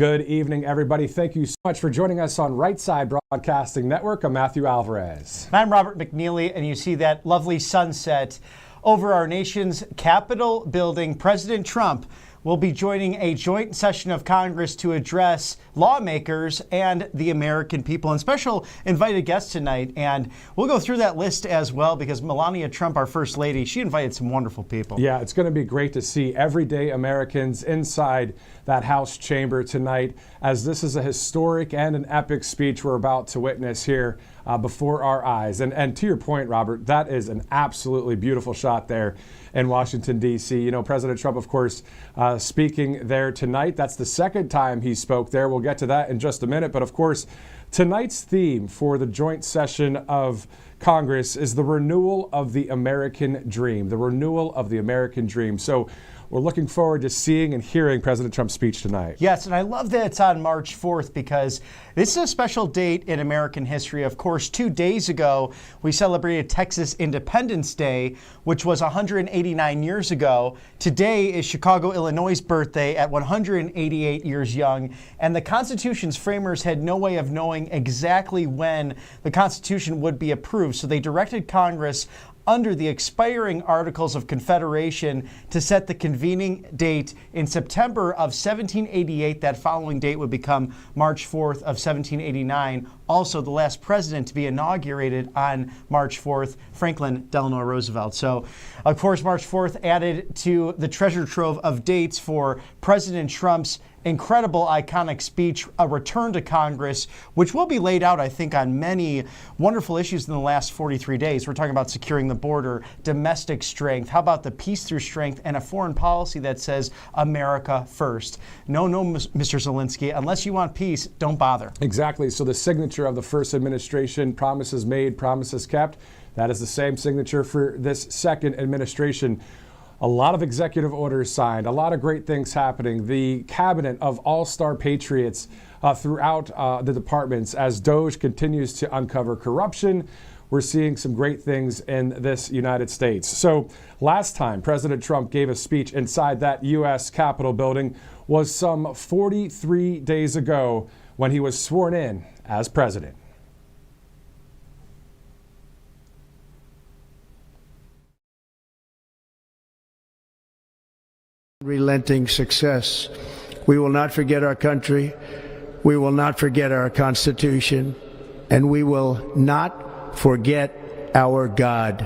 Good evening, everybody. Thank you so much for joining us on Right Side Broadcasting Network. I'm Matthew Alvarez. I'm Robert McNeely, and you see that lovely sunset over our nation's Capitol building. President Trump will be joining a joint session of Congress to address lawmakers and the American people. And special invited guests tonight. And we'll go through that list as well because Melania Trump, our First Lady, she invited some wonderful people. Yeah, it's going to be great to see everyday Americans inside that House chamber tonight, as this is a historic and an epic speech we're about to witness here before our eyes. And to your point, Robert, that is an absolutely beautiful shot there in Washington, D.C. You know, President Trump, of course, speaking there tonight. That's the second time he spoke there. We'll get to that in just a minute. But of course, tonight's theme for the joint session of Congress is the renewal of the American dream, the renewal of the American dream. So we're looking forward to seeing and hearing President Trump's speech tonight. Yes, and I love that it's on March 4th because this is a special date in American history. Of course, 2 days ago, we celebrated Texas Independence Day, which was 189 years ago. Today is Chicago, Illinois' birthday at 188 years young. And the Constitution's framers had no way of knowing exactly when the Constitution would be approved. So they directed Congress under the expiring Articles of Confederation to set the convening date in September of 1788. That following date would become March 4th of 1789. Also, the last president to be inaugurated on March 4th, Franklin Delano Roosevelt. So, of course, March 4th added to the treasure trove of dates for President Trump's incredible, iconic speech, a return to Congress, which will be laid out, I think, on many wonderful issues in the last 43 days. We're talking about securing the border, domestic strength. How about the peace through strength and a foreign policy that says America first? No, Mr. Zelensky, unless you want peace, don't bother. Exactly. So the signature of the first administration, promises made, promises kept, that is the same signature for this second administration. A lot of executive orders signed, a lot of great things happening. The cabinet of all-star patriots throughout the departments. As DOGE continues to uncover corruption, we're seeing some great things in this United States. So last time President Trump gave a speech inside that U.S. Capitol building was some 43 days ago when he was sworn in as president. Relenting success. We will not forget our country. We will not forget our Constitution. And we will not forget our God.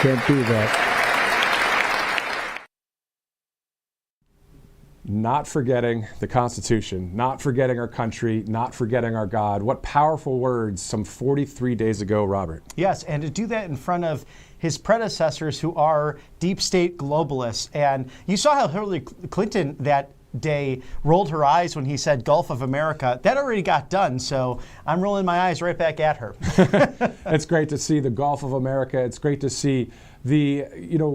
Can't do that. Not forgetting the Constitution, not forgetting our country, not forgetting our God. What powerful words some 43 days ago, Robert. Yes, and to do that in front of his predecessors who are deep state globalists. And you saw how Hillary Clinton that day rolled her eyes when he said Gulf of America. That already got done, so I'm rolling my eyes right back at her. It's great to see the Gulf of America. It's great to see the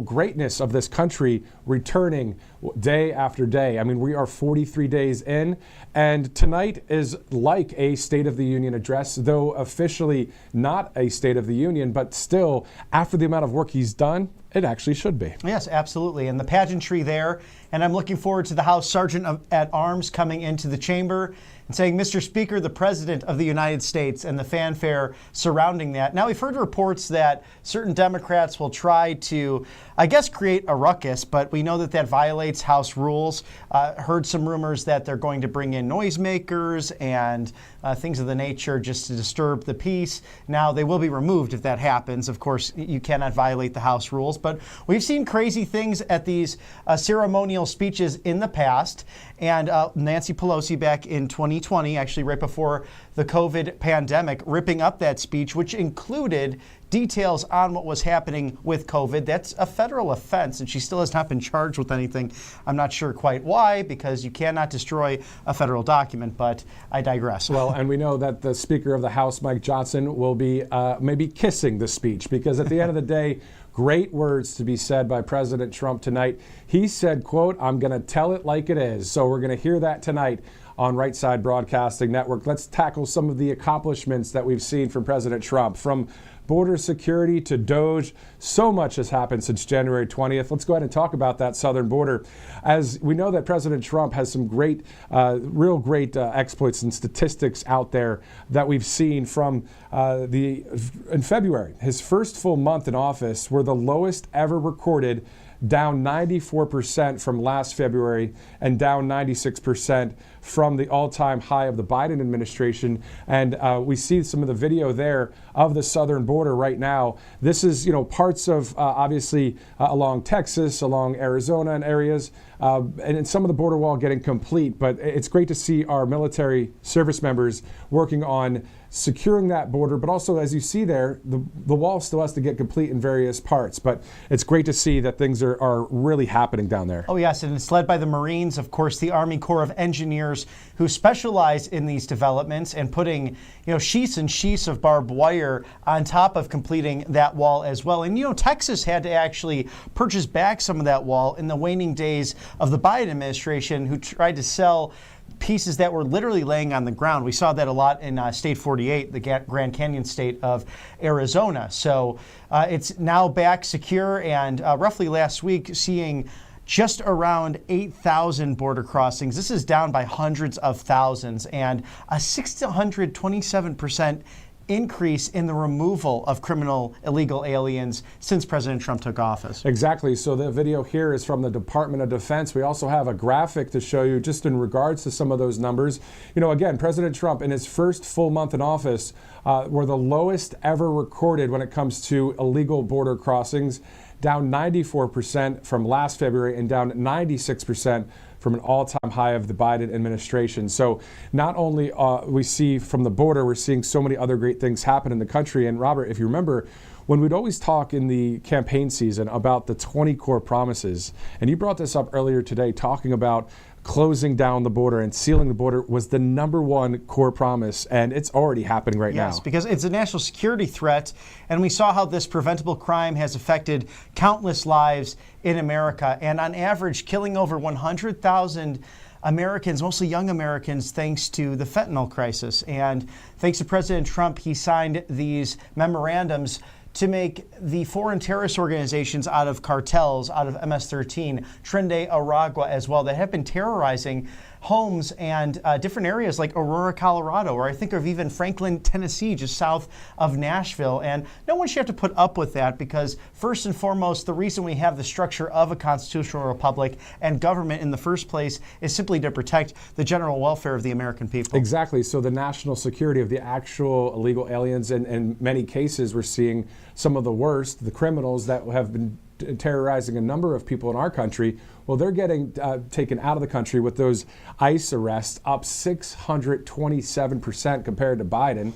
greatness of this country returning day after day. I mean, we are 43 days in, and tonight is like a State of the Union address, though officially not a State of the Union, but still, after the amount of work he's done, it actually should be. Yes, absolutely. And the pageantry there, and I'm looking forward to the House Sergeant at Arms coming into the chamber and saying, Mr. Speaker, the President of the United States, and the fanfare surrounding that. Now, we've heard reports that certain Democrats will try to, I guess, create a ruckus, but we know that that violates House rules. Heard some rumors that they're going to bring in noisemakers and things of the nature just to disturb the peace. Now, they will be removed if that happens. Of course, you cannot violate the House rules, but we've seen crazy things at these ceremonial speeches in the past. And Nancy Pelosi back in 2020, actually right before the COVID pandemic, ripping up that speech, which included details on what was happening with COVID. That's a federal offense, and she still has not been charged with anything. I'm not sure quite why, because you cannot destroy a federal document, but I digress. Well, and we know that the Speaker of the House, Mike Johnson, will be maybe kissing the speech, because at the end of the day, great words to be said by President Trump tonight. He said, quote, "I'm going to tell it like it is." So we're going to hear that tonight on Right Side Broadcasting Network. Let's tackle some of the accomplishments that we've seen from President Trump. From border security to DOGE, so much has happened since January 20th. Let's go ahead and talk about that southern border. As we know that President Trump has some great, real great exploits and statistics out there that we've seen from in February. His first full month in office were the lowest ever recorded, down 94% from last February and down 96% from the all-time high of the Biden administration. And we see some of the video there of the southern border right now. This is, parts of obviously along Texas, along Arizona and areas, and in some of the border wall getting complete. But it's great to see our military service members working on securing that border, but also, as you see there, the wall still has to get complete in various parts. But it's great to see that things are really happening down there. Oh, yes, and it's led by the Marines, of course, the Army Corps of Engineers, who specialize in these developments and putting, sheets and sheets of barbed wire on top of completing that wall as well. And, Texas had to actually purchase back some of that wall in the waning days of the Biden administration, who tried to sell pieces that were literally laying on the ground. We saw that a lot in State 48, the Grand Canyon state of Arizona. So it's now back secure, and roughly last week seeing just around 8,000 border crossings. This is down by hundreds of thousands, and a 627% increase in the removal of criminal illegal aliens since President Trump took office. Exactly. So the video here is from the Department of Defense. We also have a graphic to show you just in regards to some of those numbers. Again, President Trump in his first full month in office were the lowest ever recorded when it comes to illegal border crossings, down 94% from last February and down 96% from an all-time high of the Biden administration. So not only we see from the border, we're seeing so many other great things happen in the country. And Robert, if you remember, when we'd always talk in the campaign season about the 20 core promises, and you brought this up earlier today, talking about closing down the border and sealing the border was the #1 core promise, and it's already happening right now. Yes, because it's a national security threat, and we saw how this preventable crime has affected countless lives in America, and on average killing over 100,000 Americans, mostly young Americans, thanks to the fentanyl crisis. And thanks to President Trump, he signed these memorandums to make the foreign terrorist organizations out of cartels, out of MS-13, Tren de Aragua as well, that have been terrorizing homes and different areas like Aurora, Colorado, or I think of even Franklin, Tennessee, just south of Nashville. And no one should have to put up with that, because first and foremost, the reason we have the structure of a constitutional republic and government in the first place is simply to protect the general welfare of the American people. Exactly. So the national security of the actual illegal aliens, and in many cases, we're seeing some of the worst, the criminals that have been terrorizing a number of people in our country. Well, they're getting taken out of the country with those ICE arrests up 627% compared to Biden.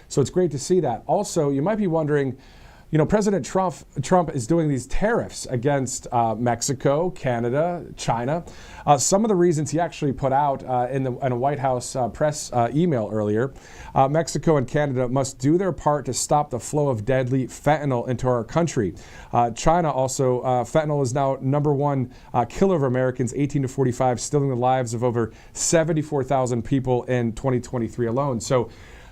So it's great to see that. Also, you might be wondering, President Trump is doing these tariffs against Mexico, Canada, China. Some of the reasons he actually put out in a White House press email earlier, Mexico and Canada must do their part to stop the flow of deadly fentanyl into our country. China also, fentanyl is now #1 killer of Americans 18 to 45, stealing the lives of over 74,000 people in 2023 alone. So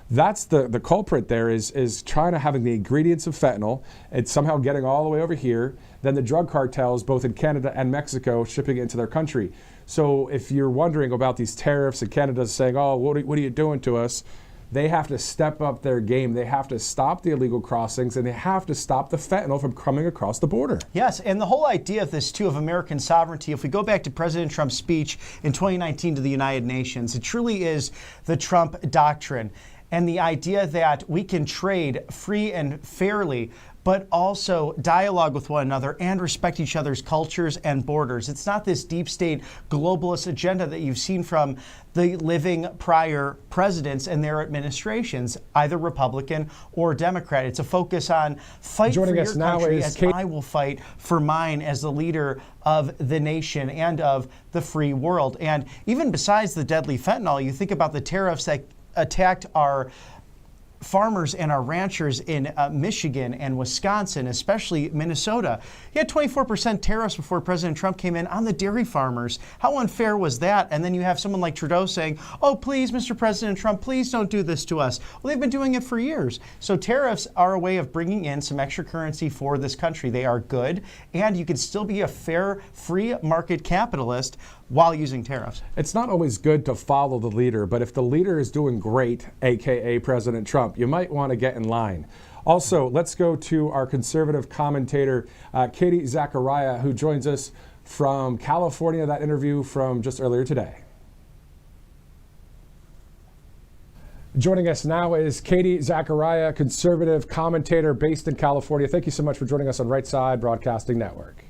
that's the culprit there is China having the ingredients of fentanyl. It's somehow getting all the way over here. Then the drug cartels, both in Canada and Mexico, shipping it into their country. So if you're wondering about these tariffs and Canada's saying, oh, what are you doing to us? They have to step up their game. They have to stop the illegal crossings, and they have to stop the fentanyl from coming across the border. Yes, and the whole idea of this, too, of American sovereignty, if we go back to President Trump's speech in 2019 to the United Nations, it truly is the Trump doctrine. And the idea that we can trade free and fairly, but also dialogue with one another and respect each other's cultures and borders. It's not this deep state globalist agenda that you've seen from the living prior presidents and their administrations, either Republican or Democrat. It's a focus on fight for your country as I will fight for mine as the leader of the nation and of the free world. And even besides the deadly fentanyl, you think about the tariffs that attacked our farmers and our ranchers in Michigan and Wisconsin, especially Minnesota. You had 24% tariffs before President Trump came in on the dairy farmers. How unfair was that? And then you have someone like Trudeau saying, oh, please, Mr. President Trump, please don't do this to us. Well, they've been doing it for years. So tariffs are a way of bringing in some extra currency for this country. They are good, and you can still be a fair, free market capitalist while using tariffs. It's not always good to follow the leader, but if the leader is doing great, aka President Trump, you might want to get in line. Also, let's go to our conservative commentator, Katie Zachariah, who joins us from California. That interview from just earlier today. Joining us now is Katie Zachariah, conservative commentator based in California. Thank you so much for joining us on Right Side Broadcasting Network.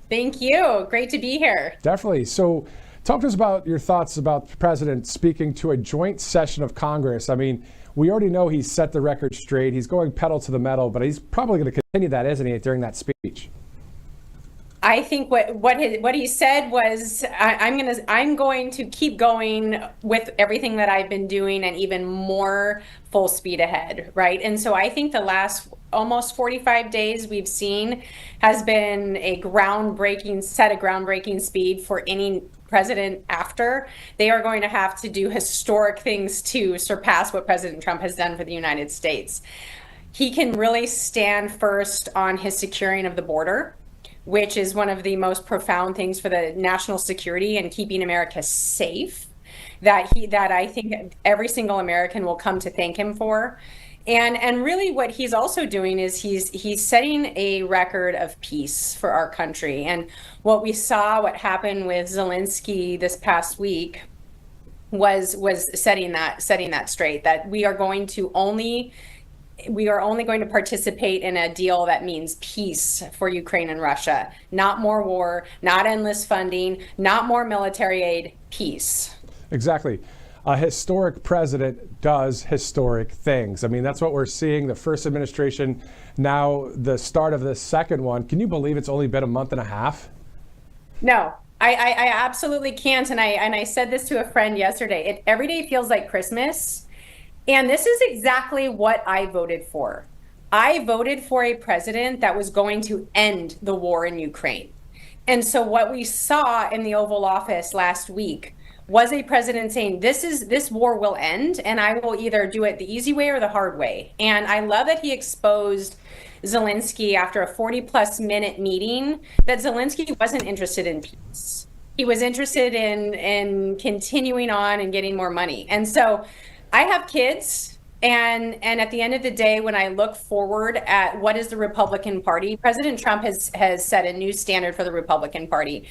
Thank you. Great to be here. Definitely. So talk to us about your thoughts about the president speaking to a joint session of Congress. I mean, we already know he's set the record straight. He's going pedal to the metal, but he's probably going to continue that, isn't he, during that speech? I think what he said was, I'm going to keep going with everything that I've been doing and even more full speed ahead, right? And so I think the last almost 45 days we've seen has been a groundbreaking speed for any president after. They are going to have to do historic things to surpass what President Trump has done for the United States. He can really stand first on his securing of the border, which is one of the most profound things for the national security and keeping America safe, that I think every single American will come to thank him for. And really what he's also doing is he's setting a record of peace for our country. And what we saw, what happened with Zelensky this past week was setting that straight, that we are only going to participate in a deal that means peace for Ukraine and Russia, not more war, not endless funding, not more military aid, peace. Exactly. A historic president does historic things. I mean, that's what we're seeing. The first administration, now the start of the second one. Can you believe it's only been a month and a half? No, I absolutely can't. And I said this to a friend yesterday. Every day feels like Christmas. And this is exactly what I voted for. I voted for a president that was going to end the war in Ukraine. And so what we saw in the Oval Office last week was a president saying, this war will end, and I will either do it the easy way or the hard way. And I love that he exposed Zelensky after a 40-plus minute meeting that Zelensky wasn't interested in peace. He was interested in continuing on and getting more money. And so I have kids, and at the end of the day, when I look forward at what is the Republican Party, President Trump has set a new standard for the Republican Party.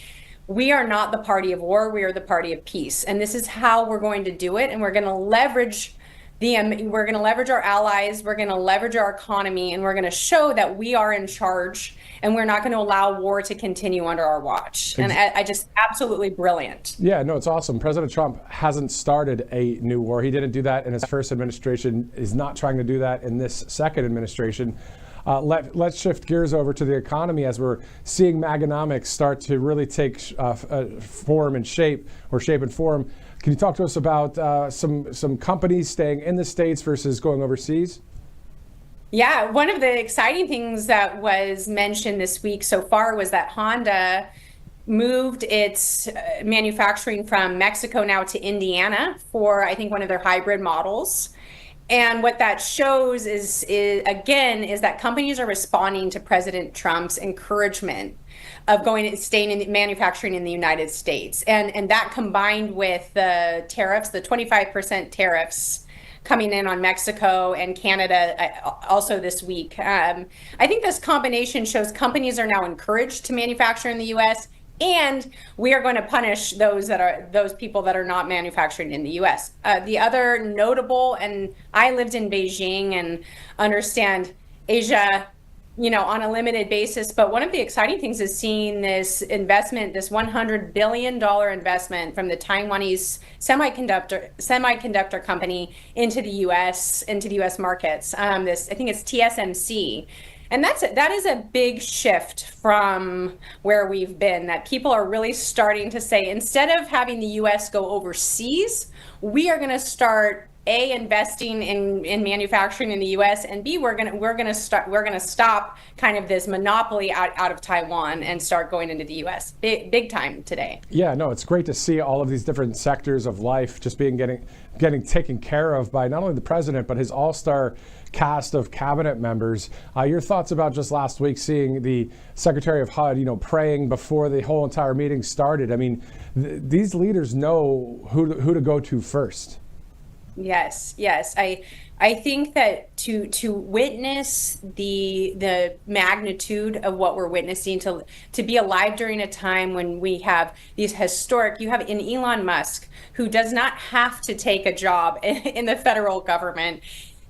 We are not the party of war, we are the party of peace. And this is how we're going to do it. And we're going to leverage our allies, we're going to leverage our economy, and we're going to show that we are in charge, and we're not going to allow war to continue under our watch. And I just absolutely brilliant. Yeah, no, it's awesome. President Trump hasn't started a new war. He didn't do that in his first administration. He's not trying to do that in this second administration. Let's shift gears over to the economy as we're seeing Maganomics start to really take form and shape and form. Can you talk to us about some companies staying in the States versus going overseas? Yeah, one of the exciting things that was mentioned this week so far was that Honda moved its manufacturing from Mexico now to Indiana for, I think, one of their hybrid models. And what that shows is that companies are responding to President Trump's encouragement of staying in manufacturing in the United States. And that combined with the tariffs, the 25% tariffs coming in on Mexico and Canada also this week. I think this combination shows companies are now encouraged to manufacture in the US, and we are going to punish those people that are not manufacturing in the U.S. The other notable, and I lived in Beijing and understand Asia, on a limited basis. But one of the exciting things is seeing this investment, this $100 billion investment from the Taiwanese semiconductor company into the U.S. markets. I think it's TSMC. And that is a big shift from where we've been, that people are really starting to say, instead of having the U.S. go overseas, we are going to start A, investing in manufacturing in the U.S., and B, we're gonna stop kind of this monopoly out of Taiwan and start going into the U.S. Big time today. Yeah, no, it's great to see all of these different sectors of life just getting taken care of by not only the president but his all-star cast of cabinet members. Your thoughts about just last week seeing the Secretary of HUD, praying before the whole entire meeting started. I mean, these leaders know who to go to first. Yes. I think that to witness the magnitude of what we're witnessing, to be alive during a time when we have these you have an Elon Musk who does not have to take a job in the federal government.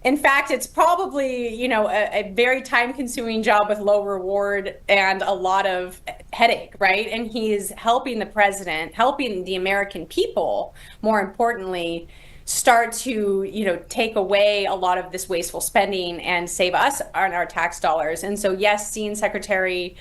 In fact, it's probably, a very time-consuming job with low reward and a lot of headache, right? And he's helping the president, helping the American people, more importantly, start to, take away a lot of this wasteful spending and save us on our tax dollars. And so, yes, seeing Secretary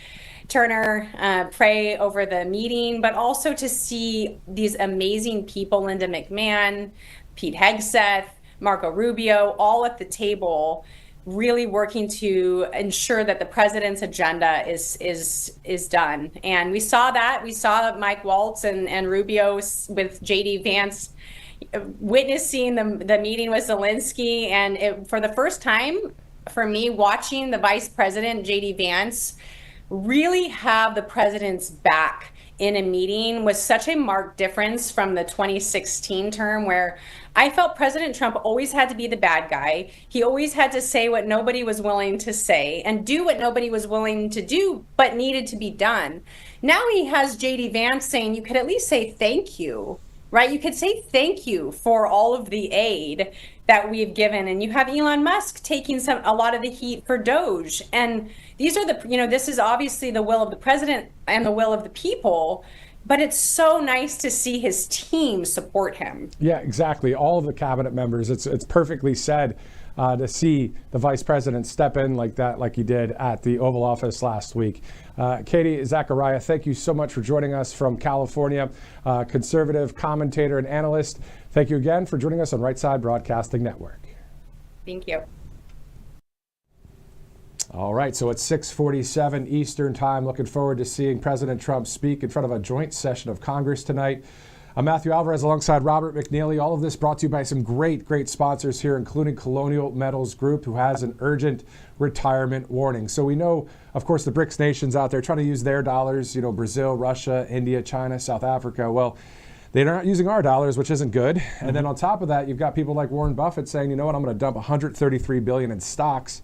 Turner pray over the meeting, but also to see these amazing people, Linda McMahon, Pete Hegseth, Marco Rubio, all at the table, really working to ensure that the president's agenda is done. And we saw that. We saw Mike Waltz and Rubio with J.D. Vance witnessing the meeting with Zelensky. And for the first time for me, watching the vice president, J.D. Vance, really have the president's back in a meeting was such a marked difference from the 2016 term, where I felt President Trump always had to be the bad guy. He always had to say what nobody was willing to say and do what nobody was willing to do, but needed to be done. Now he has J.D. Vance saying you could at least say thank you, right? You could say thank you for all of the aid that we've given. And you have Elon Musk taking a lot of the heat for DOGE. And these are this is obviously the will of the president and the will of the people, but it's so nice to see his team support him. Yeah, exactly. All of the cabinet members, it's perfectly said to see the vice president step in like that, like he did at the Oval Office last week. Katie Zachariah, thank you so much for joining us from California, conservative commentator and analyst. Thank you again for joining us on Right Side Broadcasting Network. Thank you. All right, so it's 6:47 Eastern Time. Looking forward to seeing President Trump speak in front of a joint session of Congress tonight. I'm Matthew Alvarez alongside Robert McNeely. All of this brought to you by some great sponsors here, including Colonial Metals Group, who has an urgent retirement warning. So we know, of course, the BRICS nations out there trying to use their dollars, Brazil, Russia, India, China, South Africa. Well, they're not using our dollars, which isn't good. Mm-hmm. And then on top of that, you've got people like Warren Buffett saying, you know what, I'm going to dump $133 billion in stocks.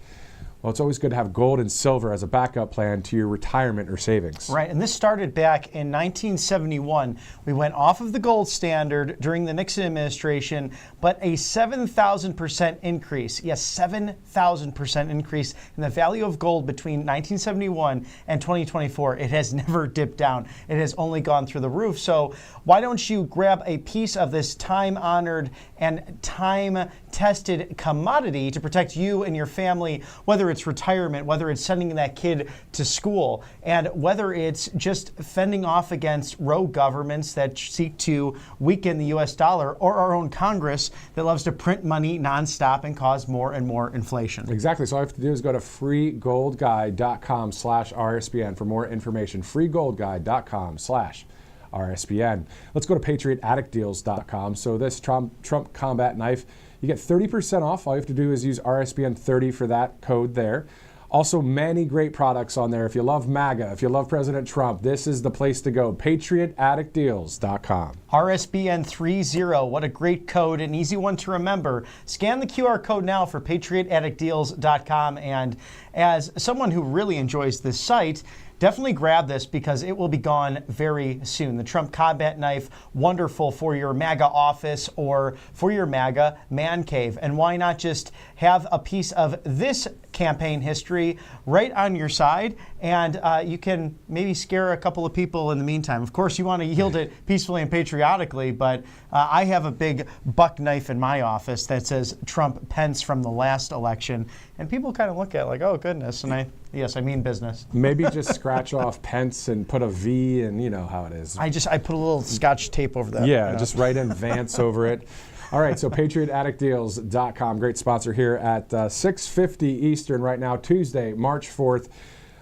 Well, it's always good to have gold and silver as a backup plan to your retirement or savings. Right, and this started back in 1971. We went off of the gold standard during the Nixon administration, but a 7,000% increase, yes, 7,000% increase in the value of gold between 1971 and 2024. It has never dipped down. It has only gone through the roof. So why don't you grab a piece of this time-honored and time-tested commodity to protect you and your family, whether it's retirement, whether it's sending that kid to school, and whether it's just fending off against rogue governments that seek to weaken the U.S. dollar, or our own Congress that loves to print money nonstop and cause more and more inflation. Exactly. So all you have to do is go to freegoldguide.com/RSBN for more information. freegoldguide.com/RSBN. Let's go to patriotaddictdeals.com. So this Trump combat knife, you get 30% off. All you have to do is use RSBN 30 for that code there. Also, many great products on there. If you love MAGA, if you love President Trump, this is the place to go. patriotaddictdeals.com. RSBN 30, what a great code, an easy one to remember. Scan the QR code now for patriotaddictdeals.com. And as someone who really enjoys this site, definitely grab this because it will be gone very soon. The Trump combat knife, wonderful for your MAGA office or for your MAGA man cave. And why not just have a piece of this campaign history right on your side, and you can maybe scare a couple of people in the meantime. Of course, you want to yield it peacefully and patriotically, but I have a big buck knife in my office that says Trump Pence from the last election, and people kind of look at it like, oh goodness, and I mean business. Maybe just scratch off Pence and put a V, and you know how it is. I put a little Scotch tape over that. Yeah, just write in Vance over it. All right, so PatriotAddictDeals.com, great sponsor here at 6:50 Eastern right now, Tuesday, March 4th.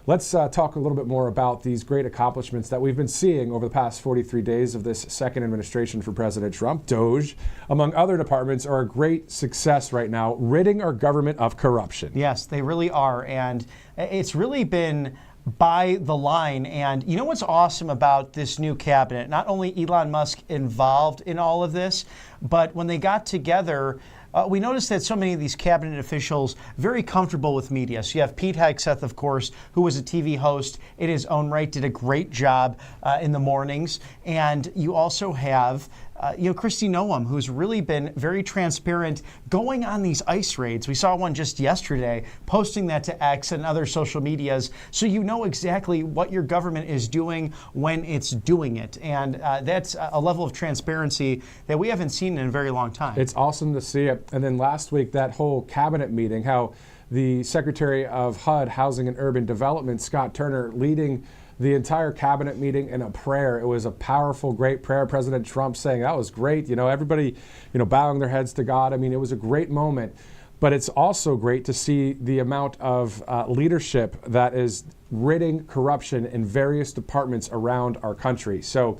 Let's talk a little bit more about these great accomplishments that we've been seeing over the past 43 days of this second administration for President Trump. DOGE, among other departments, are a great success right now, ridding our government of corruption. Yes, they really are. And it's really been by the line. And you know what's awesome about this new cabinet? Not only Elon Musk involved in all of this, but when they got together, we noticed that so many of these cabinet officials very comfortable with media. So you have Pete Hegseth, of course, who was a TV host in his own right, did a great job in the mornings. And you also have Kristi Noem, who's really been very transparent going on these ICE raids. We saw one just yesterday, posting that to X and other social medias, so you know exactly what your government is doing when it's doing it. And that's a level of transparency that we haven't seen in a very long time. It's awesome to see it. And then last week, that whole cabinet meeting, how the Secretary of HUD, Housing and Urban Development, Scott Turner, leading the entire cabinet meeting in a prayer. It was a powerful, great prayer. President Trump saying that was great. Everybody, bowing their heads to God. I mean, it was a great moment. But it's also great to see the amount of leadership that is ridding corruption in various departments around our country. So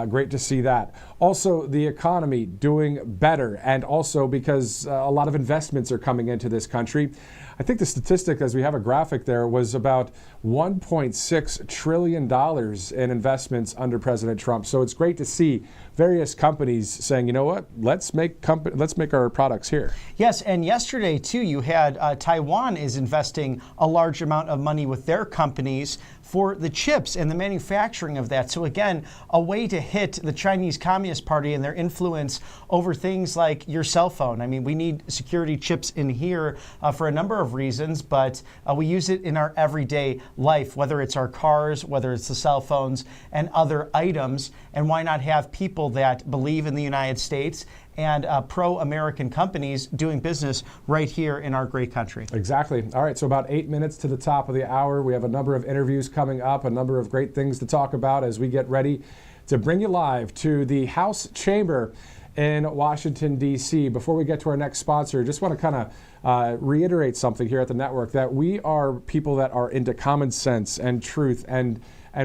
great to see that. Also, the economy doing better, and also because a lot of investments are coming into this country. I think the statistic, as we have a graphic there, was about $1.6 trillion in investments under President Trump. So it's great to see various companies saying, you know what, let's make our products here. Yes, and yesterday too, you had Taiwan is investing a large amount of money with their companies for the chips and the manufacturing of that. So again, a way to hit the Chinese Communist Party and their influence over things like your cell phone. I mean, we need security chips in here for a number of reasons, but we use it in our everyday life, whether it's our cars, whether it's the cell phones and other items. And why not have people that believe in the United States and pro-American companies doing business right here in our great country? Exactly. All right, so about 8 minutes to the top of the hour. We have a number of interviews coming up, a number of great things to talk about as we get ready to bring you live to the House Chamber in Washington, D.C. Before we get to our next sponsor, just want to kind of reiterate something here at the network, that we are people that are into common sense and truth and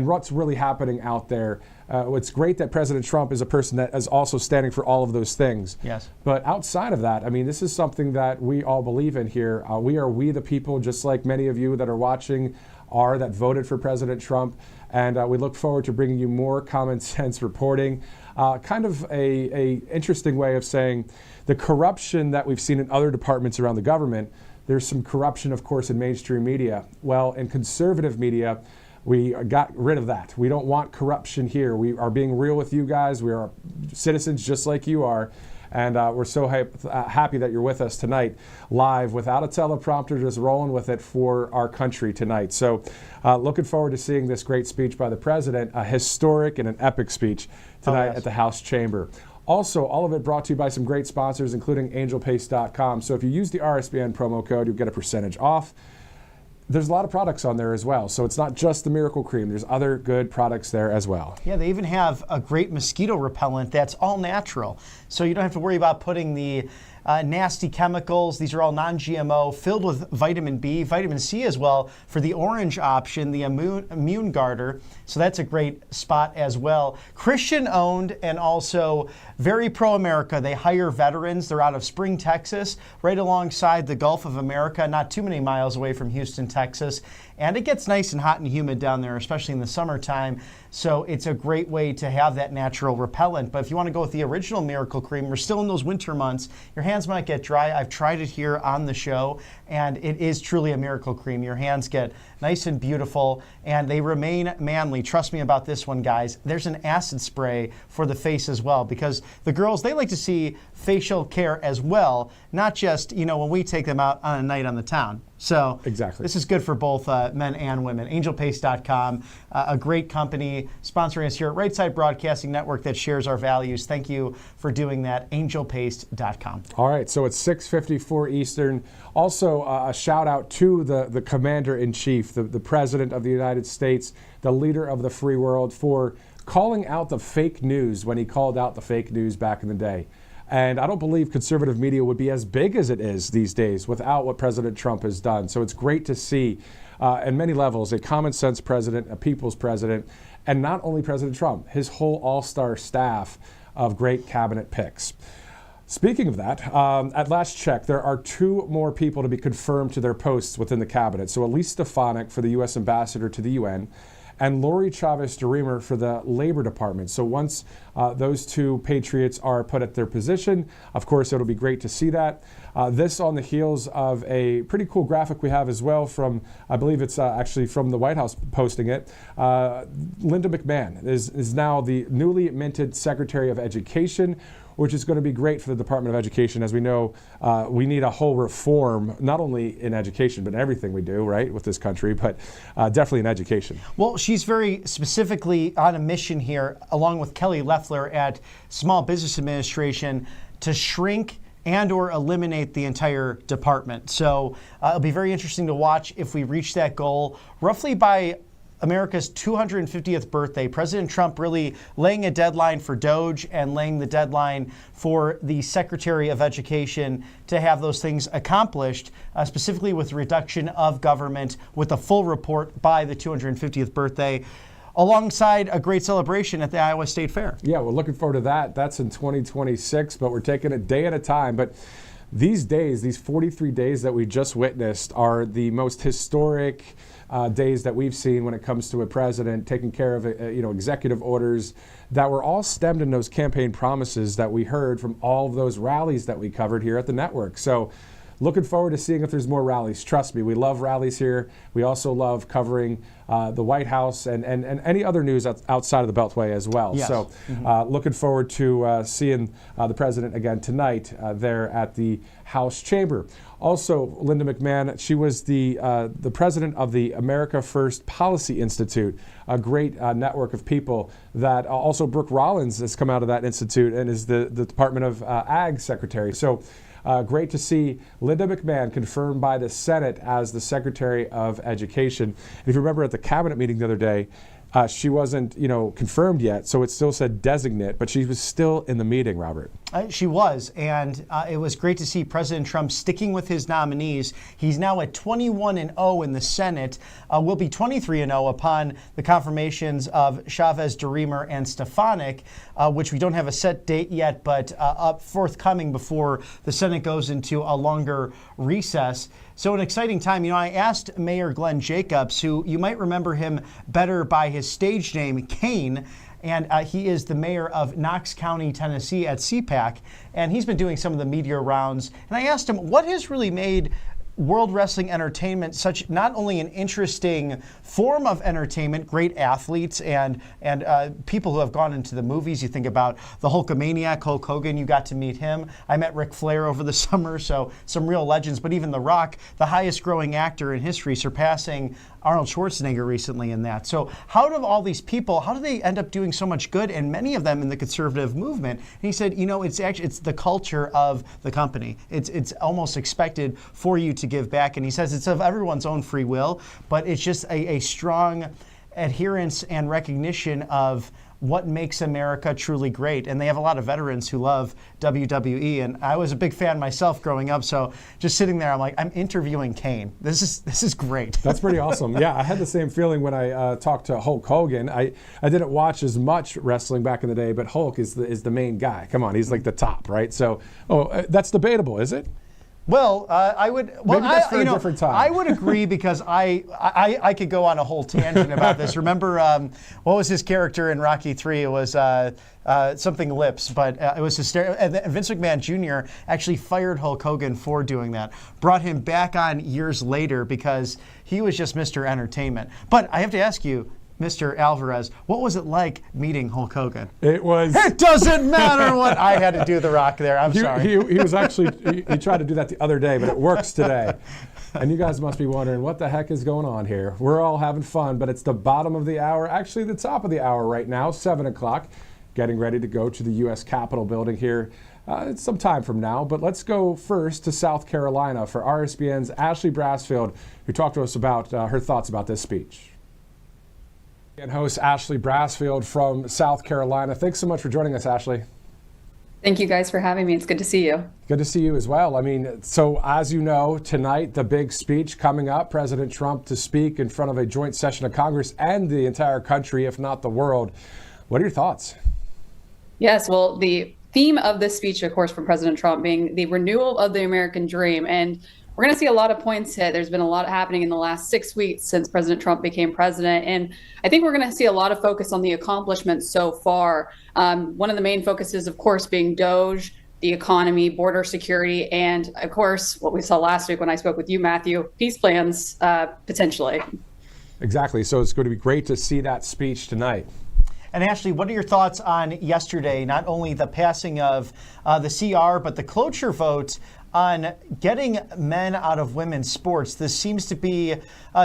what's really happening out there. It's great that President Trump is a person that is also standing for all of those things. Yes. But outside of that, I mean, this is something that we all believe in here. We the people, just like many of you that are watching that voted for President Trump. And we look forward to bringing you more common sense reporting. Kind of a interesting way of saying the corruption that we've seen in other departments around the government. There's some corruption, of course, in mainstream media. Well, in conservative media, we got rid of that. We don't want corruption here. We are being real with you guys. We are citizens just like you are. And we're so happy that you're with us tonight, live, without a teleprompter, just rolling with it for our country tonight. So looking forward to seeing this great speech by the president, a historic and an epic speech tonight at the House Chamber. Also, all of it brought to you by some great sponsors, including angelpaste.com. So if you use the RSBN promo code, you'll get a percentage off. There's a lot of products on there as well. So it's not just the Miracle Cream. There's other good products there as well. Yeah, they even have a great mosquito repellent that's all natural. So you don't have to worry about putting the nasty chemicals. These are all non-GMO, filled with vitamin B, vitamin C as well for the orange option, the immune garter. So that's a great spot as well. Christian owned and also very pro-America. They hire veterans. They're out of Spring, Texas, right alongside the Gulf of America, not too many miles away from Houston, Texas. And it gets nice and hot and humid down there, especially in the summertime. So it's a great way to have that natural repellent. But if you want to go with the original Miracle Cream, we're still in those winter months. Your hands might get dry. I've tried it here on the show, and it is truly a Miracle Cream. Your hands get nice and beautiful, and they remain manly. Trust me about this one, guys. There's an acid spray for the face as well, because the girls, they like to see facial care as well, not just, when we take them out on a night on the town. So exactly. This is good for both men and women. Angelpaste.com, a great company sponsoring us here at Right Side Broadcasting Network that shares our values. Thank you for doing that. Angelpaste.com. All right, so it's 6:54 Eastern. Also, a shout out to the Commander-in-Chief, the President of the United States, the leader of the free world, for calling out the fake news when he called out the fake news back in the day. And I don't believe conservative media would be as big as it is these days without what President Trump has done. So it's great to see, in many levels, a common sense president, a people's president, and not only President Trump, his whole all-star staff of great cabinet picks. Speaking of that, at last check, there are 2 more people to be confirmed to their posts within the cabinet. So Elise Stefanik for the U.S. ambassador to the UN, and Lori Chavez-DeRemer for the Labor Department. So once those 2 patriots are put at their position, of course, it'll be great to see that. This on the heels of a pretty cool graphic we have as well from, I believe it's actually from the White House posting it. Linda McMahon is now the newly minted Secretary of Education, which is going to be great for the Department of Education. As we know, we need a whole reform, not only in education, but in everything we do, right, with this country, but definitely in education. Well, she's very specifically on a mission here, along with Kelly Loeffler at Small Business Administration, to shrink and or eliminate the entire department. So it'll be very interesting to watch if we reach that goal. Roughly by America's 250th birthday, President Trump really laying a deadline for DOGE and laying the deadline for the Secretary of Education to have those things accomplished, specifically with reduction of government with a full report by the 250th birthday, alongside a great celebration at the Iowa State Fair. Yeah, we're looking forward to that. That's in 2026, but we're taking it day at a time. But these days, these 43 days that we just witnessed are the most historic days that we've seen when it comes to a president taking care of executive orders that were all stemmed in those campaign promises that we heard from all of those rallies that we covered here at the network. So looking forward to seeing if there's more rallies. Trust me, we love rallies here. We also love covering the White House and any other news outside of the Beltway as well. Yes. So looking forward to seeing the president again tonight there at the House chamber. Also, Linda McMahon, she was the president of the America First Policy Institute, a great network of people that also Brooke Rollins has come out of that institute and is the Department of Ag Secretary. So great to see Linda McMahon confirmed by the Senate as the Secretary of Education. And if you remember at the cabinet meeting the other day, she wasn't, confirmed yet, so it still said designate, but she was still in the meeting, Robert. She was, and it was great to see President Trump sticking with his nominees. He's now at 21-0 in the Senate. Will be 23-0 upon the confirmations of Chavez-DeRemer and Stefanik, which we don't have a set date yet, but up forthcoming before the Senate goes into a longer recess. So an exciting time. I asked Mayor Glenn Jacobs, who you might remember him better by his stage name, Kane, and he is the mayor of Knox County, Tennessee at CPAC, and he's been doing some of the media rounds. And I asked him, what has really made World Wrestling Entertainment such not only an interesting form of entertainment, great athletes and people who have gone into the movies. You think about the Hulkamaniac, Hulk Hogan, you got to meet him. I met Ric Flair over the summer, so some real legends, but even The Rock, the highest growing actor in history, surpassing Arnold Schwarzenegger recently in that. So how do all these people, how do they end up doing so much good, and many of them in the conservative movement? And he said, it's the culture of the company. It's almost expected for you to give back. And he says it's of everyone's own free will, but it's just a strong adherence and recognition of what makes America truly great. And they have a lot of veterans who love WWE, and I was a big fan myself growing up, so just sitting there, I'm like, I'm interviewing Kane. This is great. That's pretty awesome. Yeah, I had the same feeling when I talked to Hulk Hogan. I didn't watch as much wrestling back in the day, but Hulk is the main guy. Come on, he's like the top, right? So, that's debatable, is it? Well, I would. Well, maybe that's for a different time. I would agree because I could go on a whole tangent about this. Remember, what was his character in Rocky III? It was something lips, but it was hysterical. And Vince McMahon Jr. actually fired Hulk Hogan for doing that. Brought him back on years later because he was just Mr. Entertainment. But I have to ask you, Mr. Alvarez, what was it like meeting Hulk Hogan? It doesn't matter what I had to do. The Rock there. I'm sorry. He was actually he tried to do that the other day, but it works today. And you guys must be wondering what the heck is going on here. We're all having fun, but it's the bottom of the hour, actually the top of the hour right now, 7 o'clock, getting ready to go to the U.S. Capitol building here. It's some time from now, but let's go first to South Carolina for RSBN's Ashley Brassfield, who talked to us about her thoughts about this speech. And host Ashley Brassfield from South Carolina. Thanks so much for joining us, Ashley. Thank you guys for having me. It's good to see you. Good to see you as well. I mean, so as you know, tonight, the big speech coming up, President Trump to speak in front of a joint session of Congress and the entire country, if not the world. What are your thoughts? Yes, well, the theme of this speech, of course, from President Trump being the renewal of the American dream. And we're going to see a lot of points hit. There's been a lot happening in the last 6 weeks since President Trump became president. And I think we're going to see a lot of focus on the accomplishments so far. One of the main focuses, of course, being DOGE, the economy, border security, and of course, what we saw last week when I spoke with you, Matthew, peace plans, potentially. Exactly. So it's going to be great to see that speech tonight. And Ashley, what are your thoughts on yesterday, not only the passing of the CR, but the cloture vote on getting men out of women's sports? This seems to be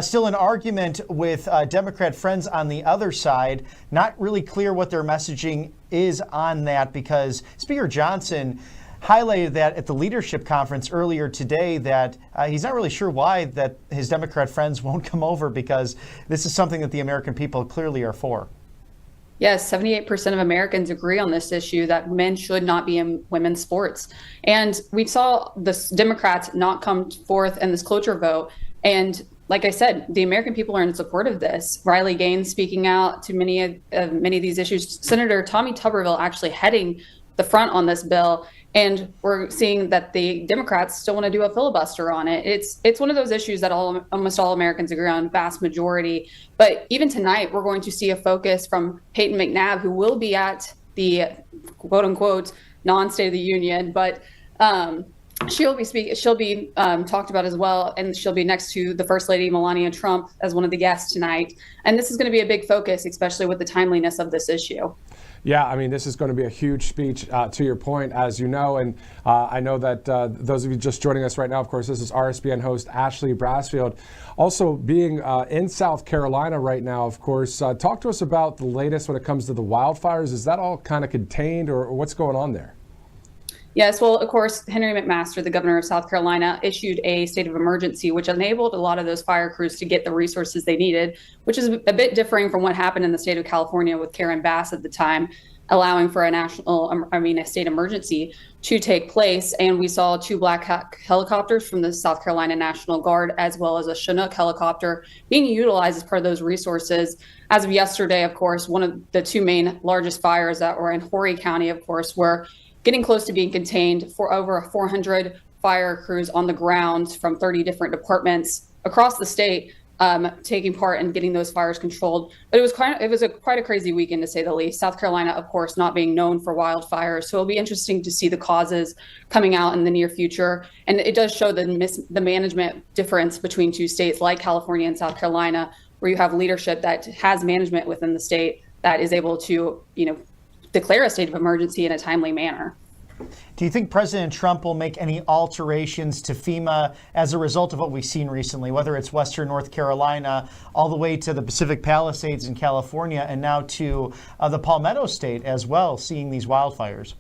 still an argument with Democrat friends on the other side. Not really clear what their messaging is on that, because Speaker Johnson highlighted that at the leadership conference earlier today, that he's not really sure why that his Democrat friends won't come over, because this is something that the American people clearly are for. Yes, 78% of Americans agree on this issue that men should not be in women's sports. And we saw the Democrats not come forth in this cloture vote. And like I said, the American people are in support of this. Riley Gaines speaking out to many of these issues. Senator Tommy Tuberville actually heading the front on this bill. And we're seeing that the Democrats still want to do a filibuster on it. It's one of those issues that almost all Americans agree on, vast majority. But even tonight, we're going to see a focus from Peyton McNabb, who will be at the quote unquote non-State of the Union, but she'll be talked about as well, and she'll be next to the First Lady Melania Trump as one of the guests tonight. And this is going to be a big focus, especially with the timeliness of this issue. Yeah, I mean, this is going to be a huge speech, to your point, as you know. And I know that those of you just joining us right now, of course, this is RSBN host Ashley Brassfield. Also being in South Carolina right now, of course, talk to us about the latest when it comes to the wildfires. Is that all kind of contained, or what's going on there? Yes, well, of course, Henry McMaster, the governor of South Carolina, issued a state of emergency, which enabled a lot of those fire crews to get the resources they needed, which is a bit differing from what happened in the state of California with Karen Bass at the time, allowing for a state emergency to take place. And we saw 2 Black Hawk helicopters from the South Carolina National Guard, as well as a Chinook helicopter being utilized as part of those resources. As of yesterday, of course, one of the 2 main largest fires that were in Horry County, of course, were getting close to being contained. For over 400 fire crews on the ground from 30 different departments across the state taking part in getting those fires controlled. But it was quite a crazy weekend, to say the least. South Carolina, of course, not being known for wildfires, so it'll be interesting to see the causes coming out in the near future. And it does show the management difference between 2 states like California and South Carolina, where you have leadership that has management within the state that is able to, declare a state of emergency in a timely manner. Do you think President Trump will make any alterations to FEMA as a result of what we've seen recently, whether it's Western North Carolina, all the way to the Pacific Palisades in California, and now to the Palmetto State as well, seeing these wildfires?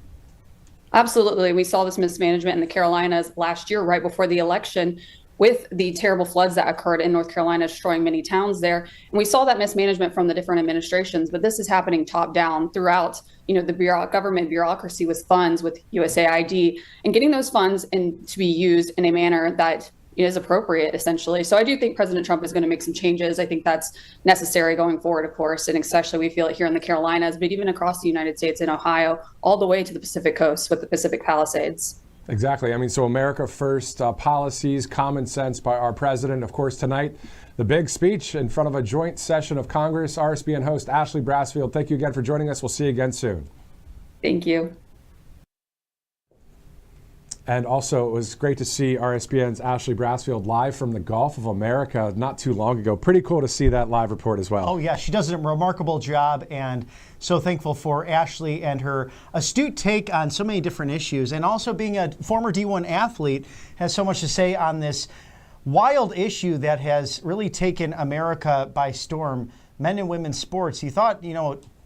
Absolutely. We saw this mismanagement in the Carolinas last year, right before the election, with the terrible floods that occurred in North Carolina, destroying many towns there. And we saw that mismanagement from the different administrations, but this is happening top down throughout, the government bureaucracy with funds, with USAID, and getting those funds to be used in a manner that is appropriate, essentially. So I do think President Trump is going to make some changes. I think that's necessary going forward, of course, and especially we feel it here in the Carolinas, but even across the United States, in Ohio, all the way to the Pacific coast with the Pacific Palisades. Exactly. I mean, so America First policies, common sense by our president. Of course, tonight, the big speech in front of a joint session of Congress. RSBN host Ashley Brassfield, thank you again for joining us. We'll see you again soon. Thank you. And also, it was great to see RSBN's Ashley Brassfield live from the Gulf of America not too long ago. Pretty cool to see that live report as well. Oh, yeah. She does a remarkable job, and so thankful for Ashley and her astute take on so many different issues. And also, being a former D1 athlete, has so much to say on this wild issue that has really taken America by storm, men and women's sports. You thought,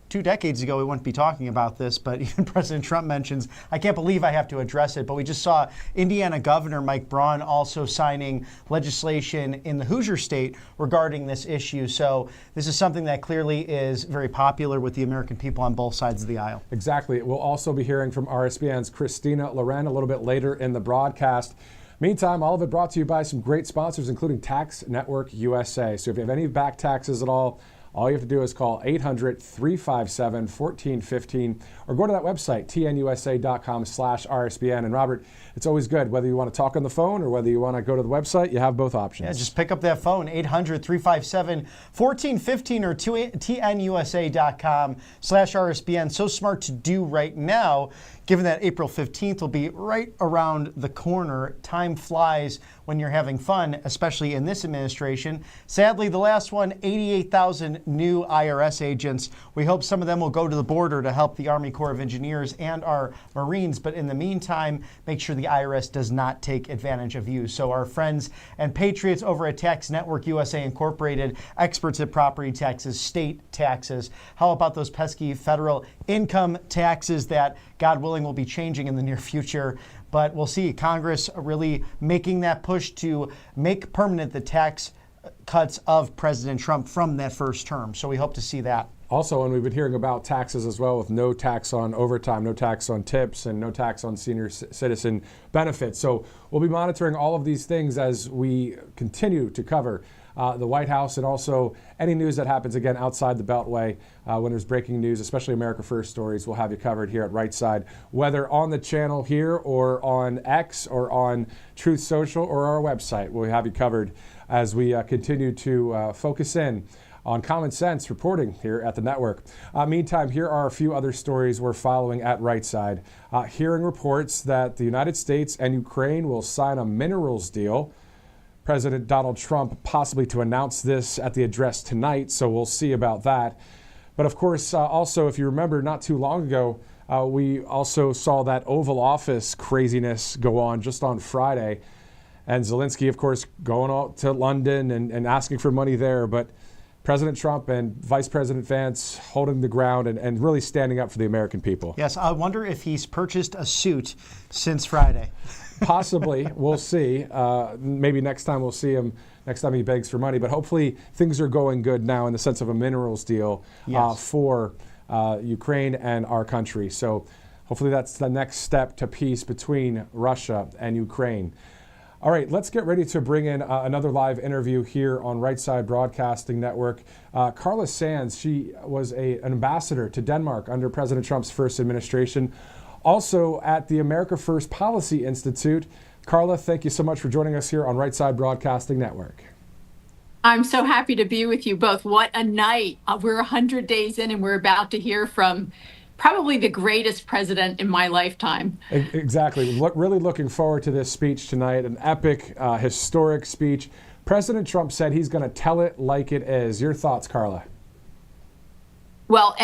2 decades ago, we wouldn't be talking about this, but even President Trump mentions, I can't believe I have to address it, but we just saw Indiana Governor Mike Braun also signing legislation in the Hoosier State regarding this issue. So this is something that clearly is very popular with the American people on both sides of the aisle. Exactly. We'll also be hearing from RSBN's Christina Loren a little bit later in the broadcast. Meantime, all of it brought to you by some great sponsors, including Tax Network USA. So if you have any back taxes at all you have to do is call 800-357-1415 or go to that website, tnusa.com/RSBN. And Robert, it's always good, whether you want to talk on the phone or whether you want to go to the website, you have both options. Yeah, just pick up that phone, 800-357-1415 or tnusa.com/RSBN. So smart to do right now, given that April 15th will be right around the corner. Time flies when you're having fun, especially in this administration. Sadly, the last one, 88,000 new IRS agents. We hope some of them will go to the border to help the Army Corps of Engineers and our Marines. But in the meantime, make sure the IRS does not take advantage of you. So our friends and patriots over at Tax Network USA Incorporated, experts at property taxes, state taxes. How about those pesky federal income taxes that, God willing, will be changing in the near future? But we'll see Congress really making that push to make permanent the tax cuts of President Trump from that first term. So we hope to see that. Also, and we've been hearing about taxes as well, with no tax on overtime, no tax on tips, and no tax on senior citizen benefits. So we'll be monitoring all of these things as we continue to cover the White House, and also any news that happens again outside the Beltway. When there's breaking news, especially America First stories, we'll have you covered here at Right Side, whether on the channel here or on X or on Truth Social or our website. We'll have you covered as we continue to focus in on common sense reporting here at the network. Meantime, here are a few other stories we're following at Right Side. Hearing reports that the United States and Ukraine will sign a minerals deal. President Donald Trump possibly to announce this at the address tonight, so we'll see about that. But of course, also, if you remember, not too long ago, we also saw that Oval Office craziness go on just on Friday. And Zelensky, of course, going out to London and asking for money there. But President Trump and Vice President Vance holding the ground and really standing up for the American people. Yes, I wonder if he's purchased a suit since Friday. Possibly. We'll see. Maybe next time we'll see him, next time he begs for money. But hopefully things are going good now in the sense of a minerals deal for Ukraine and our country. So hopefully that's the next step to peace between Russia and Ukraine. All right, let's get ready to bring in another live interview here on Right Side Broadcasting Network. Carla Sands, she was an ambassador to Denmark under President Trump's first administration. Also at the America First Policy Institute. Carla, thank you so much for joining us here on Right Side Broadcasting Network. I'm so happy to be with you both. What a night. We're 100 days in and we're about to hear from probably the greatest president in my lifetime. Exactly. Really looking forward to this speech tonight, an epic, historic speech. President Trump said he's going to tell it like it is. Your thoughts, Carla? Well,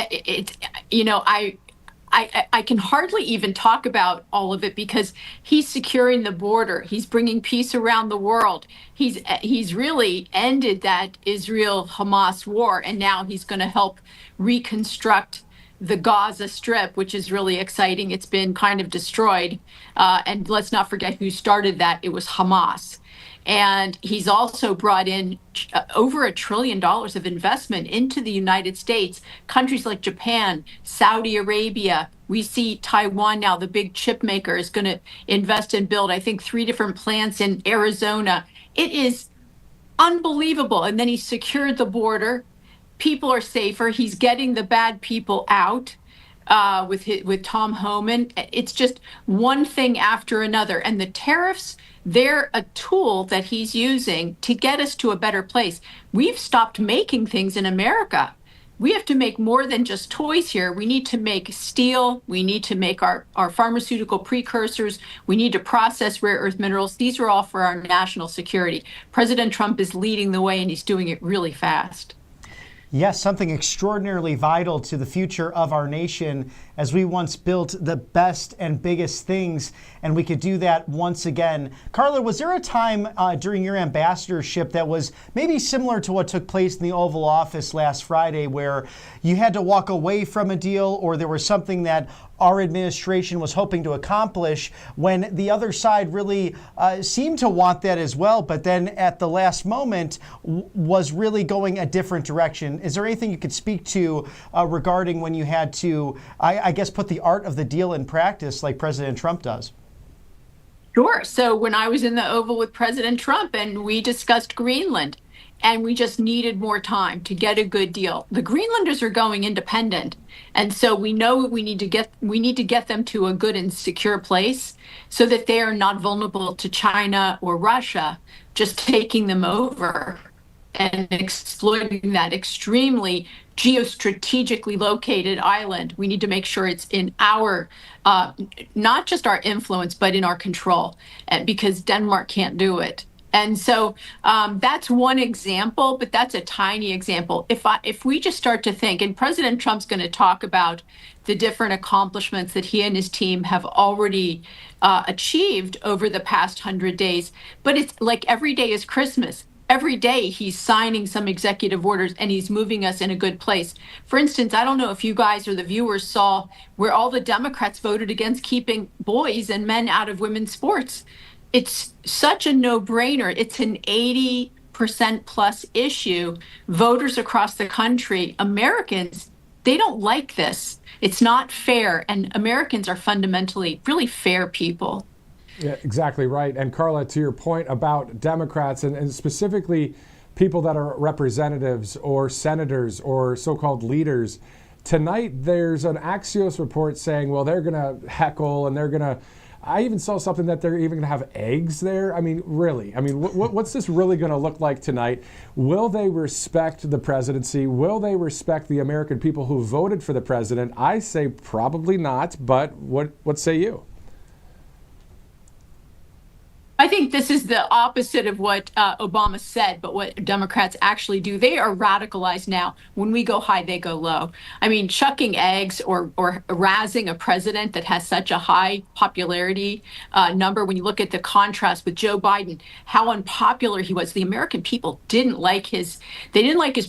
I can hardly even talk about all of it because he's securing the border. He's bringing peace around the world. He's really ended that Israel-Hamas war, and now he's going to help reconstruct the Gaza Strip, which is really exciting. It's been kind of destroyed. And let's not forget who started that. It was Hamas. And he's also brought in over $1 trillion of investment into the United States. Countries like Japan, Saudi Arabia. We see Taiwan now, the big chip maker, is going to invest and build, I think, 3 different plants in Arizona. It is unbelievable. And then he secured the border. People are safer. He's getting the bad people out with Tom Homan. It's just one thing after another. And the tariffs, they're a tool that he's using to get us to a better place. We've stopped making things in America. We have to make more than just toys here. We need to make steel. We need to make our pharmaceutical precursors. We need to process rare earth minerals. These are all for our national security. President Trump is leading the way, and he's doing it really fast. Yes, something extraordinarily vital to the future of our nation as we once built the best and biggest things, and we could do that once again. Carla, was there a time during your ambassadorship that was maybe similar to what took place in the Oval Office last Friday, where you had to walk away from a deal, or there was something that our administration was hoping to accomplish when the other side really seemed to want that as well, but then at the last moment was really going a different direction? Is there anything you could speak to regarding when you had to, I guess, put the art of the deal in practice like President Trump does? Sure. So when I was in the Oval with President Trump and we discussed Greenland, and we just needed more time to get a good deal. The Greenlanders are going independent, and so we know we need to get them to a good and secure place so that they are not vulnerable to China or Russia just taking them over and exploiting that extremely geostrategically located island. We need to make sure it's in our, not just our influence, but in our control, because Denmark can't do it. And so that's one example, but that's a tiny example. If we just start to think, and President Trump's going to talk about the different accomplishments that he and his team have already achieved over the past 100 days, but it's like every day is Christmas. Every day he's signing some executive orders and he's moving us in a good place. For instance, I don't know if you guys or the viewers saw where all the Democrats voted against keeping boys and men out of women's sports. It's such a no-brainer. It's an 80% plus issue. Voters across the country, Americans, they don't like this. It's not fair. And Americans are fundamentally really fair people. Yeah, exactly right. And Carla, to your point about Democrats and specifically people that are representatives or senators or so-called leaders, tonight there's an Axios report saying, well, they're going to heckle and they're going to, I even saw something that they're even going to have eggs there. I mean, really? I mean, what's this really going to look like tonight? Will they respect the presidency? Will they respect the American people who voted for the president? I say probably not, but what say you? I think this is the opposite of what Obama said, but what Democrats actually do. They are radicalized now. When we go high, they go low. I mean, chucking eggs or razzing a president that has such a high popularity number, when you look at the contrast with Joe Biden, how unpopular he was. The American people didn't like his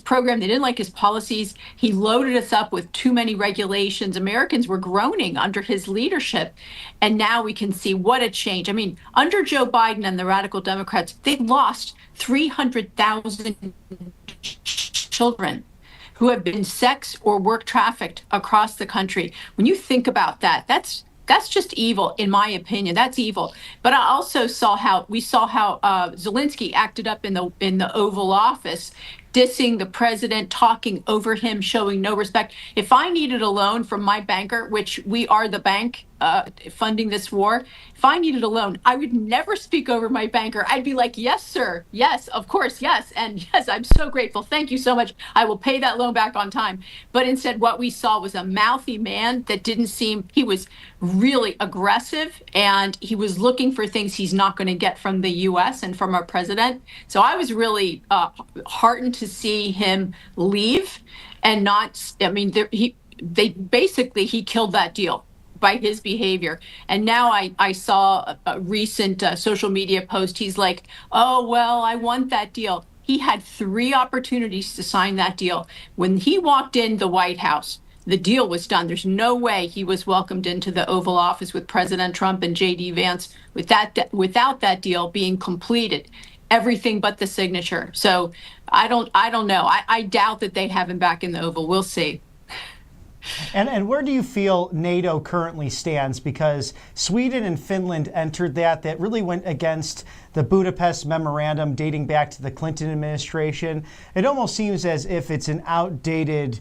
program. They didn't like his policies. He loaded us up with too many regulations. Americans were groaning under his leadership. And now we can see what a change. I mean, under Joe Biden and the radical Democrats, they lost 300,000 children who have been sex or work trafficked across the country. When you think about that, that's just evil, in my opinion. That's evil. But I also saw how Zelensky acted up in the Oval Office, dissing the president, talking over him, showing no respect. If I needed a loan from my banker, which we are the bank funding this war, if I needed a loan, I would never speak over my banker. I'd be like, yes, sir. Yes, of course. Yes. And yes, I'm so grateful. Thank you so much. I will pay that loan back on time. But instead, what we saw was a mouthy man that didn't seem, he was really aggressive and he was looking for things he's not going to get from the U.S. and from our president. So I was really heartened to see him leave and not, I mean, he killed that deal by his behavior. And now I saw a recent social media post. He's like, oh, well, I want that deal. He had 3 opportunities to sign that deal. When he walked in the White House, the deal was done. There's no way he was welcomed into the Oval Office with President Trump and J.D. Vance without that deal being completed. Everything but the signature. So I don't know. I doubt that they have him back in the Oval. We'll see. And where do you feel NATO currently stands? Because Sweden and Finland entered that really went against the Budapest Memorandum dating back to the Clinton administration. It almost seems as if it's an outdated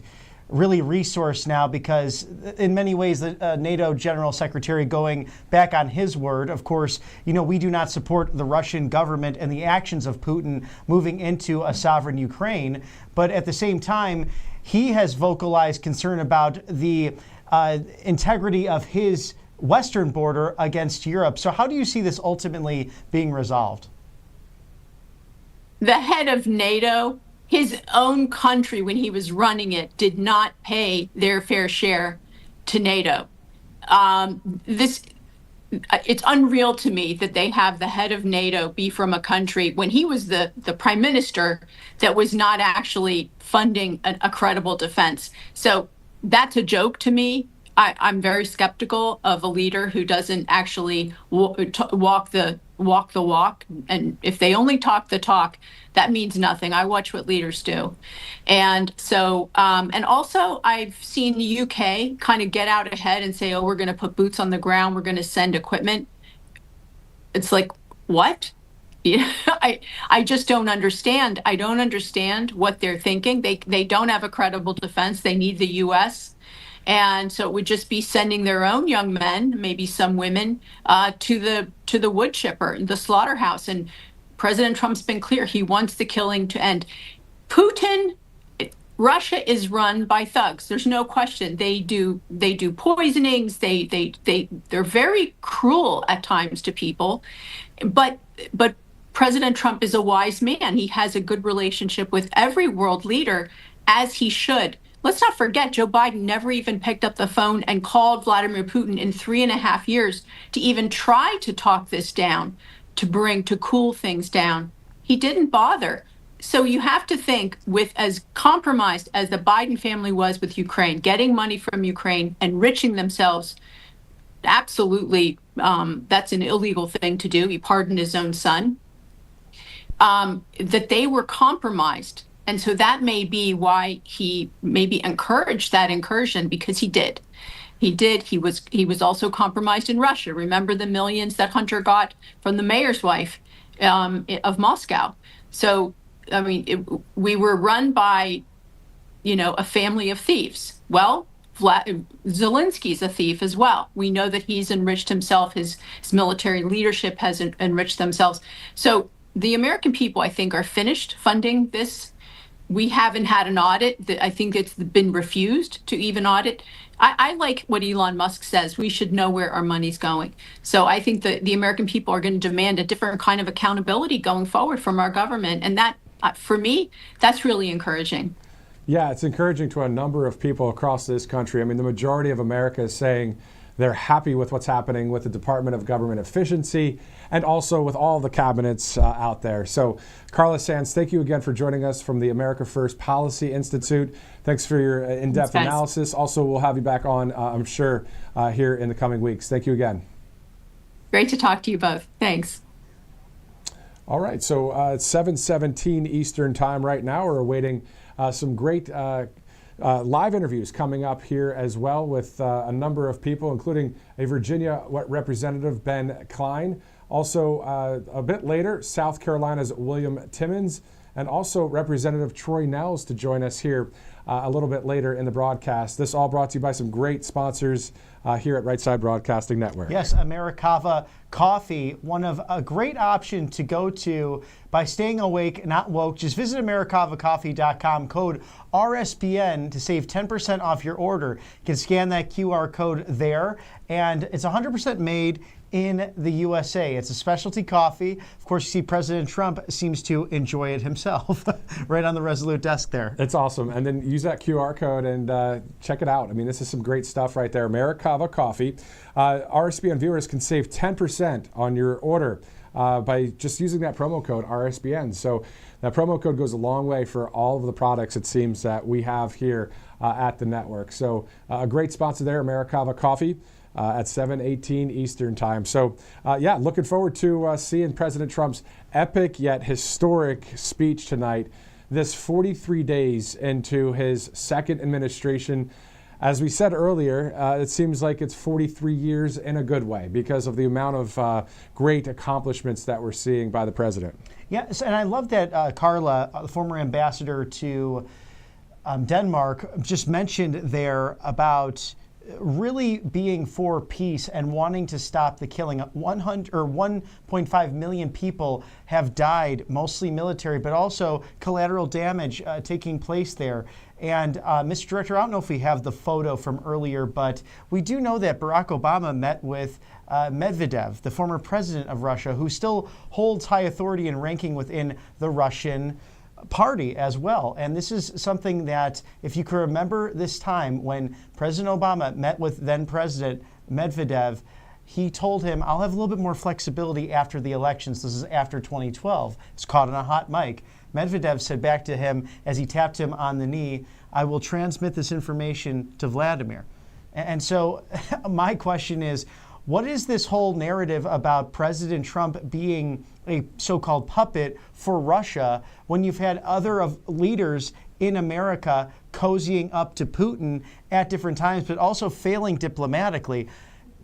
really resource now, because in many ways the NATO General Secretary, going back on his word, of course, we do not support the Russian government and the actions of Putin moving into a sovereign Ukraine. But at the same time, he has vocalized concern about the integrity of his western border against Europe. So how do you see this ultimately being resolved? The head of NATO, his own country, when he was running it, did not pay their fair share to NATO. It's unreal to me that they have the head of NATO be from a country when he was the prime minister that was not actually funding a credible defense. So that's a joke to me. I'm very skeptical of a leader who doesn't actually walk the walk. And if they only talk the talk, that means nothing. I watch what leaders do. And so, and also I've seen the UK kind of get out ahead and say, oh, we're going to put boots on the ground. We're going to send equipment. It's like, what? Yeah, I just don't understand. I don't understand what they're thinking. They don't have a credible defense. They need the US. And so it would just be sending their own young men, maybe some women, to the wood chipper, the slaughterhouse. And President Trump's been clear; he wants the killing to end. Russia is run by thugs. There's no question. They do poisonings. They're very cruel at times to people, but President Trump is a wise man. He has a good relationship with every world leader, as he should. Let's not forget, Joe Biden never even picked up the phone and called Vladimir Putin in 3.5 years to even try to talk this down, to cool things down. He didn't bother. So you have to think, with as compromised as the Biden family was with Ukraine, getting money from Ukraine, enriching themselves, absolutely, that's an illegal thing to do. He pardoned his own son. That they were compromised. And so that may be why he maybe encouraged that incursion, because he did. He was also compromised in Russia. Remember the millions that Hunter got from the mayor's wife of Moscow. So, I mean, we were run by, a family of thieves. Well, Zelensky's a thief as well. We know that he's enriched himself. His military leadership has enriched themselves. So the American people, I think, are finished funding this. We haven't had an audit. I think it's been refused to even audit. I like what Elon Musk says. We should know where our money's going. So I think that the American people are going to demand a different kind of accountability going forward from our government. And that, for me, that's really encouraging. Yeah, it's encouraging to a number of people across this country. I mean, the majority of America is saying they're happy with what's happening with the Department of Government Efficiency and also with all the cabinets out there. So, Carla Sands, thank you again for joining us from the America First Policy Institute. Thanks for your in-depth analysis. Also, we'll have you back on, I'm sure, here in the coming weeks. Thank you again. Great to talk to you both. Thanks. All right, so it's 7:17 Eastern Time right now. We're awaiting some great live interviews coming up here as well with a number of people, including a Virginia Representative, Ben Klein. Also, a bit later, South Carolina's William Timmons, and also Representative Troy Nehls to join us here a little bit later in the broadcast. This all brought to you by some great sponsors here at Right Side Broadcasting Network. Yes, Americava Coffee, one of a great option to go to by staying awake, not woke. Just visit AmericavaCoffee.com, code RSBN to save 10% off your order. You can scan that QR code there, and it's 100% made in the USA. It's a specialty coffee. Of course, you see President Trump seems to enjoy it himself right on the Resolute desk there. It's awesome. And then use that QR code and check it out. I mean, this is some great stuff right there. Americava Coffee. RSBN viewers can save 10% on your order by just using that promo code RSBN. So that promo code goes a long way for all of the products, it seems, that we have here at the network. So a great sponsor there, Americava Coffee. At 7:18 Eastern Time. So, yeah, looking forward to seeing President Trump's epic yet historic speech tonight, this 43 days into his second administration. As we said earlier, it seems like it's 43 years in a good way because of the amount of great accomplishments that we're seeing by the president. Yes, and I love that Carla, the former ambassador to Denmark, just mentioned there about really being for peace and wanting to stop the killing. 1.5 million people have died, mostly military, but also collateral damage taking place there. And Mr. Director, I don't know if we have the photo from earlier, but we do know that Barack Obama met with Medvedev, the former president of Russia, who still holds high authority and ranking within the Russian party as well. And this is something that, if you can remember this time when President Obama met with then President Medvedev, he told him, I'll have a little bit more flexibility after the elections. This is after 2012. It's caught on a hot mic. Medvedev said back to him as he tapped him on the knee, I will transmit this information to Vladimir. And so my question is, what is this whole narrative about President Trump being a so-called puppet for Russia when you've had other leaders in America cozying up to Putin at different times, but also failing diplomatically?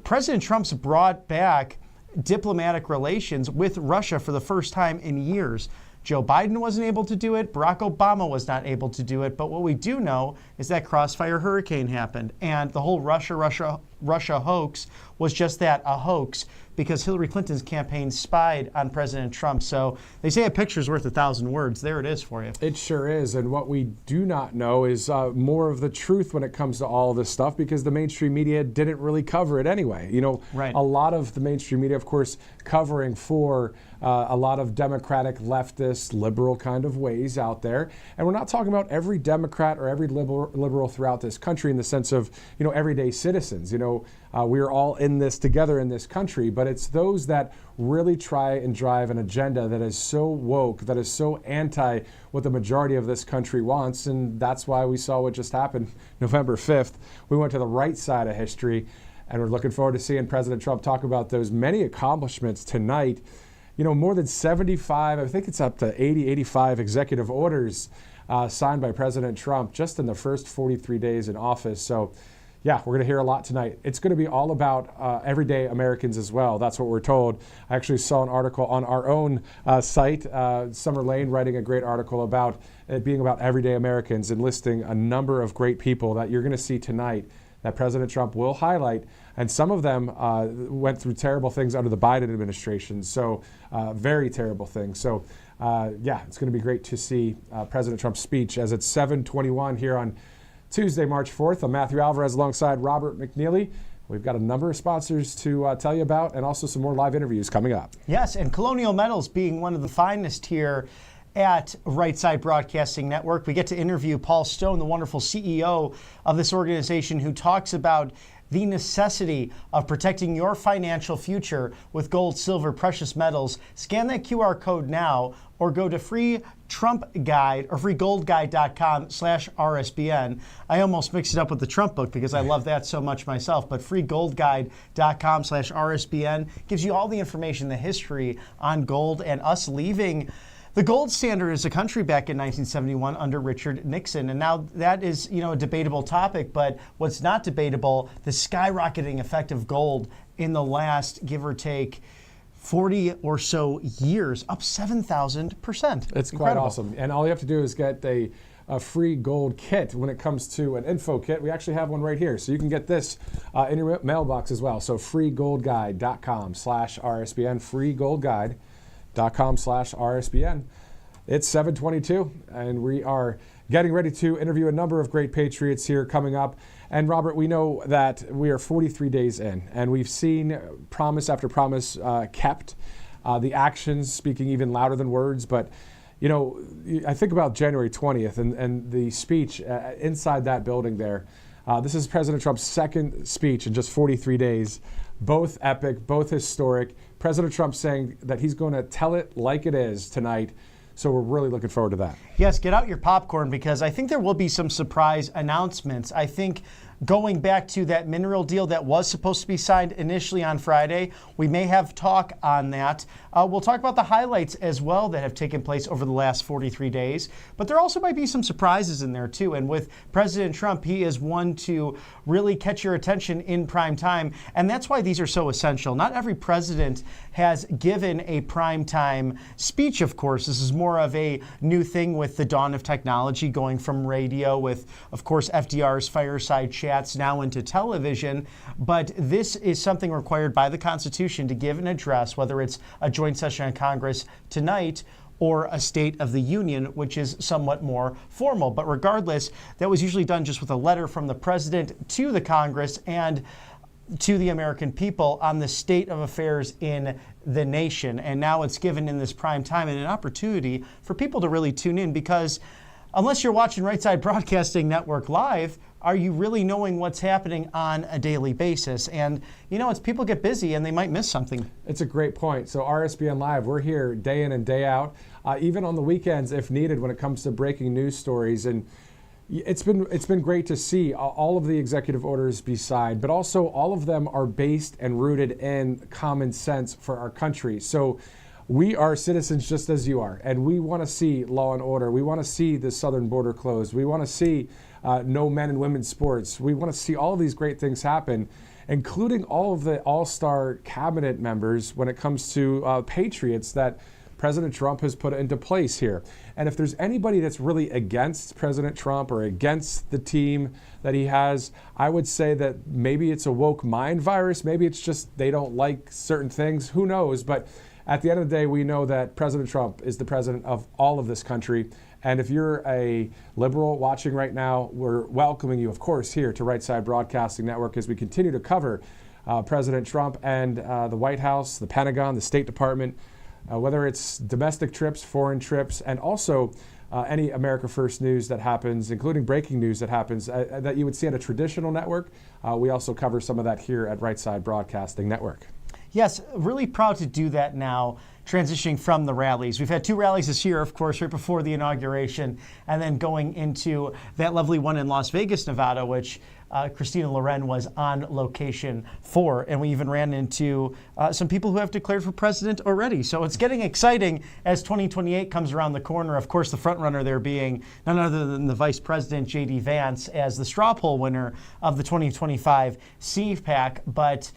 President Trump's brought back diplomatic relations with Russia for the first time in years. Joe Biden wasn't able to do it. Barack Obama was not able to do it. But what we do know is that Crossfire Hurricane happened. And the whole Russia hoax was just that, a hoax, because Hillary Clinton's campaign spied on President Trump. So they say a picture's worth 1,000 words. There it is for you. It sure is. And what we do not know is more of the truth when it comes to all of this stuff, because the mainstream media didn't really cover it anyway. You know, right. A lot of the mainstream media, of course, covering for a lot of Democratic, leftist, liberal kind of ways out there. And we're not talking about every Democrat or every liberal throughout this country in the sense of, you know, everyday citizens. You know, we are all in this together in this country, but it's those that really try and drive an agenda that is so woke, that is so anti what the majority of this country wants. And that's why we saw what just happened November 5th. We went to the right side of history, and we're looking forward to seeing President Trump talk about those many accomplishments tonight. You know, more than 75, I think it's up to 80, 85 executive orders signed by President Trump just in the first 43 days in office. So, yeah, we're going to hear a lot tonight. It's going to be all about everyday Americans as well. That's what we're told. I actually saw an article on our own site, Summer Lane writing a great article about it being about everyday Americans and listing a number of great people that you're going to see tonight that President Trump will highlight. And some of them went through terrible things under the Biden administration. So very terrible things. So yeah, it's going to be great to see President Trump's speech as it's 7:21 here on Tuesday, March 4th. I'm Matthew Alvarez alongside Robert McNeely. We've got a number of sponsors to tell you about, and also some more live interviews coming up. Yes, and Colonial Metals being one of the finest here at Right Side Broadcasting Network. We get to interview Paul Stone, the wonderful CEO of this organization, who talks about the necessity of protecting your financial future with gold, silver, precious metals. Scan that QR code now or go to freegoldguide.com/RSBN. I almost mixed it up with the Trump book because I love that so much myself, but freegoldguide.com/RSBN gives you all the information, the history on gold and us leaving the gold standard as a country back in 1971 under Richard Nixon. And now that is, you know, a debatable topic, but what's not debatable, the skyrocketing effect of gold in the last, give or take, 40 or so years, up 7,000%. It's quite awesome. And all you have to do is get a free gold kit when it comes to an info kit. We actually have one right here. So you can get this in your mailbox as well. So freegoldguide.com/RSBN, freegoldguide.com/RSBN. It's 7:22, and we are getting ready to interview a number of great patriots here coming up. And Robert, we know that we are 43 days in, and we've seen promise after promise kept. The actions speaking even louder than words. But, you know, I think about January 20th and the speech inside that building there. This is President Trump's second speech in just 43 days. Both epic, both historic. President Trump saying that he's going to tell it like it is tonight. So we're really looking forward to that. Yes, get out your popcorn, because I think there will be some surprise announcements. I think going back to that mineral deal that was supposed to be signed initially on Friday, we may have talk on that. We'll talk about the highlights as well that have taken place over the last 43 days. But there also might be some surprises in there too. And with President Trump, he is one to really catch your attention in prime time. And that's why these are so essential. Not every president has given a prime time speech, of course. This is more of a new thing with the dawn of technology, going from radio with, of course, FDR's fireside chats now into television. But this is something required by the Constitution to give an address, whether it's a joint session of Congress tonight or a State of the Union, which is somewhat more formal. But regardless, that was usually done just with a letter from the president to the Congress. And to the American people on the state of affairs in the nation. And now it's given in this prime time and an opportunity for people to really tune in, because unless you're watching Right Side Broadcasting Network live, are you really knowing what's happening on a daily basis? And, it's people get busy and they might miss something. It's a great point. So RSBN Live, we're here day in and day out, even on the weekends if needed when it comes to breaking news stories. And it's been great to see all of the executive orders be signed, but also all of them are based and rooted in common sense for our country. So we are citizens just as you are, and we want to see law and order. We want to see the southern border closed. We want to see no men and women's sports. We want to see all of these great things happen, including all of the all-star cabinet members when it comes to patriots that President Trump has put into place here. And if there's anybody that's really against President Trump or against the team that he has, I would say that maybe it's a woke mind virus. Maybe it's just they don't like certain things. Who knows? But at the end of the day, we know that President Trump is the president of all of this country. And if you're a liberal watching right now, we're welcoming you, of course, here to Right Side Broadcasting Network as we continue to cover President Trump and the White House, the Pentagon, the State Department, whether it's domestic trips, foreign trips, and also any America First news that happens, including breaking news that happens that you would see on a traditional network. We also cover some of that here at Right Side Broadcasting Network. Yes, really proud to do that now, transitioning from the rallies. We've had 2 rallies this year, of course, right before the inauguration, and then going into that lovely one in Las Vegas, Nevada, which Christina Loren was on location for. And we even ran into some people who have declared for president already. So it's getting exciting as 2028 comes around the corner. Of course, the front runner there being none other than the Vice President, J.D. Vance, as the straw poll winner of the 2025 CPAC. But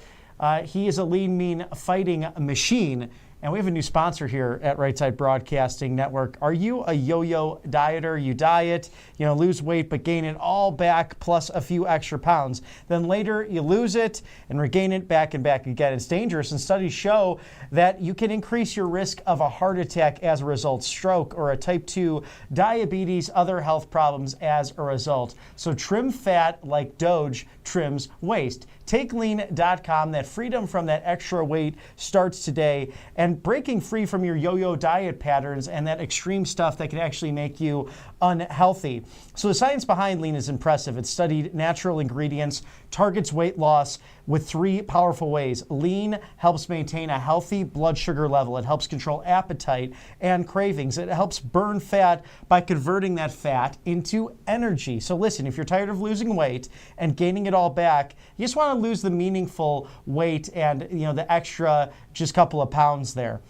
he is a lean, mean fighting machine. And we have a new sponsor here at Right Side Broadcasting Network. Are you a yo-yo dieter? You diet, lose weight, but gain it all back plus a few extra pounds. Then later you lose it and regain it back and back again. It's dangerous, and studies show that you can increase your risk of a heart attack as a result, stroke, or a type 2 diabetes, other health problems as a result. So trim fat like DOGE trims waste. TakeLean.com. That freedom from that extra weight starts today, and breaking free from your yo-yo diet patterns and that extreme stuff that can actually make you unhealthy. So the science behind lean is impressive. It's studied natural ingredients, targets weight loss with 3 powerful ways. Lean helps maintain a healthy blood sugar level. It helps control appetite and cravings. It helps burn fat by converting that fat into energy. So listen, if you're tired of losing weight and gaining it all back, you just want to lose the meaningful weight and the extra just couple of pounds there.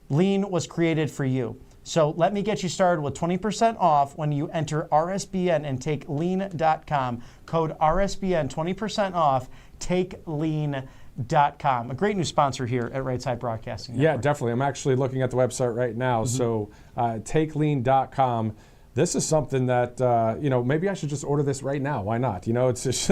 Lean was created for you. So let me get you started with 20% off when you enter RSBN and take lean.com. Code RSBN, 20% off, takelean.com. A great new sponsor here at Right Side Broadcasting Network. Yeah, definitely. I'm actually looking at the website right now. So takelean.com. This is something that, maybe I should just order this right now. Why not? It's just,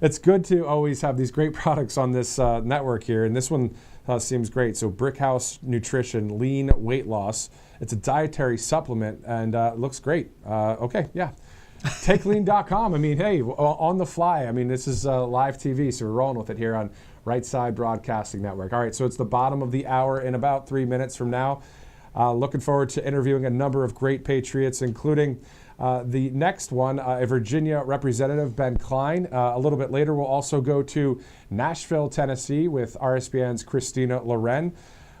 it's good to always have these great products on this network here. And this one seems great. So Brickhouse Nutrition, lean weight loss. It's a dietary supplement and it looks great. Okay, yeah. TakeLean.com. I mean, hey, on the fly. I mean, this is live TV, so we're rolling with it here on Right Side Broadcasting Network. All right, so it's the bottom of the hour in about 3 minutes from now. Looking forward to interviewing a number of great patriots, including the next one, a Virginia Representative, Ben Klein. A little bit later, we'll also go to Nashville, Tennessee with RSBN's Christina Loren.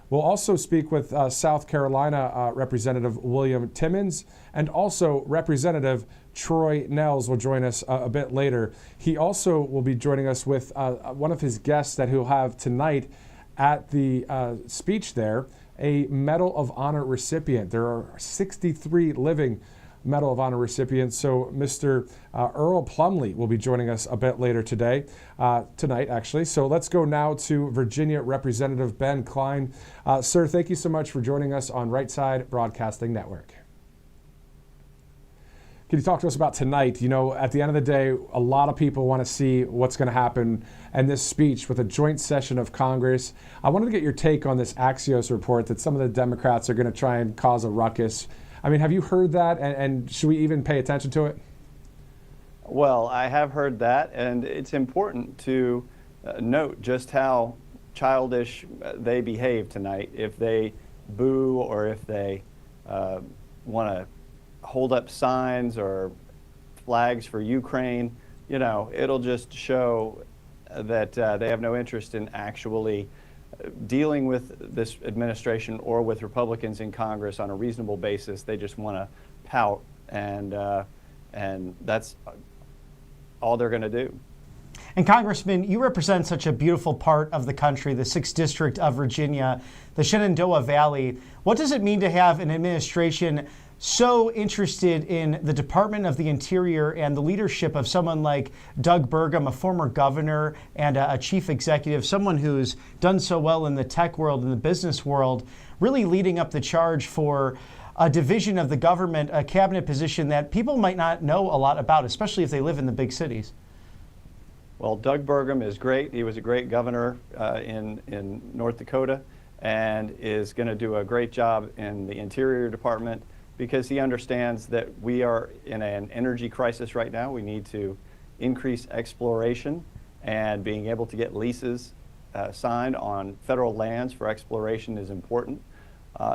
We'll also speak with South Carolina Representative William Timmons, and also Representative Troy Nehls will join us a bit later. He also will be joining us with one of his guests that he'll have tonight at the speech there, a Medal of Honor recipient. There are 63 living Medal of Honor recipients. So Mr. Earl Plumley will be joining us a bit later tonight, actually. So let's go now to Virginia Representative Ben Klein. Sir, thank you so much for joining us on Right Side Broadcasting Network. Can you talk to us about tonight? At the end of the day, a lot of people want to see what's going to happen in this speech with a joint session of Congress. I wanted to get your take on this Axios report that some of the Democrats are going to try and cause a ruckus. I mean, have you heard that, and should we even pay attention to it? Well, I have heard that, and it's important to note just how childish they behave tonight. If they boo or if they want to hold up signs or flags for Ukraine, it'll just show that they have no interest in actually dealing with this administration or with Republicans in Congress on a reasonable basis. They just want to pout, and that's all they're going to do. And Congressman, you represent such a beautiful part of the country, the 6th District of Virginia, the Shenandoah Valley. What does it mean to have an administration so interested in the Department of the Interior and the leadership of someone like Doug Burgum, a former governor and a chief executive, someone who's done so well in the tech world and the business world, really leading up the charge for a division of the government, a cabinet position that people might not know a lot about, especially if they live in the big cities? Well, Doug Burgum is great. He was a great governor in North Dakota and is going to do a great job in the Interior Department because he understands that we are in an energy crisis right now. We need to increase exploration, and being able to get leases signed on federal lands for exploration is important.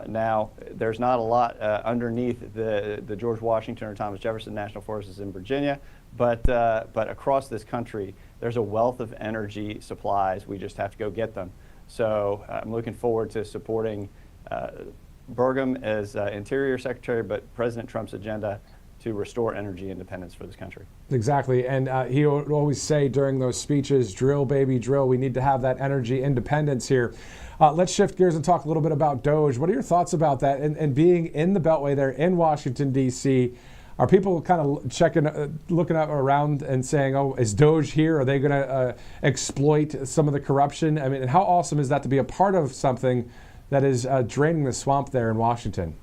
Now, there's not a lot underneath the George Washington or Thomas Jefferson National Forests in Virginia, but across this country, there's a wealth of energy supplies. We just have to go get them. So I'm looking forward to supporting Burgum as Interior Secretary, but President Trump's agenda to restore energy independence for this country. Exactly, and he would always say during those speeches, drill, baby, drill. We need to have that energy independence here. Let's shift gears and talk a little bit about DOGE. What are your thoughts about that? And being in the Beltway there in Washington, D.C., are people kind of checking, looking up around and saying, oh, is DOGE here? Are they going to exploit some of the corruption? I mean, and how awesome is that to be a part of something that is draining the swamp there in Washington?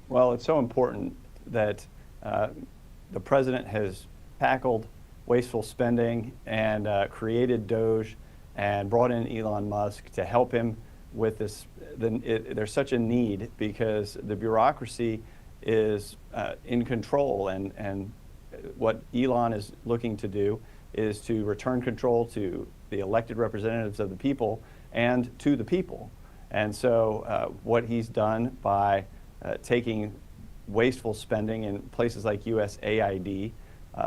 Well, it's so important that the president has tackled wasteful spending and created DOGE and brought in Elon Musk to help him with this. There's such a need because the bureaucracy is in control, and what Elon is looking to do is to return control to the elected representatives of the people and to the people. And so what he's done by taking wasteful spending in places like USAID,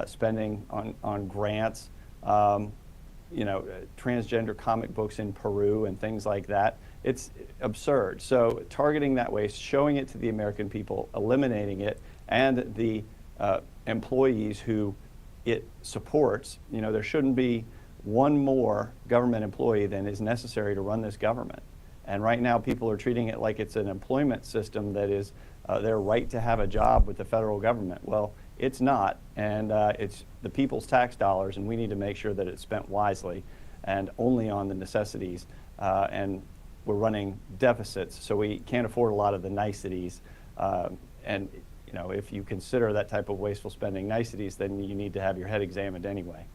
spending on grants, transgender comic books in Peru and things like that. It's absurd. So targeting that waste, showing it to the American people, eliminating it, and the employees who it supports. There shouldn't be one more government employee than is necessary to run this government. And right now people are treating it like it's an employment system that is their right to have a job with the federal government. Well, it's not, and it's the people's tax dollars, and we need to make sure that it's spent wisely and only on the necessities. And we're running deficits, so we can't afford a lot of the niceties. And if you consider that type of wasteful spending niceties, then you need to have your head examined anyway.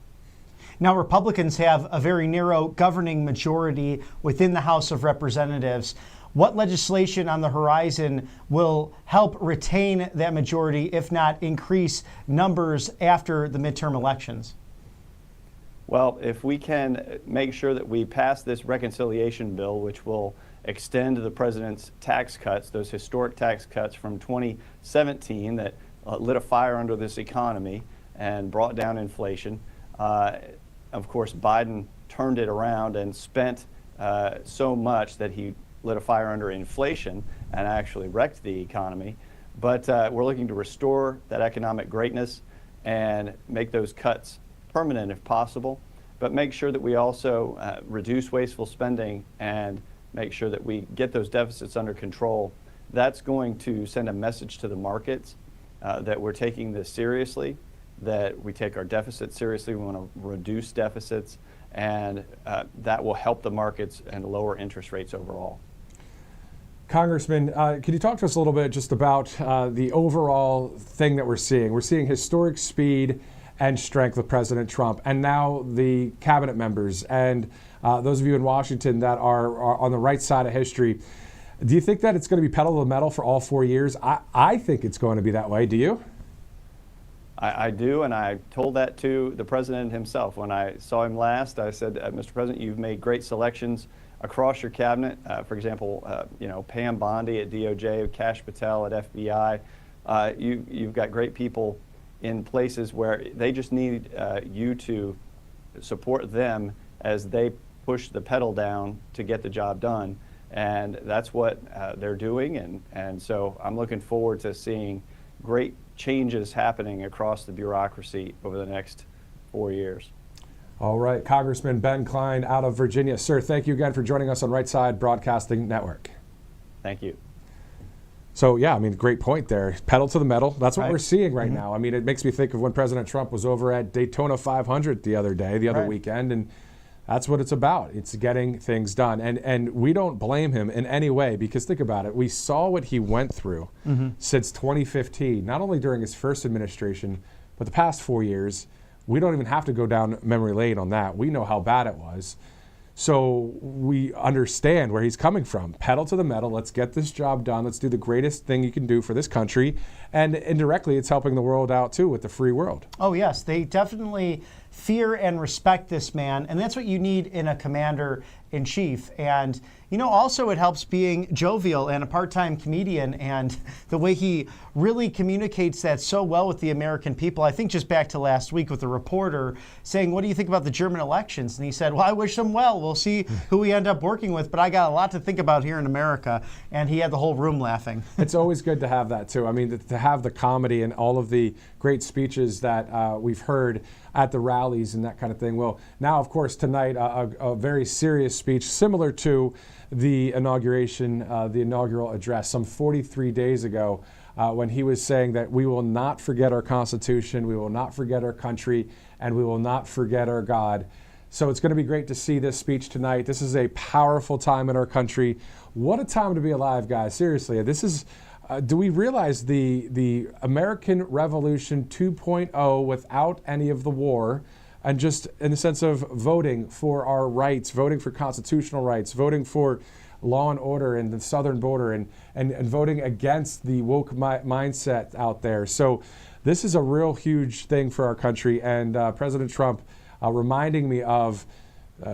Now, Republicans have a very narrow governing majority within the House of Representatives. What legislation on the horizon will help retain that majority, if not increase numbers after the midterm elections? Well, if we can make sure that we pass this reconciliation bill, which will extend the president's tax cuts, those historic tax cuts from 2017 that lit a fire under this economy and brought down inflation. Of course, Biden turned it around and spent so much that he lit a fire under inflation and actually wrecked the economy. But we're looking to restore that economic greatness and make those cuts permanent if possible, but make sure that we also reduce wasteful spending and make sure that we get those deficits under control. That's going to send a message to the markets that we're taking this seriously, that we take our deficits seriously. We want to reduce deficits, and that will help the markets and lower interest rates overall. Congressman, can you talk to us a little bit just about the overall thing that we're seeing? We're seeing historic speed and strength with President Trump, and now the cabinet members and those of you in Washington that are on the right side of history. Do you think that it's going to be pedal to the metal for all 4 years? I think it's going to be that way. Do you? I do, and I told that to the president himself. When I saw him last, I said, Mr. President, you've made great selections across your cabinet. For example, Pam Bondi at DOJ, Kash Patel at FBI. You've got great people in places where they just need you to support them as they push the pedal down to get the job done. And that's what they're doing. And so I'm looking forward to seeing great changes happening across the bureaucracy over the next 4 years. All right, Congressman Ben Cline out of Virginia. Sir, thank you again for joining us on Right Side Broadcasting Network. Thank you. So, yeah, I mean, great point there. Pedal to the metal. That's what Right. we're seeing right now. I mean, it makes me think of when President Trump was over at Daytona 500 the other Right. weekend, and that's what it's about. It's getting things done. And we don't blame him in any way, because think about it. We saw what he went through since 2015, not only during his first administration, but the past 4 years. We don't even have to go down memory lane on that. We know how bad it was. So we understand where he's coming from. Pedal to the metal. Let's get this job done. Let's do the greatest thing you can do for this country. And indirectly, it's helping the world out, too, with the free world. Oh, yes. They definitely fear and respect this man. And that's what you need in a commander-in-chief. And, also it helps being jovial and a part-time comedian, and the way he really communicates that so well with the American people. I think just back to last week with the reporter saying, what do you think about the German elections? And he said, well, I wish them well. We'll see who we end up working with, but I got a lot to think about here in America. And he had the whole room laughing. It's always good to have that, too. I mean, to have the comedy and all of the great speeches that we've heard at the rallies and that kind of thing. Well, now, of course, tonight, a very serious speech similar to the inauguration, the inaugural address some 43 days ago, when he was saying that we will not forget our Constitution, we will not forget our country, and we will not forget our God. So it's going to be great to see this speech tonight. This is a powerful time in our country. What a time to be alive, guys. Seriously, this is... do we realize the American Revolution 2.0 without any of the war, and just in the sense of voting for our rights, voting for constitutional rights, voting for law and order in the southern border, and voting against the woke mindset out there. So this is a real huge thing for our country, and President Trump reminding me of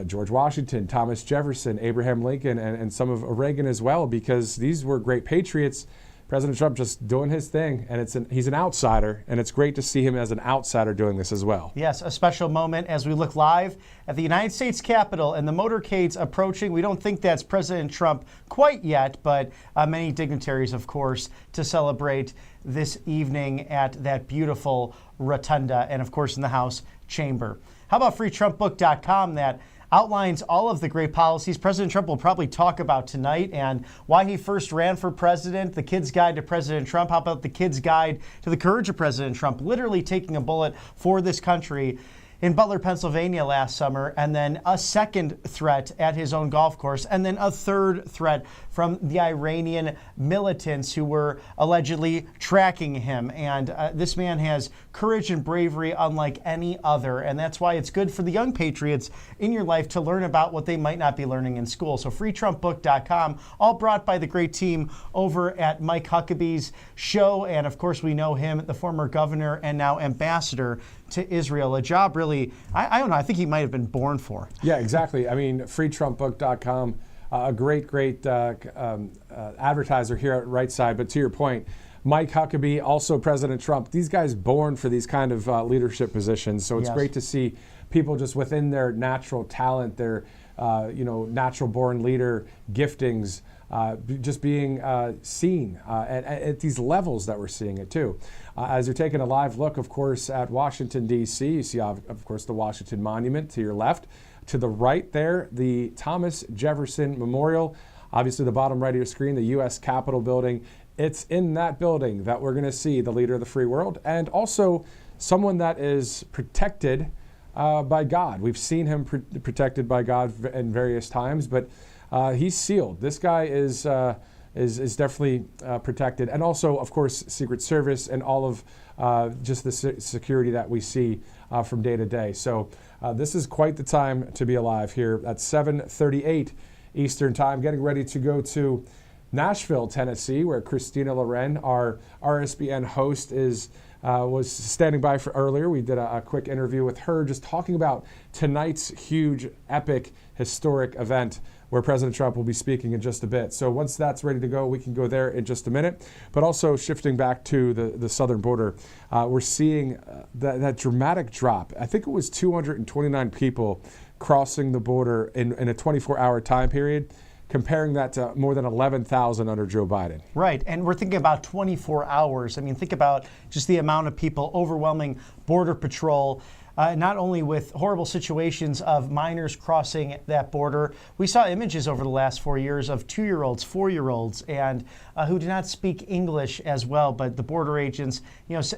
George Washington, Thomas Jefferson, Abraham Lincoln, and some of Reagan as well, because these were great patriots. President Trump just doing his thing, and he's an outsider, and it's great to see him as an outsider doing this as well. Yes, a special moment as we look live at the United States Capitol and the motorcade's approaching. We don't think that's President Trump quite yet, but many dignitaries, of course, to celebrate this evening at that beautiful rotunda and, of course, in the House chamber. How about freetrumpbook.com that outlines all of the great policies President Trump will probably talk about tonight, and why he first ran for president, the Kid's Guide to President Trump. How about the Kid's Guide to the Courage of President Trump, literally taking a bullet for this country in Butler, Pennsylvania last summer, and then a second threat at his own golf course, and then a third threat from the Iranian militants who were allegedly tracking him. And this man has courage and bravery unlike any other, and that's why it's good for the young patriots in your life to learn about what they might not be learning in school. So freetrumpbook.com, all brought by the great team over at Mike Huckabee's show, and of course we know him, the former governor and now ambassador to Israel, a job really, I don't know, I think he might have been born for. Yeah, exactly. I mean, freetrumpbook.com, a great advertiser here at Right Side. But to your point, Mike Huckabee, also President Trump, these guys born for these kind of leadership positions. So it's great to see people just within their natural talent, their natural born leader giftings, just being seen at these levels that we're seeing it too. As you're taking a live look, of course, at Washington, D.C., you see, of course, the Washington Monument to your left. To the right there, the Thomas Jefferson Memorial. Obviously, the bottom right of your screen, the U.S. Capitol building. It's in that building that we're going to see the leader of the free world, and also someone that is protected by God. We've seen him protected by God in various times, but he's sealed. This guy is definitely protected, and also, of course, Secret Service and all of just the security that we see from day to day. So this is quite the time to be alive here at 7:38 Eastern Time, getting ready to go to Nashville, Tennessee, where Christina Loren, our RSBN host, was standing by for earlier. We did a quick interview with her just talking about tonight's huge, epic, historic event where President Trump will be speaking in just a bit. So once that's ready to go, we can go there in just a minute. But also shifting back to the southern border, we're seeing that dramatic drop. I think it was 229 people crossing the border in a 24-hour time period, comparing that to more than 11,000 under Joe Biden. Right, and we're thinking about 24 hours. I mean, think about just the amount of people overwhelming Border Patrol, not only with horrible situations of minors crossing that border. We saw images over the last 4 years of 2-year-olds, 4-year-olds, and who do not speak English as well, but the border agents,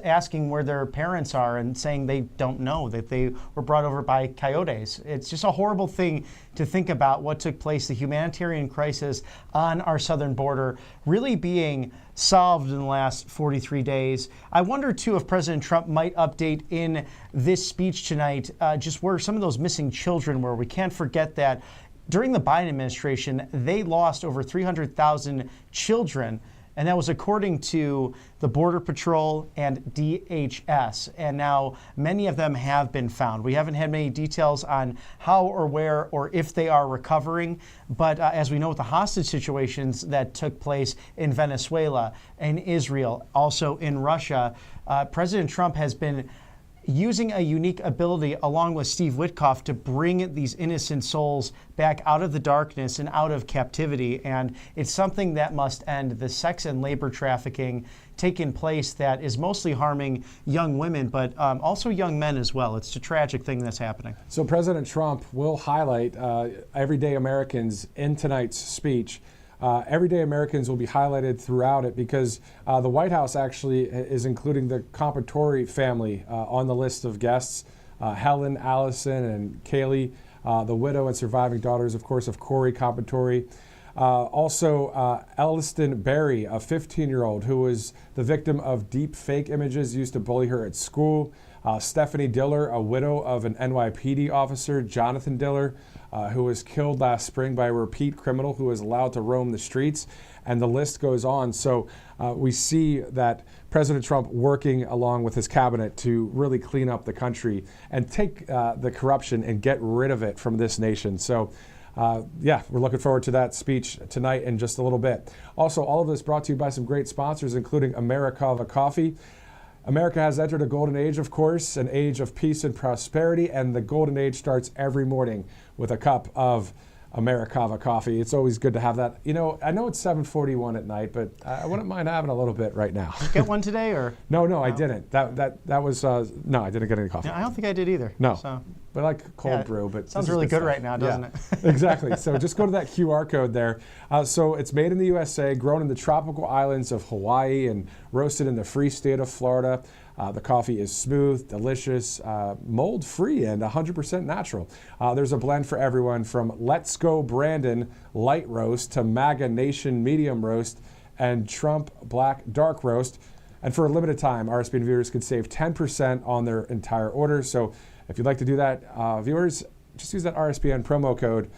asking where their parents are and saying they don't know, that they were brought over by coyotes. It's just a horrible thing to think about what took place, the humanitarian crisis on our southern border really being solved in the last 43 days. I wonder, too, if President Trump might update in this speech tonight just where some of those missing children were. We can't forget that during the Biden administration, they lost over 300,000 children, and that was according to the Border Patrol and DHS. And now many of them have been found. We haven't had many details on how or where or if they are recovering. But as we know with the hostage situations that took place in Venezuela, in Israel, also in Russia, President Trump has been using a unique ability along with Steve Witkoff to bring these innocent souls back out of the darkness and out of captivity. And it's something that must end. The sex and labor trafficking taking place that is mostly harming young women, but also young men as well. It's a tragic thing that's happening. So President Trump will highlight everyday Americans in tonight's speech. Everyday Americans will be highlighted throughout it because the White House actually is including the Commentator family on the list of guests. Helen, Allison, and Kaylee, the widow and surviving daughters, of course, of Corey Commentator. Also, Elliston Berry, a 15-year-old who was the victim of deep fake images used to bully her at school. Stephanie Diller, a widow of an NYPD officer, Jonathan Diller, who was killed last spring by a repeat criminal who was allowed to roam the streets, and the list goes on. So we see that President Trump working along with his cabinet to really clean up the country and take the corruption and get rid of it from this nation. So we're looking forward to that speech tonight in just a little bit. Also, all of this brought to you by some great sponsors, including Americava Coffee. America has entered a golden age, of course, an age of peace and prosperity, and the golden age starts every morning with a cup of Americava coffee. It's always good to have that. I know it's 7:41 at night, but I wouldn't mind having a little bit right now. Get one today, or? No, I didn't. That was no, I didn't get any coffee. I don't think I did either. No. So. But I like cold brew. But sounds really good right now, doesn't it? Exactly. So just go to that QR code there. So it's made in the USA, grown in the tropical islands of Hawaii, and roasted in the free state of Florida. The coffee is smooth, delicious, mold-free, and 100% natural. There's a blend for everyone from Let's Go Brandon Light Roast to MAGA Nation Medium Roast and Trump Black Dark Roast. And for a limited time, RSBN viewers can save 10% on their entire order. So if you'd like to do that, viewers, just use that RSBN promo code.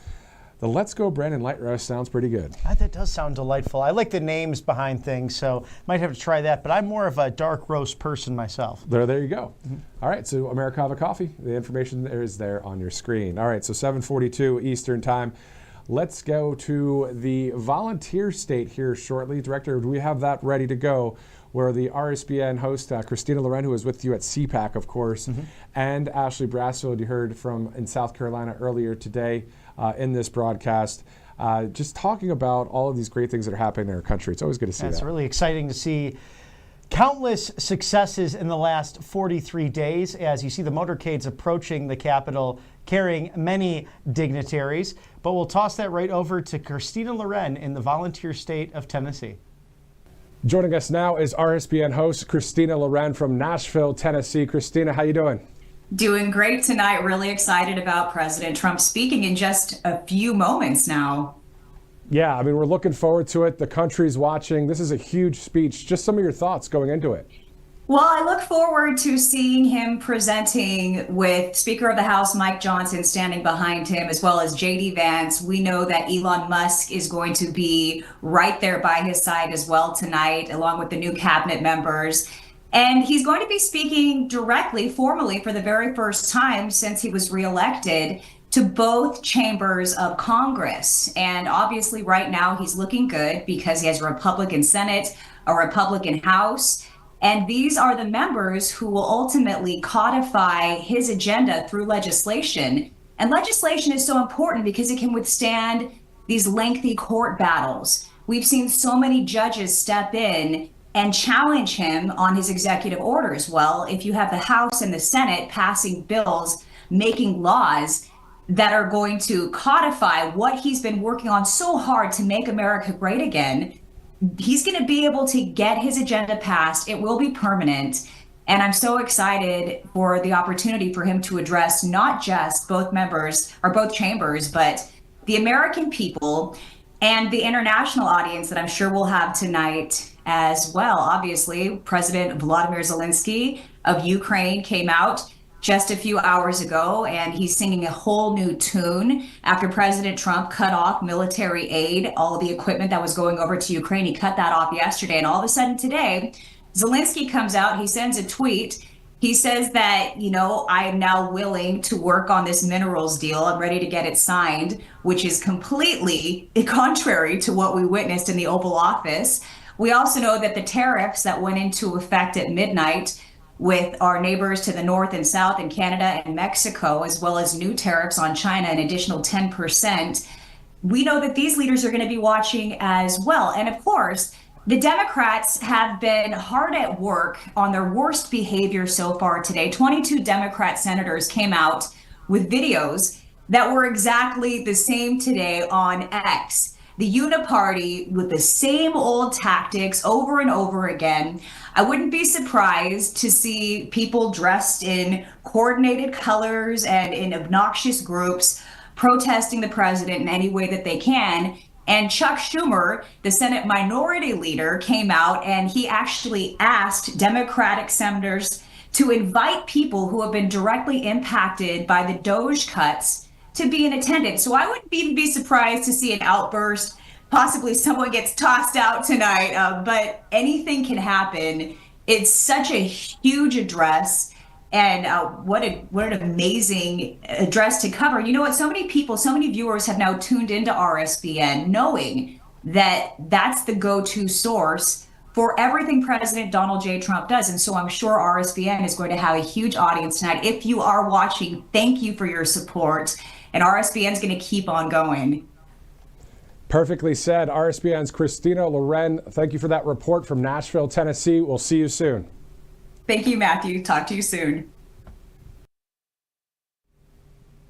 The Let's Go Brandon Light Roast sounds pretty good. That does sound delightful. I like the names behind things, so might have to try that. But I'm more of a dark roast person myself. There you go. Mm-hmm. All right, so Americava Coffee. The information is there on your screen. All right, so 7:42 Eastern Time. Let's go to the volunteer state here shortly. Director, do we have that ready to go? Where the RSBN host, Christina Loren, who was with you at CPAC, of course, and Ashley Brassfield, you heard from in South Carolina earlier today in this broadcast, just talking about all of these great things that are happening in our country. It's always good to see that. It's really exciting to see countless successes in the last 43 days as you see the motorcades approaching the Capitol carrying many dignitaries. But we'll toss that right over to Christina Loren in the volunteer state of Tennessee. Joining us now is RSBN host Christina Loren from Nashville, Tennessee. Christina, how you doing? Doing great tonight. Really excited about President Trump speaking in just a few moments now. Yeah, I mean, we're looking forward to it. The country's watching. This is a huge speech. Just some of your thoughts going into it. Well, I look forward to seeing him presenting with Speaker of the House Mike Johnson standing behind him, as well as JD Vance. We know that Elon Musk is going to be right there by his side as well tonight, along with the new cabinet members. And he's going to be speaking directly, formally, for the very first time since he was reelected, to both chambers of Congress. And obviously, right now, he's looking good because he has a Republican Senate, a Republican House. And these are the members who will ultimately codify his agenda through legislation. And legislation is so important because it can withstand these lengthy court battles. We've seen so many judges step in and challenge him on his executive orders. Well, if you have the House and the Senate passing bills, making laws that are going to codify what he's been working on so hard to make America great again, he's going to be able to get his agenda passed. It will be permanent. And I'm so excited for the opportunity for him to address not just both members or both chambers, but the American people and the international audience that I'm sure we'll have tonight as well. Obviously, President Volodymyr Zelensky of Ukraine came out just a few hours ago, and he's singing a whole new tune after President Trump cut off military aid, all of the equipment that was going over to Ukraine. He cut that off yesterday, and all of a sudden today, Zelensky comes out, he sends a tweet. He says that, I am now willing to work on this minerals deal. I'm ready to get it signed, which is completely contrary to what we witnessed in the Oval Office. We also know that the tariffs that went into effect at midnight with our neighbors to the north and south in Canada and Mexico, as well as new tariffs on China, an additional 10%. We know that these leaders are going to be watching as well. And of course, the Democrats have been hard at work on their worst behavior so far today. 22 Democrat senators came out with videos that were exactly the same today on X. The uniparty with the same old tactics over and over again. I wouldn't be surprised to see people dressed in coordinated colors and in obnoxious groups protesting the president in any way that they can. And Chuck Schumer, the Senate Minority Leader, came out and he actually asked Democratic senators to invite people who have been directly impacted by the DOGE cuts to be in attendance. So I wouldn't even be surprised to see an outburst. Possibly someone gets tossed out tonight, but anything can happen. It's such a huge address, and what an amazing address to cover. You know what? So many people, so many viewers have now tuned into RSBN, knowing that that's the go-to source for everything President Donald J. Trump does. And so I'm sure RSBN is going to have a huge audience tonight. If you are watching, thank you for your support. And RSBN is going to keep on going. Perfectly said. RSBN's Christina Loren, thank you for that report from Nashville, Tennessee. We'll see you soon. Thank you, Matthew. Talk to you soon.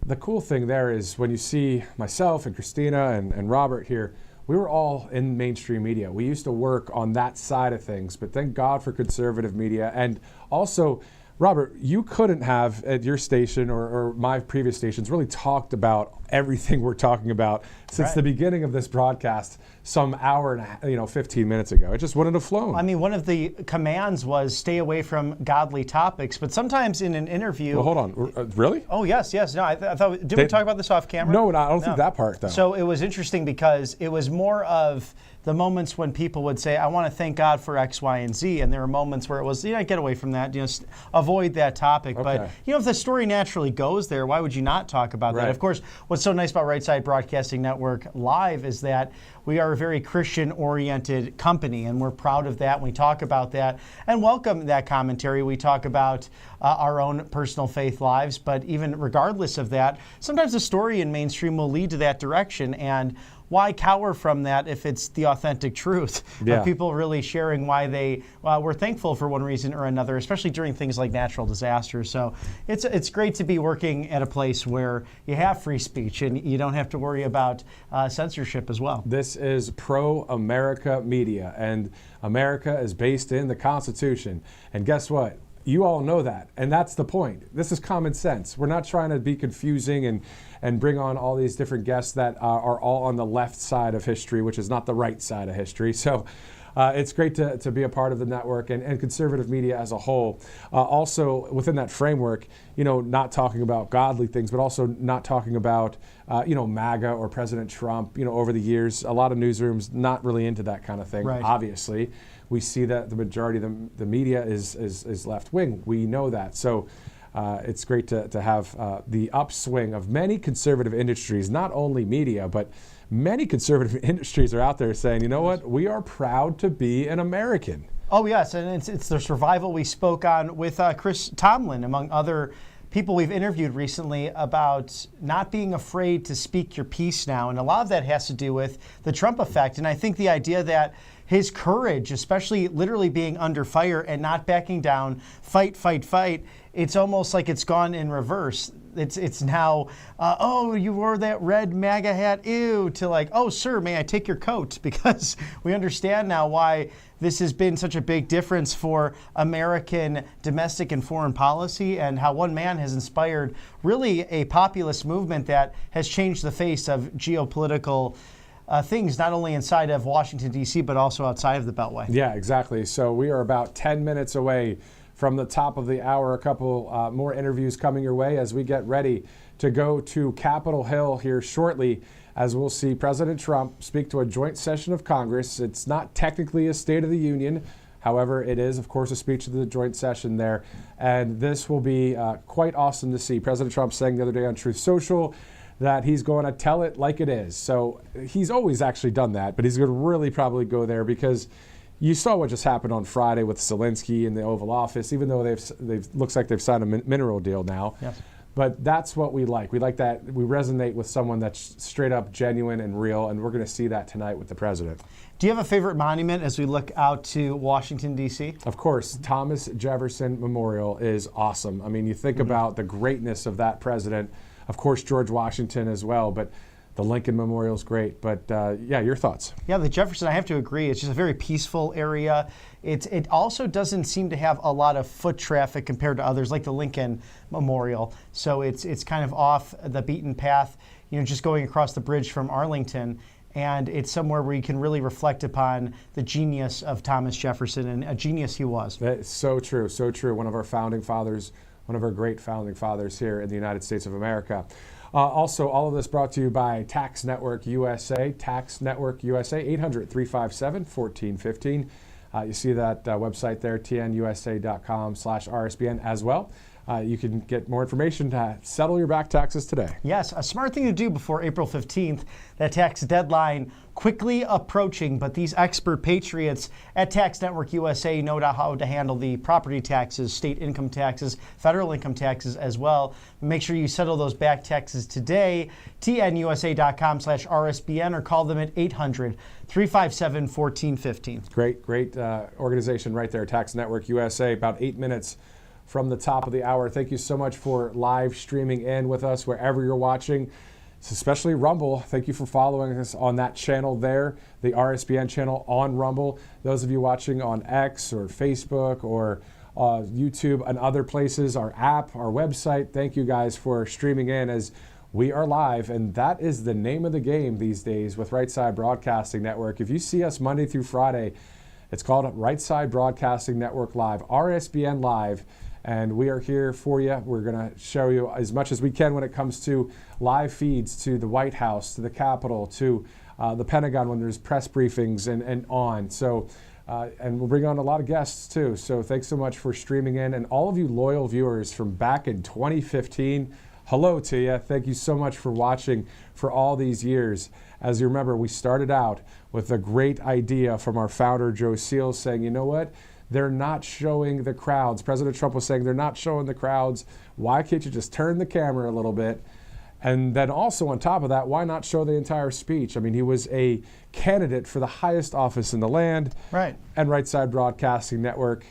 The cool thing there is when you see myself and Christina and Robert here, we were all in mainstream media. We used to work on that side of things, but thank God for conservative media. And also, Robert, you couldn't have at your station or my previous stations really talked about everything we're talking about since the beginning of this broadcast some hour and 15 minutes ago. It just wouldn't have flown. I mean, one of the commands was stay away from godly topics, but sometimes in an interview. Well, hold on. Really? Oh, yes. No, I thought, did we talk about this off camera? No, I don't think that part, though. So it was interesting because it was more of the moments when people would say, I want to thank God for X, Y, and Z. And there were moments where it was, get away from that, avoid that topic. Okay. But, if the story naturally goes there, why would you not talk about that? Of course, what's so nice about Right Side Broadcasting Network Live is that we are a very Christian-oriented company, and we're proud of that. We talk about that and welcome that commentary. We talk about our own personal faith lives, but even regardless of that, sometimes the story in mainstream will lead to that direction. And why cower from that if it's the authentic truth of people really sharing why they were thankful for one reason or another, especially during things like natural disasters. So it's great to be working at a place where you have free speech and you don't have to worry about censorship as well. This is pro-America media, and America is based in the Constitution. And guess what? You all know that, and that's the point. This is common sense. We're not trying to be confusing and bring on all these different guests that are all on the left side of history, which is not the right side of history. So it's great to be a part of the network and conservative media as a whole. Also, within that framework, not talking about godly things, but also not talking about, MAGA or President Trump. Over the years, a lot of newsrooms not really into that kind of thing. Right. Obviously, we see that the majority of the media is left wing. We know that. So it's great to have the upswing of many conservative industries, not only media, but many conservative industries are out there saying, you know what, we are proud to be an American. Oh, yes, and it's the survival we spoke on with Chris Tomlin, among other people we've interviewed recently, about not being afraid to speak your piece now. And a lot of that has to do with the Trump effect. And I think the idea that his courage, especially literally being under fire and not backing down, fight, it's almost like it's gone in reverse. It's now, oh, you wore that red MAGA hat, ew, to like, oh, sir, may I take your coat? Because we understand now why this has been such a big difference for American domestic and foreign policy, and how one man has inspired really a populist movement that has changed the face of geopolitical things, not only inside of Washington, D.C., but also outside of the Beltway. Yeah, exactly. So we are about 10 minutes away from the top of the hour. A couple more interviews coming your way as we get ready to go to Capitol Hill here shortly, as we'll see President Trump speak to a joint session of Congress. It's not technically a State of the Union. However, it is, of course, a speech of the joint session there. And this will be quite awesome to see. President Trump saying the other day on Truth Social that he's going to tell it like it is. So he's always actually done that, but he's going to really probably go there, because you saw what just happened on Friday with Zelensky in the Oval Office, even though they've looks like they've signed a mineral deal now. Yes. But that's what we like. We like that we resonate with someone that's straight up genuine and real, and we're going to see that tonight with the president. Do you have a favorite monument as we look out to Washington, D.C.? Of course, Thomas Jefferson Memorial is awesome. I mean, you think about the greatness of that president. Of course, George Washington as well, but the Lincoln Memorial is great. But yeah, your thoughts? Yeah, the Jefferson, I have to agree. It's just a very peaceful area. It also doesn't seem to have a lot of foot traffic compared to others, like the Lincoln Memorial. So it's kind of off the beaten path, just going across the bridge from Arlington. And it's somewhere where you can really reflect upon the genius of Thomas Jefferson, and a genius he was. That's so true, so true. One of our founding fathers, one of our great founding fathers here in the United States of America. Also, all of this brought to you by Tax Network USA. Tax Network USA, 800-357-1415. You see that website there, tnusa.com/RSBN as well. You can get more information to settle your back taxes today. Yes, a smart thing to do before April 15th. That tax deadline quickly approaching, but these expert patriots at Tax Network USA know how to handle the property taxes, state income taxes, federal income taxes as well. Make sure you settle those back taxes today. tnusa.com/RSBN, or call them at 800-357-1415. Great organization right there, Tax Network USA. About 8 minutes from the top of the hour. Thank you so much for live streaming in with us wherever you're watching, especially Rumble. Thank you for following us on that channel there, the RSBN channel on Rumble. Those of you watching on X or Facebook or YouTube and other places, our app, our website, thank you guys for streaming in as we are live. And that is the name of the game these days with Right Side Broadcasting Network. If you see us Monday through Friday, it's called Right Side Broadcasting Network Live, RSBN Live. And we are here for you. We're going to show you as much as we can when it comes to live feeds to the White House, to the Capitol, to the Pentagon when there's press briefings and on. So, and we'll bring on a lot of guests too. So thanks so much for streaming in. And all of you loyal viewers from back in 2015, hello to you. Thank you so much for watching for all these years. As you remember, we started out with a great idea from our founder, Joe Seals, saying, you know what? They're not showing the crowds. President Trump was saying they're not showing the crowds. Why can't you just turn the camera a little bit? And then also on top of that, why not show the entire speech? I mean, he was a candidate for the highest office in the land. Right. And Right Side Broadcasting Network,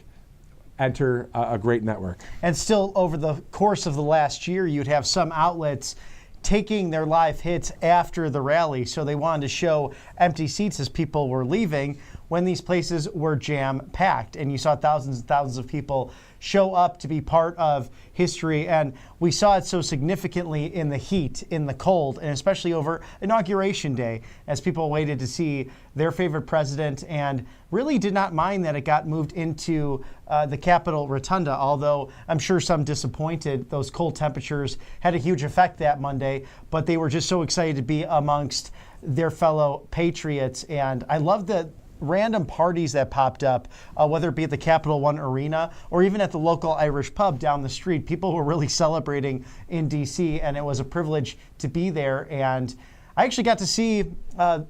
enter a great network. And still over the course of the last year, you'd have some outlets taking their live hits after the rally. So they wanted to show empty seats as people were leaving. when these places were jam-packed, and you saw thousands and thousands of people show up to be part of history. And we saw it so significantly in the heat, in the cold, and especially over Inauguration Day, as people waited to see their favorite president and really did not mind that it got moved into the Capitol Rotunda, although I'm sure some disappointed. Those cold temperatures had a huge effect that Monday, but they were just so excited to be amongst their fellow patriots. And I love the random parties that popped up, whether it be at the Capital One Arena or even at the local Irish pub down the street. People were really celebrating in D.C., and it was a privilege to be there. And I actually got to see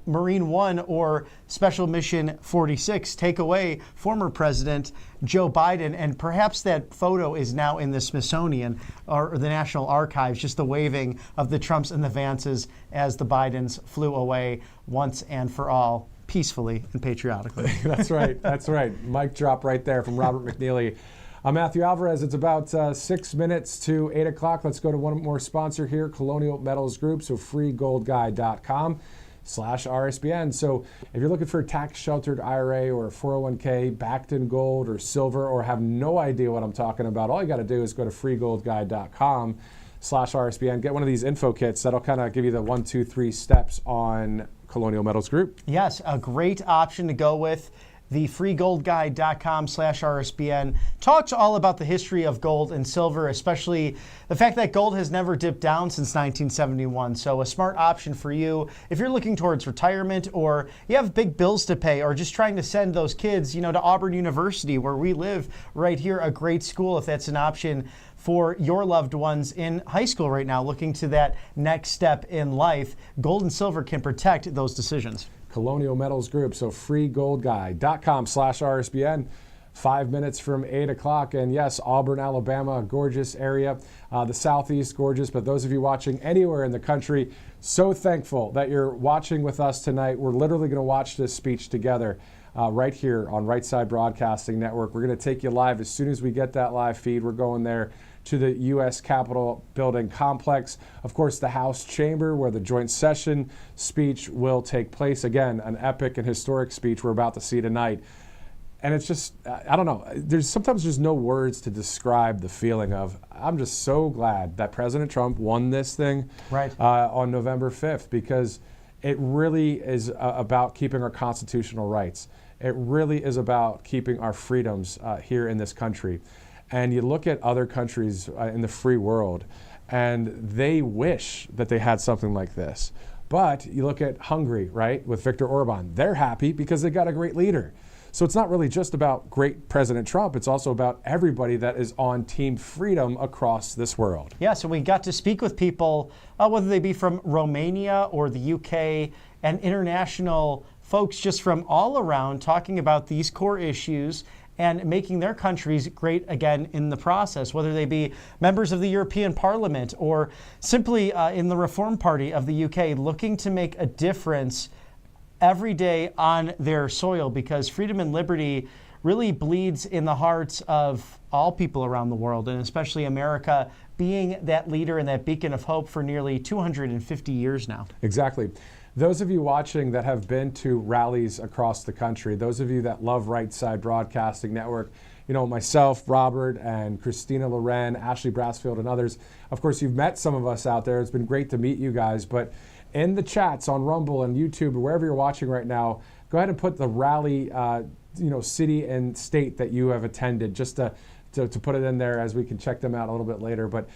Marine One, or Special Mission 46, take away former President Joe Biden. And perhaps that photo is now in the Smithsonian or the National Archives, just the waving of the Trumps and the Vances as the Bidens flew away once and for all, peacefully and patriotically. That's right. That's right. Mic drop right there from Robert McNeely. I'm Matthew Alvarez. It's about 6 minutes to 8 o'clock. Let's go to one more sponsor here, Colonial Metals Group. So freegoldguy.com/RSBN. So if you're looking for a tax-sheltered IRA or a 401k backed in gold or silver, or have no idea what I'm talking about, all you got to do is go to freegoldguy.com/RSBN. Get one of these info kits that'll kind of give you the 1, 2, 3 steps on Colonial Metals Group. Yes, a great option to go with. The freegoldguy.com/RSBN talks all about the history of gold and silver, especially the fact that gold has never dipped down since 1971. So a smart option for you if you're looking towards retirement, or you have big bills to pay, or just trying to send those kids, to Auburn University, where we live right here, a great school, if that's an option for your loved ones in high school right now, looking to that next step in life. Gold and silver can protect those decisions. Colonial Metals Group, so freegoldguy.com/RSBN. 5 minutes from 8 o'clock. And yes, Auburn, Alabama, a gorgeous area. The Southeast, gorgeous. But those of you watching anywhere in the country, so thankful that you're watching with us tonight. We're literally going to watch this speech together right here on Right Side Broadcasting Network. We're going to take you live as soon as we get that live feed. We're going there to the U.S. Capitol building complex. Of course, the House chamber where the joint session speech will take place. Again, an epic and historic speech we're about to see tonight. And it's just, I don't know, there's sometimes no words to describe the feeling of, I'm just so glad that President Trump won this thing on November 5th, because it really is about keeping our constitutional rights. It really is about keeping our freedoms here in this country. And you look at other countries in the free world, and they wish that they had something like this. But you look at Hungary, right, with Viktor Orban. They're happy because they got a great leader. So it's not really just about great President Trump. It's also about everybody that is on Team Freedom across this world. Yeah, so we got to speak with people, whether they be from Romania or the UK, and international folks just from all around, talking about these core issues and making their countries great again in the process, whether they be members of the European Parliament or simply in the Reform Party of the UK, looking to make a difference every day on their soil, because freedom and liberty really bleeds in the hearts of all people around the world, and especially America being that leader and that beacon of hope for nearly 250 years now. Exactly. Those of you watching that have been to rallies across the country, those of you that love Right Side Broadcasting Network, myself, Robert, and Christina Loren, Ashley Brassfield, and others, of course, you've met some of us out there. It's been great to meet you guys. But in the chats on Rumble and YouTube, or wherever you're watching right now, go ahead and put the rally, city and state that you have attended, just to put it in there, as we can check them out a little bit later. But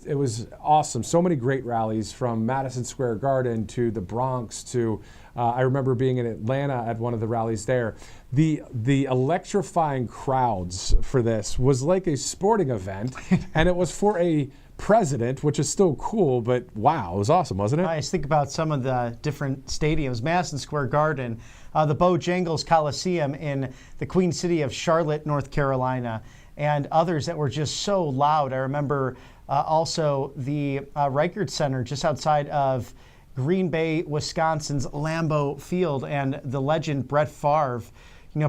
it was awesome. So many great rallies, from Madison Square Garden to the Bronx to, I remember being in Atlanta at one of the rallies there. The electrifying crowds for this was like a sporting event, and it was for a president, which is still cool, but wow, it was awesome, wasn't it? I just think about some of the different stadiums. Madison Square Garden, the Bojangles Coliseum in the Queen City of Charlotte, North Carolina, and others that were just so loud. I remember also the Reichert Center just outside of Green Bay, Wisconsin's Lambeau Field, and the legend Brett Favre,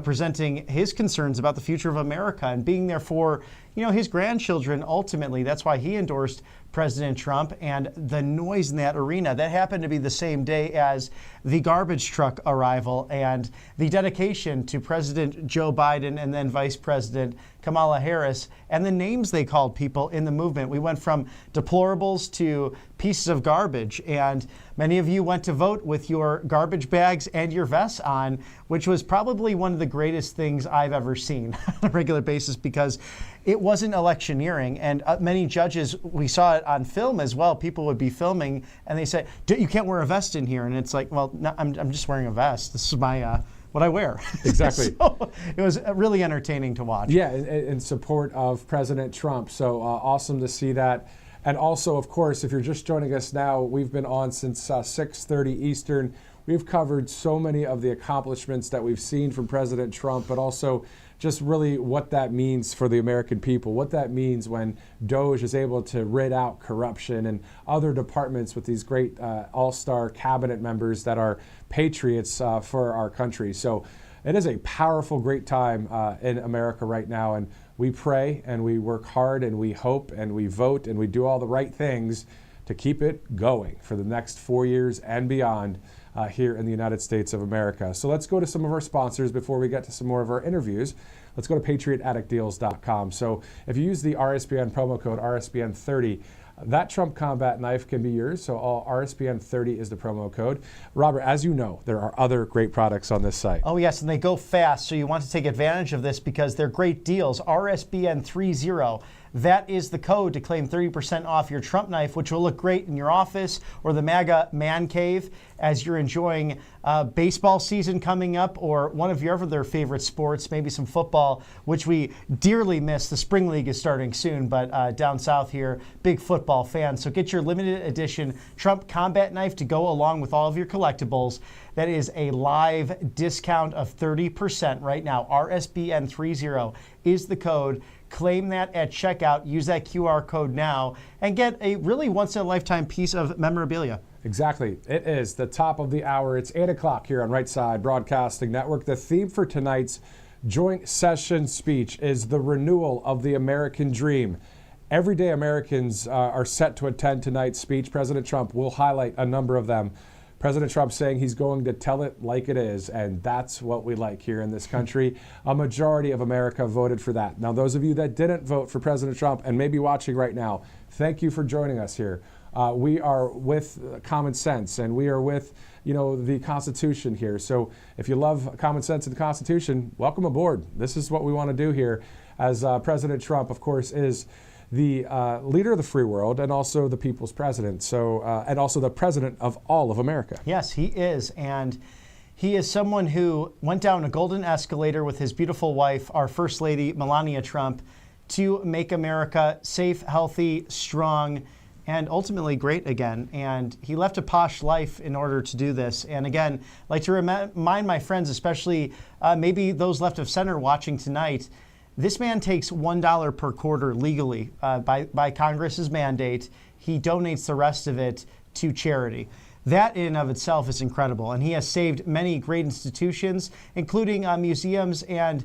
presenting his concerns about the future of America and being there for his grandchildren ultimately. That's why he endorsed President Trump, and the noise in that arena, that happened to be the same day as the garbage truck arrival and the dedication to President Joe Biden and then Vice President Kamala Harris, and the names they called people in the movement. We went from deplorables to pieces of garbage, and many of you went to vote with your garbage bags and your vests on, which was probably one of the greatest things I've ever seen on a regular basis, because it wasn't electioneering. And many judges, we saw it on film as well, people would be filming and they say, you can't wear a vest in here. And it's like, well, no, I'm just wearing a vest. This is my what I wear. Exactly. So it was really entertaining to watch. Yeah, in support of President Trump. So awesome to see that. And also, of course, if you're just joining us now, we've been on since 6:30 Eastern. We've covered so many of the accomplishments that we've seen from President Trump, but also just really what that means for the American people, what that means when DOGE is able to rid out corruption and other departments with these great all-star cabinet members that are patriots for our country. So it is a powerful, great time in America right now, and we pray and we work hard and we hope and we vote and we do all the right things to keep it going for the next 4 years and beyond here in the United States of America. So let's go to some of our sponsors before we get to some more of our interviews. Let's go to patriotaddictdeals.com. So if you use the RSBN promo code RSBN30, that Trump combat knife can be yours. So all RSBN30 is the promo code. Robert, as you know, there are other great products on this site. Oh, yes, and they go fast. So you want to take advantage of this because they're great deals. RSBN30. That is the code to claim 30% off your Trump knife, which will look great in your office or the MAGA man cave as you're enjoying baseball season coming up, or one of your other favorite sports, maybe some football, which we dearly miss. The Spring League is starting soon, but down south here, big football fans. So get your limited edition Trump combat knife to go along with all of your collectibles. That is a live discount of 30% right now. RSBN30 is the code. Claim that at checkout, use that QR code now, and get a really once-in-a-lifetime piece of memorabilia. Exactly. It is the top of the hour. It's 8 o'clock here on Right Side Broadcasting Network. The theme for tonight's joint session speech is the renewal of the American dream. Everyday Americans are set to attend tonight's speech. President Trump will highlight a number of them. President Trump saying he's going to tell it like it is, and that's what we like here in this country. A majority of America voted for that. Now, those of you that didn't vote for President Trump and may be watching right now, thank you for joining us here. We are with common sense, and we are with, the Constitution here. So if you love common sense and the Constitution, welcome aboard. This is what we want to do here, as President Trump, of course, is the leader of the free world and also the people's president. So, and also the president of all of America. Yes, he is. And he is someone who went down a golden escalator with his beautiful wife, our First Lady, Melania Trump, to make America safe, healthy, strong, and ultimately great again. And he left a posh life in order to do this. And again, I'd like to remind my friends, especially maybe those left of center watching tonight, this man takes $1 per quarter legally by Congress's mandate. He donates the rest of it to charity. That in and of itself is incredible. And he has saved many great institutions, including museums and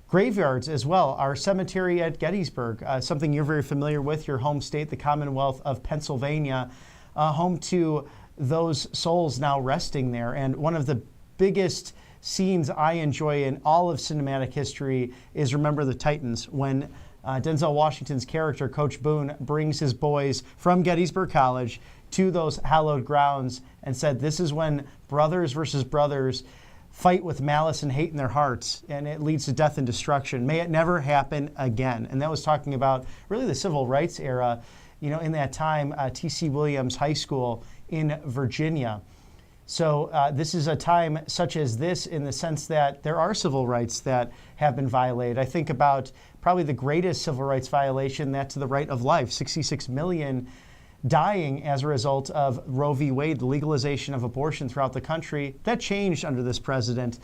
graveyards as well. Our cemetery at Gettysburg, something you're very familiar with, your home state, the Commonwealth of Pennsylvania, home to those souls now resting there. And one of the biggest scenes I enjoy in all of cinematic history is Remember the Titans, when Denzel Washington's character, Coach Boone, brings his boys from Gettysburg College to those hallowed grounds and said, this is when brothers versus brothers fight with malice and hate in their hearts, and it leads to death and destruction. May it never happen again. And that was talking about really the civil rights era, in that time, T.C. Williams High School in Virginia. So this is a time such as this in the sense that there are civil rights that have been violated. I think about probably the greatest civil rights violation, that's the right of life. 66 million dying as a result of Roe v. Wade, the legalization of abortion throughout the country. That changed under this president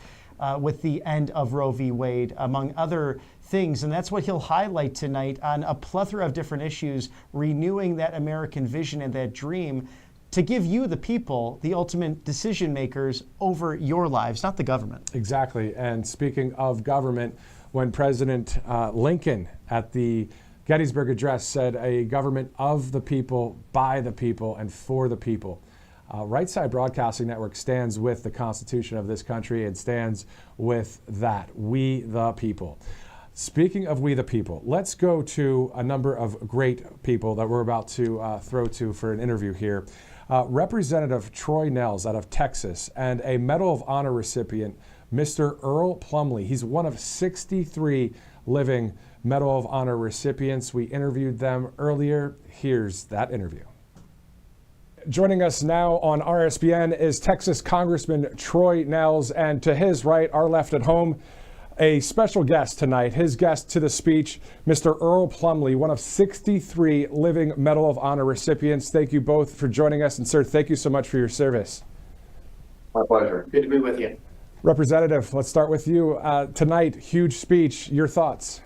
with the end of Roe v. Wade, among other things. And that's what he'll highlight tonight on a plethora of different issues, renewing that American vision and that dream to give you, the people, the ultimate decision makers over your lives, not the government. Exactly. And speaking of government, when President Lincoln at the Gettysburg Address said a government of the people, by the people, and for the people. Right Side Broadcasting Network stands with the Constitution of this country and stands with that, we the people. Speaking of we the people, let's go to a number of great people that we're about to throw to for an interview here. Representative Troy Nehls out of Texas and a Medal of Honor recipient, Mr. Earl Plumlee. He's one of 63 living Medal of Honor recipients. We interviewed them earlier. Here's that interview. Joining us now on RSBN is Texas Congressman Troy Nehls, and to his right, our left at home, a special guest tonight. His guest to the speech, Mr. Earl Plumlee, one of 63 living Medal of Honor recipients. Thank you both for joining us, and sir, thank you so much for your service. My pleasure. Good to be with you. Representative, let's start with you. Tonight, huge speech. Your thoughts?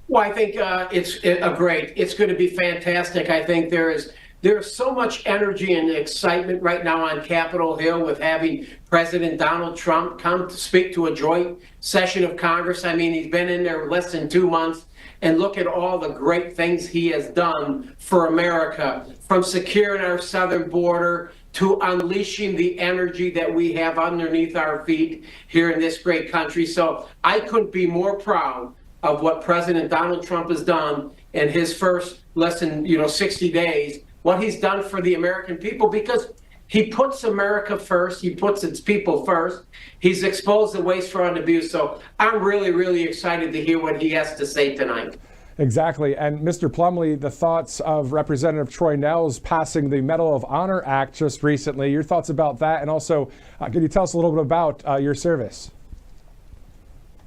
Well, I think it's great. It's going to be fantastic. I think there's so much energy and excitement right now on Capitol Hill with having President Donald Trump come to speak to a joint session of Congress. I mean, he's been in there less than 2 months, and look at all the great things he has done for America, from securing our southern border to unleashing the energy that we have underneath our feet here in this great country. So I couldn't be more proud of what President Donald Trump has done in his first less than 60 days, what he's done for the American people, because he puts America first, he puts its people first. He's exposed the waste, fraud, and abuse. So I'm really, really excited to hear what he has to say tonight. Exactly. And Mr. Plumlee, the thoughts of Representative Troy Nehls passing the Medal of Honor Act just recently, your thoughts about that, and also can you tell us a little bit about your service?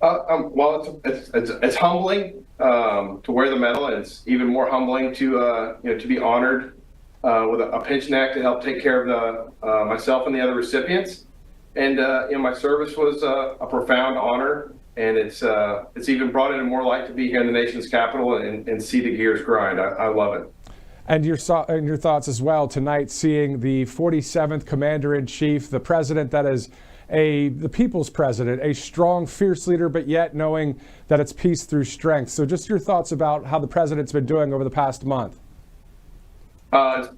Well, it's humbling to wear the medal, and it's even more humbling to to be honored with a pension act to help take care of myself and the other recipients. And my service was a profound honor, and it's even brought into more light to be here in the nation's capital and see the gears grind. I love it. And your thoughts as well tonight, seeing the 47th Commander-in-Chief, the president that is the people's president, a strong, fierce leader, but yet knowing that it's peace through strength. So just your thoughts about how the president's been doing over the past month.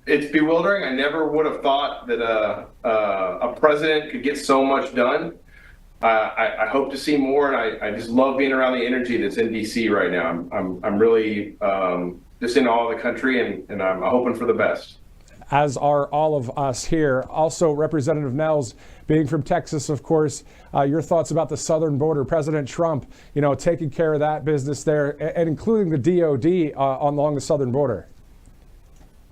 It's bewildering. I never would have thought that a president could get so much done. I hope to see more, and I just love being around the energy that's in DC right now. I'm really just in awe of the country, and I'm hoping for the best. As are all of us here. Also, Representative Nehls, being from Texas, of course, your thoughts about the southern border, President Trump, taking care of that business there, and including the DOD along the southern border.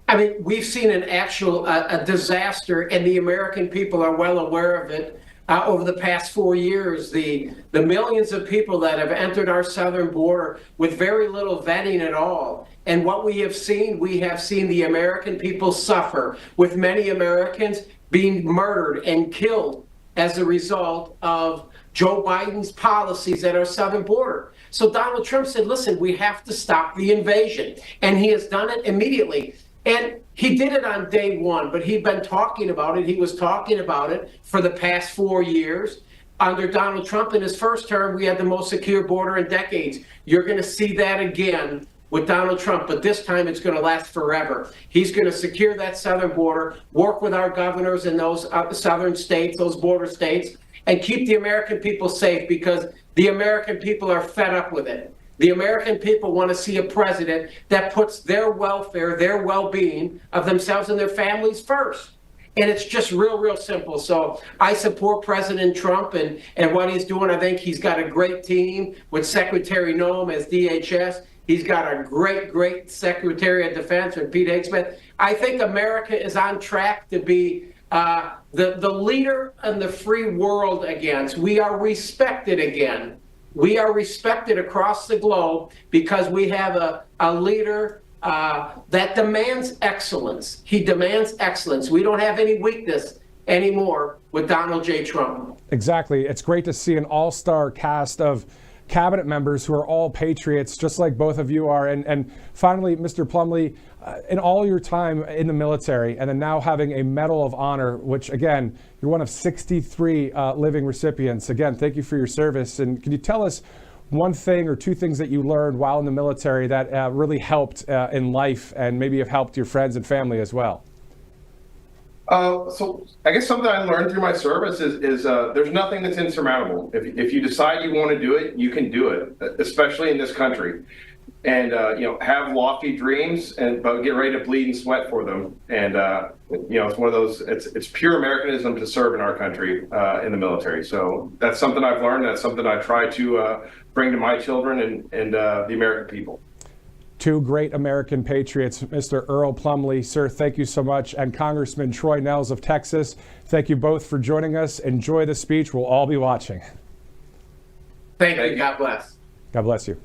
I mean, we've seen an actual a disaster, and the American people are well aware of it. Over the past 4 years, the millions of people that have entered our southern border with very little vetting at all. And what we have seen the American people suffer, with many Americans being murdered and killed as a result of Joe Biden's policies at our southern border. So Donald Trump said, listen, we have to stop the invasion. And he has done it immediately. And he did it on day one, but he'd been talking about it. He was talking about it for the past 4 years. Under Donald Trump, in his first term, we had the most secure border in decades. You're going to see that again with Donald Trump, but this time it's going to last forever. He's going to secure that southern border, work with our governors in those southern states, those border states, and keep the American people safe, because the American people are fed up with it. The American people want to see a president that puts their welfare, their well-being of themselves and their families first. And it's just real simple. So I support President Trump and what he's doing. I think he's got a great team with Secretary Noem as DHS. He's got a great Secretary of Defense with Pete Hegseth. I think America is on track to be the leader in the free world again. We are respected again. We are respected across the globe because we have a leader that demands excellence. He demands excellence. We don't have any weakness anymore with Donald J. Trump. Exactly. It's great to see an all-star cast of cabinet members who are all patriots, just like both of you are. And finally, Mr. Plumlee, in all your time in the military, and then now having a Medal of Honor, which again, you're one of 63 living recipients. Again, thank you for your service. And can you tell us one thing or two things that you learned while in the military that really helped in life and maybe have helped your friends and family as well? So I guess something I learned through my service is there's nothing that's insurmountable. If you decide you want to do it, you can do it, especially in this country. And have lofty dreams, but get ready to bleed and sweat for them. And it's one of those. It's pure Americanism to serve in our country in the military. So that's something I've learned. That's something I try to bring to my children and the American people. Two great American patriots, Mr. Earl Plumlee, sir, thank you so much. And Congressman Troy Nehls of Texas, thank you both for joining us. Enjoy the speech. We'll all be watching. Thank you. God bless. God bless you.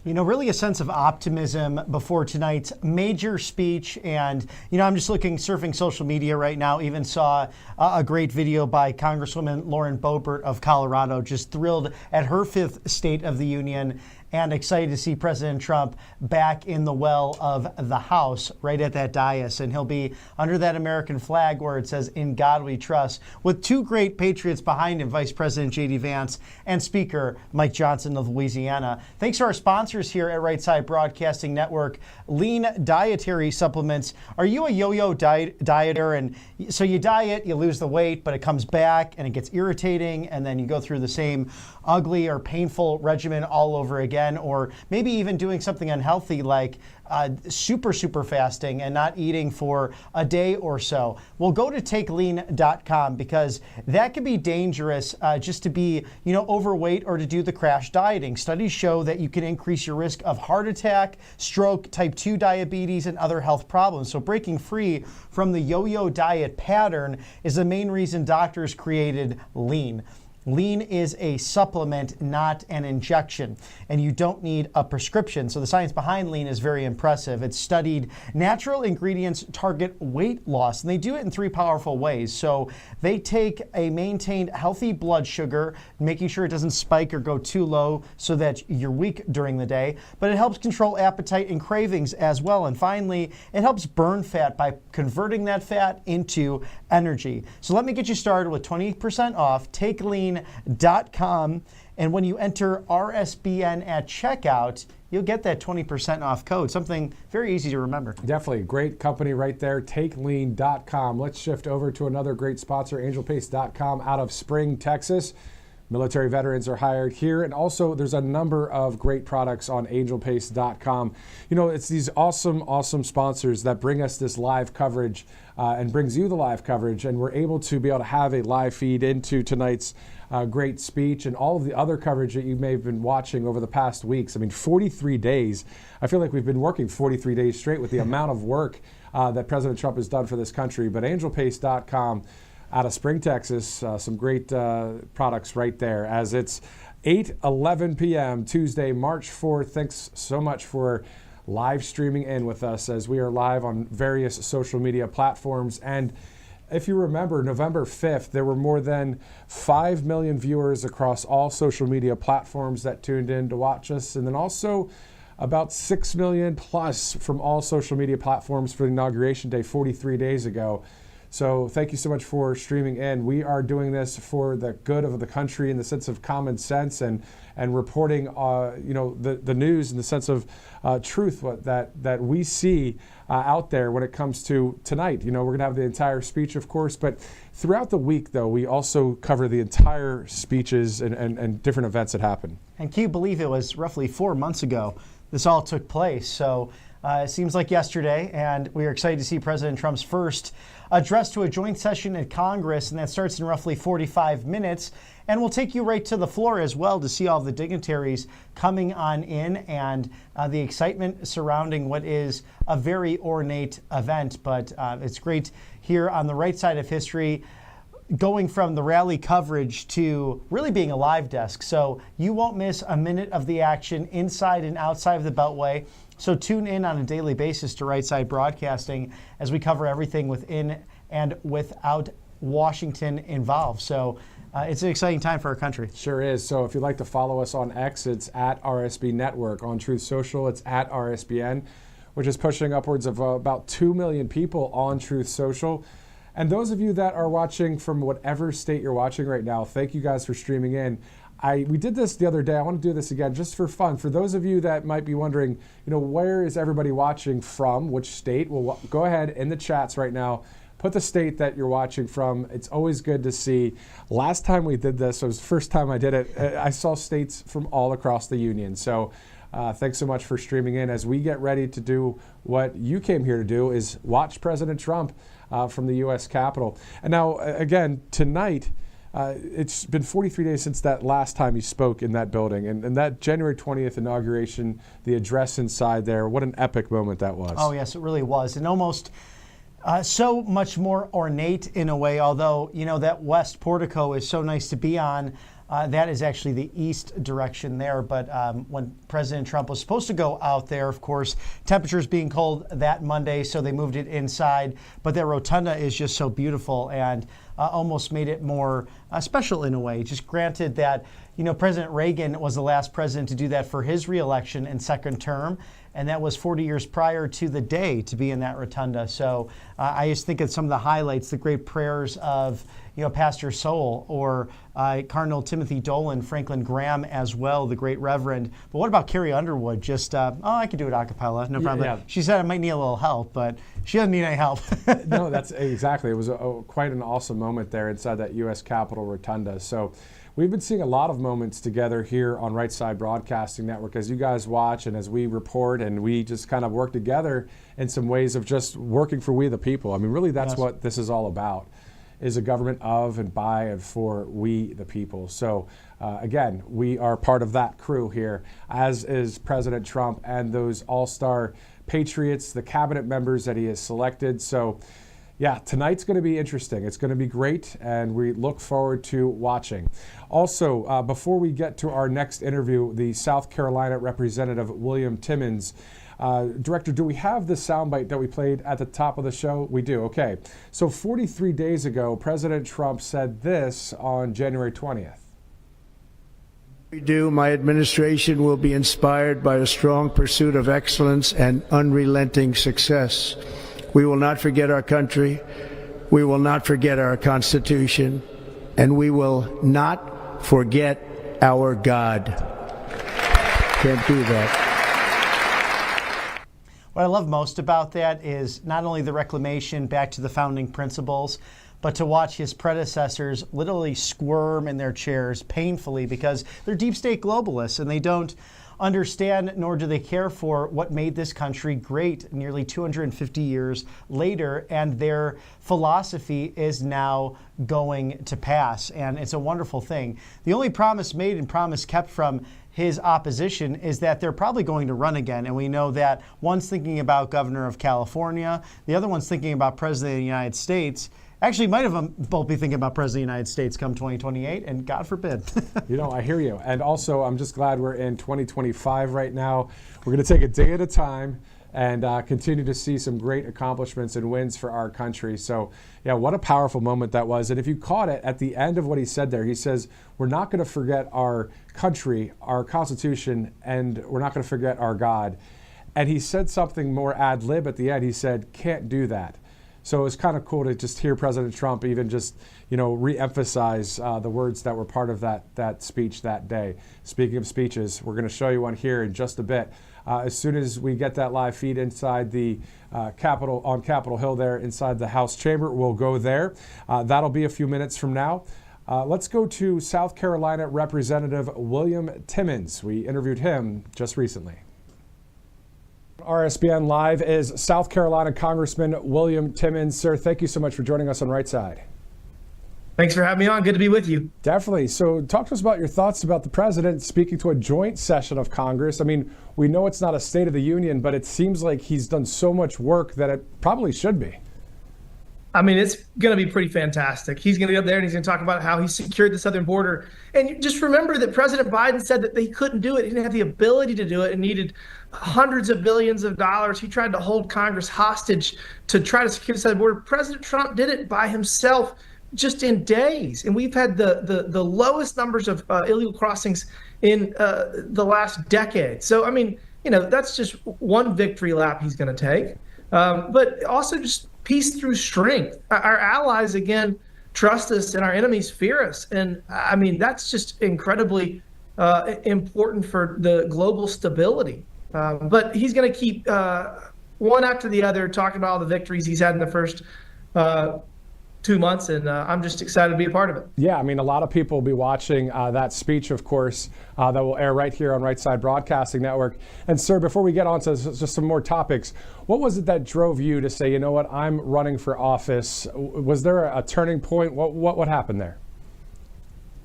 Really a sense of optimism before tonight's major speech. And, I'm just surfing social media right now, even saw a great video by Congresswoman Lauren Boebert of Colorado, just thrilled at her 5th State of the Union and excited to see President Trump back in the well of the House, right at that dais. And he'll be under that American flag where it says, "In God We Trust," with two great patriots behind him, Vice President J.D. Vance and Speaker Mike Johnson of Louisiana. Thanks to our sponsors here at Right Side Broadcasting Network, Lean Dietary Supplements. Are you a yo-yo dieter? And so you diet, you lose the weight, but it comes back and it gets irritating, and then you go through the same ugly or painful regimen all over again, or maybe even doing something unhealthy like super fasting and not eating for a day or so. Well, go to takelean.com, because that can be dangerous just to be, overweight or to do the crash dieting. Studies show that you can increase your risk of heart attack, stroke, type 2 diabetes, and other health problems. So breaking free from the yo-yo diet pattern is the main reason doctors created Lean. Lean is a supplement, not an injection, and you don't need a prescription. So the science behind Lean is very impressive. It's studied natural ingredients target weight loss, and they do it in 3 powerful ways. So they take a maintained healthy blood sugar, making sure it doesn't spike or go too low so that you're weak during the day, but it helps control appetite and cravings as well. And finally, it helps burn fat by converting that fat into energy. So let me get you started with 20% off. TakeLean.com, and when you enter RSBN at checkout, you'll get that 20% off code, something very easy to remember. Definitely. Great company right there, TakeLean.com. Let's shift over to another great sponsor, AngelPace.com out of Spring, Texas. Military veterans are hired here, and also there's a number of great products on AngelPace.com. It's these awesome sponsors that bring us this live coverage and brings you the live coverage, and we're able to have a live feed into tonight's great speech and all of the other coverage that you may have been watching over the past weeks. 43 days. I feel like we've been working 43 days straight with the amount of work that President Trump has done for this country. But AngelPace.com out of Spring, Texas, some great products right there. As it's 8:11 p.m. Tuesday, March 4th. Thanks so much for live streaming in with us as we are live on various social media platforms. And if you remember, November 5th, there were more than 5 million viewers across all social media platforms that tuned in to watch us. And then also about 6 million plus from all social media platforms for the Inauguration Day 43 days ago. So thank you so much for streaming in. We are doing this for the good of the country in the sense of common sense and reporting, the news in the sense of truth that we see out there when it comes to tonight. We're going to have the entire speech, of course, but throughout the week, though, we also cover the entire speeches and different events that happen. And can you believe it was roughly 4 months ago this all took place? So it seems like yesterday, and we are excited to see President Trump's first address to a joint session at Congress, and that starts in roughly 45 minutes. And we'll take you right to the floor as well to see all the dignitaries coming on in and the excitement surrounding what is a very ornate event. But it's great here on the right side of history, going from the rally coverage to really being a live desk. So you won't miss a minute of the action inside and outside of the Beltway. So tune in on a daily basis to Right Side Broadcasting as we cover everything within and without Washington involved. So it's an exciting time for our country. Sure is. So if you'd like to follow us on X, it's at RSB Network. On Truth Social, it's at RSBN, which is pushing upwards of about 2 million people on Truth Social. And those of you that are watching from whatever state you're watching right now, thank you guys for streaming in. we did this the other day. I want to do this again just for fun. For those of you that might be wondering, where is everybody watching from, which state? Well, go ahead in the chats right now. Put the state that you're watching from. It's always good to see. Last time we did this, it was the first time I did it, I saw states from all across the union. So thanks so much for streaming in as we get ready to do what you came here to do, is watch President Trump from the U.S. Capitol. And now, again, tonight, it's been 43 days since that last time he spoke in that building. And that January 20th inauguration, the address inside there, what an epic moment that was. Oh, yes, it really was. And almost so much more ornate in a way, although, that west portico is so nice to be on. That is actually the east direction there. But when President Trump was supposed to go out there, of course, temperatures being cold that Monday, so they moved it inside. But that rotunda is just so beautiful and almost made it more special in a way. Just granted that, President Reagan was the last president to do that for his reelection and second term. And that was 40 years prior to the day to be in that rotunda. So I just think of some of the highlights, the great prayers of, Pastor Soul or Cardinal Timothy Dolan, Franklin Graham as well, the great Reverend. But what about Carrie Underwood? Just, I could do it a cappella, no problem. Yeah. She said I might need a little help, but she doesn't need any help. No, that's exactly. It was quite an awesome moment there inside that U.S. Capitol Rotunda. So we've been seeing a lot of moments together here on Right Side Broadcasting Network as you guys watch and as we report, and we just kind of work together in some ways of just working for we the people. I mean, really, that's what this is all about, is a government of and by and for we the people. So again, we are part of that crew here, as is President Trump and those all-star patriots, the cabinet members that he has selected. So yeah, tonight's going to be interesting. It's going to be great, and we look forward to watching. Also, before we get to our next interview, the South Carolina Representative William Timmons. Director, do we have the soundbite that we played at the top of the show? We do. Okay. So 43 days ago, President Trump said this on January 20th. We do. My administration will be inspired by a strong pursuit of excellence and unrelenting success. We will not forget our country. We will not forget our Constitution. And we will not forget our God. Can't do that. What I love most about that is not only the reclamation back to the founding principles, but to watch his predecessors literally squirm in their chairs painfully because they're deep state globalists and they don't understand nor do they care for what made this country great nearly 250 years later, and their philosophy is now going to pass, and it's a wonderful thing. The only promise made and promise kept from his opposition is that they're probably going to run again, and we know that one's thinking about governor of California, the other one's thinking about president of the United States. Actually, might have both be thinking about President of the United States come 2028, and God forbid. I hear you. And also, I'm just glad we're in 2025 right now. We're going to take a day at a time and continue to see some great accomplishments and wins for our country. So, yeah, what a powerful moment that was. And if you caught it, at the end of what he said there, he says, we're not going to forget our country, our Constitution, and we're not going to forget our God. And he said something more ad lib at the end. He said, can't do that. So it was kind of cool to just hear President Trump even just, re-emphasize the words that were part of that speech that day. Speaking of speeches, we're going to show you one here in just a bit. As soon as we get that live feed inside the Capitol, on Capitol Hill there inside the House chamber, we'll go there. That'll be a few minutes from now. Let's go to South Carolina Representative William Timmons. We interviewed him just recently. RSBN Live is South Carolina Congressman William Timmons. Sir, thank you so much for joining us on Right Side. Thanks for having me on. Good to be with you. Definitely. So talk to us about your thoughts about the president speaking to a joint session of Congress. I mean, we know it's not a State of the Union, but it seems like he's done so much work that it probably should be. I mean, it's going to be pretty fantastic. He's going to get up there and he's going to talk about how he secured the southern border. And just remember that President Biden said that they couldn't do it. He didn't have the ability to do it and needed hundreds of billions of dollars. He tried to hold Congress hostage to try to secure the southern border. President Trump did it by himself just in days. And we've had the lowest numbers of illegal crossings in the last decade. So, I mean, that's just one victory lap he's going to take. But also just peace through strength. Our allies, again, trust us and our enemies fear us. And I mean, that's just incredibly important for the global stability. But he's going to keep one after the other talking about all the victories he's had in the first 2 months, and I'm just excited to be a part of it. Yeah, I mean, a lot of people will be watching that speech, of course, that will air right here on Right Side Broadcasting Network. And sir, before we get on to just some more topics, what was it that drove you to say, you know what, I'm running for office? Was there a turning point? What happened there?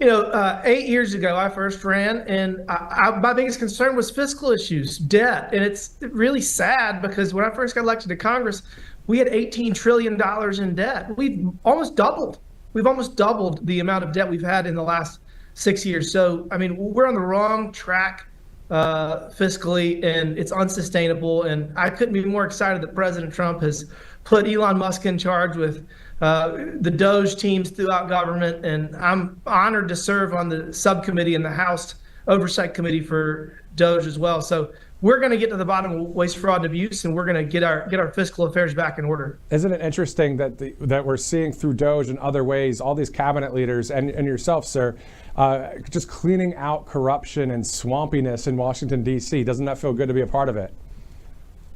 8 years ago, I first ran, and my biggest concern was fiscal issues, debt. And it's really sad because when I first got elected to Congress, we had $18 trillion in debt. We've almost doubled. We've almost doubled the amount of debt we've had in the last 6 years. So, I mean, we're on the wrong track fiscally, and it's unsustainable. And I couldn't be more excited that President Trump has put Elon Musk in charge with the DOGE teams throughout government. And I'm honored to serve on the subcommittee in the House Oversight Committee for DOGE as well. So we're going to get to the bottom of waste, fraud, and abuse, and we're going to get our fiscal affairs back in order. Isn't it interesting that that we're seeing through DOGE and other ways, all these cabinet leaders and yourself, sir, just cleaning out corruption and swampiness in Washington, D.C. Doesn't that feel good to be a part of it?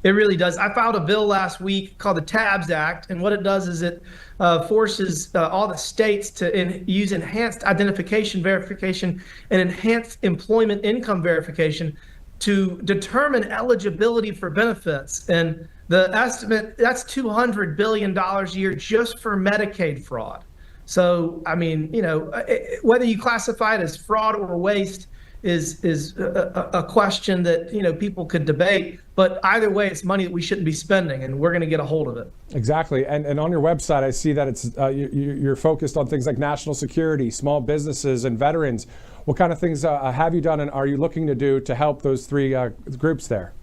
It really does. I filed a bill last week called the TABS Act, and what it does is it forces all the states to use enhanced identification verification and enhanced employment income verification to determine eligibility for benefits. And the estimate, that's $200 billion a year just for Medicaid fraud. So, I mean, whether you classify it as fraud or waste is a question that, people could debate. But either way, it's money that we shouldn't be spending, and we're going to get a hold of it. Exactly. And on your website, I see that it's you're focused on things like national security, small businesses, and veterans. What kind of things have you done, and are you looking to do to help those three groups there?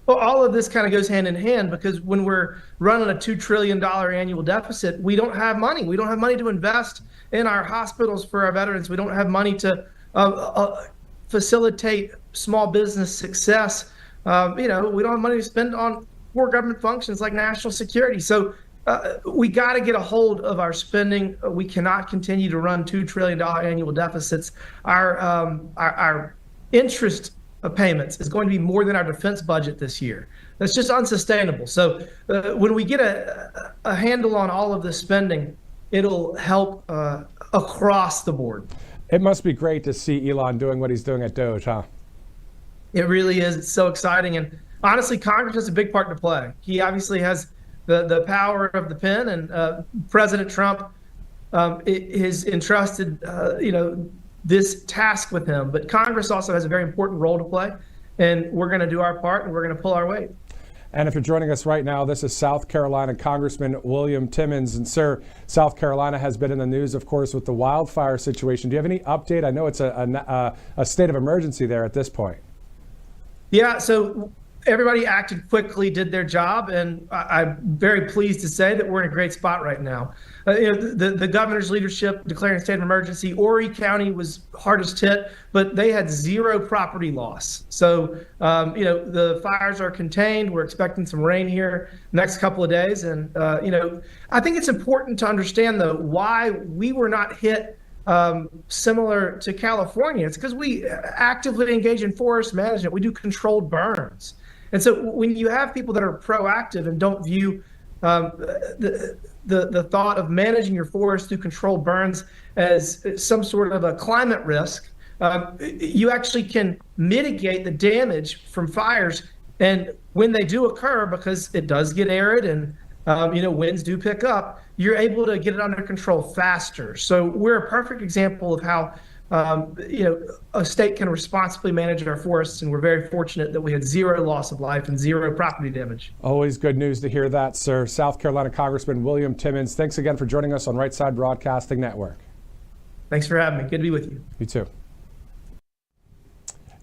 Well, all of this kind of goes hand in hand, because when we're running a $2 trillion annual deficit, we don't have money. We don't have money to invest in our hospitals for our veterans. We don't have money to facilitate small business success. We don't have money to spend on core government functions like national security. So we got to get a hold of our spending. We cannot continue to run $2 trillion annual deficits. Our interest payments is going to be more than our defense budget this year. That's just unsustainable. So when we get a handle on all of this spending, it'll help across the board. It must be great to see Elon doing what he's doing at DOGE, huh? It really is. It's so exciting. And honestly, Congress has a big part to play. He obviously has the power of the pen, and President Trump has entrusted, this task with him. But Congress also has a very important role to play, and we're going to do our part, and we're going to pull our weight. And if you're joining us right now, this is South Carolina Congressman William Timmons. And sir, South Carolina has been in the news, of course, with the wildfire situation. Do you have any update? I know it's a state of emergency there at this point. Yeah, so everybody acted quickly, did their job, and I'm very pleased to say that we're in a great spot right now. The governor's leadership declaring a state of emergency. Horry County was hardest hit, but they had zero property loss. So, the fires are contained. We're expecting some rain here next couple of days. And, I think it's important to understand, though, why we were not hit similar to California. It's because we actively engage in forest management. We do controlled burns. And so when you have people that are proactive and don't view the thought of managing your forest through controlled burns as some sort of a climate risk, you actually can mitigate the damage from fires. And when they do occur, because it does get arid and winds do pick up, you're able to get it under control faster. So we're a perfect example of how a state can responsibly manage our forests, and we're very fortunate that we had zero loss of life and zero property damage. Always good news to hear that, sir. South Carolina Congressman William Timmons, thanks again for joining us on Right Side Broadcasting Network. Thanks for having me. Good to be with you. You too.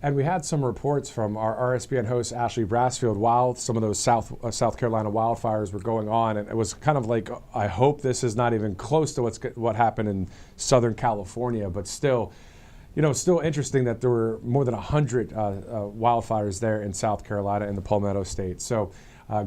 And we had some reports from our RSBN host, Ashley Brassfield, while some of those South Carolina wildfires were going on. And it was kind of like, I hope this is not even close to what happened in Southern California. But still, still interesting that there were more than 100 wildfires there in South Carolina in the Palmetto State. So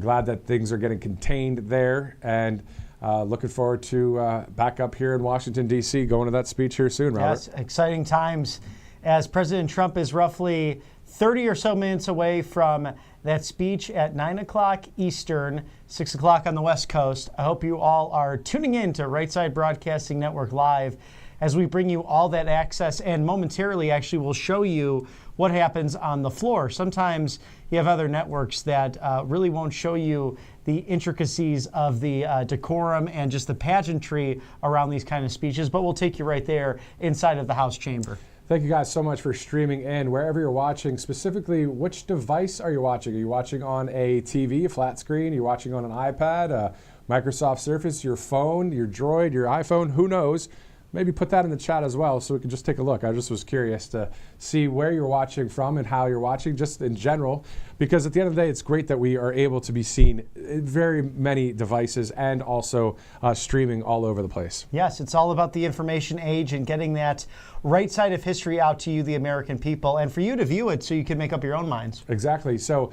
glad that things are getting contained there. And looking forward to back up here in Washington, D.C., going to that speech here soon, Robert. Yes, exciting times as President Trump is roughly 30 or so minutes away from that speech at 9 o'clock Eastern, 6 o'clock on the West Coast. I hope you all are tuning in to Right Side Broadcasting Network Live as we bring you all that access, and momentarily actually we'll show you what happens on the floor. Sometimes you have other networks that really won't show you the intricacies of the decorum and just the pageantry around these kind of speeches, but we'll take you right there inside of the House chamber. Thank you guys so much for streaming in. Wherever you're watching, specifically, which device are you watching? Are you watching on a TV, a flat screen? Are you watching on an iPad, a Microsoft Surface, your phone, your Droid, your iPhone? Who knows? Maybe put that in the chat as well so we can just take a look. I just was curious to see where you're watching from and how you're watching, just in general, because at the end of the day, it's great that we are able to be seen in very many devices and also streaming all over the place. Yes, it's all about the information age and getting that right side of history out to you, the American people, and for you to view it so you can make up your own minds. Exactly. So,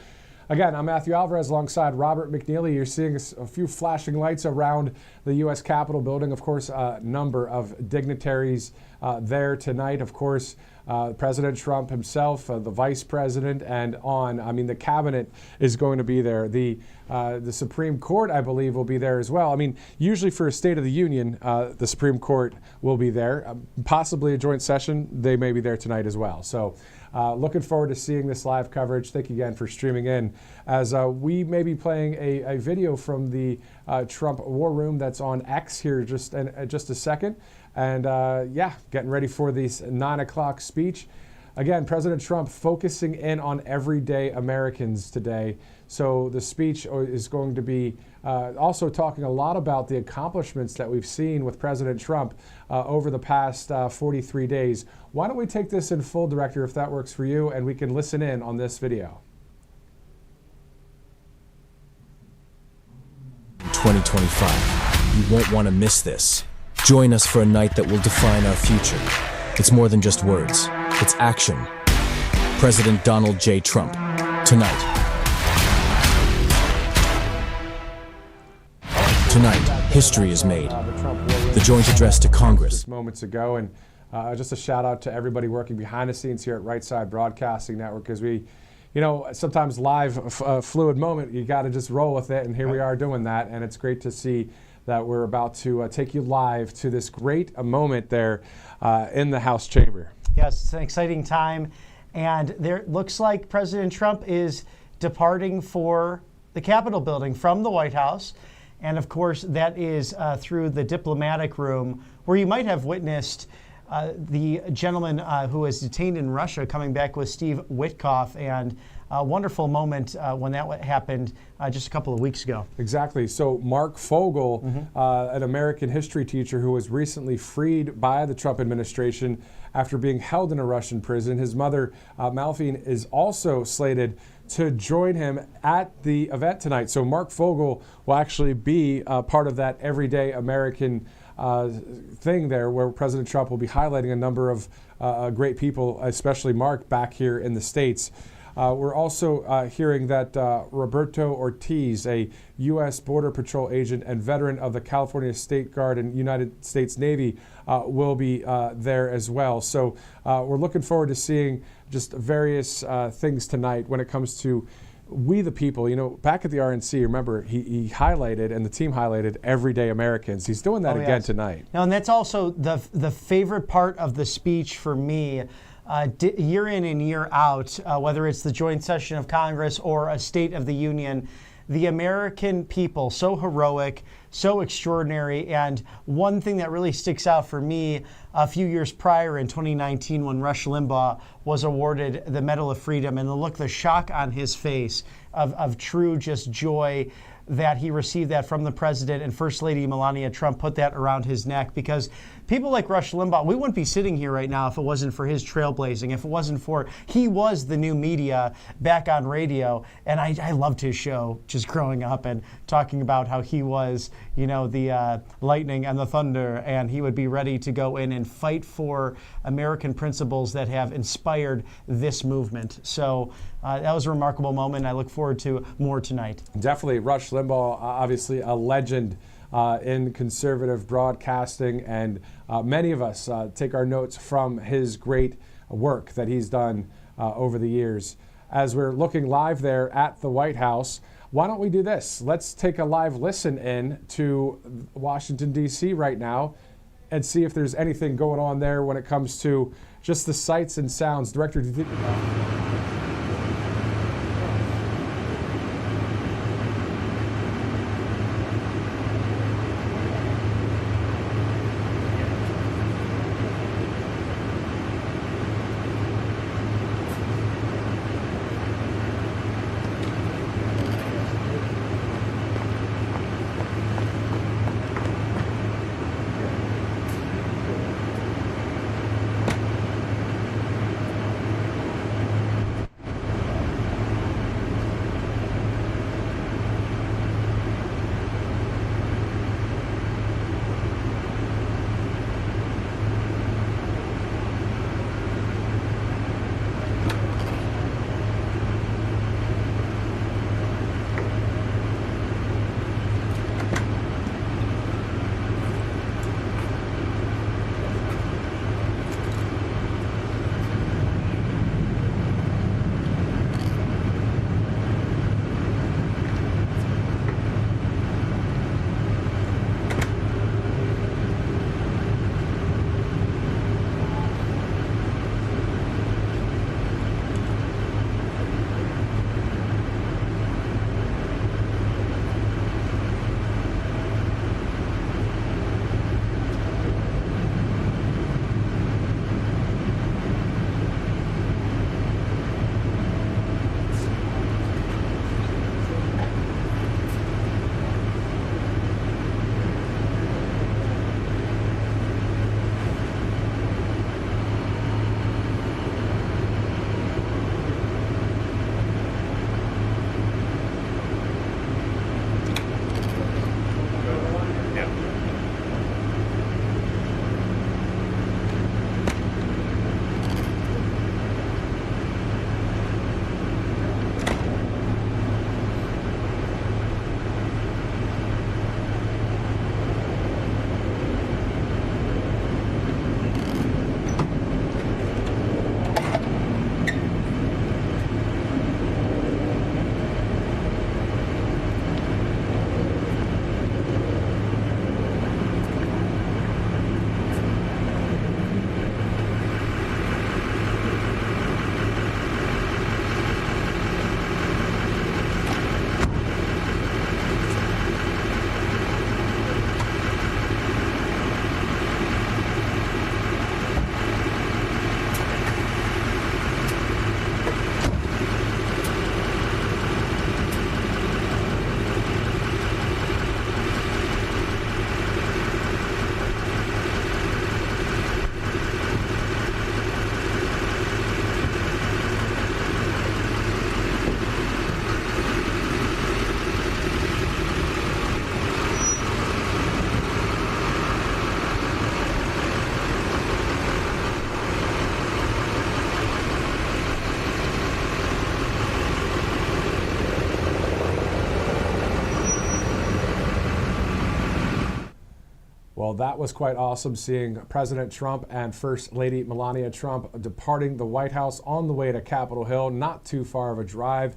again, I'm Matthew Alvarez alongside Robert McNeely. You're seeing a few flashing lights around the U.S. Capitol building. Of course, a number of dignitaries there tonight. Of course, President Trump himself, the vice president, and on. I mean, the cabinet is going to be there. The Supreme Court, I believe, will be there as well. I mean, usually for a State of the Union, the Supreme Court will be there. Possibly a joint session. They may be there tonight as well. So looking forward to seeing this live coverage. Thank you again for streaming in. As we may be playing a video from the Trump War Room that's on X here just a second. And yeah, getting ready for this 9 o'clock speech. Again, President Trump focusing in on everyday Americans today. So the speech is going to be also talking a lot about the accomplishments that we've seen with President Trump over the past 43 days. Why don't we take this in full, Director, if that works for you, and we can listen in on this video. 2025. You won't want to miss this. Join us for a night that will define our future. It's more than just words. It's action. President Donald J. Trump. Tonight. Tonight, history is made. The joint address to Congress. Just moments ago, and just a shout out to everybody working behind the scenes here at Right Side Broadcasting Network, because we, you know, sometimes live, fluid moment, you got to just roll with it, and here we are doing that, and it's great to see that we're about to take you live to this great moment there in the House chamber. Yes, it's an exciting time, and there looks like President Trump is departing for the Capitol building from the White House, and of course that is through the diplomatic room, where you might have witnessed the gentleman who was detained in Russia coming back with Steve Witkoff, and a wonderful moment when that happened just a couple of weeks ago. Exactly. So Mark Fogel, an American history teacher who was recently freed by the Trump administration after being held in a Russian prison. His mother, Malphine, is also slated to join him at the event tonight. So Mark Fogel will actually be part of that everyday American thing there, where President Trump will be highlighting a number of great people, especially Mark, back here in the States. We're also hearing that Roberto Ortiz, a U.S. Border Patrol agent and veteran of the California State Guard and United States Navy, will be there as well. So we're looking forward to seeing just various things tonight when it comes to we the people. You know, back at the RNC, remember, he highlighted, and the team highlighted, everyday Americans. He's doing that again tonight. Now, and that's also the favorite part of the speech for me. Year in and year out, whether it's the joint session of Congress or a State of the Union, the American people, so heroic, so extraordinary. And one thing that really sticks out for me, a few years prior in 2019, when Rush Limbaugh was awarded the Medal of Freedom, and the shock on his face of true just joy that he received that from the president, and First Lady Melania Trump put that around his neck, because people like Rush Limbaugh, we wouldn't be sitting here right now if it wasn't for his trailblazing, if it wasn't for, he was the new media back on radio, and I loved his show just growing up and talking about how he was, you know, the lightning and the thunder, and he would be ready to go in and fight for American principles that have inspired this movement. So that was a remarkable moment. I look forward to more tonight. Definitely. Rush Limbaugh, obviously a legend in conservative broadcasting, and many of us take our notes from his great work that he's done over the years. As we're looking live there at the White House, why don't we do this? Let's take a live listen in to Washington, D.C. right now and see if there's anything going on there when it comes to just the sights and sounds. Director, do you think... Well, that was quite awesome, seeing President Trump and First Lady Melania Trump departing the White House on the way to Capitol Hill. Not too far of a drive,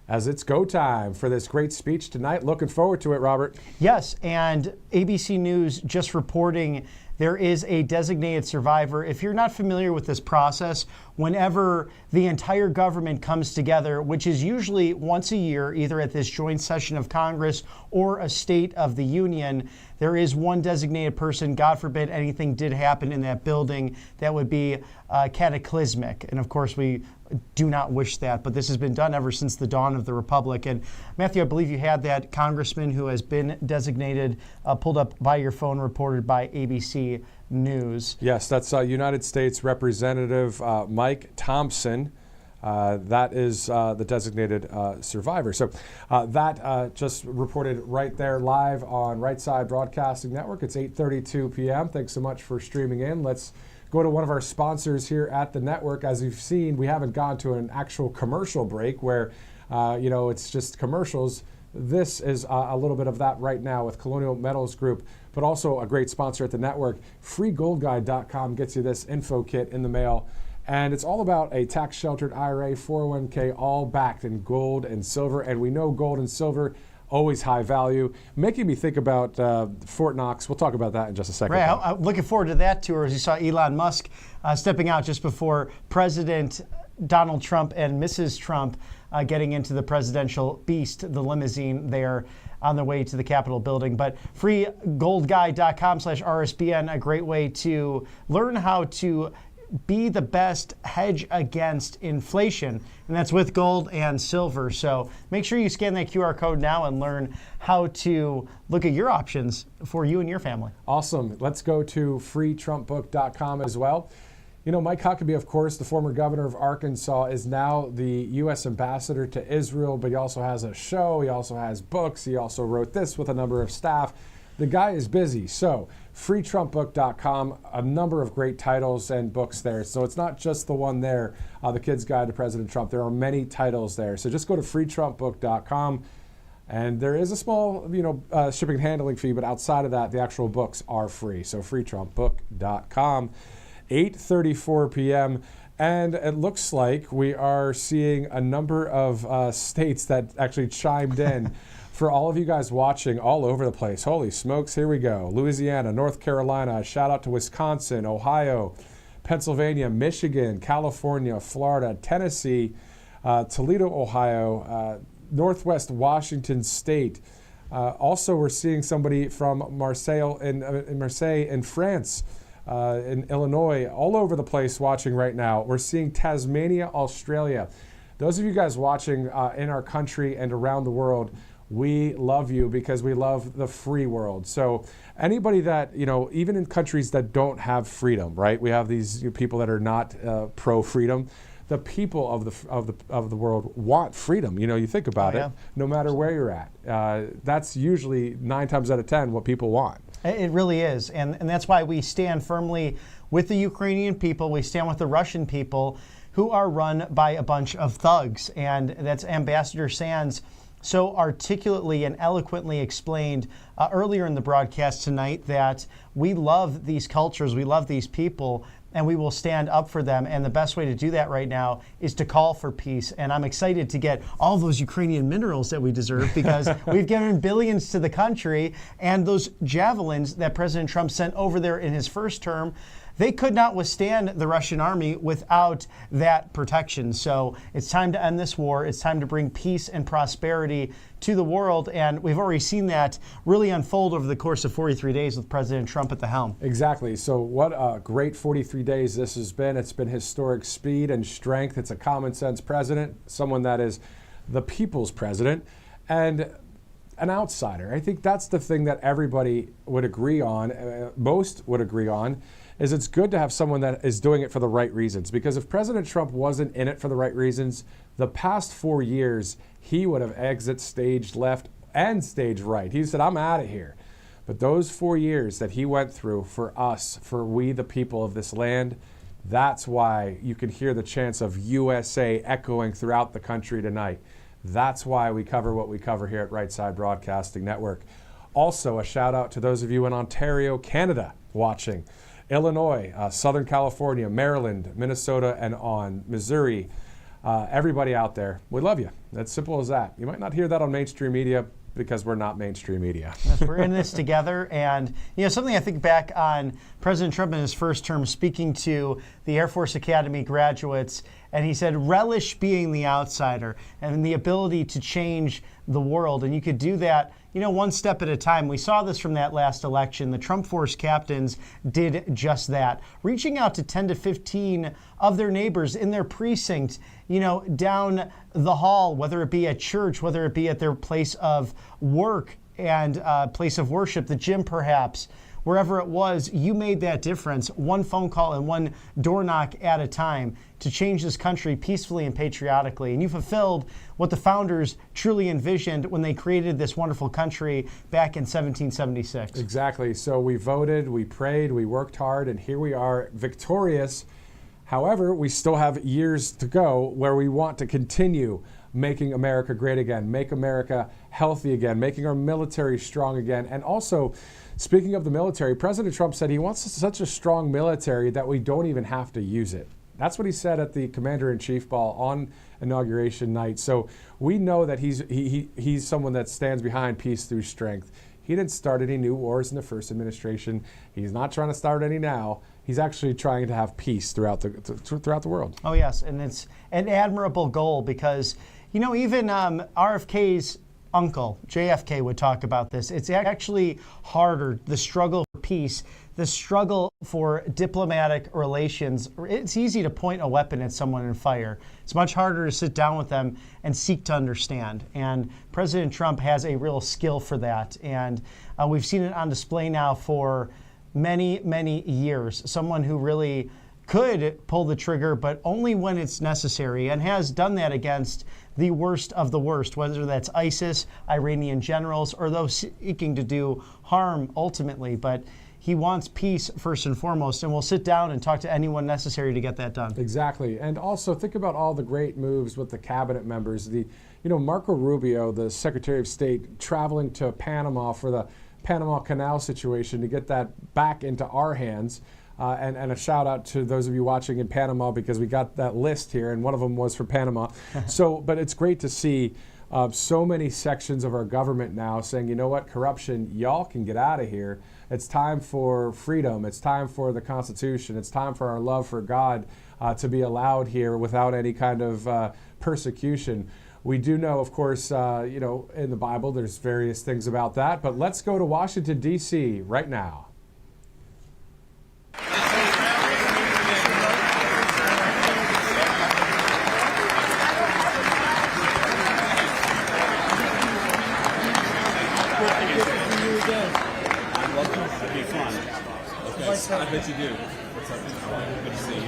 as it's go time for this great speech tonight. Looking forward to it, Robert. Yes, and ABC News just reporting there is a designated survivor. If you're not familiar with this process, whenever the entire government comes together, which is usually once a year, either at this joint session of Congress or a State of the Union, there is one designated person. God forbid anything did happen in that building that would be cataclysmic. And of course, we do not wish that, but this has been done ever since the dawn of the Republic. And Matthew, I believe you had that congressman who has been designated pulled up by your phone, reported by ABC News. Yes, that's United States Representative Mike Thompson. That is the designated survivor. So that just reported right there live on Right Side Broadcasting Network. It's 8:32 p.m. Thanks so much for streaming in. Let's go to one of our sponsors here at the network. As you've seen, we haven't gone to an actual commercial break where, it's just commercials. This is a little bit of that right now with Colonial Metals Group, but also a great sponsor at the network. FreeGoldGuide.com gets you this info kit in the mail. And it's all about a tax-sheltered IRA, 401k, all backed in gold and silver. And we know gold and silver, always high value, making me think about Fort Knox. We'll talk about that in just a second. Right, I'm looking forward to that tour as you saw Elon Musk stepping out just before President Donald Trump and Mrs. Trump getting into the presidential beast, the limousine there on their way to the Capitol building. But freegoldguide.com/RSBN, a great way to learn how to be the best hedge against inflation, and that's with gold and silver. So make sure you scan that QR code now and learn how to look at your options for you and your family. Awesome. Let's go to freetrumpbook.com as well. You know, Mike Huckabee, of course, the former governor of Arkansas, is now the U.S. ambassador to Israel, but he also has a show, he also has books, he also wrote this with a number of staff. The guy is busy. So freetrumpbook.com, a number of great titles and books there. So it's not just the one there, The Kid's Guide to President Trump. There are many titles there. So just go to freetrumpbook.com. And there is a small, shipping and handling fee, but outside of that, the actual books are free. So freetrumpbook.com, 8:34 p.m. And it looks like we are seeing a number of states that actually chimed in. For all of you guys watching all over the place, holy smokes, here we go. Louisiana, North Carolina, shout out to Wisconsin, Ohio, Pennsylvania, Michigan, California, Florida, Tennessee, Toledo, Ohio, Northwest Washington State. Also, we're seeing somebody from Marseille in France, in Illinois, all over the place watching right now. We're seeing Tasmania, Australia. Those of you guys watching in our country and around the world, we love you because we love the free world. So anybody that, even in countries that don't have freedom, right? We have these people that are not pro-freedom. The people of the world want freedom. You think about it, no matter where you're at. That's usually 9 times out of 10 what people want. It really is. And that's why we stand firmly with the Ukrainian people. We stand with the Russian people who are run by a bunch of thugs. And that's Ambassador Sands so articulately and eloquently explained earlier in the broadcast tonight that we love these cultures, we love these people, and we will stand up for them. And the best way to do that right now is to call for peace. And I'm excited to get all those Ukrainian minerals that we deserve because we've given billions to the country, and those javelins that President Trump sent over there in his first term, they could not withstand the Russian army without that protection. So it's time to end this war. It's time to bring peace and prosperity to the world. And we've already seen that really unfold over the course of 43 days with President Trump at the helm. Exactly. So what a great 43 days this has been. It's been historic speed and strength. It's a common sense president, someone that is the people's president, and an outsider. I think that's the thing that everybody would agree on, most would agree on, is it's good to have someone that is doing it for the right reasons. Because if President Trump wasn't in it for the right reasons, the past 4 years, he would have exit stage left and stage right. He said, I'm out of here. But those 4 years that he went through for us, for we the people of this land, that's why you can hear the chants of USA echoing throughout the country tonight. That's why we cover what we cover here at Right Side Broadcasting Network. Also, a shout out to those of you in Ontario, Canada watching. Illinois, Southern California, Maryland, Minnesota, and on Missouri. Everybody out there, we love you. That's simple as that. You might not hear that on mainstream media because we're not mainstream media. We're in this together. And, something I think back on President Trump in his first term speaking to the Air Force Academy graduates, and he said, relish being the outsider and the ability to change the world. And you could do that, one step at a time. We saw this from that last election. The Trump Force captains did just that, reaching out to 10 to 15 of their neighbors in their precinct, down the hall, whether it be at church, whether it be at their place of work and place of worship, the gym perhaps. Wherever it was, you made that difference, one phone call and one door knock at a time, to change this country peacefully and patriotically. And you fulfilled what the founders truly envisioned when they created this wonderful country back in 1776. Exactly. So we voted, we prayed, we worked hard, and here we are victorious. However, we still have years to go where we want to continue making America great again, make America healthy again, making our military strong again. And also, speaking of the military, President Trump said he wants such a strong military that we don't even have to use it. That's what he said at the Commander-in-Chief Ball on Inauguration night. So we know that he's someone that stands behind peace through strength. He didn't start any new wars in the first administration. He's not trying to start any now. He's actually trying to have peace throughout the world. Oh, yes, and it's an admirable goal because, you know, even RFK's uncle, JFK, would talk about this. It's actually harder, the struggle for peace, the struggle for diplomatic relations. It's easy to point a weapon at someone and fire. It's much harder to sit down with them and seek to understand. And President Trump has a real skill for that. And we've seen it on display now for many, many years. Someone who really could pull the trigger, but only when it's necessary, and has done that against the worst of the worst, whether that's ISIS, Iranian generals, or those seeking to do harm ultimately. But he wants peace first and foremost, and will sit down and talk to anyone necessary to get that done. Exactly. And also think about all the great moves with the cabinet members. Marco Rubio, the Secretary of State, traveling to Panama for the Panama Canal situation to get that back into our hands. And a shout out to those of you watching in Panama, because we got that list here, and one of them was for Panama. But it's great to see so many sections of our government now saying, you know what, corruption, y'all can get out of here. It's time for freedom. It's time for the Constitution. It's time for our love for God to be allowed here without any kind of persecution. We do know, of course, in the Bible, there's various things about that. But let's go to Washington, D.C. right now. I bet you do. What's up? Good to see you.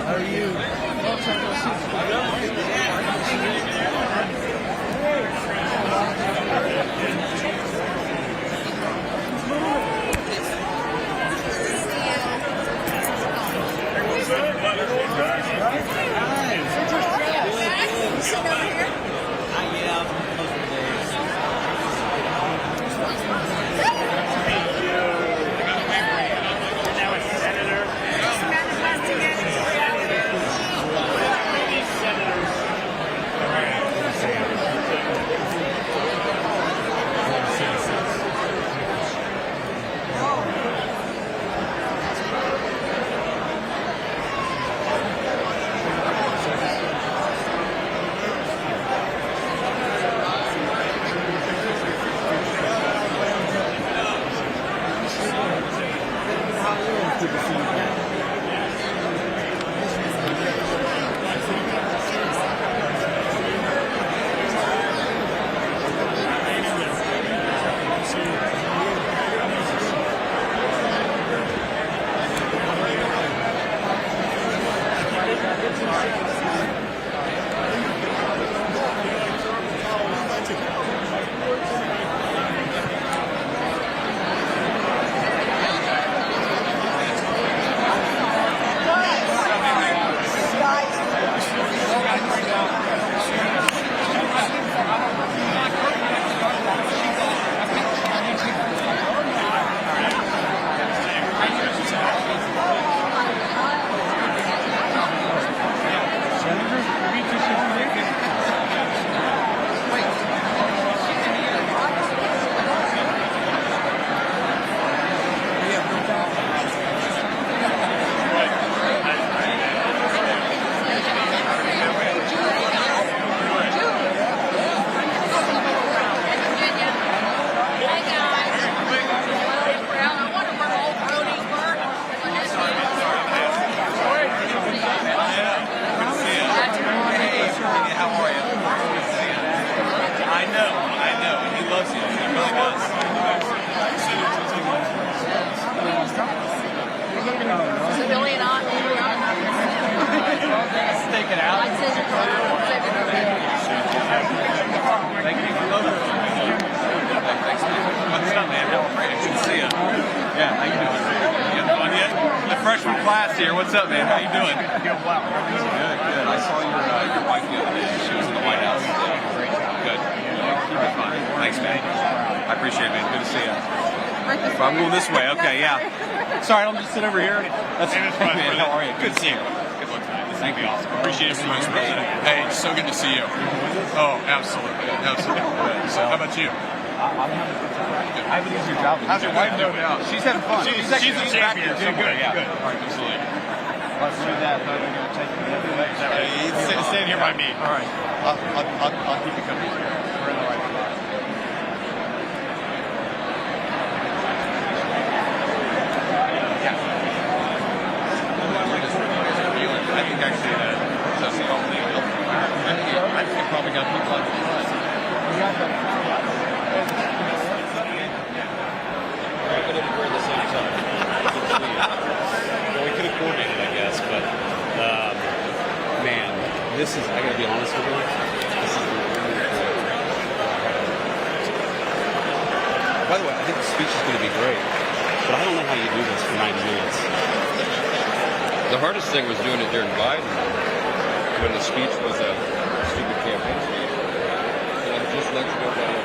How are you? Take it out. Yeah, how you doing? You having fun yet? The freshman class here. What's up, man? How you doing? Doing well. Good, good. I saw your wife the other day. She was in the White House. Great job. Good. Keep it fun. Thanks, man. I appreciate it, man. Good to see you. I'm going this way. Okay, yeah. Sorry, I'll just sit over here. That's fun, man. How are you? Good to see you. Good luck tonight. This will be awesome. Appreciate it so much, President. Hey, it's so good to see you. Oh, absolutely. Absolutely. So, how about you? I'm having a good time. I have an easier job. How's your wife doing now? She's having fun. She's a champion. Good, yeah. Good. All right, absolutely. Let's do that. They're going to take me the other way. Stand here by me. All right. I'll keep you company. We're in the right spot. I think actually that's the whole thing. I think it probably got people out of the front. Well, we could have coordinated, I guess, but man, this is, I gotta be honest with you, this is by the way, I think the speech is going to be great, but I don't know how you do this for 90 minutes. The hardest thing was doing it during Biden, when the speech was a stupid campaign speech. And just let's go down.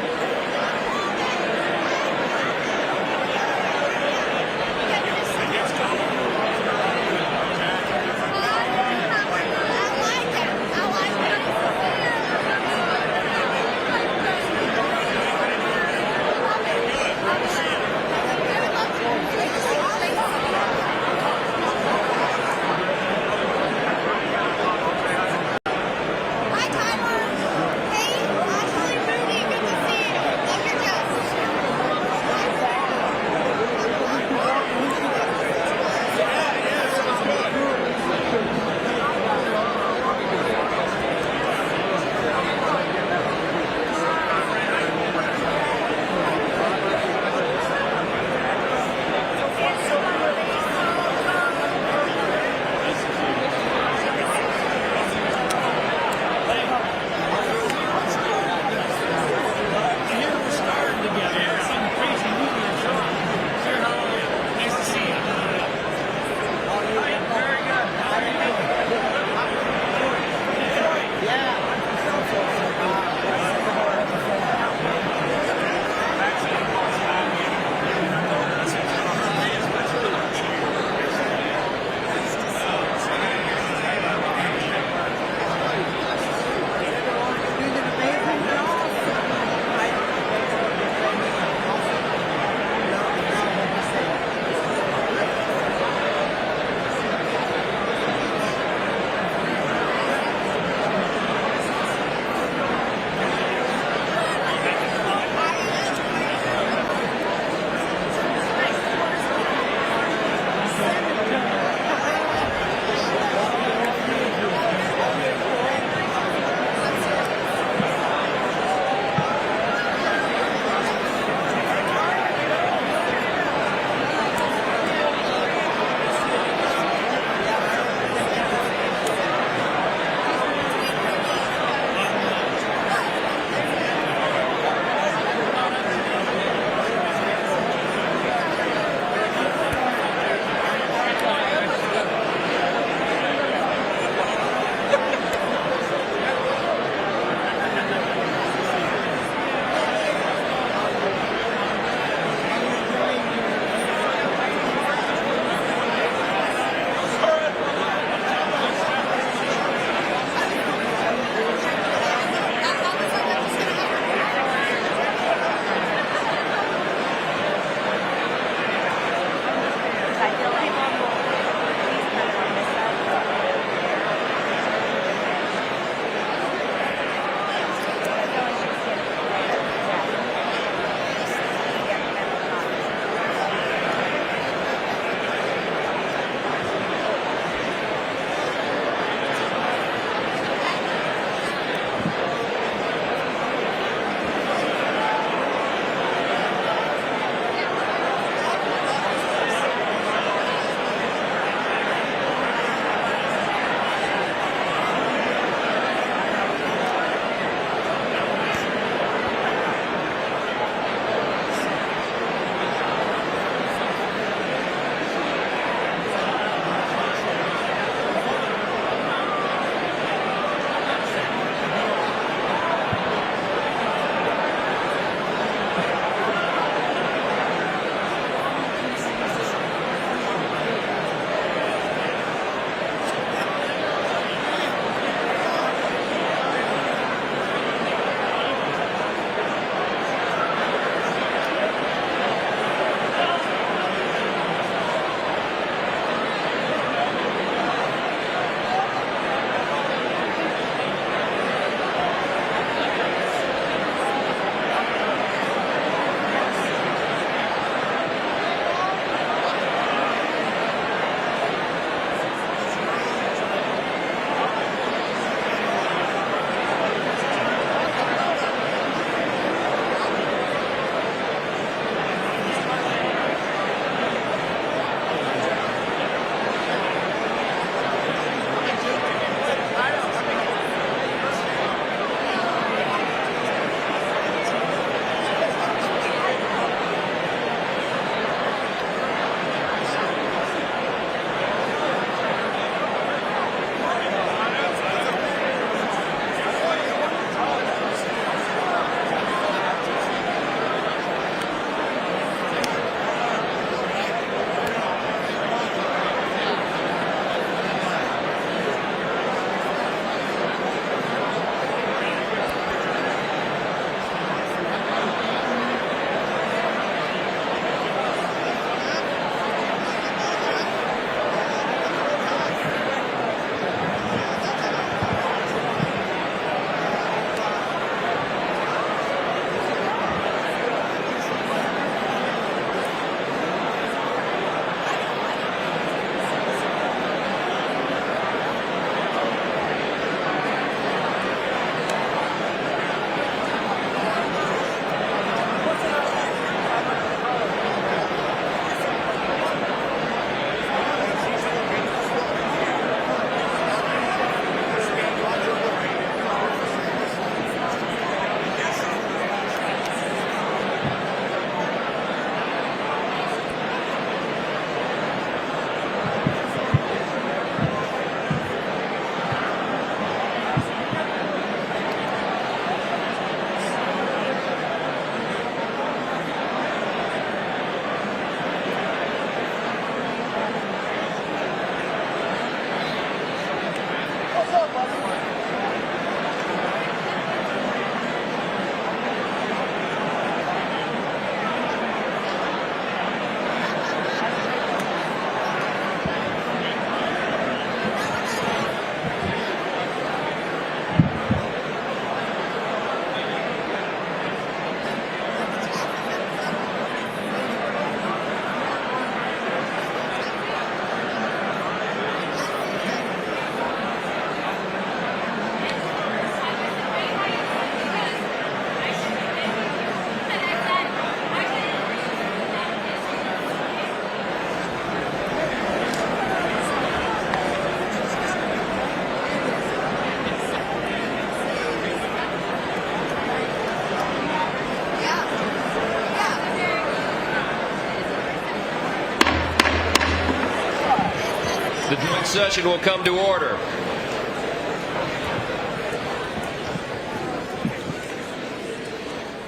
session will come to order.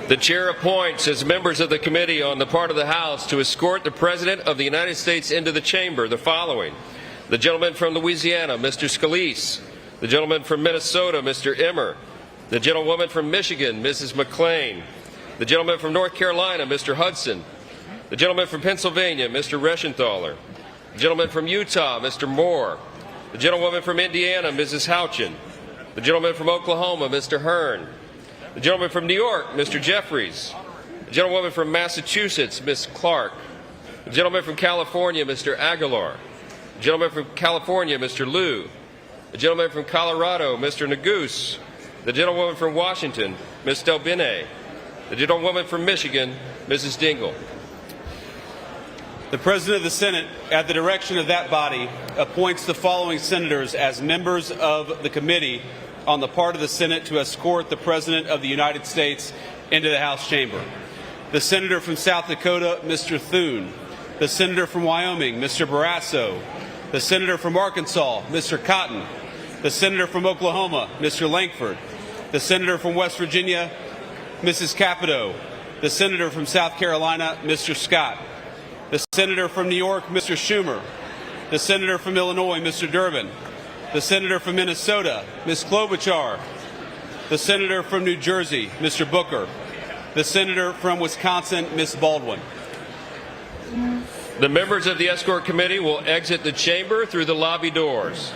The chair appoints as members of the committee on the part of the House to escort the President of the United States into the chamber the following: the gentleman from Louisiana, Mr. Scalise; the gentleman from Minnesota, Mr. Emmer; the gentlewoman from Michigan, Mrs. McClain; the gentleman from North Carolina, Mr. Hudson; the gentleman from Pennsylvania, Mr. Reschenthaler; the gentleman from Utah, Mr. Moore; the gentlewoman from Indiana, Mrs. Houchin; the gentleman from Oklahoma, Mr. Hearn; the gentleman from New York, Mr. Jeffries; the gentlewoman from Massachusetts, Ms. Clark; the gentleman from California, Mr. Aguilar; the gentleman from California, Mr. Liu; the gentleman from Colorado, Mr. Neguse; the gentlewoman from Washington, Ms. Delbene; the gentlewoman from Michigan, Mrs. Dingell. The President of the Senate, at the direction of that body, appoints the following senators as members of the committee on the part of the Senate to escort the President of the United States into the House chamber: the Senator from South Dakota, Mr. Thune; the Senator from Wyoming, Mr. Barrasso; the Senator from Arkansas, Mr. Cotton; the Senator from Oklahoma, Mr. Lankford; the Senator from West Virginia, Mrs. Capito; the Senator from South Carolina, Mr. Scott; the Senator from New York, Mr. Schumer; the Senator from Illinois, Mr. Durbin; the Senator from Minnesota, Ms. Klobuchar; the Senator from New Jersey, Mr. Booker; the Senator from Wisconsin, Ms. Baldwin. The members of the escort committee will exit the chamber through the lobby doors.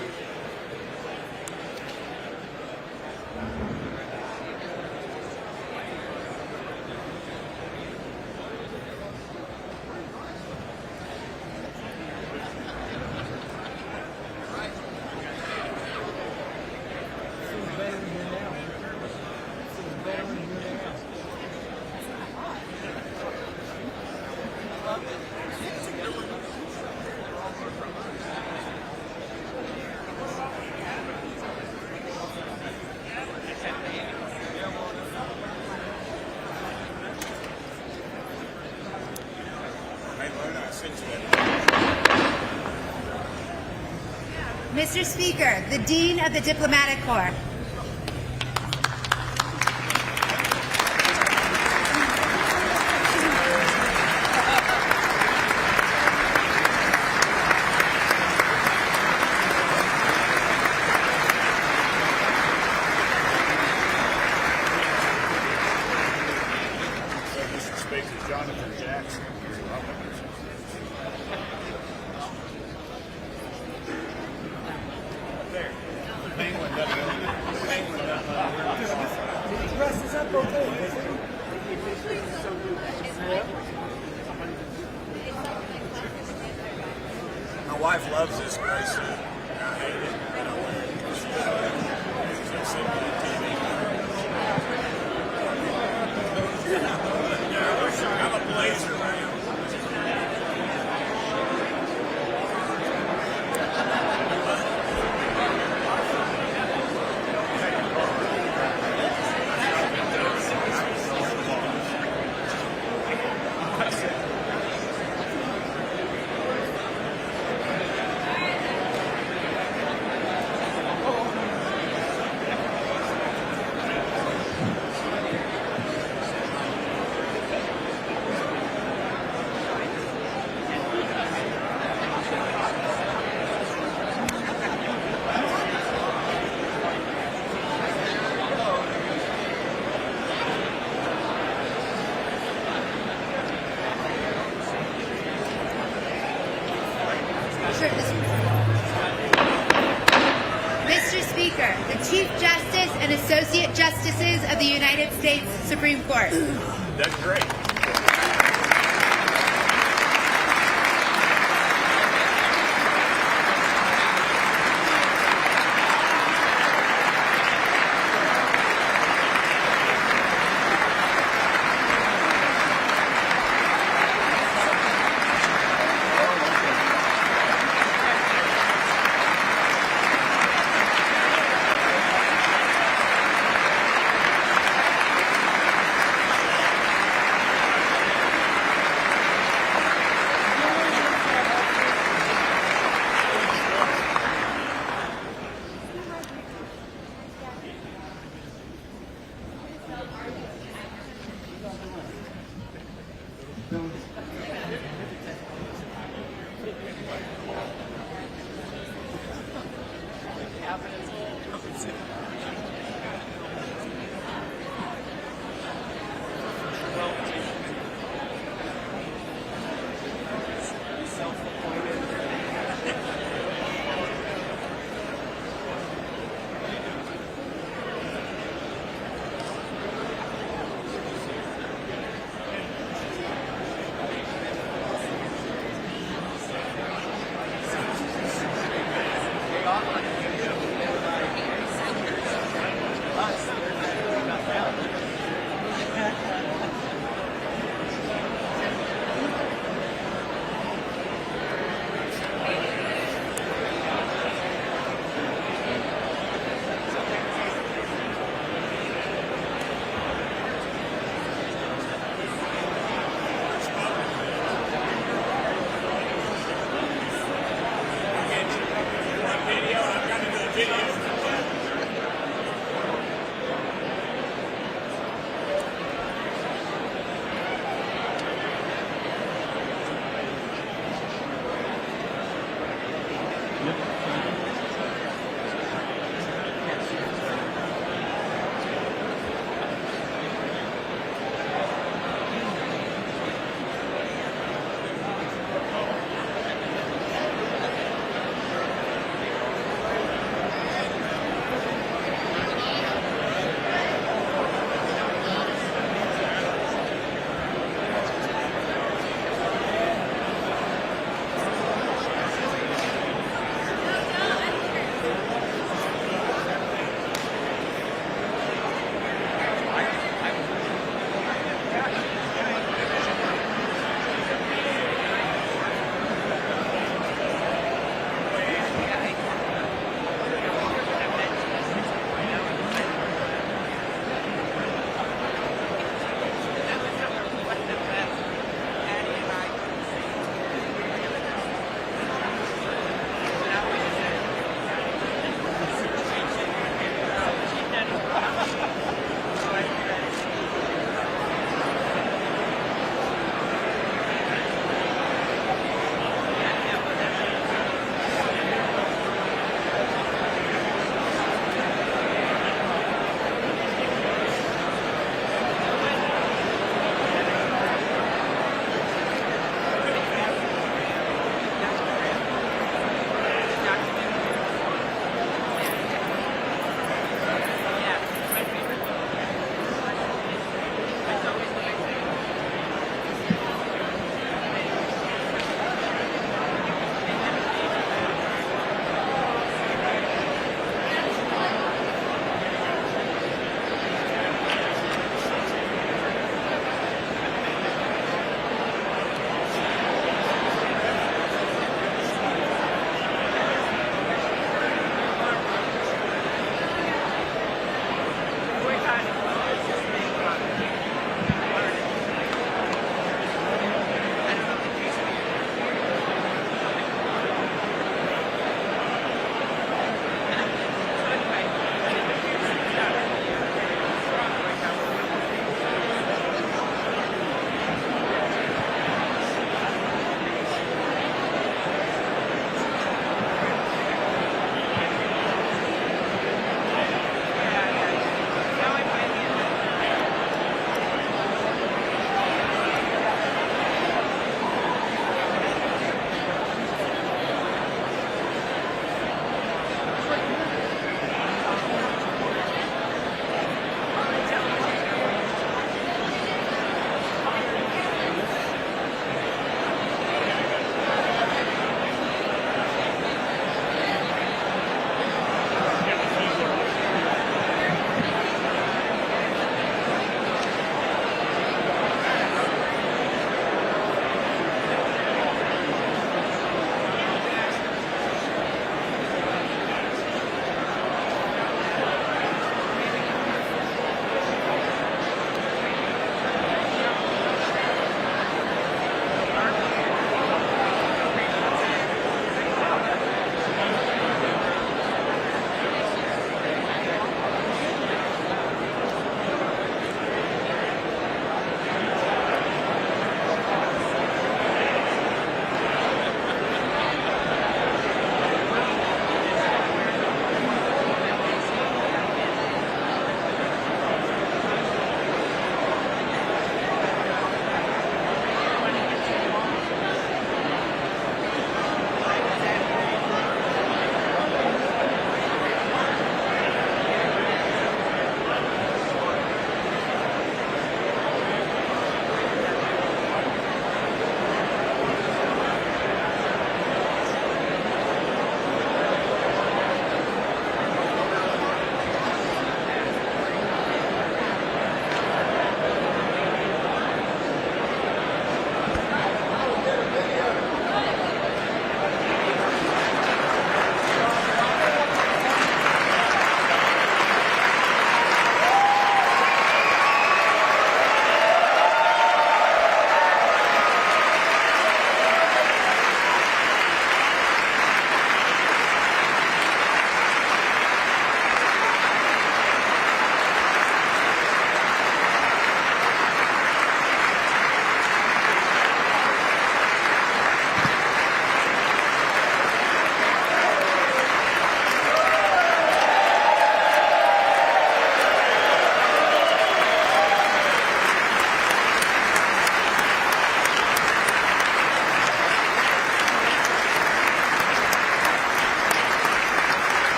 Mr. Speaker, the Dean of the Diplomatic Corps. Mr. Speaker, Jonathan Jackson. My wife loves this bracelet. I hate it, but I wear it because she'll send me the TV. I'm a blazer, man. Mr. Speaker, the Chief Justice and Associate Justices of the United States Supreme Court. That's great.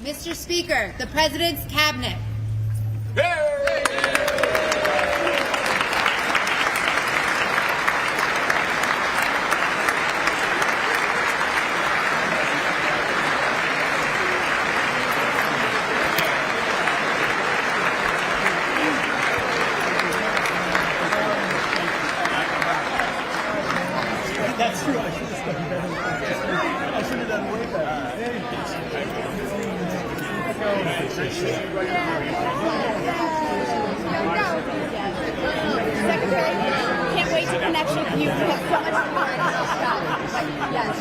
Mr. Speaker, the President's Cabinet. That's true. I should have done better. I should have done way better. Secretary, can't wait to connect with you. We have so much more. Yes.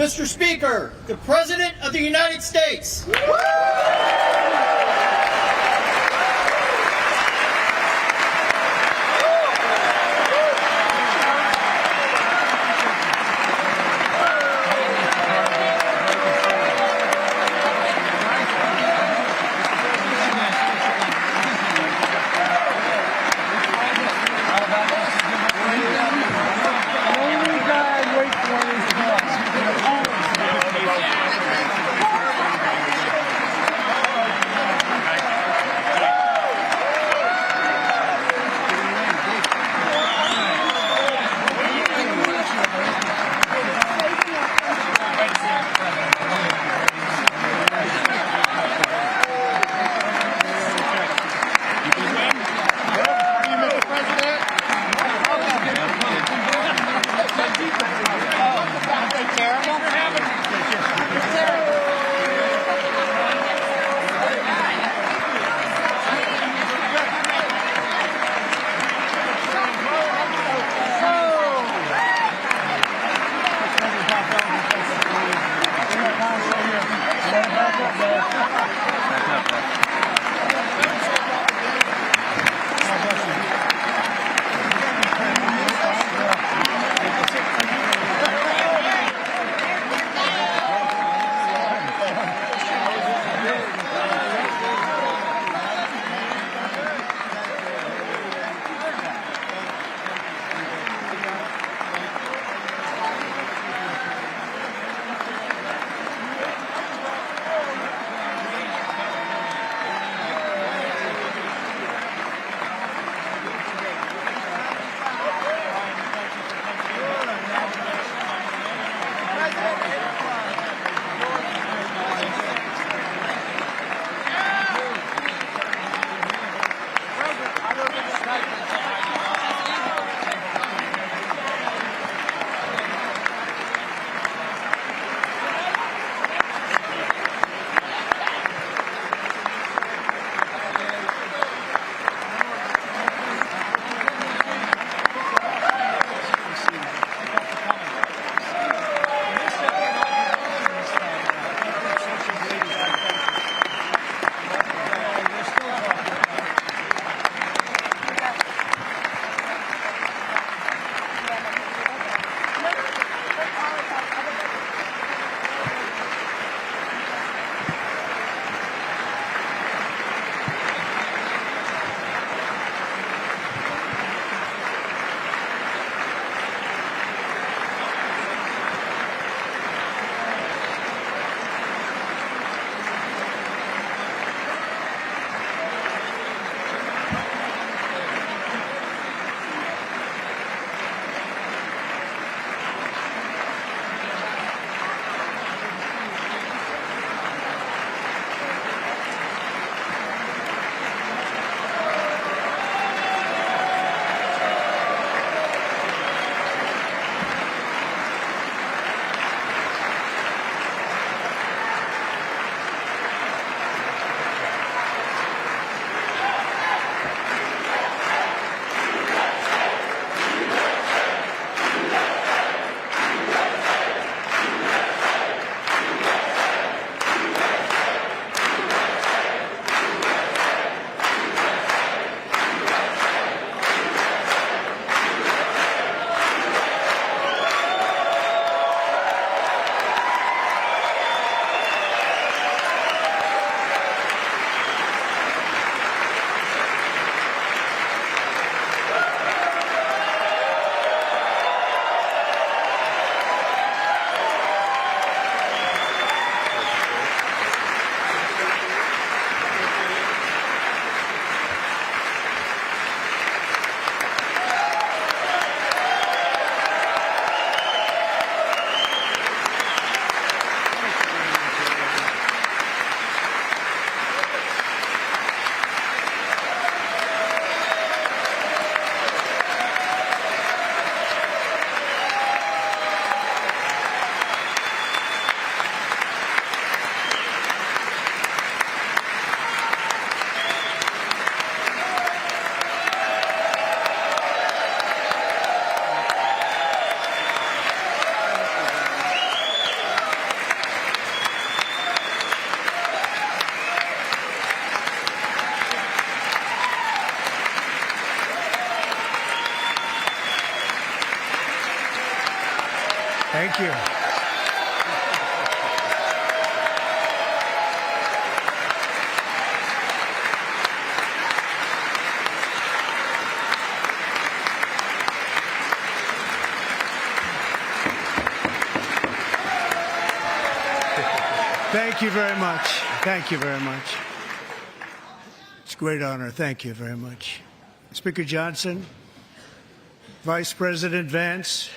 Mr. Speaker, the President of the United States. Thank you. Thank you very much. Thank you very much. It's a great honor. Thank you very much. Speaker Johnson, Vice President Vance,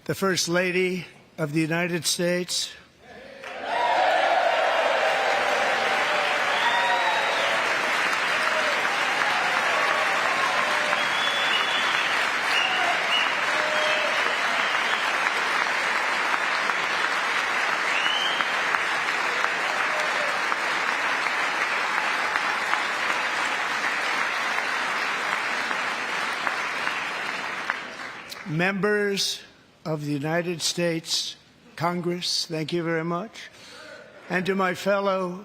the First Lady of the United States, members of the United States Congress, thank you very much. And to my fellow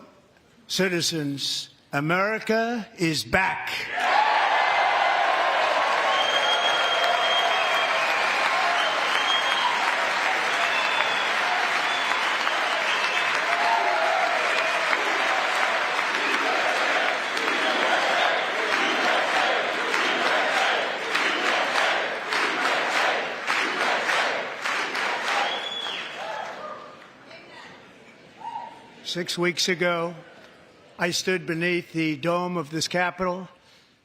citizens, America is back. 6 weeks ago, I stood beneath the dome of this Capitol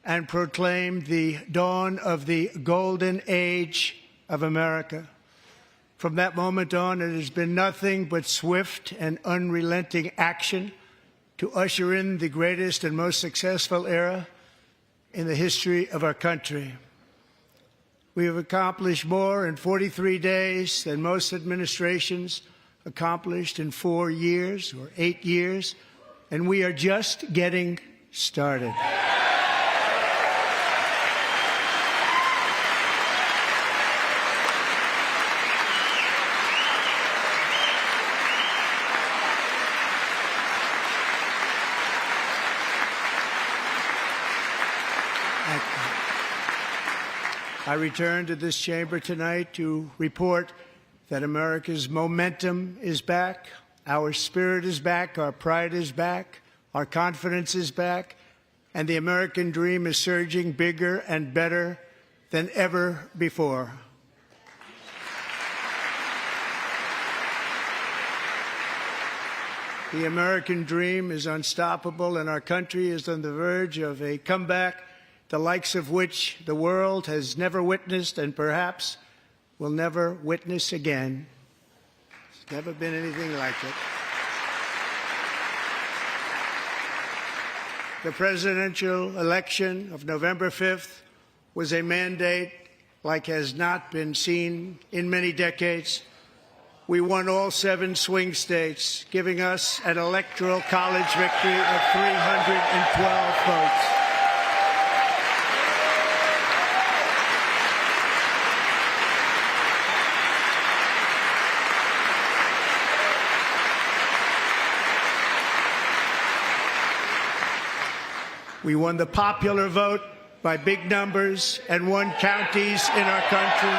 and proclaimed the dawn of the golden age of America. From that moment on, it has been nothing but swift and unrelenting action to usher in the greatest and most successful era in the history of our country. We have accomplished more in 43 days than most administrations accomplished in 4 years or 8 years, and we are just getting started. I return to this chamber tonight to report that America's momentum is back, our spirit is back, our pride is back, our confidence is back, and the American dream is surging bigger and better than ever before. The American dream is unstoppable, and our country is on the verge of a comeback, the likes of which the world has never witnessed and perhaps will never witness again. There's never been anything like it. The presidential election of November 5th was a mandate like has not been seen in many decades. We won all 7 swing states, giving us an electoral college victory of 312 votes. We won the popular vote by big numbers and won counties in our country.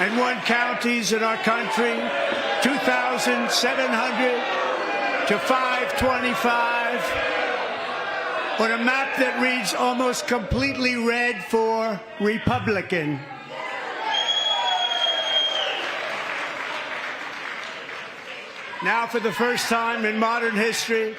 And won counties in our country, 2,700 to 525, on a map that reads almost completely red for Republican. Now, for the first time in modern history,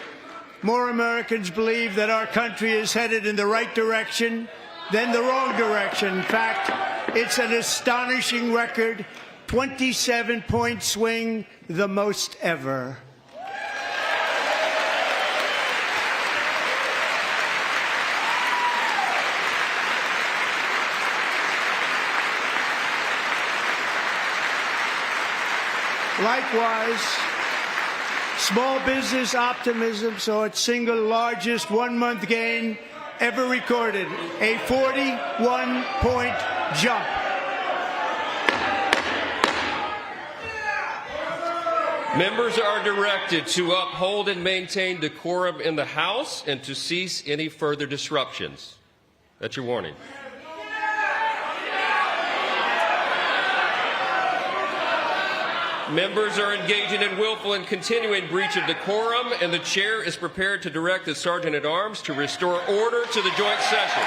more Americans believe that our country is headed in the right direction than the wrong direction. In fact, it's an astonishing record, 27-point swing, the most ever. Likewise, Small business optimism saw its single largest one-month gain ever recorded, a 41-point jump. Members are directed to uphold and maintain decorum in the House and to cease any further disruptions. That's your warning. Members are engaging in willful and continuing breach of decorum, and the chair is prepared to direct the Sergeant-at-Arms to restore order to the joint session.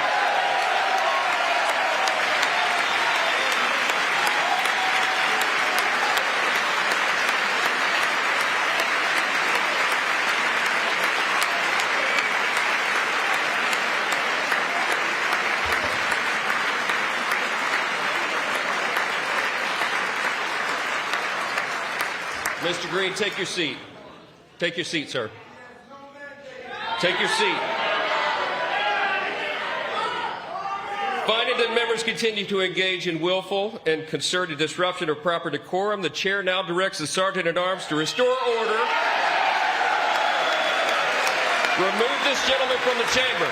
Mr. Green, take your seat. Take your seat, sir. Take your seat. Finding that members continue to engage in willful and concerted disruption of proper decorum, the chair now directs the Sergeant-at-Arms to restore order. Remove this gentleman from the chamber.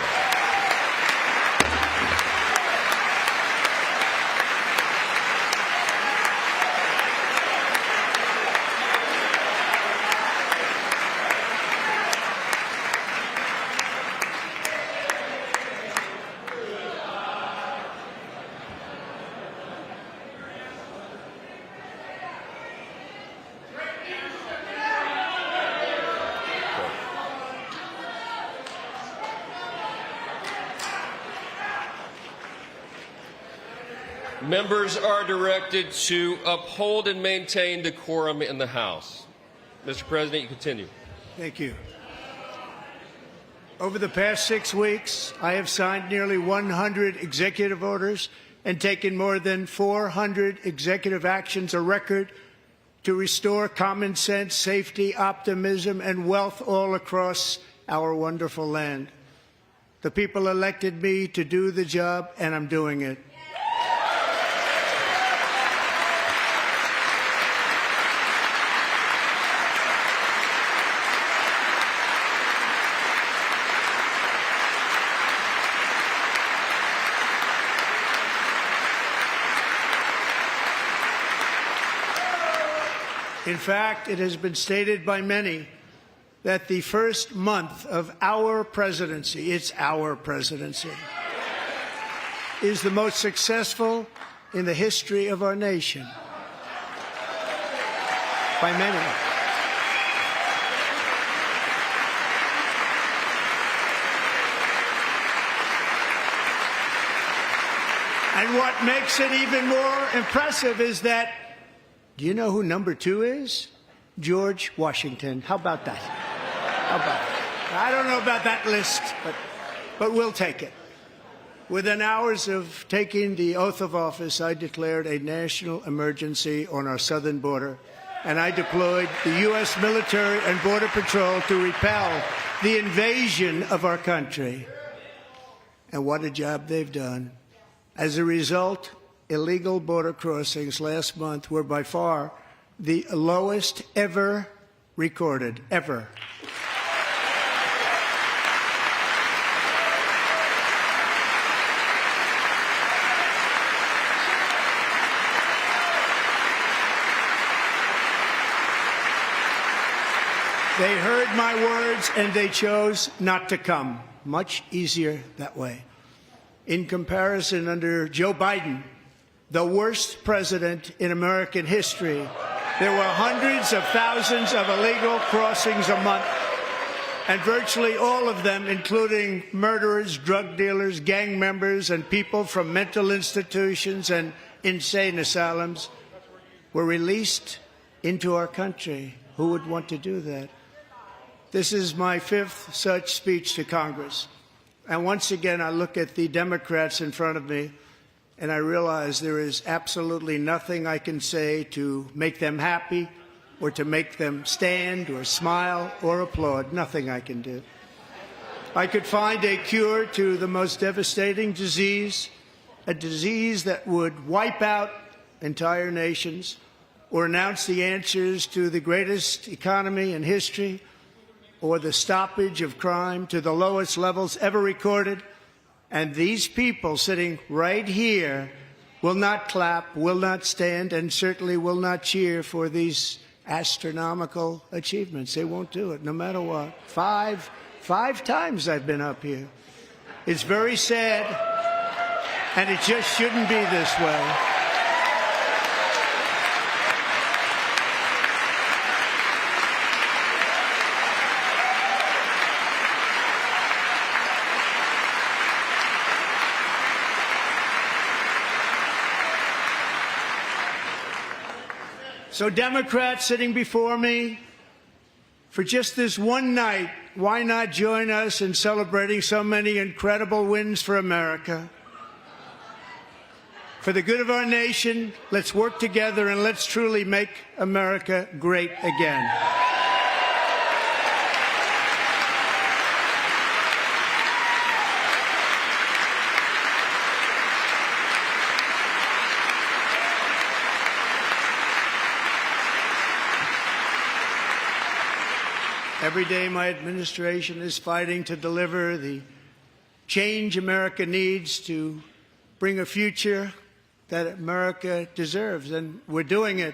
Members are directed to uphold and maintain decorum in the House. Mr. President, you continue. Thank you. Over the past 6 weeks, I have signed nearly 100 executive orders and taken more than 400 executive actions, a record to restore common sense, safety, optimism, and wealth all across our wonderful land. The people elected me to do the job, and I'm doing it. In fact, it has been stated by many that the first month of our presidency, it's our presidency, is the most successful in the history of our nation. By many. And what makes it even more impressive is that, do you know who number 2 is? George Washington. How about that? How about that? I don't know about that list, but we'll take it. Within hours of taking the oath of office, I declared a national emergency on our southern border, and I deployed the U.S. military and Border Patrol to repel the invasion of our country. And what a job they've done. As a result, illegal border crossings last month were by far the lowest ever recorded, ever. They heard my words and they chose not to come. Much easier that way. In comparison, under Joe Biden, the worst president in American history, there were hundreds of thousands of illegal crossings a month, and virtually all of them, including murderers, drug dealers, gang members, and people from mental institutions and insane asylums, were released into our country. Who would want to do that? This is my 5th such speech to Congress. And once again, I look at the Democrats in front of me, and I realize there is absolutely nothing I can say to make them happy or to make them stand or smile or applaud. Nothing I can do. I could find a cure to the most devastating disease, a disease that would wipe out entire nations, or announce the answers to the greatest economy in history or the stoppage of crime to the lowest levels ever recorded. And these people sitting right here will not clap, will not stand, and certainly will not cheer for these astronomical achievements. They won't do it, no matter what. Five times I've been up here. It's very sad, and it just shouldn't be this way. So Democrats sitting before me, for just this one night, why not join us in celebrating so many incredible wins for America? For the good of our nation, let's work together and let's truly make America great again. Every day my administration is fighting to deliver the change America needs to bring a future that America deserves, and we're doing it.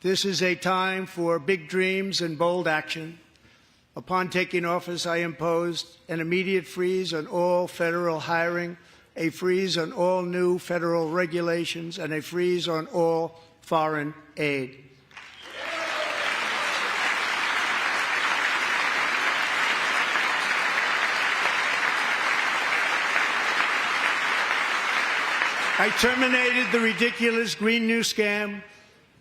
This is a time for big dreams and bold action. Upon taking office, I imposed an immediate freeze on all federal hiring, a freeze on all new federal regulations, and a freeze on all foreign aid. I terminated the ridiculous Green New Scam.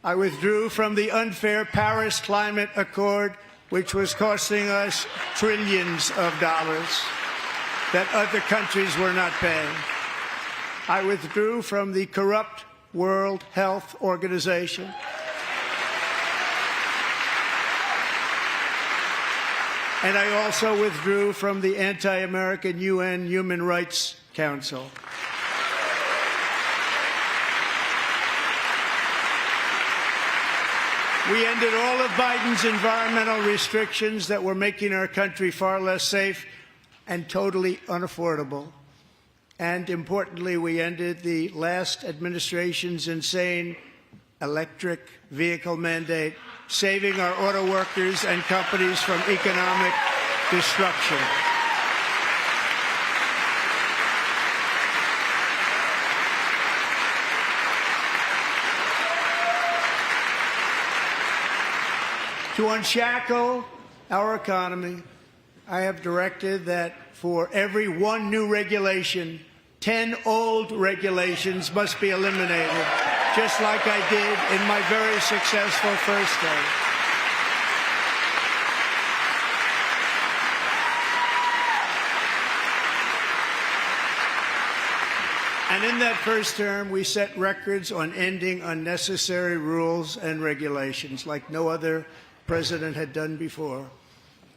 I withdrew from the unfair Paris Climate Accord, which was costing us trillions of dollars that other countries were not paying. I withdrew from the corrupt World Health Organization. And I also withdrew from the anti-American UN Human Rights Council. We ended all of Biden's environmental restrictions that were making our country far less safe and totally unaffordable. And importantly, we ended the last administration's insane electric vehicle mandate, saving our auto workers and companies from economic destruction. To unshackle our economy, I have directed that for every one new regulation, 10 old regulations must be eliminated, just like I did in my very successful first day. And in that first term, we set records on ending unnecessary rules and regulations like no other president had done before.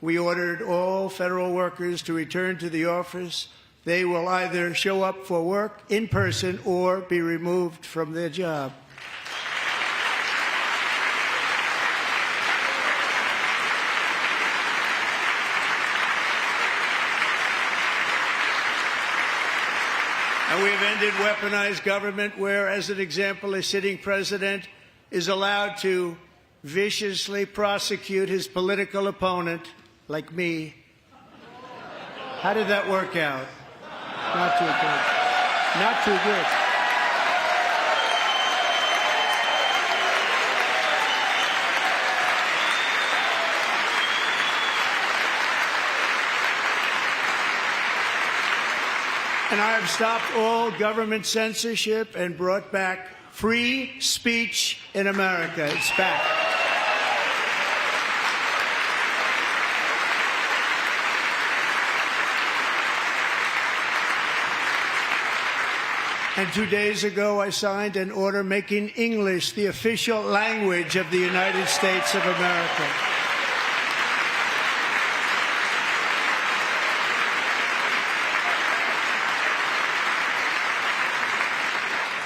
We ordered all federal workers to return to the office. They will either show up for work in person or be removed from their job. And we have ended weaponized government where, as an example, a sitting president is allowed to viciously prosecute his political opponent, like me. How did that work out? Not too good. Not too good. And I have stopped all government censorship and brought back free speech in America. It's back. And 2 days ago, I signed an order making English the official language of the United States of America.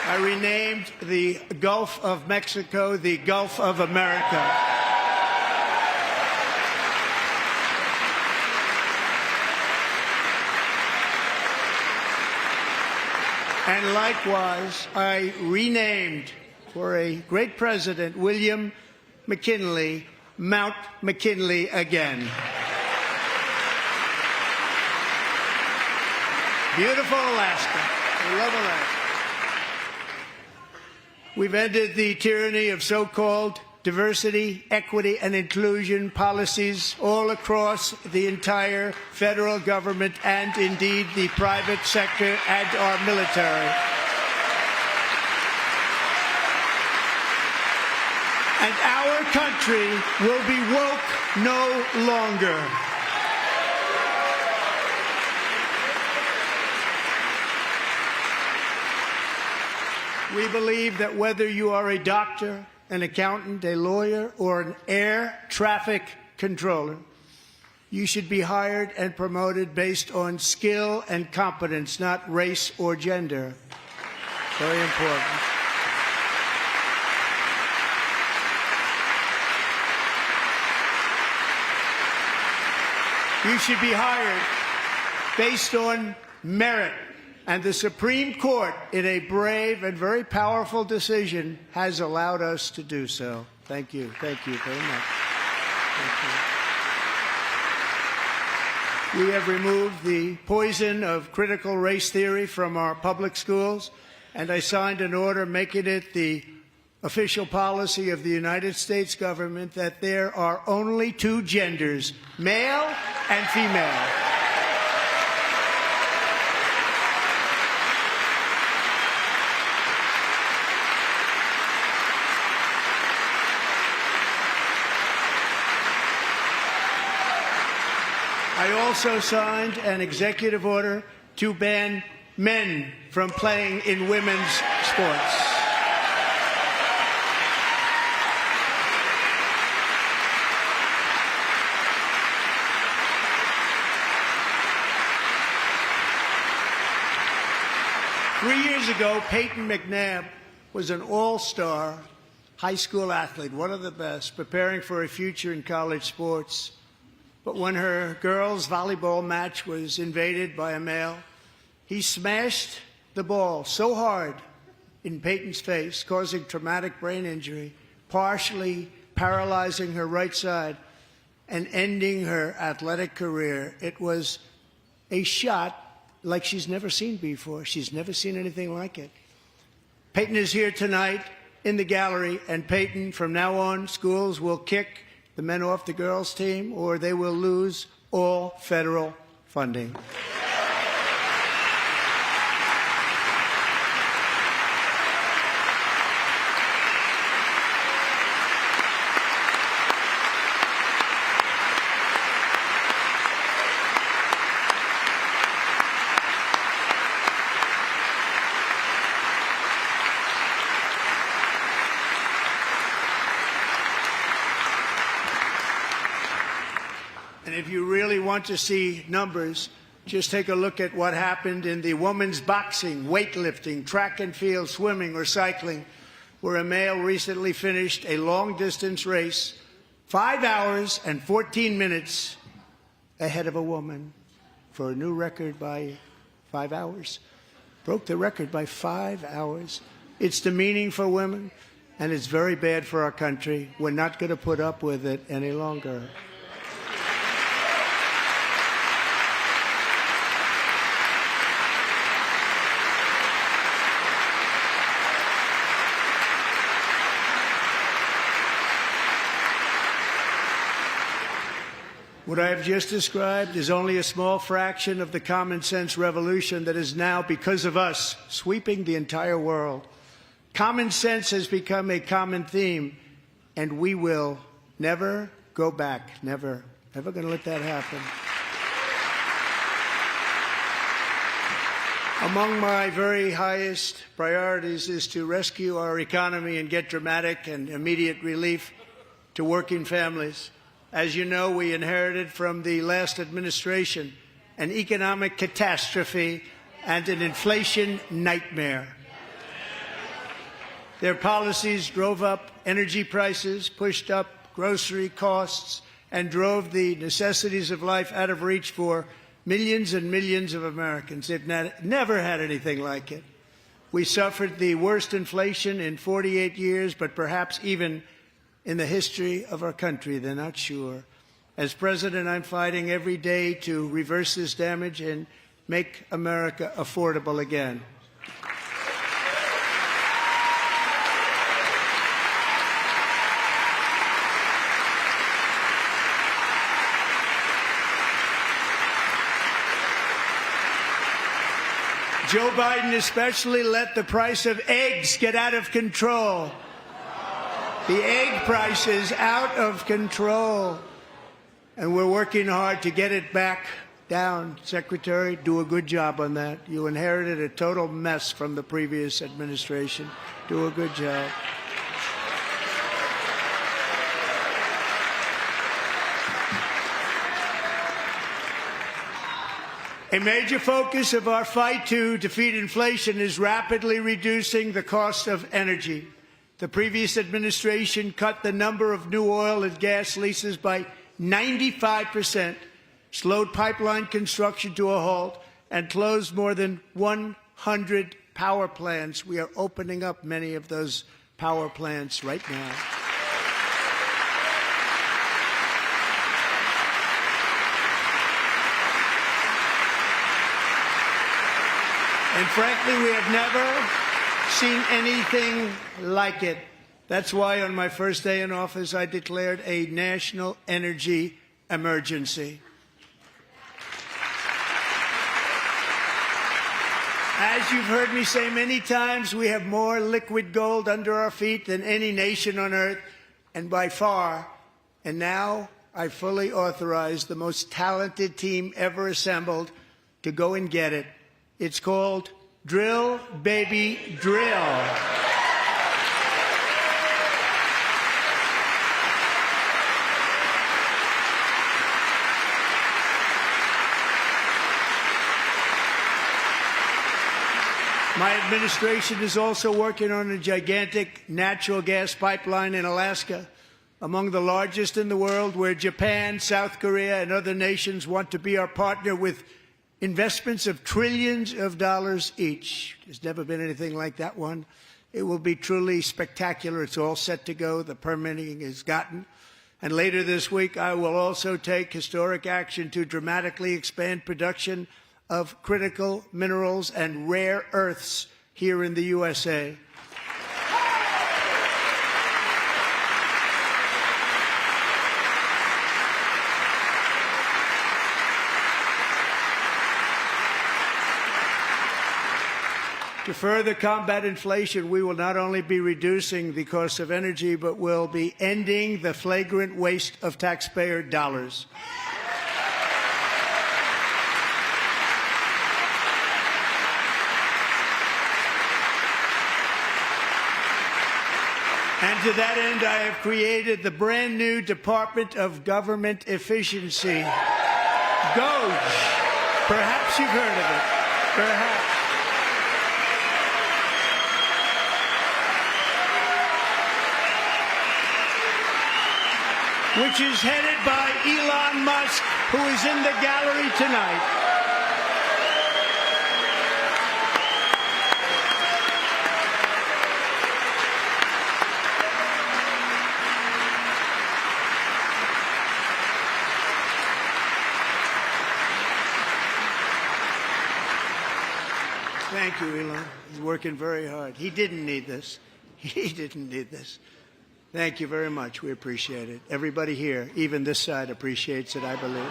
I renamed the Gulf of Mexico the Gulf of America. And likewise, I renamed, for a great president, William McKinley, Mount McKinley again. Beautiful Alaska. We love Alaska. We've ended the tyranny of so-called diversity, equity, and inclusion policies all across the entire federal government and indeed the private sector and our military. And our country will be woke no longer. We believe that whether you are a doctor, an accountant, a lawyer, or an air traffic controller, you should be hired and promoted based on skill and competence, not race or gender. Very important. You should be hired based on merit. And the Supreme Court, in a brave and very powerful decision, has allowed us to do so. Thank you. Thank you very much. Thank you. We have removed the poison of critical race theory from our public schools, and I signed an order making it the official policy of the United States government that there are only two genders, male and female. I also signed an executive order to ban men from playing in women's sports. Three years ago, Peyton McNabb was an all-star high school athlete, one of the best, preparing for a future in college sports. But when her girls' volleyball match was invaded by a male, he smashed the ball so hard in Peyton's face, causing traumatic brain injury, partially paralyzing her right side, and ending her athletic career. It was a shot like she's never seen before. She's never seen anything like it. Peyton is here tonight in the gallery, and Peyton, from now on, schools will kick the men off the girls' team, or they will lose all federal funding. And if you really want to see numbers, just take a look at what happened in the women's boxing, weightlifting, track and field, swimming, or cycling, where a male recently finished a long-distance race 5 hours and 14 minutes ahead of a woman for a new record by 5 hours. Broke the record by 5 hours. It's demeaning for women, and it's very bad for our country. We're not going to put up with it any longer. What I have just described is only a small fraction of the common sense revolution that is now, because of us, sweeping the entire world. Common sense has become a common theme, and we will never go back. Never. Never going to let that happen. Among my very highest priorities is to rescue our economy and get dramatic and immediate relief to working families. As you know, we inherited from the last administration an economic catastrophe and an inflation nightmare. Their policies drove up energy prices, pushed up grocery costs, and drove the necessities of life out of reach for millions and millions of Americans. They've never had anything like it. We suffered the worst inflation in 48 years, but perhaps even in the history of our country. They're not sure. As president, I'm fighting every day to reverse this damage and make America affordable again. Joe Biden especially let the price of eggs get out of control. The egg price is out of control. And we're working hard to get it back down. Secretary, do a good job on that. You inherited a total mess from the previous administration. Do a good job. A major focus of our fight to defeat inflation is rapidly reducing the cost of energy. The previous administration cut the number of new oil and gas leases by 95%, slowed pipeline construction to a halt, and closed more than 100 power plants. We are opening up many of those power plants right now. And frankly, we have never seen anything like it. That's why on my first day in office, I declared a national energy emergency. As you've heard me say many times, we have more liquid gold under our feet than any nation on earth, and by far. And now I fully authorize the most talented team ever assembled to go and get it. It's called Drill, Baby, Drill. My administration is also working on a gigantic natural gas pipeline in Alaska, among the largest in the world, where Japan, South Korea, and other nations want to be our partner with investments of trillions of dollars each. There's never been anything like that one. It will be truly spectacular. It's all set to go. The permitting is gotten. And later this week, I will also take historic action to dramatically expand production of critical minerals and rare earths here in the USA. To further combat inflation, we will not only be reducing the cost of energy, but will be ending the flagrant waste of taxpayer dollars. And to that end, I have created the brand new Department of Government Efficiency, DOGE. Perhaps you've heard of it. Perhaps. Which is headed by Elon Musk, who is in the gallery tonight. Thank you, Elon. He's working very hard. He didn't need this. He didn't need this. Thank you very much. We appreciate it. Everybody here, even this side, appreciates it, I believe.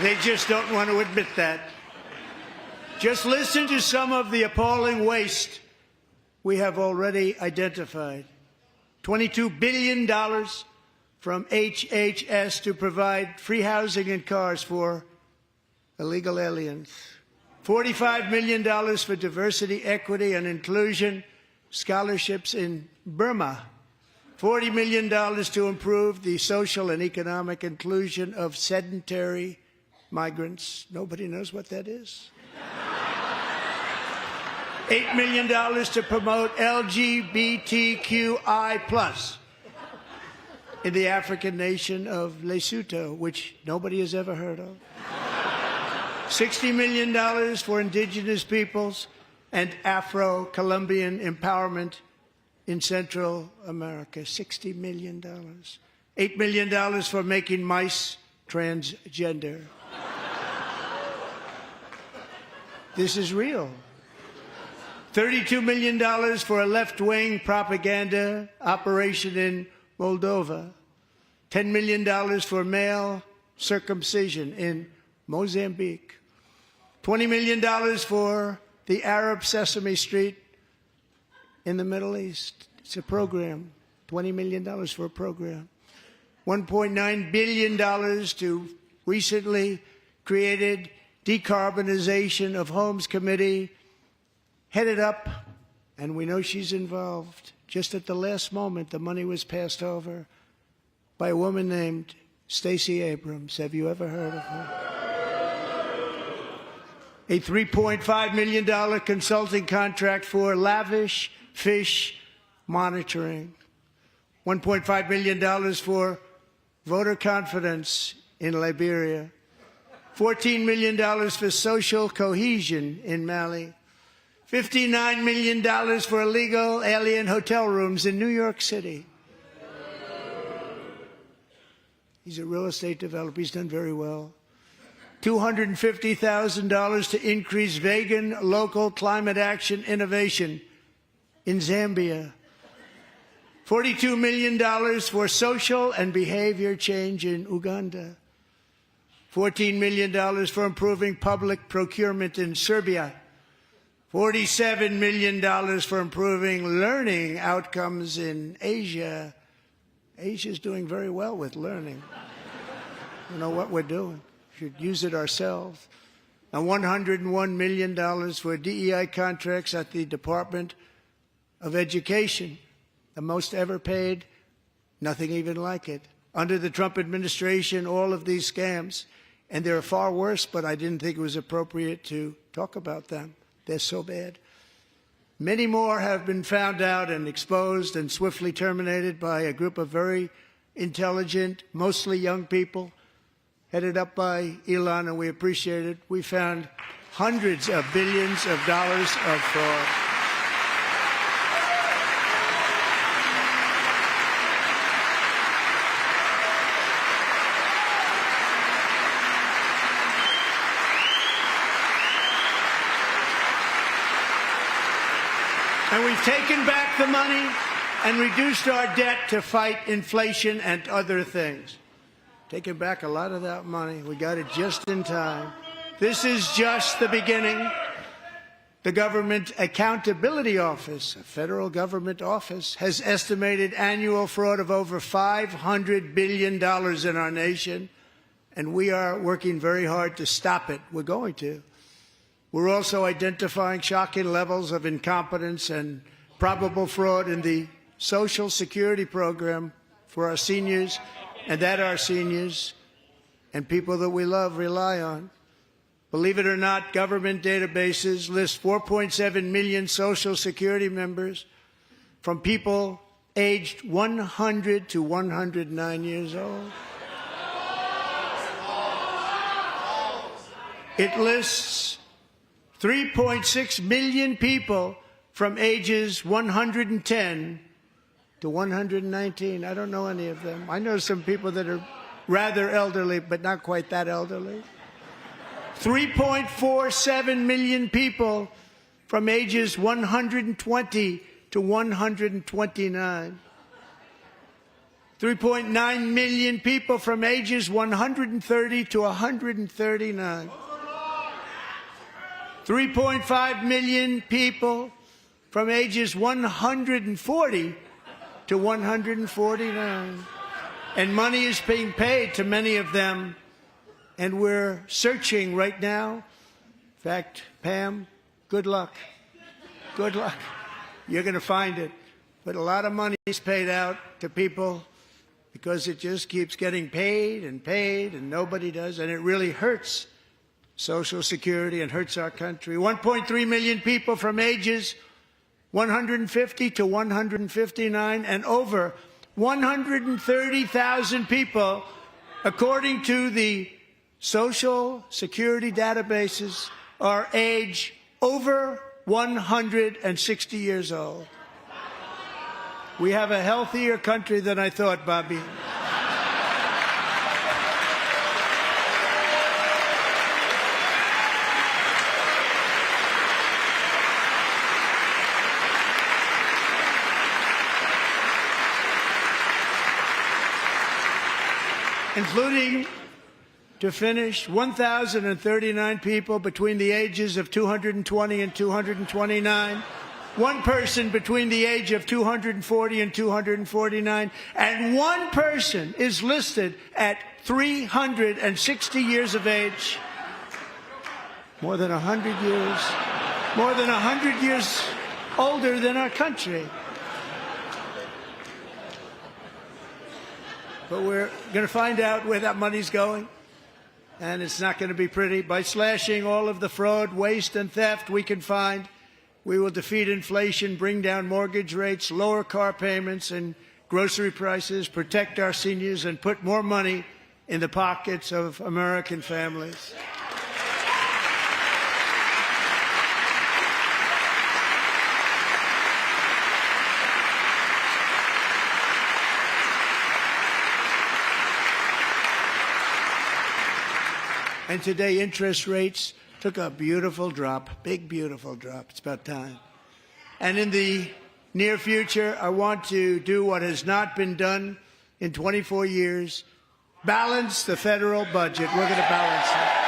They just don't want to admit that. Just listen to some of the appalling waste we have already identified. $22 billion from HHS to provide free housing and cars for illegal aliens. $45 million for diversity, equity, and inclusion scholarships in Burma. $40 million to improve the social and economic inclusion of sedentary migrants. Nobody knows what that is. $8 million to promote LGBTQI+ in the African nation of Lesotho, which nobody has ever heard of. $60 million for indigenous peoples and Afro-Colombian empowerment in Central America. $60 million. $8 million for making mice transgender. This is real. $32 million for a left-wing propaganda operation in Moldova. $10 million for male circumcision in Mozambique. $20 million for the Arab Sesame Street in the Middle East. It's a program. $20 million for a program. $1.9 billion to recently created Decarbonization of Homes Committee, headed up, and we know she's involved. Just at the last moment, the money was passed over by a woman named Stacey Abrams. Have you ever heard of her? A $3.5 million consulting contract for lavish fish monitoring. $1.5 million for voter confidence in Liberia. $14 million for social cohesion in Mali. $59 million for illegal alien hotel rooms in New York City. He's a real estate developer. He's done very well. $250,000 to increase vegan local climate action innovation in Zambia. $42 million for social and behavior change in Uganda. $14 million for improving public procurement in Serbia. $47 million for improving learning outcomes in Asia. Asia's doing very well with learning. You know what we're doing. We should use it ourselves. And $101 million for DEI contracts at the Department of Education. The most ever paid, nothing even like it. Under the Trump administration, all of these scams, and they're far worse, but I didn't think it was appropriate to talk about them. They're so bad. Many more have been found out and exposed and swiftly terminated by a group of very intelligent, mostly young people, headed up by Elon, and we appreciate it. We found hundreds of billions of dollars of fraud. And we've taken back the money and reduced our debt to fight inflation and other things. Taken back a lot of that money. We got it just in time. This is just the beginning. The Government Accountability Office, a federal government office, has estimated annual fraud of over $500 billion in our nation, and we are working very hard to stop it. We're going to. We're also identifying shocking levels of incompetence and probable fraud in the Social Security program for our seniors, and that our seniors and people that we love rely on. Believe it or not, government databases list 4.7 million Social Security members from people aged 100 to 109 years old. It lists 3.6 million people from ages 110 to 119. I don't know any of them. I know some people that are rather elderly, but not quite that elderly. 3.47 million people from ages 120 to 129. 3.9 million people from ages 130 to 139. 3.5 million people from ages 140 to 149. And money is being paid to many of them. And we're searching right now. In fact, Pam, good luck. Good luck. You're going to find it. But a lot of money is paid out to people because it just keeps getting paid and nobody does. And it really hurts Social Security and hurts our country. 1.3 million people from ages 150 to 159, and over 130,000 people, according to the Social Security databases, are age over 160 years old. We have a healthier country than I thought, Bobby. Including, to finish, 1,039 people between the ages of 220 and 229, one person between the age of 240 and 249, and one person is listed at 360 years of age. More than 100 years older than our country. But we're going to find out where that money's going, and it's not going to be pretty. By slashing all of the fraud, waste, and theft we can find, we will defeat inflation, bring down mortgage rates, lower car payments and grocery prices, protect our seniors, and put more money in the pockets of American families. And today, interest rates took a beautiful drop, big, beautiful drop. It's about time. And in the near future, I want to do what has not been done in 24 years, balance the federal budget. We're going to balance it.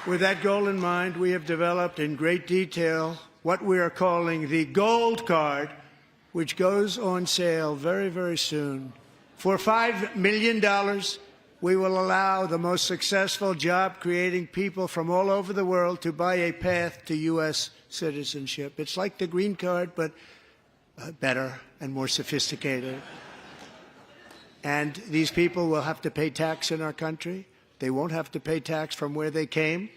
With that goal in mind, we have developed in great detail what we are calling the Gold Card, which goes on sale very, very soon. For $5 million, we will allow the most successful job-creating people from all over the world to buy a path to U.S. citizenship. It's like the green card, but better and more sophisticated. And these people will have to pay tax in our country. They won't have to pay tax from where they came.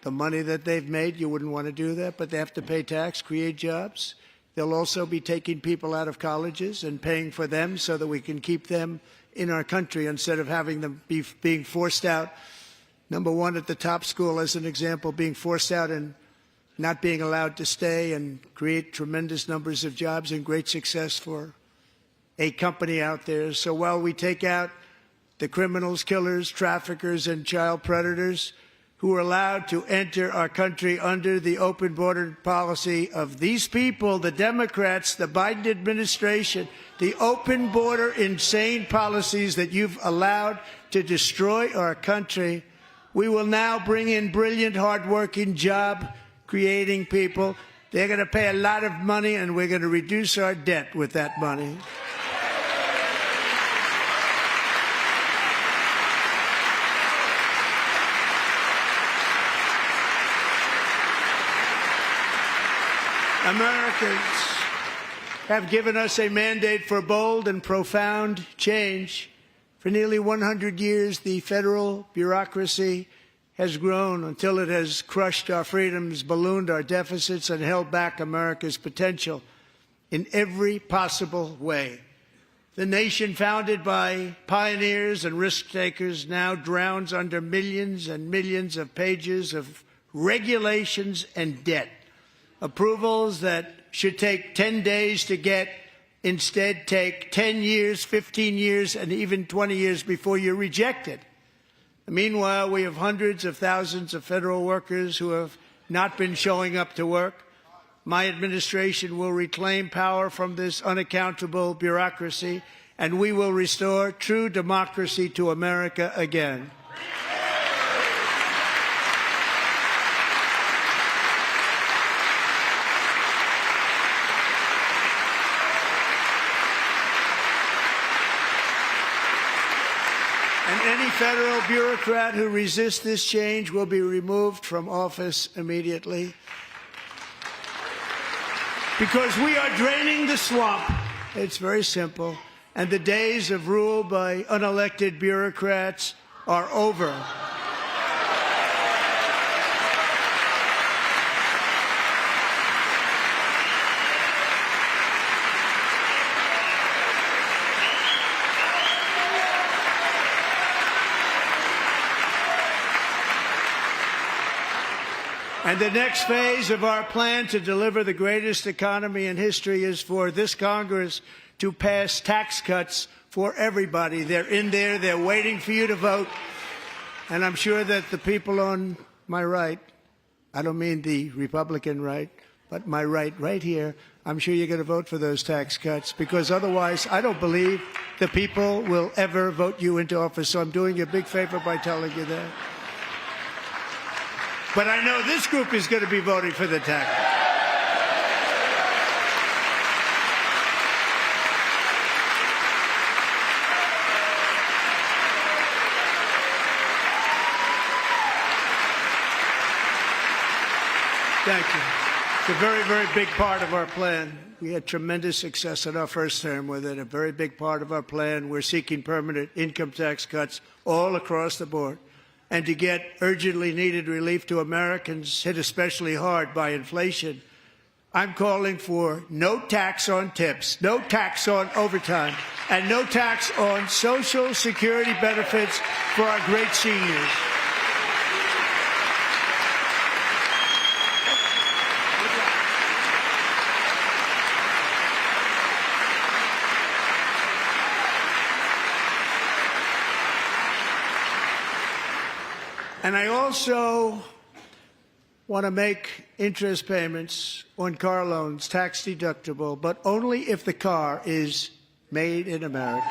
The money that they've made, you wouldn't want to do that, but they have to pay tax, create jobs. They'll also be taking people out of colleges and paying for them so that we can keep them in our country instead of having them being forced out. Number one, at the top school, as an example, being forced out and not being allowed to stay and create tremendous numbers of jobs and great success for a company out there. So while we take out the criminals, killers, traffickers, and child predators who are allowed to enter our country under the open border policy of these people, the Democrats, the Biden administration, the open border insane policies that you've allowed to destroy our country, we will now bring in brilliant, hardworking, job-creating people. They're going to pay a lot of money, and we're going to reduce our debt with that money. Americans have given us a mandate for bold and profound change. For nearly 100 years, the federal bureaucracy has grown until it has crushed our freedoms, ballooned our deficits, and held back America's potential in every possible way. The nation founded by pioneers and risk-takers now drowns under millions and millions of pages of regulations and debt. Approvals that should take 10 days to get instead take 10 years, 15 years, and even 20 years before you're rejected. Meanwhile, we have hundreds of thousands of federal workers who have not been showing up to work. My administration will reclaim power from this unaccountable bureaucracy, and we will restore true democracy to America again. any federal bureaucrat who resists this change will be removed from office immediately. Because we are draining the swamp. It's very simple. And the days of rule by unelected bureaucrats are over. And the next phase of our plan to deliver the greatest economy in history is for this Congress to pass tax cuts for everybody. They're in there. They're waiting for you to vote. And I'm sure that the people on my right, I don't mean the Republican right, but my right here, I'm sure you're going to vote for those tax cuts, because otherwise I don't believe the people will ever vote you into office. So I'm doing you a big favor by telling you that. But I know this group is going to be voting for the tax. Thank you. It's a very, very big part of our plan. We had tremendous success in our first term with it. A very big part of our plan. We're seeking permanent income tax cuts all across the board. And to get urgently needed relief to Americans hit especially hard by inflation, I'm calling for no tax on tips, no tax on overtime, and no tax on Social Security benefits for our great seniors. And I also want to make interest payments on car loans tax deductible, but only if the car is made in America.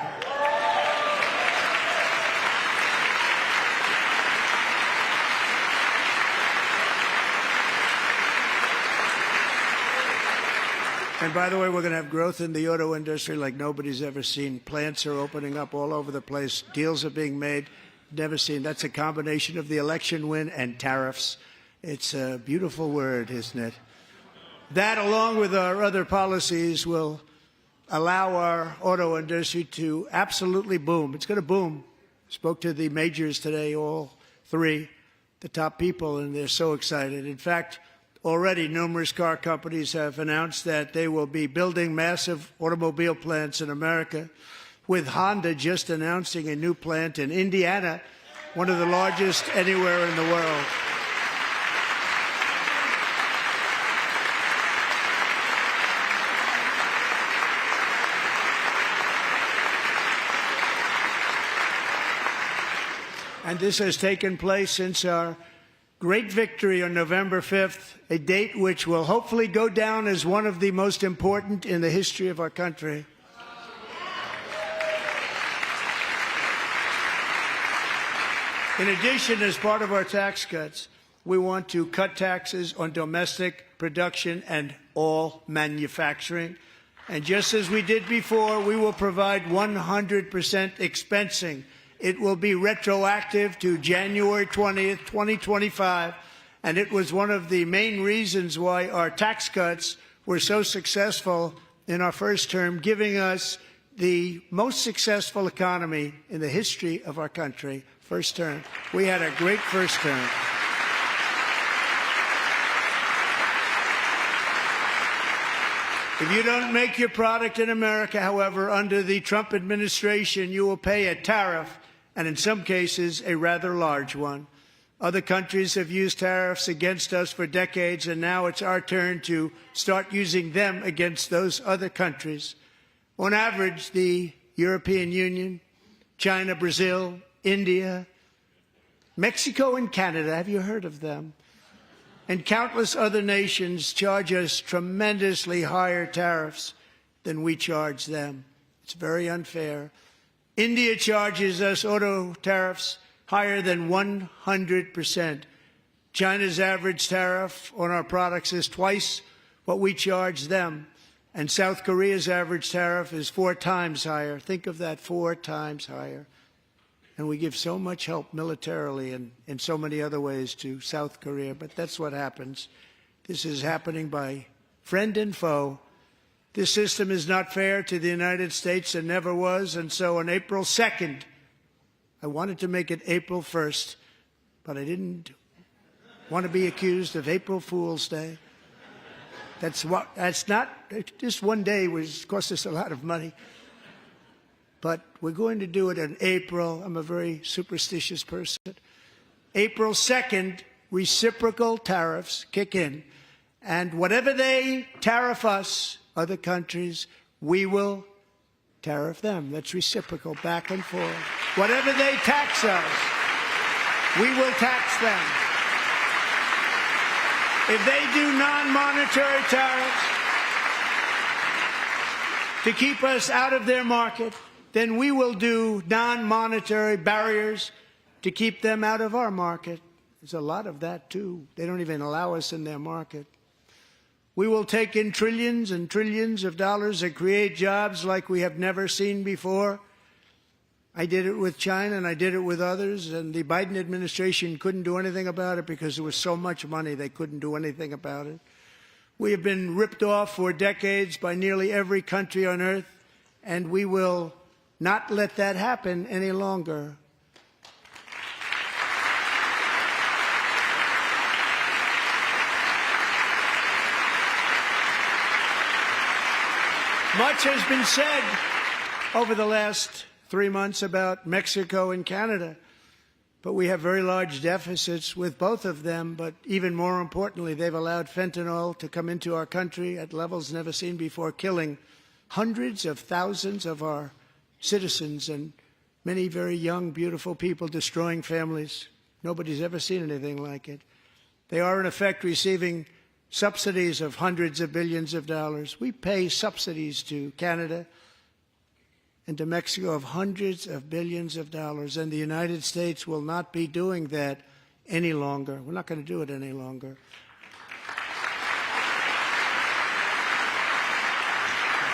And by the way, we're going to have growth in the auto industry like nobody's ever seen. Plants are opening up all over the place. Deals are being made. Never seen. That's a combination of the election win and tariffs. It's a beautiful word, isn't it? That, along with our other policies, will allow our auto industry to absolutely boom. It's going to boom. Spoke to the majors today, all three, the top people, and they're so excited. In fact, already numerous car companies have announced that they will be building massive automobile plants in America, with Honda just announcing a new plant in Indiana, one of the largest anywhere in the world. And this has taken place since our great victory on November 5th, a date which will hopefully go down as one of the most important in the history of our country. In addition, as part of our tax cuts, we want to cut taxes on domestic production and all manufacturing. And just as we did before, we will provide 100% expensing. It will be retroactive to January 20th, 2025. And it was one of the main reasons why our tax cuts were so successful in our first term, giving us the most successful economy in the history of our country. First term. We had a great first term. If you don't make your product in America, however, under the Trump administration, you will pay a tariff, and in some cases, a rather large one. Other countries have used tariffs against us for decades, and now it's our turn to start using them against those other countries. On average, the European Union, China, Brazil, India, Mexico, and Canada, have you heard of them? And countless other nations charge us tremendously higher tariffs than we charge them. It's very unfair. India charges us auto tariffs higher than 100%. China's average tariff on our products is twice what we charge them. And South Korea's average tariff is 4 times higher. Think of that, 4 times higher. And we give so much help militarily and in so many other ways to South Korea, but that's what happens. This is happening by friend and foe. This system is not fair to the United States and never was, and so on April 2nd, I wanted to make it April 1st, but I didn't want to be accused of April Fool's Day. That's not, just one day was cost us a lot of money. But we're going to do it in April. I'm a very superstitious person. April 2nd, reciprocal tariffs kick in. And whatever they tariff us, other countries, we will tariff them. That's reciprocal, back and forth. Whatever they tax us, we will tax them. If they do non-monetary tariffs to keep us out of their market, then we will do non-monetary barriers to keep them out of our market. There's a lot of that, too. They don't even allow us in their market. We will take in trillions and trillions of dollars and create jobs like we have never seen before. I did it with China and I did it with others, and the Biden administration couldn't do anything about it because there was so much money they couldn't do anything about it. We have been ripped off for decades by nearly every country on earth, and we will not let that happen any longer. Much has been said over the last 3 months about Mexico and Canada, but we have very large deficits with both of them. But even more importantly, they've allowed fentanyl to come into our country at levels never seen before, killing hundreds of thousands of our citizens and many very young, beautiful people, destroying families. Nobody's ever seen anything like it. They are, in effect, receiving subsidies of hundreds of billions of dollars. We pay subsidies to Canada and to Mexico of hundreds of billions of dollars, and the United States will not be doing that any longer. We're not going to do it any longer.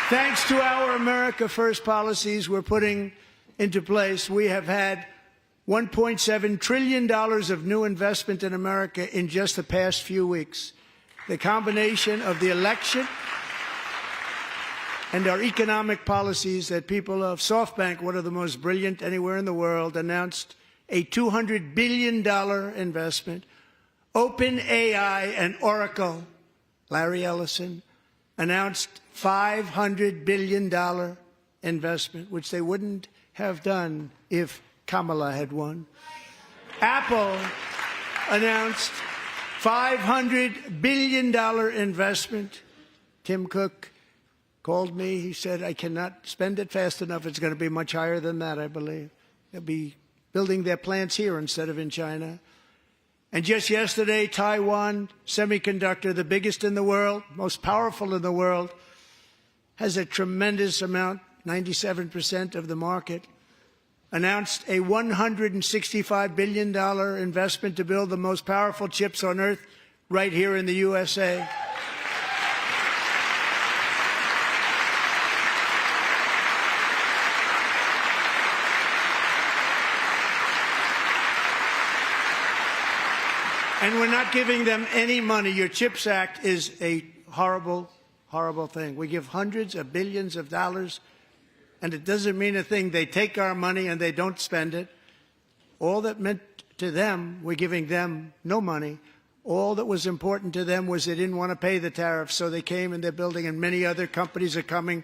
Thanks to our America First policies we're putting into place, we have had $1.7 trillion of new investment in America in just the past few weeks. The combination of the election and our economic policies that people of SoftBank, one of the most brilliant anywhere in the world, announced a $200 billion investment. OpenAI and Oracle, Larry Ellison, announced $500 billion investment, which they wouldn't have done if Kamala had won. Apple announced $500 billion investment. Tim Cook called me. He said, I cannot spend it fast enough. It's going to be much higher than that, I believe. They'll be building their plants here instead of in China. And just yesterday, Taiwan Semiconductor, the biggest in the world, most powerful in the world, has a tremendous amount, 97% of the market, announced a $165 billion investment to build the most powerful chips on earth right here in the USA. And we're not giving them any money. Your CHIPS Act is a horrible, horrible thing. We give hundreds of billions of dollars, and it doesn't mean a thing. They take our money and they don't spend it. All that meant to them, we're giving them no money. All that was important to them was they didn't want to pay the tariffs, so they came and they're building, and many other companies are coming.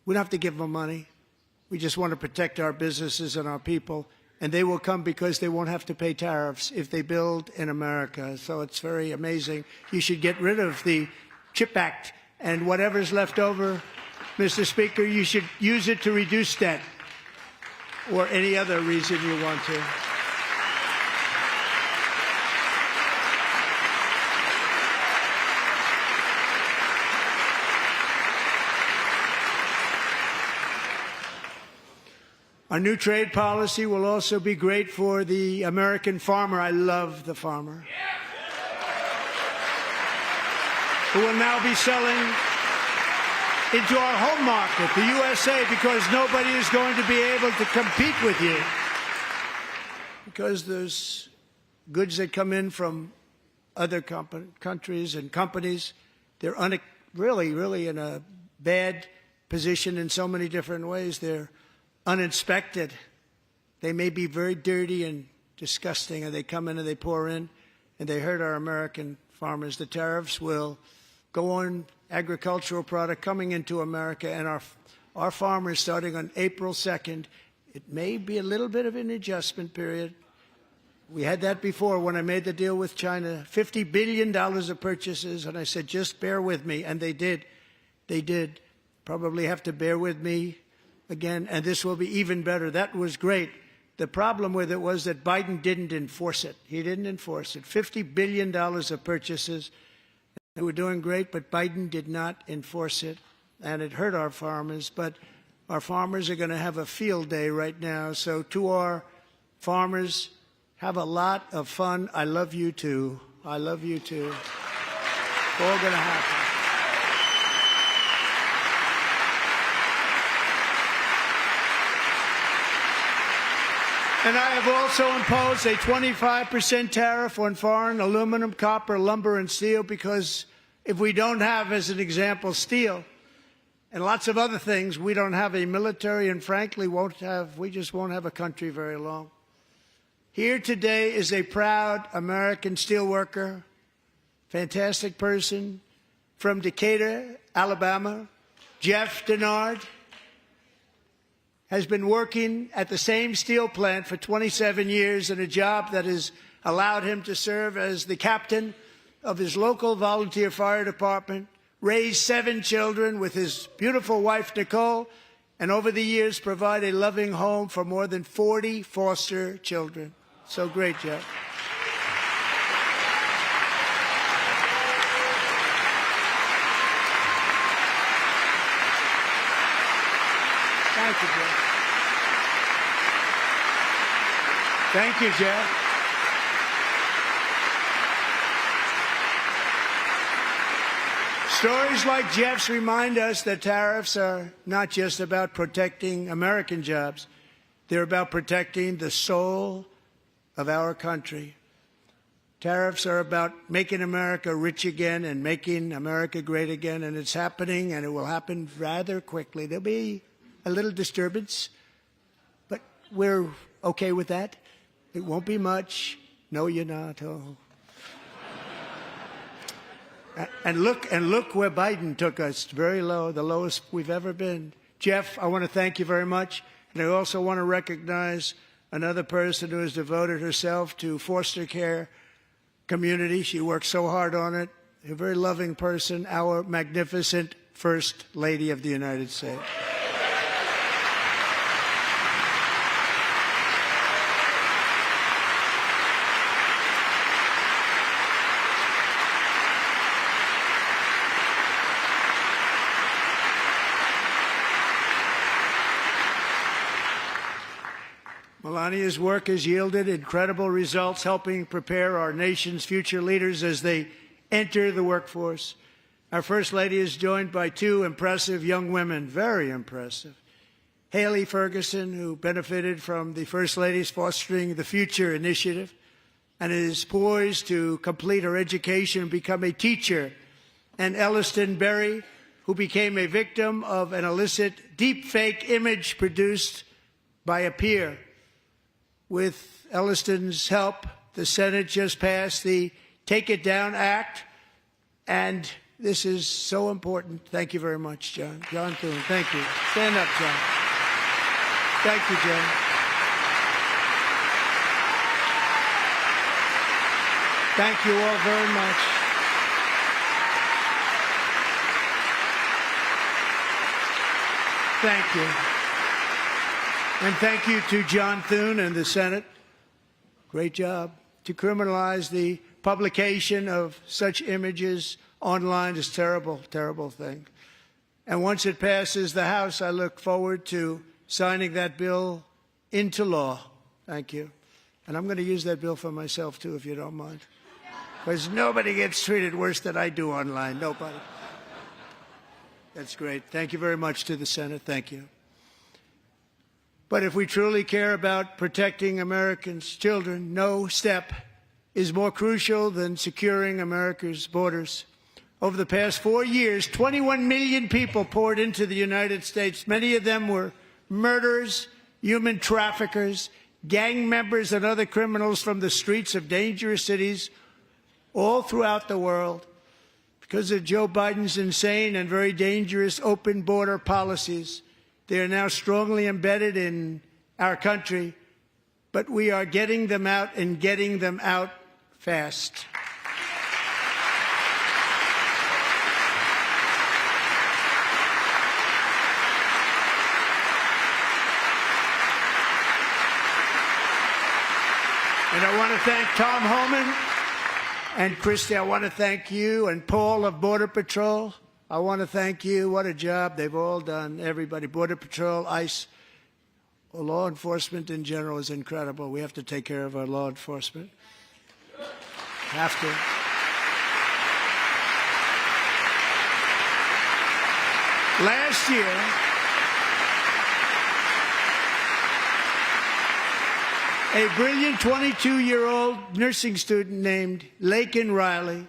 We don't have to give them money. We just want to protect our businesses and our people. And they will come because they won't have to pay tariffs if they build in America. So it's very amazing. You should get rid of the CHIP Act, and whatever's left over, Mr. Speaker, you should use it to reduce debt or any other reason you want to. Our new trade policy will also be great for the American farmer. I love the farmer. Who will now be selling into our home market, the USA, because nobody is going to be able to compete with you because there's goods that come in from other countries and companies. They're really in a bad position in so many different ways. They're uninspected. They may be very dirty and disgusting, and they come in and they pour in, and they hurt our American farmers. The tariffs will go on agricultural product coming into America, and our farmers, starting on April 2nd, it may be a little bit of an adjustment period. We had that before when I made the deal with China, $50 billion of purchases, and I said, just bear with me, and they did. They did. Probably have to bear with me again, and this will be even better. That was great. The problem with it was that Biden didn't enforce it. He didn't enforce it. $50 billion of purchases. They were doing great, but Biden did not enforce it, and it hurt our farmers. But our farmers are going to have a field day right now. So to our farmers, have a lot of fun. I love you too. I love you too. It's all going to happen. And I have also imposed a 25% tariff on foreign aluminum, copper, lumber, and steel, because if we don't have, as an example, steel and lots of other things, we don't have a military, and frankly, we just won't have a country very long. Here today is a proud American steelworker, fantastic person from Decatur, Alabama, Jeff Denard. Has been working at the same steel plant for 27 years in a job that has allowed him to serve as the captain of his local volunteer fire department, raise 7 children with his beautiful wife, Nicole, and over the years provide a loving home for more than 40 foster children. So great, Jeff. Thank you, Jeff. Thank you, Jeff. Stories like Jeff's remind us that tariffs are not just about protecting American jobs. They're about protecting the soul of our country. Tariffs are about making America rich again and making America great again, and it's happening, and it will happen rather quickly. There'll be a little disturbance, but we're okay with that. It won't be much. No, you're not. Oh. And look where Biden took us. Very low, the lowest we've ever been. Jeff, I want to thank you very much. And I also want to recognize another person who has devoted herself to foster care community. She works so hard on it. A very loving person, our magnificent First Lady of the United States. Melania's work has yielded incredible results, helping prepare our nation's future leaders as they enter the workforce. Our First Lady is joined by 2 impressive young women, very impressive. Haley Ferguson, who benefited from the First Lady's Fostering the Future initiative and is poised to complete her education and become a teacher. And Elliston Berry, who became a victim of an illicit deepfake image produced by a peer. With Elliston's help, the Senate just passed the Take It Down Act, and this is so important. Thank you very much, John. John Thune, thank you. Stand up, John. Thank you, John. Thank you all very much. Thank you. And thank you to John Thune and the Senate. Great job. To criminalize the publication of such images online is a terrible, terrible thing. And once it passes the House, I look forward to signing that bill into law. Thank you. And I'm going to use that bill for myself, too, if you don't mind. Because nobody gets treated worse than I do online. Nobody. That's great. Thank you very much to the Senate. Thank you. But if we truly care about protecting Americans' children, no step is more crucial than securing America's borders. Over the past 4 years, 21 million people poured into the United States. Many of them were murderers, human traffickers, gang members, and other criminals from the streets of dangerous cities all throughout the world. Because of Joe Biden's insane and very dangerous open border policies, they are now strongly embedded in our country, but we are getting them out and getting them out fast. And I want to thank Tom Homan and Christy. I want to thank you and Paul of Border Patrol. I want to thank you. What a job they've all done. Everybody, Border Patrol, ICE, law enforcement in general is incredible. We have to take care of our law enforcement. Have to. Last year, a brilliant 22-year-old nursing student named Laken Riley,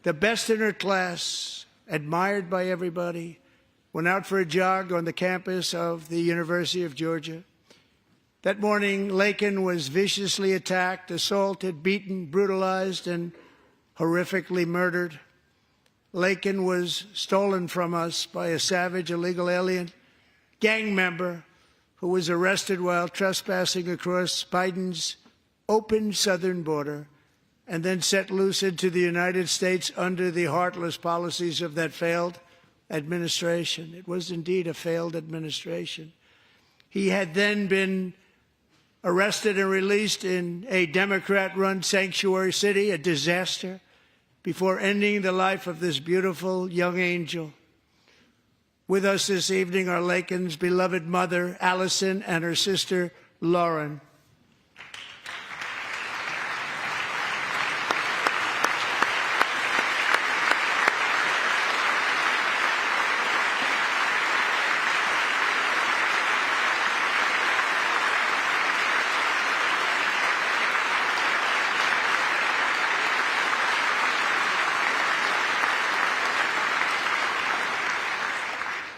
the best in her class, admired by everybody, went out for a jog on the campus of the University of Georgia. That morning, Laken was viciously attacked, assaulted, beaten, brutalized, and horrifically murdered. Laken was stolen from us by a savage illegal alien gang member who was arrested while trespassing across Biden's open southern border and then set loose into the United States under the heartless policies of that failed administration. It was indeed a failed administration. He had then been arrested and released in a Democrat-run sanctuary city, a disaster, before ending the life of this beautiful young angel. With us this evening are Laken's beloved mother, Allison, and her sister, Lauren.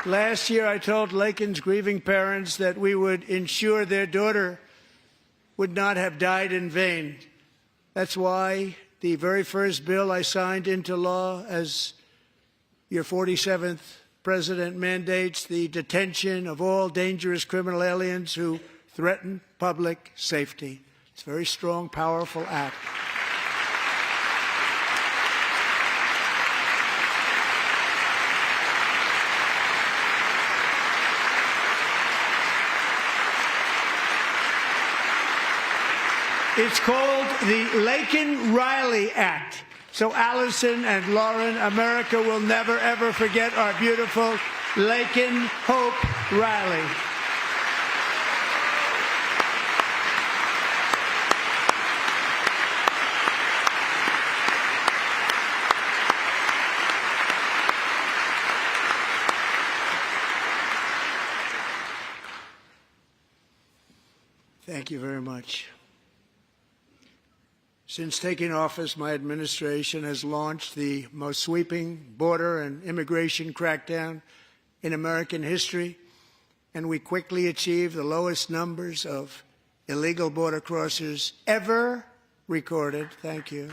Last year, I told Laken's grieving parents that we would ensure their daughter would not have died in vain. That's why the very first bill I signed into law as your 47th president mandates the detention of all dangerous criminal aliens who threaten public safety. It's a very strong, powerful act. It's called the Laken-Riley Act. So Allison and Lauren, America will never, ever forget our beautiful Laken Hope Riley. Thank you very much. Since taking office, my administration has launched the most sweeping border and immigration crackdown in American history, and we quickly achieved the lowest numbers of illegal border crossers ever recorded. Thank you.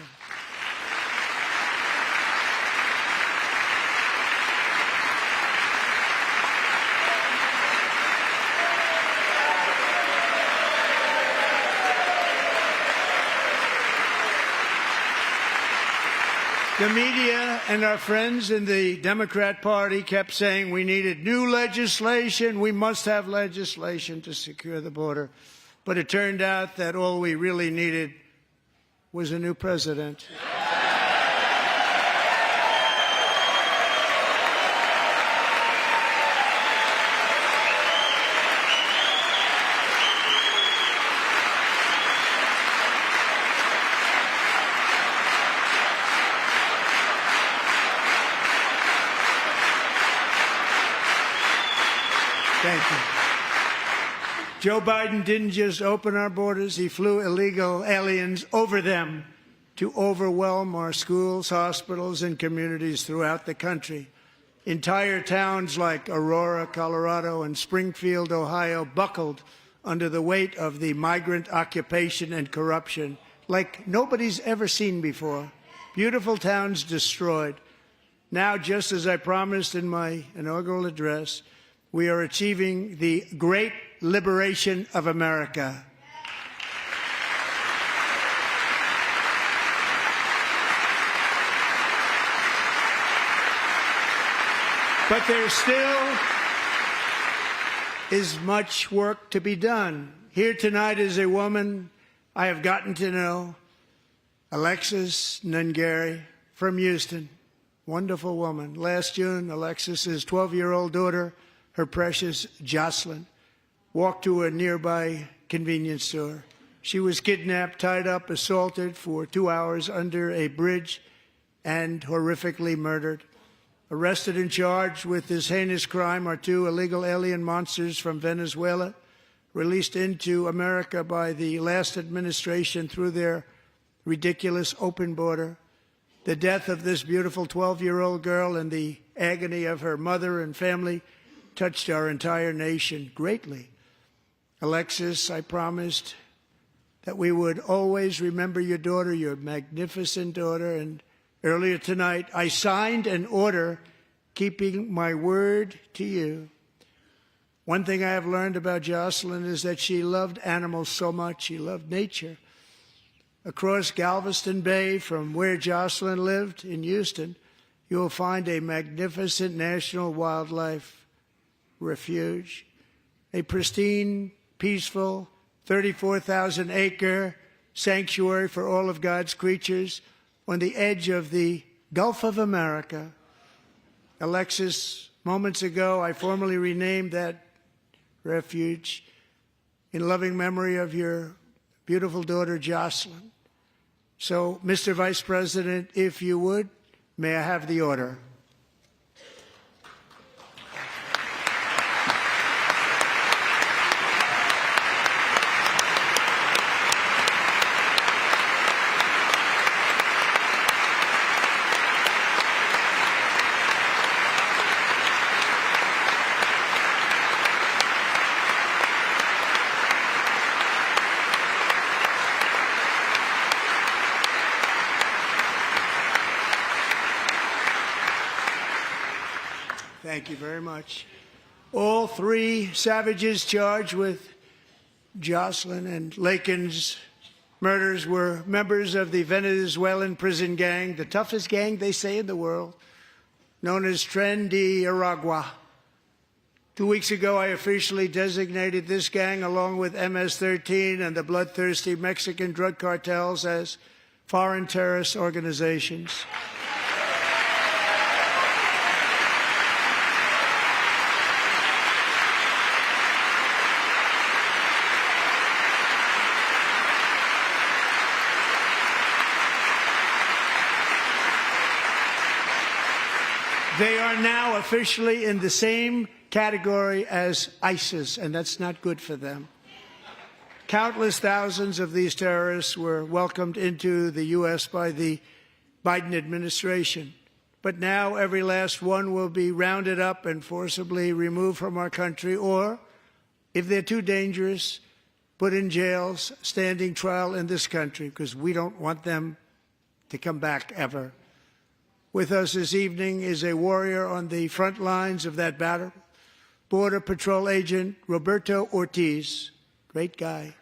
The media and our friends in the Democrat Party kept saying we needed new legislation. We must have legislation to secure the border. But it turned out that all we really needed was a new president. Thank you. Joe Biden didn't just open our borders, he flew illegal aliens over them to overwhelm our schools, hospitals, and communities throughout the country. Entire towns like Aurora, Colorado, and Springfield, Ohio, buckled under the weight of the migrant occupation and corruption like nobody's ever seen before. Beautiful towns destroyed. Now, just as I promised in my inaugural address, we are achieving the great liberation of America. But there still is much work to be done. Here tonight is a woman I have gotten to know, Alexis Nungari from Houston. Wonderful woman. Last June, Alexis's 12-year-old daughter, her precious Jocelyn, walked to a nearby convenience store. She was kidnapped, tied up, assaulted for 2 hours under a bridge, and horrifically murdered. Arrested and charged with this heinous crime are 2 illegal alien monsters from Venezuela, released into America by the last administration through their ridiculous open border. The death of this beautiful 12-year-old girl and the agony of her mother and family touched our entire nation greatly. Alexis, I promised that we would always remember your daughter, your magnificent daughter, and earlier tonight I signed an order keeping my word to you. One thing I have learned about Jocelyn is that she loved animals so much. She loved nature. Across Galveston Bay, from where Jocelyn lived in Houston, you will find a magnificent national wildlife refuge, a pristine, peaceful, 34,000-acre sanctuary for all of God's creatures on the edge of the Gulf of America. Alexis, moments ago, I formally renamed that refuge in loving memory of your beautiful daughter, Jocelyn. So, Mr. Vice President, if you would, may I have the order? Thank you very much. All 3 savages charged with Jocelyn and Lakin's murders were members of the Venezuelan prison gang, the toughest gang, they say, in the world, known as Tren de Aragua. 2 weeks ago, I officially designated this gang, along with MS-13 and the bloodthirsty Mexican drug cartels, as foreign terrorist organizations. They are now officially in the same category as ISIS, and that's not good for them. Countless thousands of these terrorists were welcomed into the U.S. by the Biden administration. But now every last one will be rounded up and forcibly removed from our country, or, if they're too dangerous, put in jails, standing trial in this country, because we don't want them to come back ever. With us this evening is a warrior on the front lines of that battle, Border Patrol Agent Roberto Ortiz. Great guy.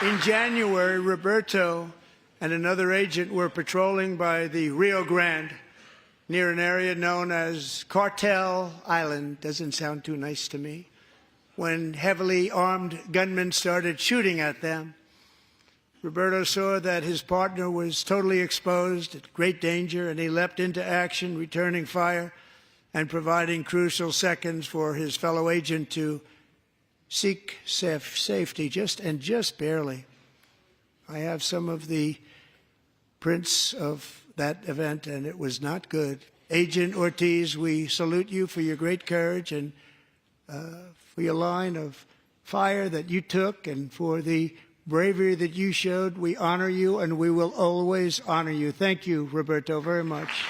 In January, Roberto and another agent were patrolling by the Rio Grande near an area known as Cartel Island. Doesn't sound too nice to me. When heavily armed gunmen started shooting at them. Roberto saw that his partner was totally exposed, at great danger, and he leapt into action, returning fire and providing crucial seconds for his fellow agent to seek safety, just barely. I have some of the prints of that event, and it was not good. Agent Ortiz, we salute you for your great courage and for your line of fire that you took and for the bravery that you showed. We honor you, and we will always honor you. Thank you, Roberto, very much.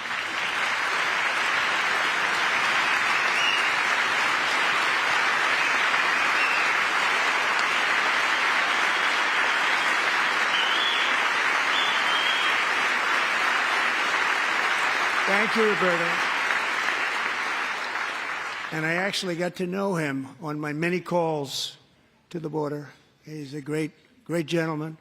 Thank you, Roberto. And I actually got to know him on my many calls to the border. He's a great gentleman.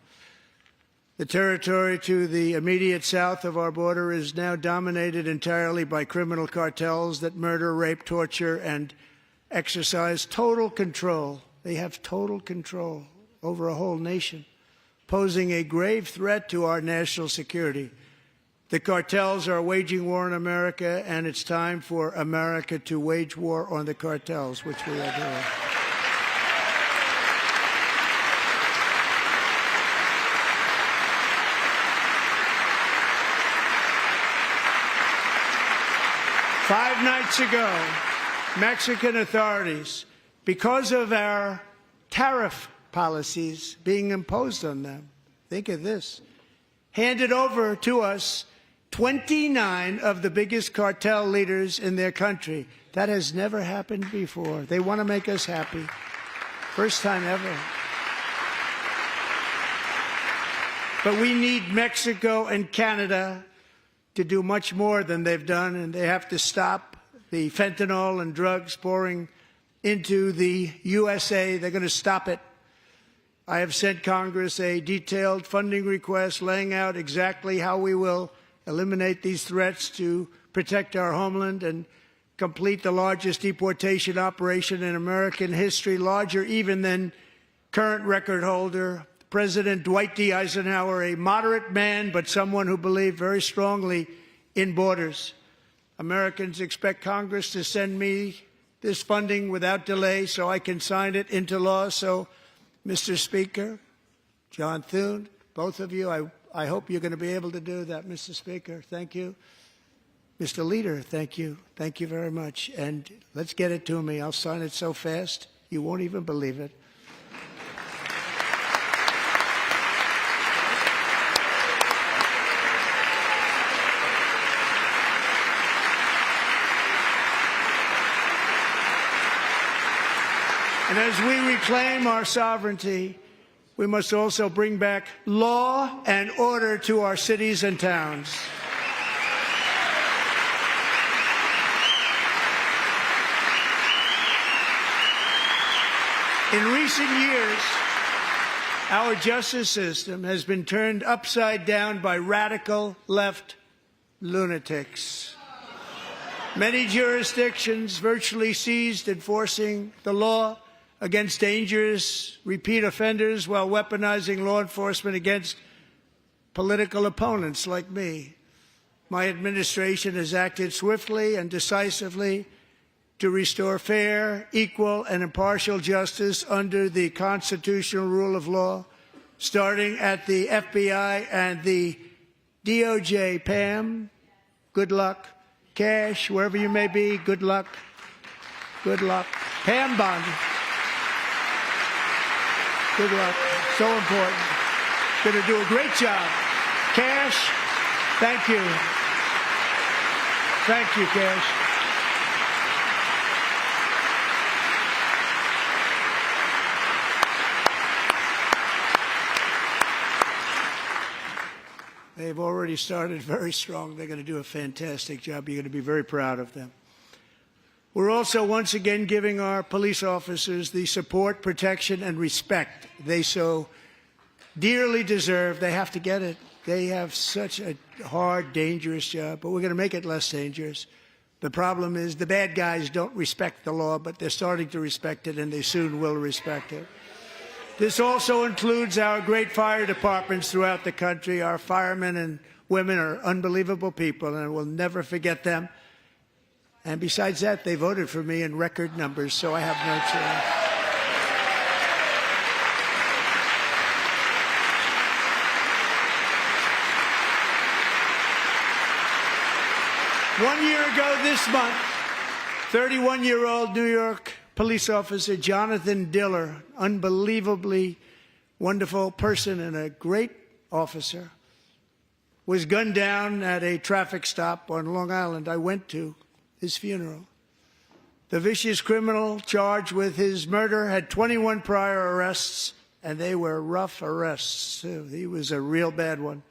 The territory to the immediate south of our border is now dominated entirely by criminal cartels that murder, rape, torture, and exercise total control. They have total control over a whole nation, posing a grave threat to our national security. The cartels are waging war in America, and it's time for America to wage war on the cartels, which we are doing. Five nights ago, Mexican authorities, because of our tariff policies being imposed on them, think of this, handed over to us 29 of the biggest cartel leaders in their country. That has never happened before. They want to make us happy. First time ever. But we need Mexico and Canada to do much more than they've done, and they have to stop the fentanyl and drugs pouring into the USA. They're going to stop it. I have sent Congress a detailed funding request laying out exactly how we will eliminate these threats to protect our homeland and complete the largest deportation operation in American history, larger even than current record holder President Dwight D. Eisenhower, a moderate man, but someone who believed very strongly in borders. Americans expect Congress to send me this funding without delay so I can sign it into law. So, Mr. Speaker, John Thune, both of you, I hope you're going to be able to do that, Mr. Speaker. Thank you. Mr. Leader, thank you. Thank you very much. And let's get it to me. I'll sign it so fast, you won't even believe it. And as we reclaim our sovereignty, we must also bring back law and order to our cities and towns. In recent years, our justice system has been turned upside down by radical left lunatics. Many jurisdictions virtually ceased enforcing the law against dangerous repeat offenders while weaponizing law enforcement against political opponents like me. My administration has acted swiftly and decisively to restore fair, equal, and impartial justice under the constitutional rule of law, starting at the FBI and the DOJ. Pam, good luck. Cash, wherever you may be, good luck. Good luck. Pam Bondi. Good luck. So important. Going to do a great job. Cash, thank you. Thank you, Cash. They've already started very strong. They're going to do a fantastic job. You're going to be very proud of them. We're also once again giving our police officers the support, protection, and respect they so dearly deserve. They have to get it. They have such a hard, dangerous job, but we're going to make it less dangerous. The problem is the bad guys don't respect the law, but they're starting to respect it, and they soon will respect it. This also includes our great fire departments throughout the country. Our firemen and women are unbelievable people, and we'll never forget them. And besides that, they voted for me in record numbers, so I have no choice. 1 year ago this month, 31-year-old New York police officer Jonathan Diller, unbelievably wonderful person and a great officer, was gunned down at a traffic stop on Long Island. I went to his funeral. The vicious criminal charged with his murder had 21 prior arrests, and they were rough arrests, too. He was a real bad one.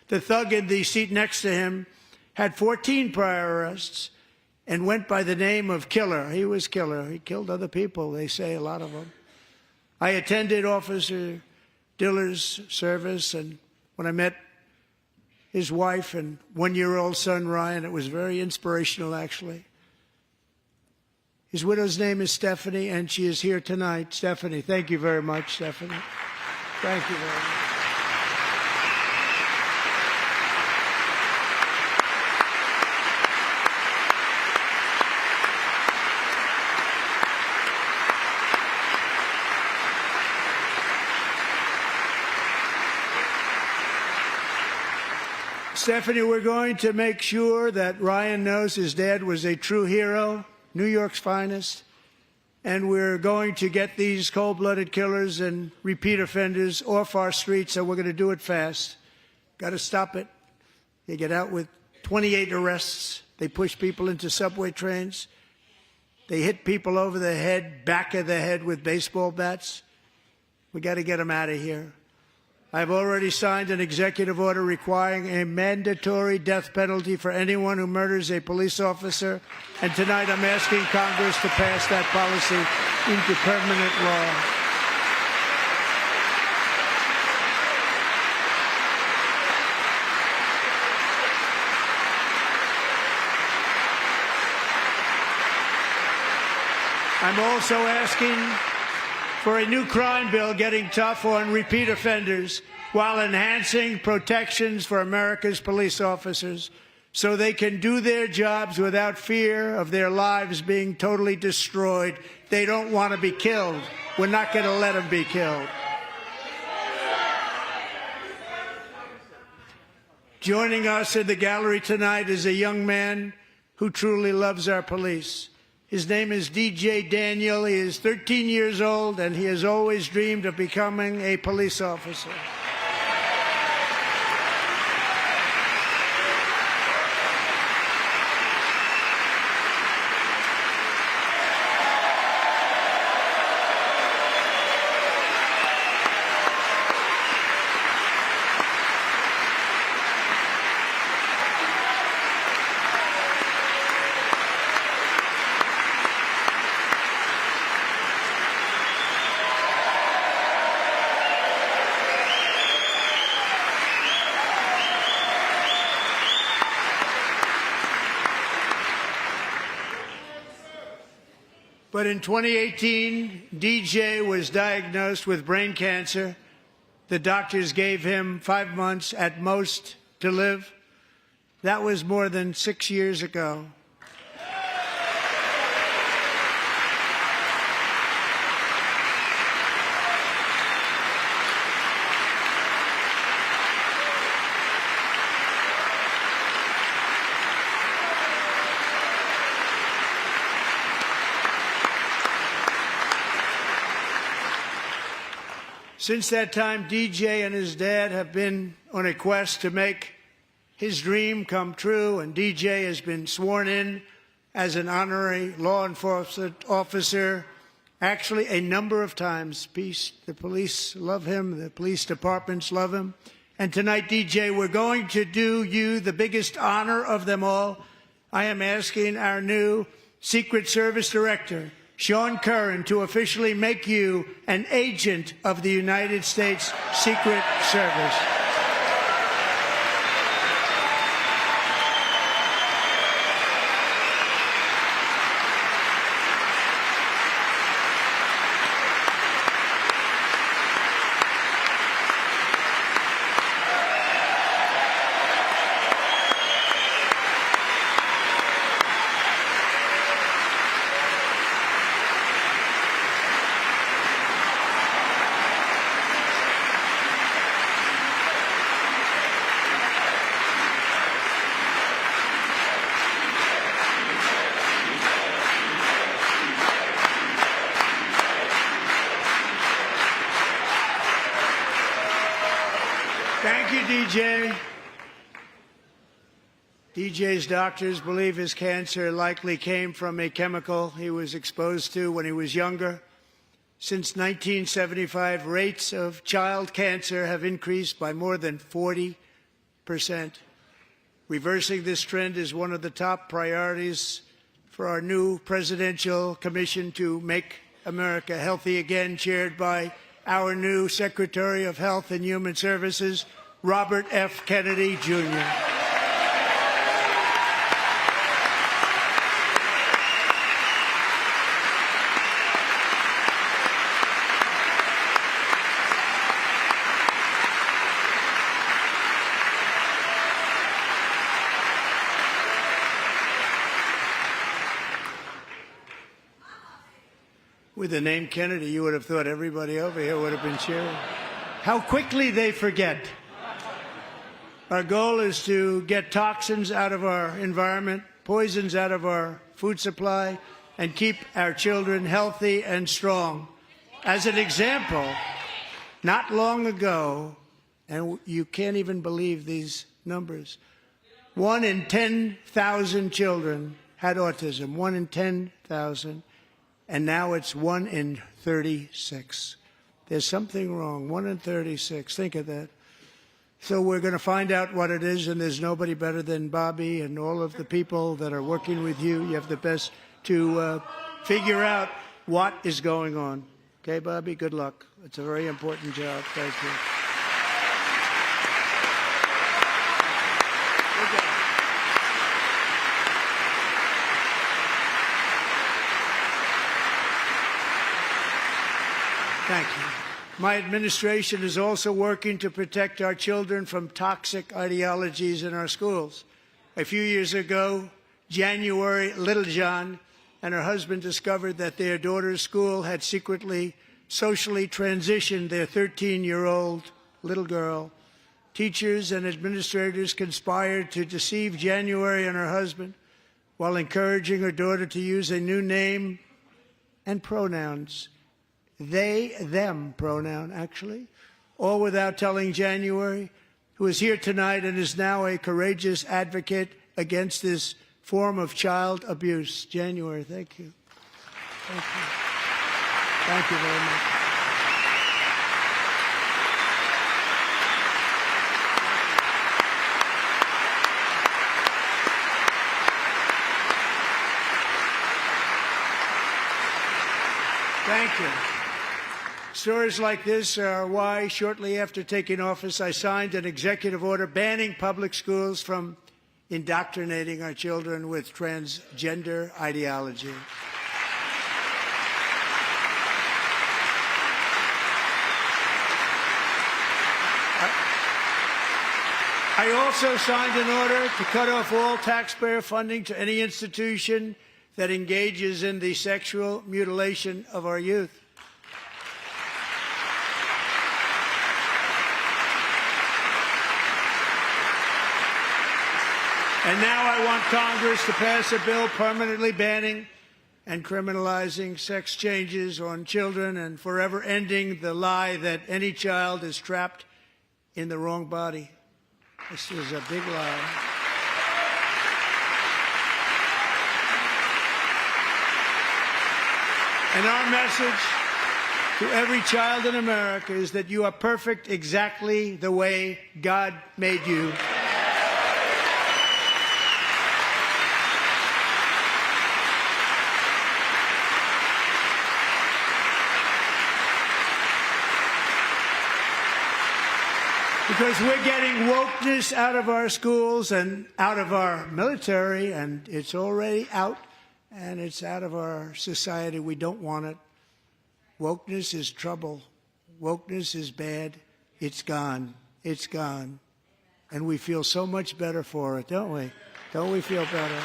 The thug in the seat next to him had 14 prior arrests and went by the name of Killer. He was Killer. He killed other people, they say, a lot of them. I attended Officer Diller's service, and when I met his wife and one-year-old son, Ryan, it was very inspirational, actually. His widow's name is Stephanie, and she is here tonight. Stephanie, thank you very much, Stephanie. Thank you very much. Stephanie, we're going to make sure that Ryan knows his dad was a true hero, New York's finest, and we're going to get these cold-blooded killers and repeat offenders off our streets, so we're going to do it fast. Got to stop it. They get out with 28 arrests. They push people into subway trains. They hit people over the head, back of the head with baseball bats. We got to get them out of here. I've already signed an executive order requiring a mandatory death penalty for anyone who murders a police officer, and tonight I'm asking Congress to pass that policy into permanent law. I'm also asking for a new crime bill getting tough on repeat offenders while enhancing protections for America's police officers so they can do their jobs without fear of their lives being totally destroyed. They don't want to be killed. We're not going to let them be killed. Joining us in the gallery tonight is a young man who truly loves our police. His name is DJ Daniel. He is 13 years old, and he has always dreamed of becoming a police officer. But in 2018, DJ was diagnosed with brain cancer. The doctors gave him 5 months at most to live. That was more than 6 years ago. Since that time, DJ and his dad have been on a quest to make his dream come true, and DJ has been sworn in as an honorary law enforcement officer, actually a number of times. The police love him, the police departments love him. And tonight, DJ, we're going to do you the biggest honor of them all. I am asking our new Secret Service Director, Sean Curran, to officially make you an agent of the United States Secret Service. Thank you, DJ. DJ's doctors believe his cancer likely came from a chemical he was exposed to when he was younger. Since 1975, rates of child cancer have increased by more than 40%. Reversing this trend is one of the top priorities for our new presidential commission to make America healthy again, chaired by our new Secretary of Health and Human Services, Robert F. Kennedy, Jr. With the name Kennedy, you would have thought everybody over here would have been cheering. How quickly they forget. Our goal is to get toxins out of our environment, poisons out of our food supply, and keep our children healthy and strong. As an example, not long ago, and you can't even believe these numbers, 1 in 10,000 children had autism, 1 in 10,000. And now it's 1 in 36. There's something wrong. 1 in 36. Think of that. So we're going to find out what it is, and there's nobody better than Bobby and all of the people that are working with you. You have the best to figure out what is going on. Okay, Bobby? Good luck. It's a very important job. Thank you. Thank you. My administration is also working to protect our children from toxic ideologies in our schools. A few years ago, January Littlejohn and her husband discovered that their daughter's school had secretly socially transitioned their 13-year-old little girl. Teachers and administrators conspired to deceive January and her husband while encouraging her daughter to use a new name and pronouns. They, them pronoun, actually, all without telling January, who is here tonight and is now a courageous advocate against this form of child abuse. January, thank you. Thank you. Thank you very much. Thank you. Stories like this are why, shortly after taking office, I signed an executive order banning public schools from indoctrinating our children with transgender ideology. I also signed an order to cut off all taxpayer funding to any institution that engages in the sexual mutilation of our youth. And now I want Congress to pass a bill permanently banning and criminalizing sex changes on children and forever ending the lie that any child is trapped in the wrong body. This is a big lie. And our message to every child in America is that you are perfect exactly the way God made you. Because we're getting wokeness out of our schools and out of our military, and it's already out, and it's out of our society. We don't want it. Wokeness is trouble. Wokeness is bad. It's gone. It's gone. And we feel so much better for it, don't we? Don't we feel better?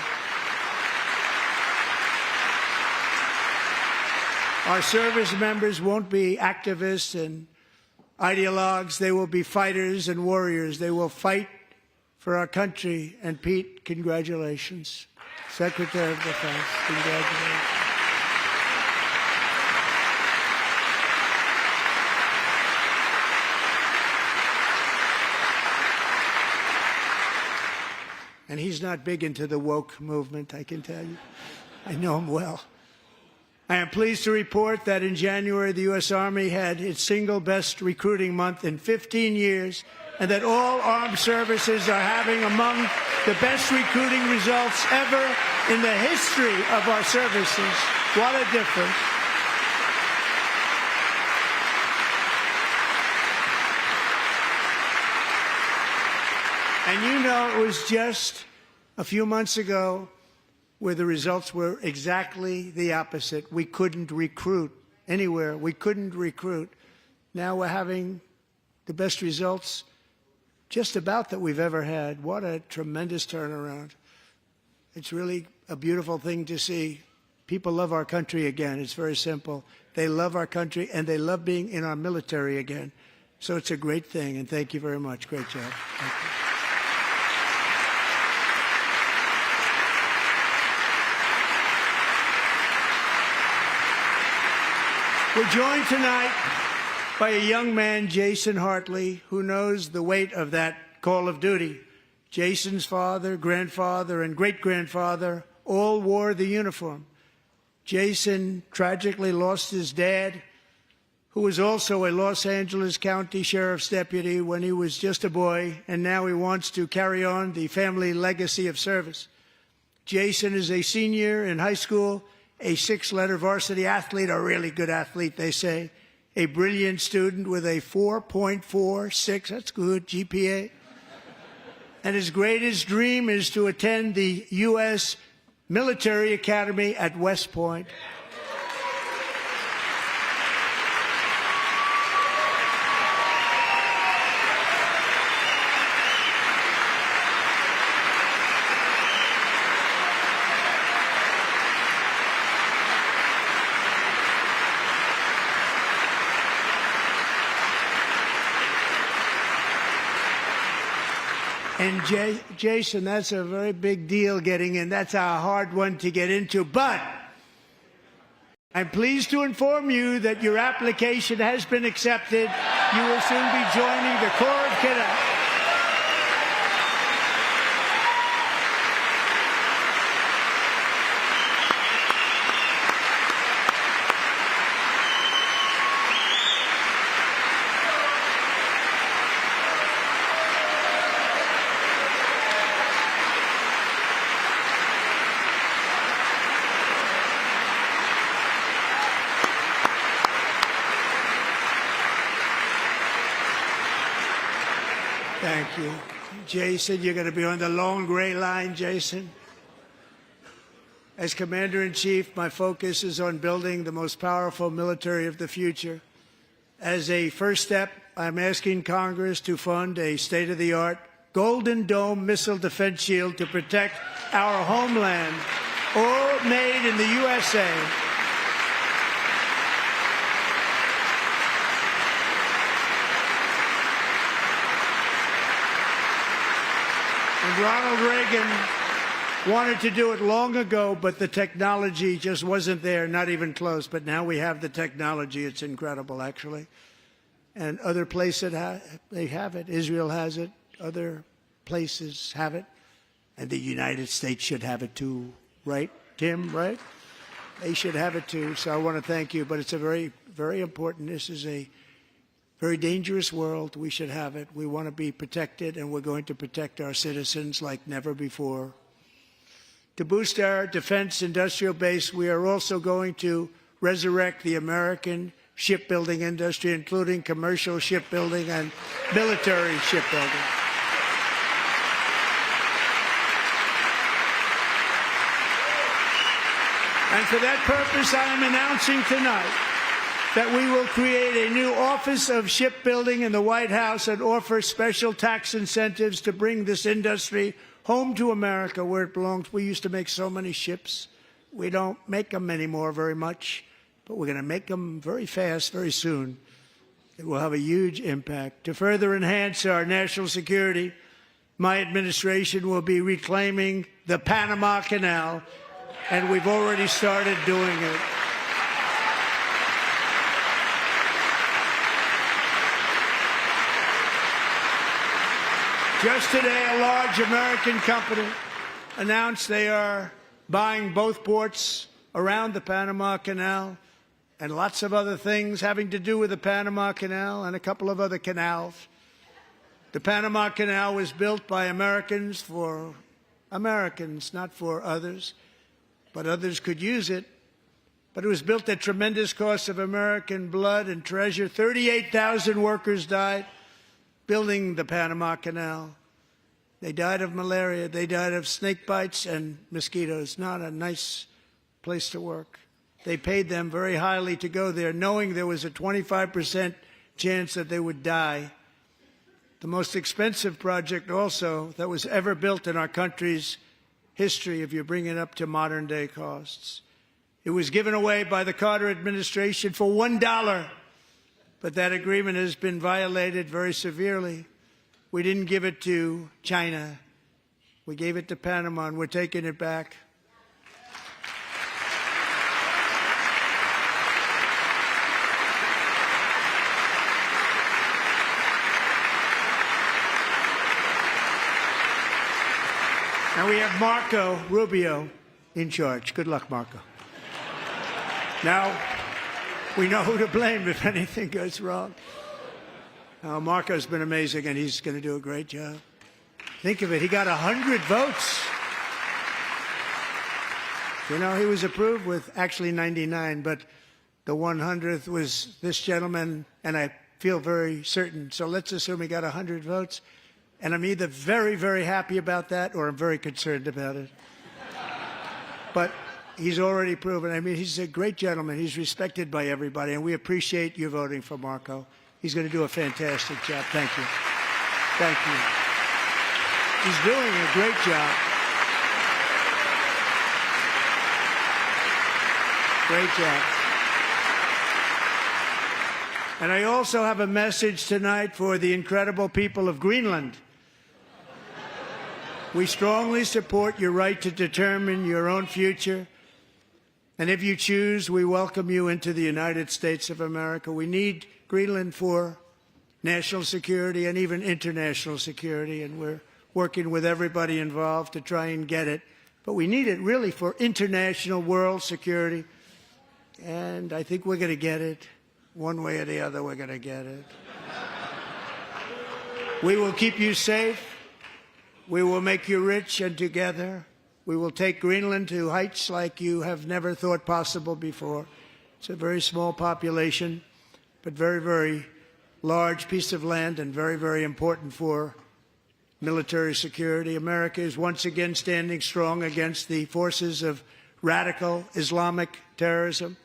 Our service members won't be activists and ideologues. They will be fighters and warriors. They will fight for our country. And Pete, congratulations. Secretary of Defense, congratulations. And he's not big into the woke movement, I can tell you. I know him well. I am pleased to report that in January, the U.S. Army had its single best recruiting month in 15 years, and that all armed services are having among the best recruiting results ever in the history of our services. What a difference. And you know, it was just a few months ago where the results were exactly the opposite. We couldn't recruit anywhere. We couldn't recruit. Now we're having the best results just about that we've ever had. What a tremendous turnaround. It's really a beautiful thing to see. People love our country again. It's very simple. They love our country, and they love being in our military again. So it's a great thing, and thank you very much. Great job. Thank you. We're joined tonight by a young man, Jason Hartley, who knows the weight of that call of duty. Jason's father, grandfather, and great-grandfather all wore the uniform. Jason tragically lost his dad, who was also a Los Angeles County Sheriff's deputy when he was just a boy, and now he wants to carry on the family legacy of service. Jason is a senior in high school, a 6-letter varsity athlete, a really good athlete, they say, a brilliant student with a 4.46, that's good, GPA. And his greatest dream is to attend the U.S. Military Academy at West Point. And Jason, that's a very big deal getting in. That's a hard one to get into. But I'm pleased to inform you that your application has been accepted. You will soon be joining the Corps of Cadets. Thank you. Jason, you're going to be on the long gray line, Jason. As Commander-in-Chief, my focus is on building the most powerful military of the future. As a first step, I'm asking Congress to fund a state-of-the-art Golden Dome missile defense shield to protect our homeland, all made in the USA. And Ronald Reagan wanted to do it long ago, but the technology just wasn't there, not even close. But now we have the technology. It's incredible, actually. And other places, they have it. Israel has it. Other places have it. And the United States should have it too, right, Tim, right? They should have it too. So I want to thank you. But it's a very, very important. This is a very dangerous world. We should have it. We want to be protected, and we're going to protect our citizens like never before. To boost our defense industrial base, we are also going to resurrect the American shipbuilding industry, including commercial shipbuilding and military shipbuilding. And for that purpose, I am announcing tonight that we will create a new Office of Shipbuilding in the White House and offer special tax incentives to bring this industry home to America where it belongs. We used to make so many ships. We don't make them anymore very much, but we're going to make them very fast, very soon. It will have a huge impact. To further enhance our national security, my administration will be reclaiming the Panama Canal, and we've already started doing it. Just today, a large American company announced they are buying both ports around the Panama Canal and lots of other things having to do with the Panama Canal and a couple of other canals. The Panama Canal was built by Americans for Americans, not for others, but others could use it. But it was built at tremendous cost of American blood and treasure. 38,000 workers died building the Panama Canal. They died of malaria. They died of snake bites and mosquitoes. Not a nice place to work. They paid them very highly to go there, knowing there was a 25% chance that they would die. The most expensive project also that was ever built in our country's history, if you bring it up to modern day costs. It was given away by the Carter administration for $1, but that agreement has been violated very severely. We didn't give it to China. We gave it to Panama, and we're taking it back. Now we have Marco Rubio in charge. Good luck, Marco. Now, we know who to blame if anything goes wrong. Marco's been amazing, and he's going to do a great job. Think of it. He got 100 votes. You know, he was approved with actually 99, but the 100th was this gentleman, and I feel very certain. So let's assume he got 100 votes. And I'm either very, very happy about that or I'm very concerned about it. But he's already proven. I mean, he's a great gentleman. He's respected by everybody, and we appreciate you voting for Marco. He's going to do a fantastic job. Thank you. Thank you. He's doing a great job. Great job. And I also have a message tonight for the incredible people of Greenland. We strongly support your right to determine your own future. And if you choose, we welcome you into the United States of America. We need Greenland for national security and even international security, and we're working with everybody involved to try and get it. But we need it really for international world security, and I think we're going to get it. One way or the other, we're going to get it. We will keep you safe. We will make you rich, and together we will take Greenland to heights like you have never thought possible before. It's a very small population, but very, very large piece of land and very, very important for military security. America is once again standing strong against the forces of radical Islamic terrorism.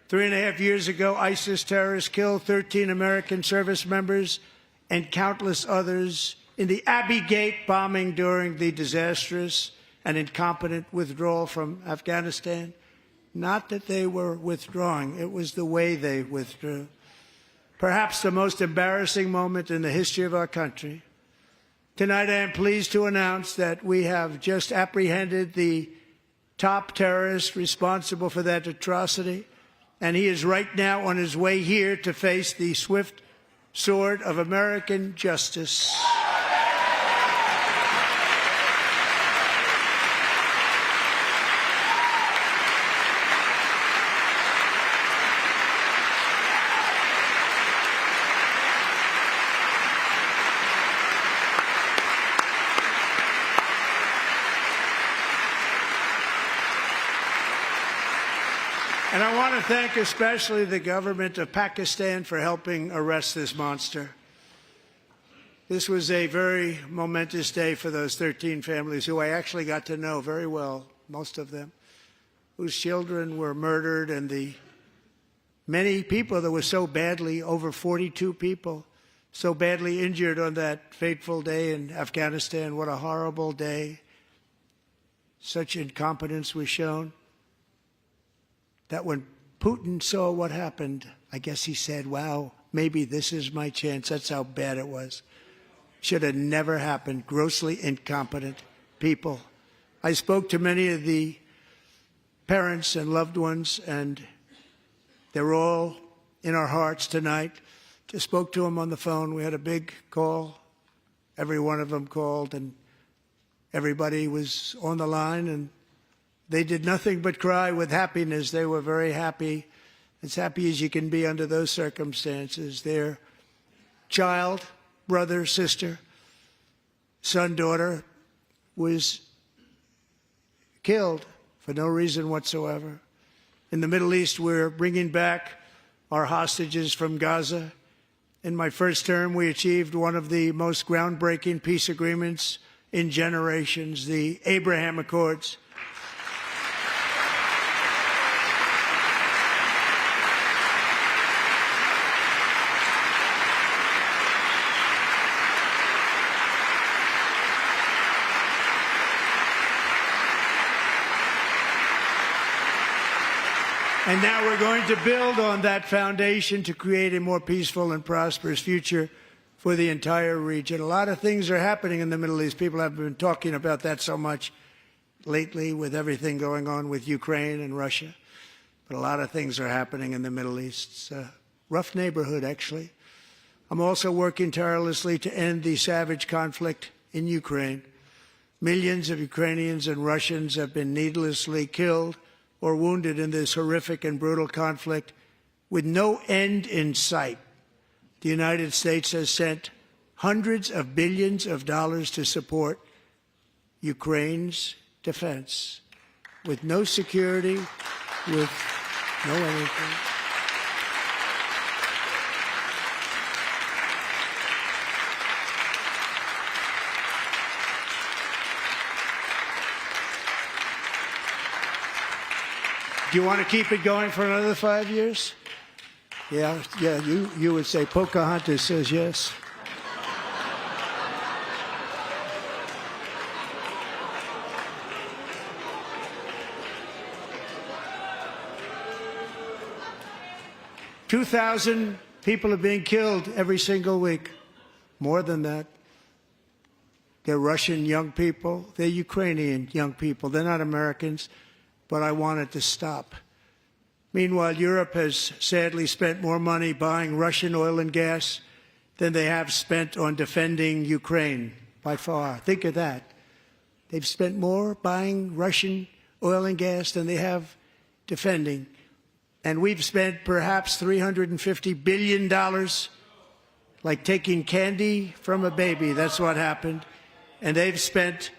3.5 years ago, ISIS terrorists killed 13 American service members and countless others in the Abbey Gate bombing during the disastrous and incompetent withdrawal from Afghanistan. Not that they were withdrawing, it was the way they withdrew. Perhaps the most embarrassing moment in the history of our country. Tonight, I am pleased to announce that we have just apprehended the top terrorist responsible for that atrocity, and he is right now on his way here to face the swift sword of American justice. And I want to thank especially the government of Pakistan for helping arrest this monster. This was a very momentous day for those 13 families who I actually got to know very well, most of them, whose children were murdered, and the many people that were so badly, over 42 people, so badly injured on that fateful day in Afghanistan. What a horrible day. Such incompetence was shown. That when Putin saw what happened, I guess he said, wow, maybe this is my chance. That's how bad it was. Should have never happened. Grossly incompetent people. I spoke to many of the parents and loved ones, and they're all in our hearts tonight. Just spoke to them on the phone. We had a big call every one of them called, and everybody was on the line, and they did nothing but cry with happiness. They were very happy, as happy as you can be under those circumstances. Their child, brother, sister, son, daughter was killed for no reason whatsoever. In the Middle East, we're bringing back our hostages from Gaza. In my first term, we achieved one of the most groundbreaking peace agreements in generations, the Abraham Accords. And now we're going to build on that foundation to create a more peaceful and prosperous future for the entire region. A lot of things are happening in the Middle East. People haven't been talking about that so much lately with everything going on with Ukraine and Russia. But a lot of things are happening in the Middle East. It's a rough neighborhood, actually. I'm also working tirelessly to end the savage conflict in Ukraine. Millions of Ukrainians and Russians have been needlessly killed or wounded in this horrific and brutal conflict with no end in sight. The United States has sent hundreds of billions of dollars to support Ukraine's defense with no security, with no anything. Do you want to keep it going for another 5 years? Yeah, you would say Pocahontas says yes. $2,000 people are being killed every single week. More than that. They're Russian young people. They're Ukrainian young people. They're not Americans. But I want it to stop. Meanwhile, Europe has sadly spent more money buying Russian oil and gas than they have spent on defending Ukraine, by far. Think of that. They've spent more buying Russian oil and gas than they have defending. And we've spent perhaps $350 billion, like taking candy from a baby. That's what happened. And they've spent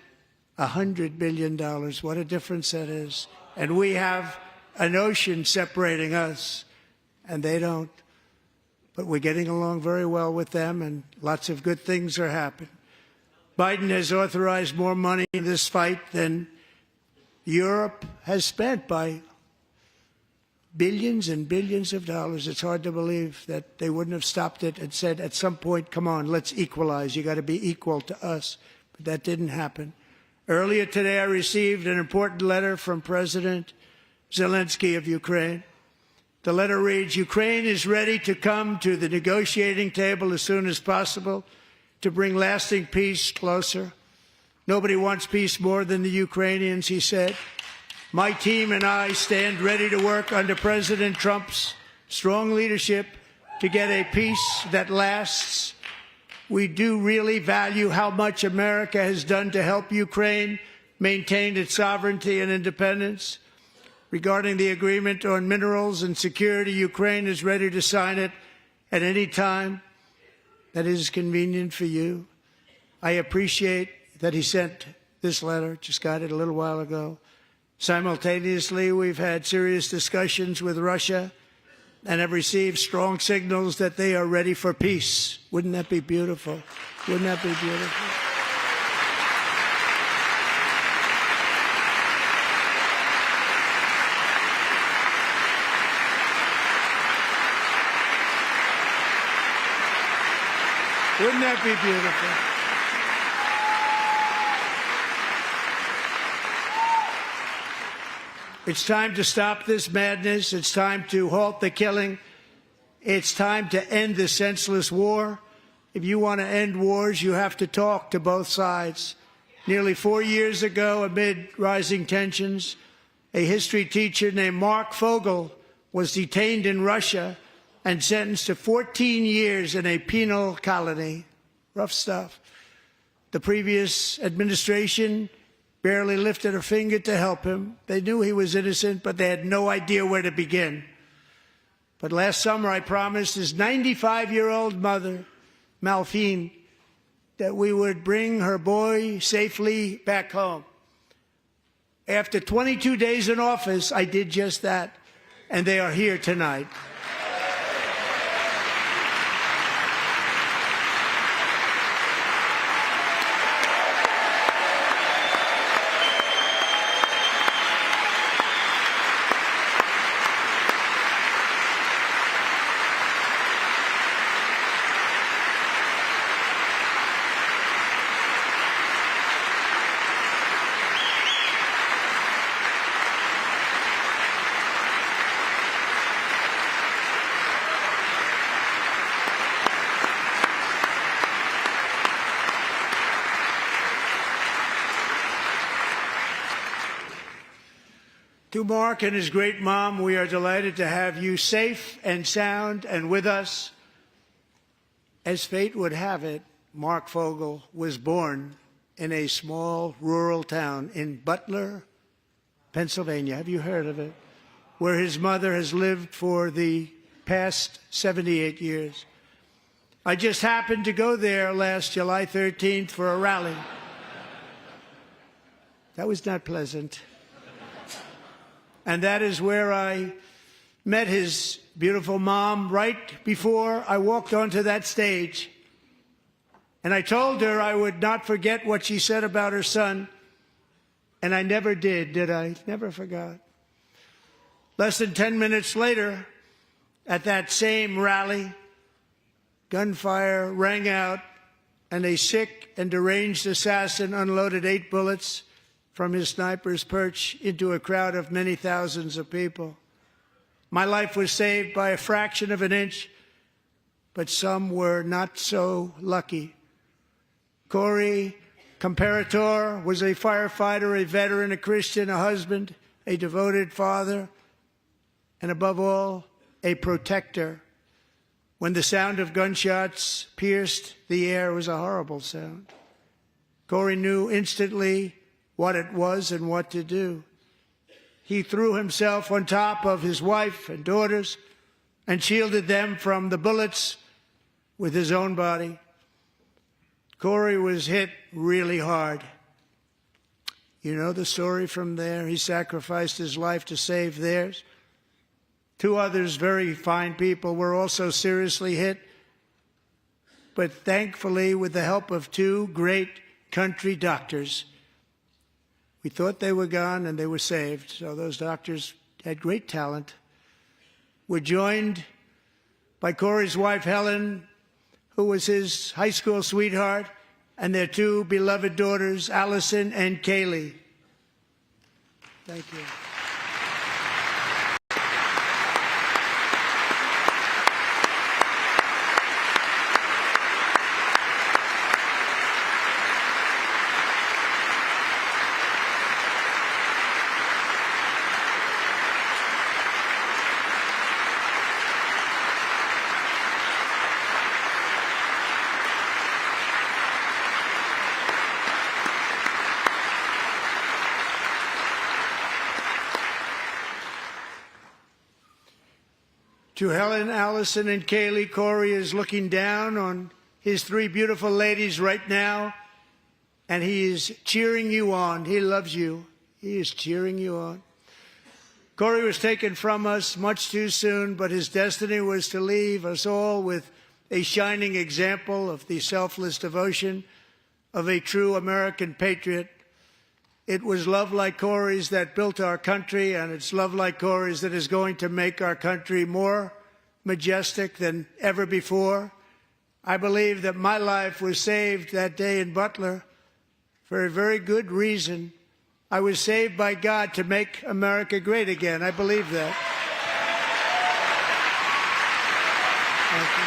$100 billion. What a difference that is. And we have an ocean separating us, and they don't. But we're getting along very well with them, and lots of good things are happening. Biden has authorized more money in this fight than Europe has spent, by billions and billions of dollars. It's hard to believe that they wouldn't have stopped it and said at some point, come on, let's equalize. You got to be equal to us. But that didn't happen. Earlier today, I received an important letter from President Zelensky of Ukraine. The letter reads, Ukraine is ready to come to the negotiating table as soon as possible to bring lasting peace closer. Nobody wants peace more than the Ukrainians, he said. My team and I stand ready to work under President Trump's strong leadership to get a peace that lasts. We do really value how much America has done to help Ukraine maintain its sovereignty and independence. Regarding the agreement on minerals and security, Ukraine is ready to sign it at any time that is convenient for you. I appreciate that he sent this letter, just got it a little while ago. Simultaneously, we've had serious discussions with Russia and have received strong signals that they are ready for peace. Wouldn't that be beautiful? Wouldn't that be beautiful? Wouldn't that be beautiful? It's time to stop this madness. It's time to halt the killing. It's time to end this senseless war. If you want to end wars, you have to talk to both sides. Nearly 4 years ago, amid rising tensions, a history teacher named Mark Fogel was detained in Russia and sentenced to 14 years in a penal colony. Rough stuff. The previous administration barely lifted a finger to help him. They knew he was innocent, but they had no idea where to begin. But last summer, I promised his 95-year-old mother, Malphine, that we would bring her boy safely back home. After 22 days in office, I did just that, and they are here tonight. To Mark and his great mom, we are delighted to have you safe and sound and with us. As fate would have it, Mark Fogel was born in a small rural town in Butler, Pennsylvania. Have you heard of it? Where his mother has lived for the past 78 years. I just happened to go there last July 13th for a rally. That was not pleasant. And that is where I met his beautiful mom right before I walked onto that stage. And I told her I would not forget what she said about her son. And I never did I? Never forgot. Less than 10 minutes later, at that same rally, gunfire rang out, and a sick and deranged assassin unloaded 8 bullets from his sniper's perch into a crowd of many thousands of people. My life was saved by a fraction of an inch, but some were not so lucky. Corey Commentator was a firefighter, a veteran, a Christian, a husband, a devoted father, and above all, a protector. When the sound of gunshots pierced the air, it was a horrible sound. Corey knew instantly what it was and what to do. He threw himself on top of his wife and daughters and shielded them from the bullets with his own body. Corey was hit really hard. You know the story from there. He sacrificed his life to save theirs. 2 others, very fine people, were also seriously hit. But thankfully, with the help of 2 great country doctors, we thought they were gone and they were saved. So those doctors had great talent. We're joined by Corey's wife, Helen, who was his high school sweetheart, and their 2 beloved daughters, Allison and Kaylee. Thank you. To Helen, Allison, and Kaylee, Corey is looking down on his 3 beautiful ladies right now, and he is cheering you on. He loves you. He is cheering you on. Corey was taken from us much too soon, but his destiny was to leave us all with a shining example of the selfless devotion of a true American patriot. It was love like Corey's that built our country, and it's love like Corey's that is going to make our country more majestic than ever before. I believe that my life was saved that day in Butler for a very good reason. I was saved by God to make America great again. I believe that. Thank you.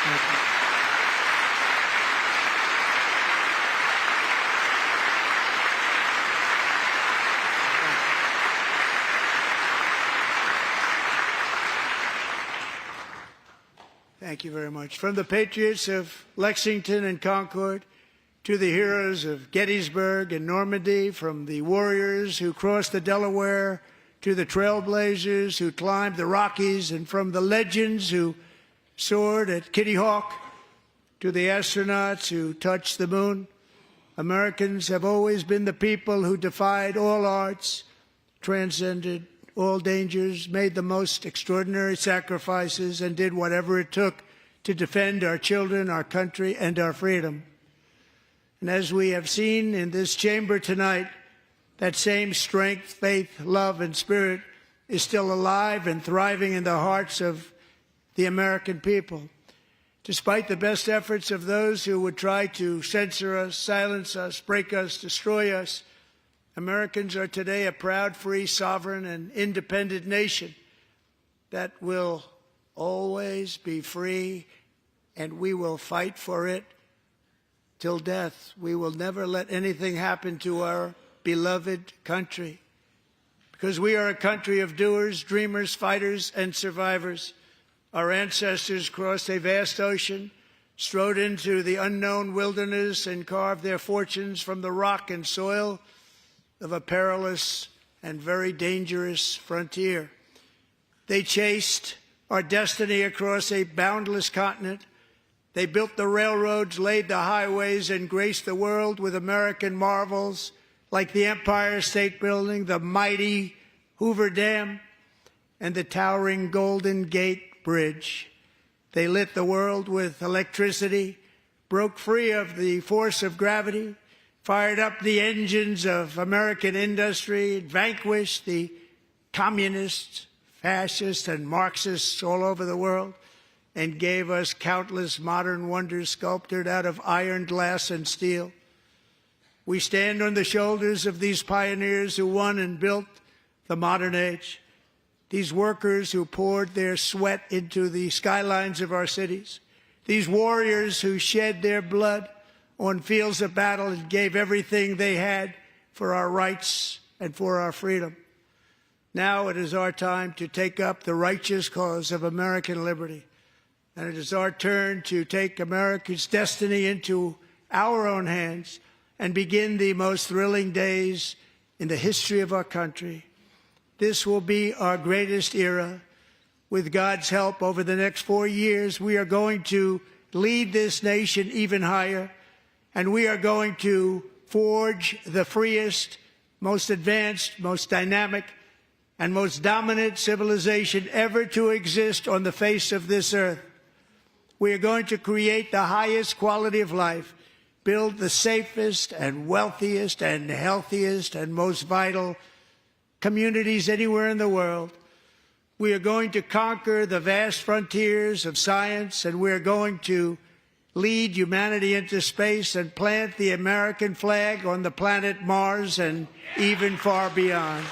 Thank you. Thank you very much. From the patriots of Lexington and Concord to the heroes of Gettysburg and Normandy, from the warriors who crossed the Delaware to the trailblazers who climbed the Rockies, and from the legends who soared at Kitty Hawk to the astronauts who touched the moon, Americans have always been the people who defied all odds, transcended all dangers, made the most extraordinary sacrifices, and did whatever it took to defend our children, our country, and our freedom. And as we have seen in this chamber tonight, that same strength, faith, love, and spirit is still alive and thriving in the hearts of the American people. Despite the best efforts of those who would try to censor us, silence us, break us, destroy us, Americans are today a proud, free, sovereign, and independent nation that will always be free, and we will fight for it till death. We will never let anything happen to our beloved country, because we are a country of doers, dreamers, fighters, and survivors. Our ancestors crossed a vast ocean, strode into the unknown wilderness, and carved their fortunes from the rock and soil of a perilous and very dangerous frontier. They chased our destiny across a boundless continent. They built the railroads, laid the highways, and graced the world with American marvels like the Empire State Building, the mighty Hoover Dam, and the towering Golden Gate Bridge. They lit the world with electricity, broke free of the force of gravity, fired up the engines of American industry, vanquished the communists, fascists, and Marxists all over the world, and gave us countless modern wonders sculptured out of iron, glass, and steel. We stand on the shoulders of these pioneers who won and built the modern age, these workers who poured their sweat into the skylines of our cities, these warriors who shed their blood on fields of battle and gave everything they had for our rights and for our freedom. Now it is our time to take up the righteous cause of American liberty. And it is our turn to take America's destiny into our own hands and begin the most thrilling days in the history of our country. This will be our greatest era. With God's help, over the next 4 years, we are going to lead this nation even higher, and we are going to forge the freest, most advanced, most dynamic, and most dominant civilization ever to exist on the face of this earth. We are going to create the highest quality of life, build the safest and wealthiest and healthiest and most vital communities anywhere in the world. We are going to conquer the vast frontiers of science, and we are going to lead humanity into space and plant the American flag on the planet Mars and even far beyond.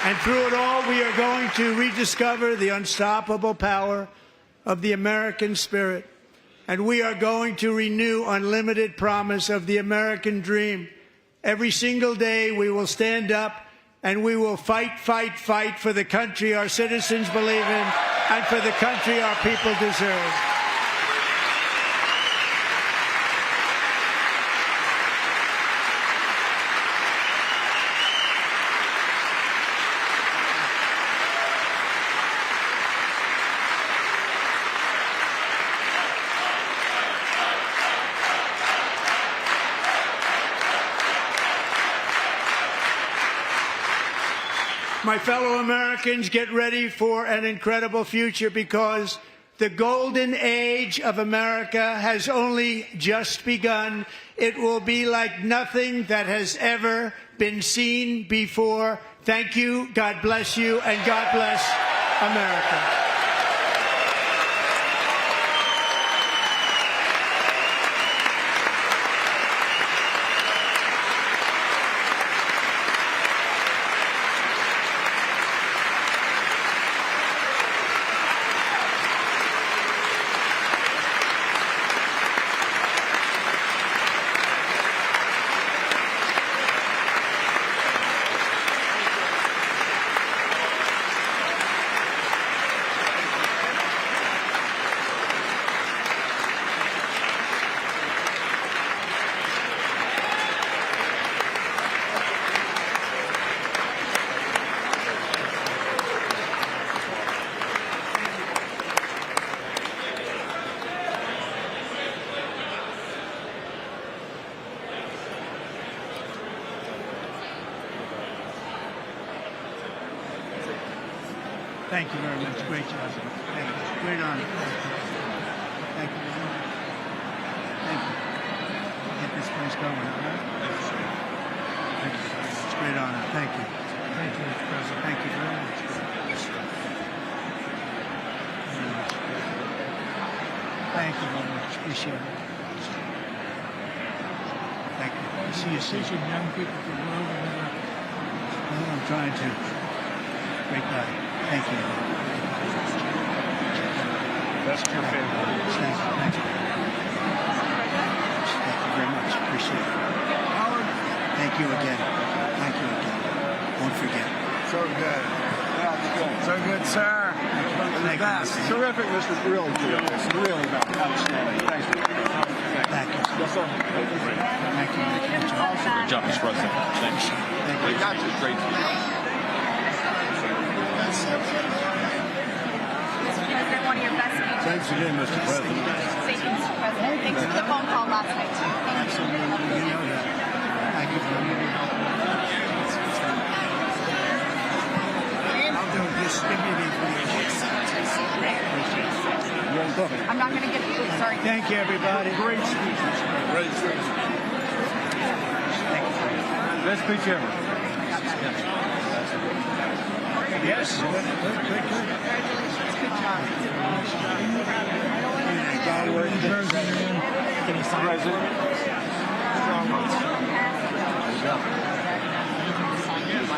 And through it all, we are going to rediscover the unstoppable power of the American spirit. And we are going to renew unlimited promise of the American dream. Every single day we will stand up and we will fight, fight, fight for the country our citizens believe in and for the country our people deserve. My fellow Americans, get ready for an incredible future, because the golden age of America has only just begun. It will be like nothing that has ever been seen before. Thank you, God bless you, and God bless America. Thank you very much. Great job. Thank you. Great honor. Thank you. Thank you. Get this place going, all right? Thank you. It's a great honor. Thank you. Thank you, Mr. President. Thank you very much. Thank you very much. Appreciate it. Thank you. I see you soon. Young people from all over the world. I'm trying to. Great guy. Thank you. That's your favorite. Thank you. Thank you. Thank you very much. Appreciate it. Howard. Thank you again. Thank you again. Won't forget. So good. So good, sir. Thank you. Terrific, Mr. Really good. Really outstanding. Thanks. Thank you. Yes, sir. Thank you. Good job, Mr. President. Thanks. Thank you. Great. President, one of your best speeches. Thanks again, Mr. President. Thank you, Mr. President. Thanks for the phone call last night. Absolutely. You know that. Thank you for your help. I'll do this. Give me the information. I'm not going to get the sorry. Thank you, everybody. Great speech. Great speech. Thank you. Best speech ever. Yes. Good. Congratulations. Good job.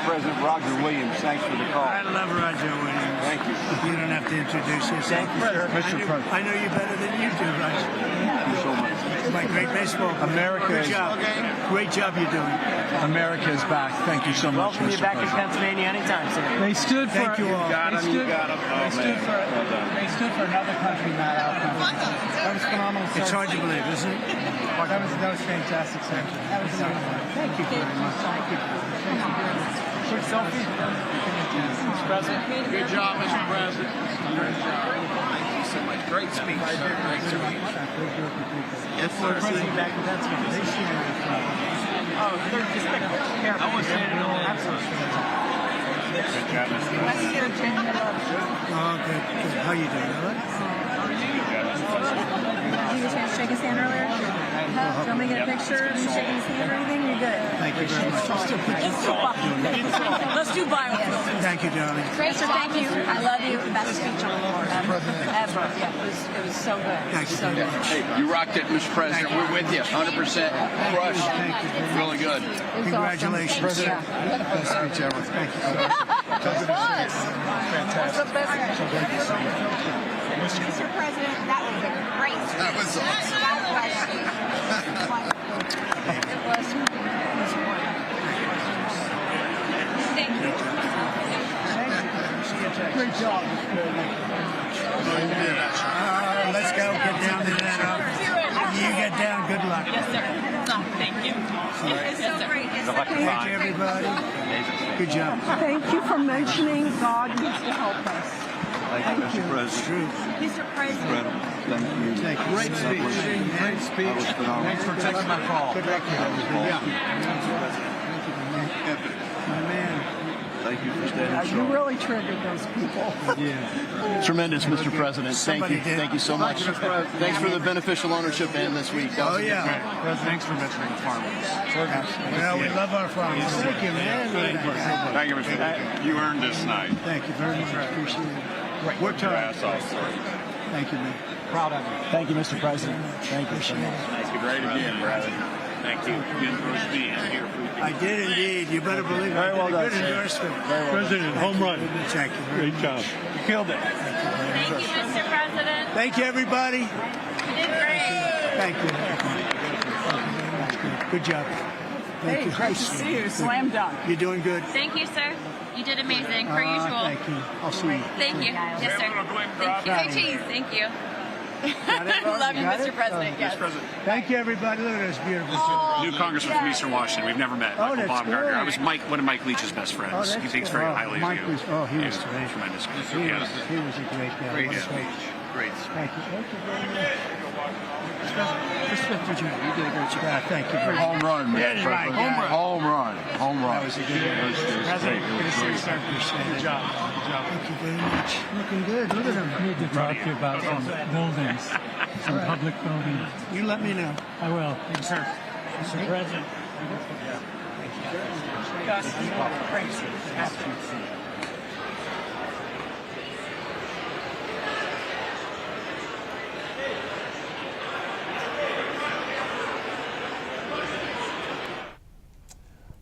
President Roger Williams, thanks for the call. I love Roger Williams. Thank you. You don't have to introduce yourself. Mr. President. I know you better than you do, Roger. Thank you so much. My great baseball player. America Good is- job. Great job you're doing. America is back. Thank you so much, Welcome you Mr. back in President. Pennsylvania anytime, sir. They stood for. Thank you all. You got him. They stood for another country, Matt. That was phenomenal. It's hard to believe, isn't it? That was fantastic, sir. That was Thank you very much. Thank you. quick selfie. Mr. President. Good job, Mr. President. Great speech. Yes, sir. President back in Pennsylvania. Oh, they're just I want to say it all. Absolutely. Good job, Mr. President. Oh, good. How you doing? All right? Did you get a chance to shake his hand earlier? Do you want me to get a picture of you shaking his hand or anything? You're good. Thank you very much. Let's do viral. Thank you, darling. Sir, thank you. I love you. Best speech on the floor ever. Yeah, it was so good. Thank you. So good. Hey, you rocked it, Mr. President. We're with you. 100% crushed. Thank you. Really good. Congratulations. President. Best speech ever. Thank you. It was. That's the best. Mr. President, that was a great speech. That was awesome. God bless you. It was. Thank you. Great job. Let's go. Get down to that. You get down. Good luck. Yes, sir. Thank you. It's so great. Thank you, everybody. Good job. Thank you for mentioning God needs to help us. Thank you, Mr. President. Mr. President. Thank you. Great speech. Great speech. Thanks for taking my call. Good luck. Yeah. My man. Thank you for standing You really triggered those people. Yeah. Tremendous, Mr. President. Somebody Thank you. did. Thank you so much. Thanks for the beneficial ownership and this week. Oh, yeah. Thanks for mentioning farmers. Well, we love our farmers. Thank you, man. Thank you, Mr. President. You earned this night. Thank you very much. Appreciate it. Worked hard. Thank you, man. Proud of you. Thank you, Mr. President. Thank you. Thank you. Great again, brother. Thank you. Again, RSBN here for you. I did indeed. You better believe it. Very well done, Good sir. endorsement. President, home run. Thank you. Great job. You killed it. Thank you, Mr. President. Thank you, everybody. You did great. Thank you. Good job. Thank you. Great to see you. Slam dunk. You're doing good. Thank you, sir. You did amazing, per usual. Thank you. I'll see you. Thank you. Yes, sir. Thank you. Hey, cheese. Thank you. Love you, Mr. President. Yes. Thank you, everybody. Look at this beautiful New Congressman from Eastern Washington. We've never met. Oh, Michael that's Baumgartner. good. I was one of Mike Leach's best friends. Oh, He that's thinks good. very highly Mike of you. was, he was Yeah, great. tremendous. He was a great guy. Great What a speech. Great Thank you. Thank you very much. Mr. Jr., you did a great job. Thank you. Home run, Yeah, Mr. right. President. Home run. That was a good one. President, good to see you, sir. Good job. Thank you very much. Looking good. Look at him. I need to talk to you about some buildings, some public buildings. You let me know. I will. Thank you, sir. Mr. President.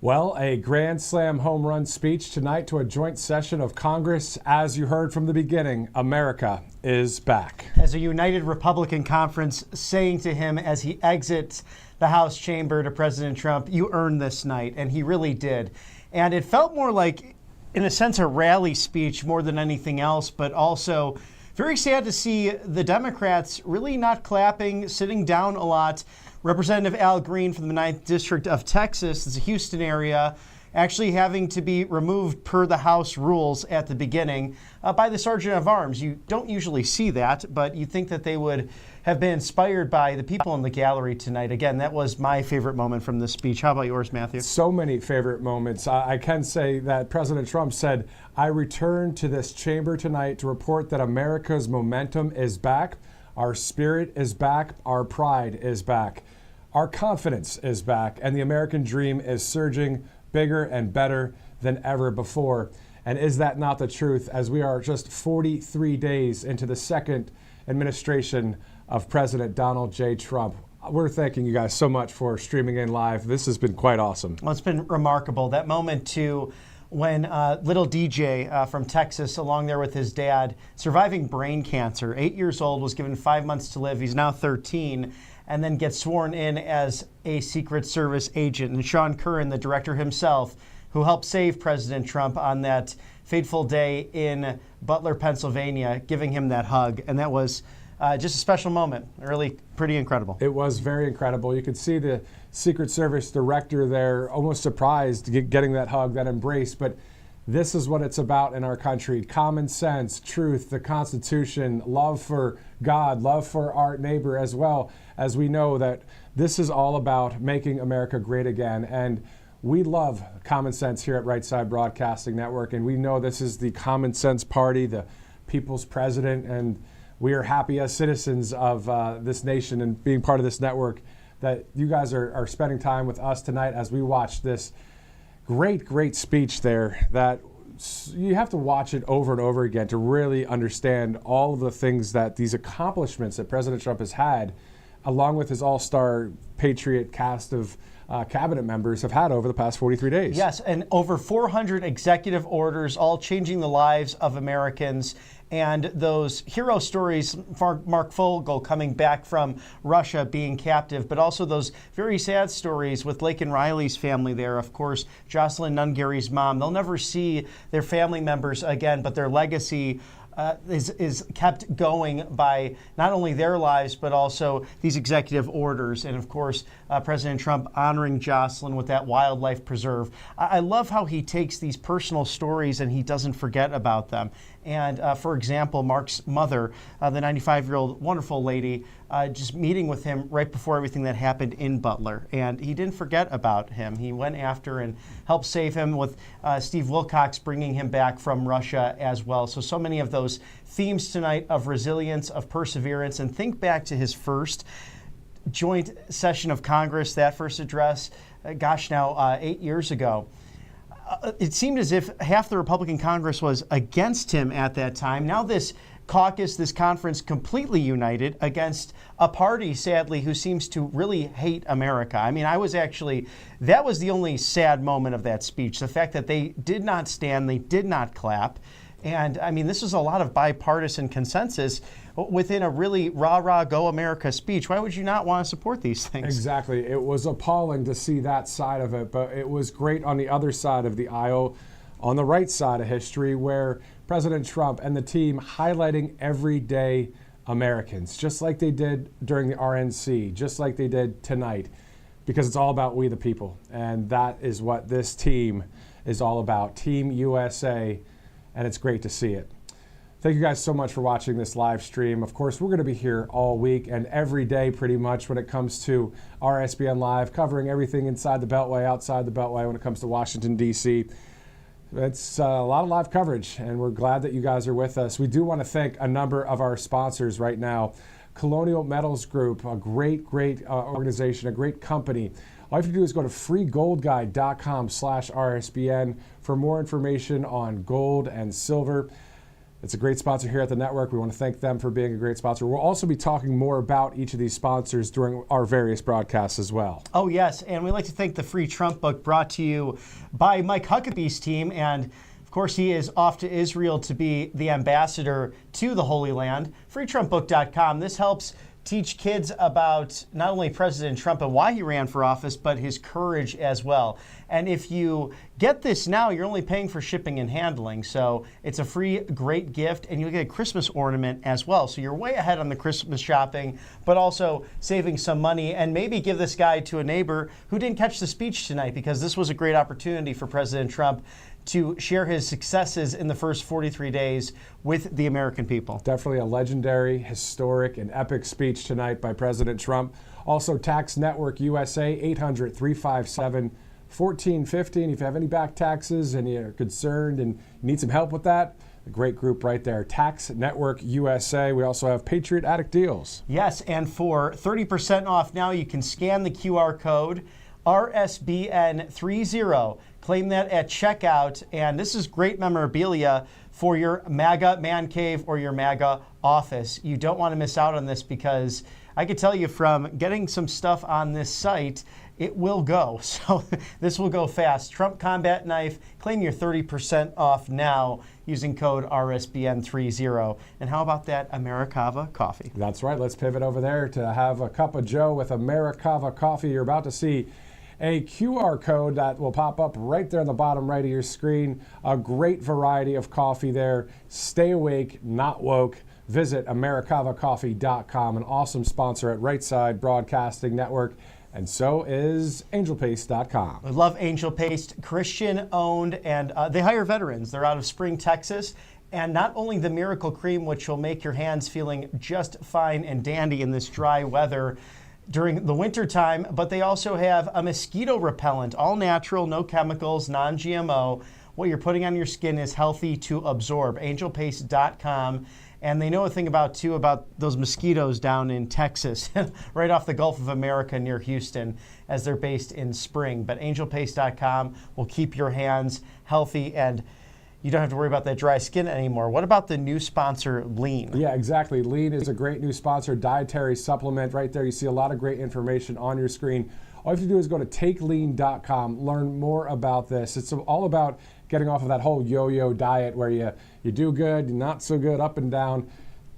Well, a grand slam home run speech tonight to a joint session of Congress. As you heard from the beginning, America is back. As a united Republican conference saying to him as he exits the House chamber to President Trump, you earned this night, and he really did. And it felt more like, in a sense, a rally speech more than anything else, but also very sad to see the Democrats really not clapping, sitting down a lot. Representative Al Green from the 9th District of Texas, it's a Houston area, actually having to be removed per the House rules at the beginning by the Sergeant of Arms. You don't usually see that, but you think that they would have been inspired by the people in the gallery tonight. Again, that was my favorite moment from this speech. How about yours, Matthew? So many favorite moments. I can say that President Trump said, I return to this chamber tonight to report that America's momentum is back. Our spirit is back. Our pride is back. Our confidence is back. And the American dream is surging bigger and better than ever before. And is that not the truth as we are just 43 days into the second administration of President Donald J. Trump? We're thanking you guys so much for streaming in live. This has been quite awesome. Well, it's been remarkable. That moment, too, when little DJ from Texas, along there with his dad, surviving brain cancer, 8 years old, was given 5 months to live. He's now 13, and then gets sworn in as a Secret Service agent. And Sean Curran, the director himself, who helped save President Trump on that fateful day in Butler, Pennsylvania, giving him that hug. And that was just a special moment. Really pretty incredible. It was very incredible. You could see the Secret Service director there almost surprised getting that hug, that embrace. But this is what it's about in our country. Common sense, truth, the Constitution, love for God, love for our neighbor, as well as we know that this is all about making America great again. And we love common sense here at Right Side Broadcasting Network. And we know this is the Common Sense Party, the people's president. And we are happy as citizens of this nation and being part of this network that you guys are spending time with us tonight as we watch this great speech there that you have to watch it over and over again to really understand all of the things that these accomplishments that President Trump has had, along with his all-star patriot cast of cabinet members have had over the past 43 days. Yes, and over 400 executive orders, all changing the lives of Americans. And those hero stories, Mark Fogel coming back from Russia, being captive, but also those very sad stories with Laken Riley's family there. Of course, Jocelyn Nungary's mom. They'll never see their family members again, but their legacy is kept going by not only their lives, but also these executive orders. And of course, President Trump honoring Jocelyn with that wildlife preserve. I love how he takes these personal stories and he doesn't forget about them. And for example, Mark's mother, the 95-year-old wonderful lady, just meeting with him right before everything that happened in Butler. And he didn't forget about him. He went after and helped save him with Steve Wilcox bringing him back from Russia as well. So many of those themes tonight of resilience, of perseverance. And think back to his first joint session of Congress, that first address, now 8 years ago. It seemed as if half the Republican Congress was against him at that time. Now this caucus, this conference, completely united against a party, sadly, who seems to really hate America. I mean, that was the only sad moment of that speech, the fact that they did not stand, they did not clap. And I mean, this was a lot of bipartisan consensus within a really rah-rah, go America speech. Why would you not want to support these things? Exactly. It was appalling to see that side of it, but it was great on the other side of the aisle, on the right side of history, where President Trump and the team highlighting everyday Americans, just like they did during the RNC, just like they did tonight, because it's all about we the people. And that is what this team is all about, Team USA, and it's great to see it. Thank you guys so much for watching this live stream. Of course, we're going to be here all week and every day pretty much when it comes to RSBN Live, covering everything inside the Beltway, outside the Beltway when it comes to Washington, D.C. It's a lot of live coverage, and we're glad that you guys are with us. We do want to thank a number of our sponsors right now. Colonial Metals Group, a great organization, a great company. All you have to do is go to freegoldguide.com/RSBN for more information on gold and silver. It's a great sponsor here at the network. We want to thank them for being a great sponsor. We'll also be talking more about each of these sponsors during our various broadcasts as well. Oh, yes. And we'd like to thank the Free Trump book brought to you by Mike Huckabee's team. And, of course, he is off to Israel to be the ambassador to the Holy Land. FreeTrumpBook.com. This helps teach kids about not only President Trump and why he ran for office, but his courage as well. And if you get this now, you're only paying for shipping and handling. So it's a free, great gift, and you'll get a Christmas ornament as well. So you're way ahead on the Christmas shopping, but also saving some money. And maybe give this guide to a neighbor who didn't catch the speech tonight, because this was a great opportunity for President Trump to share his successes in the first 43 days with the American people. Definitely a legendary, historic, and epic speech tonight by President Trump. Also, Tax Network USA, 800-357-1415. If you have any back taxes and you're concerned and need some help with that, a great group right there, Tax Network USA. We also have Patriot Addict Deals. Yes, and for 30% off now, you can scan the QR code, RSBN30. Claim that at checkout, and this is great memorabilia for your MAGA man cave or your MAGA office. You don't want to miss out on this, because I can tell you from getting some stuff on this site, it will go. So this will go fast. Trump Combat Knife, claim your 30% off now using code RSBN30. And how about that Americava coffee? That's right. Let's pivot over there to have a cup of Joe with Americava coffee. You're about to see a QR code that will pop up right there on the bottom right of your screen. A great variety of coffee there. Stay awake, not woke. Visit AmericavaCoffee.com, an awesome sponsor at Right Side Broadcasting Network. And so is AngelPaste.com. I love Angel Paste, Christian-owned, and they hire veterans. They're out of Spring, Texas. And not only the Miracle Cream, which will make your hands feeling just fine and dandy in this dry weather during the winter time, but they also have a mosquito repellent, all natural, no chemicals, non-GMO. What you're putting on your skin is healthy to absorb. AngelPaste.com. And they know a thing about those mosquitoes down in Texas, right off the Gulf of America near Houston, as they're based in Spring. But AngelPaste.com will keep your hands healthy, and you don't have to worry about that dry skin anymore. What about the new sponsor, Lean? Yeah, exactly. Lean is a great new sponsor, dietary supplement. Right there, you see a lot of great information on your screen. All you have to do is go to takelean.com, learn more about this. It's all about getting off of that whole yo-yo diet where you do good, not so good, up and down.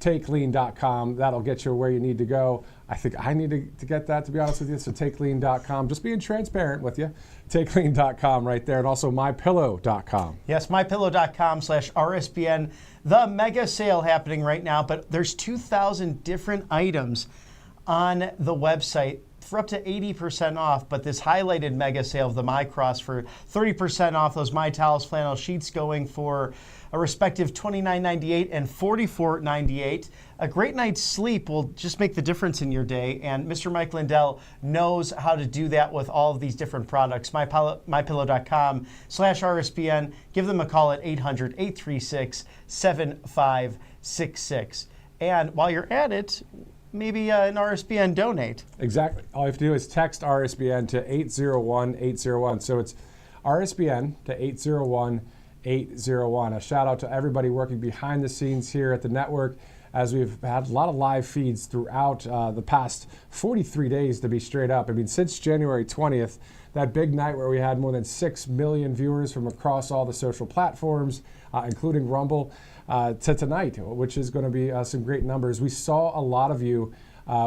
TakeLean.com, that'll get you where you need to go. I think I need to get that, to be honest with you, so TakeLean.com. Just being transparent with you. TakeLean.com right there, and also MyPillow.com. Yes, MyPillow.com/RSBN. The mega sale happening right now, but there's 2,000 different items on the website for up to 80% off, but this highlighted mega sale of the My Cross for 30% off, those My Towels flannel sheets going for a respective $29.98 and $44.98. A great night's sleep will just make the difference in your day, and Mr. Mike Lindell knows how to do that with all of these different products. MyPillow.com/RSBN. Give them a call at 800-836-7566. And while you're at it, maybe an RSBN donate. Exactly. All you have to do is text RSBN to 801-801. So it's RSBN to 801-801. A shout out to everybody working behind the scenes here at the network, as we've had a lot of live feeds throughout the past 43 days, to be straight up. I mean, since January 20th, that big night where we had more than 6 million viewers from across all the social platforms, including Rumble, to tonight, which is going to be some great numbers. We saw a lot of you.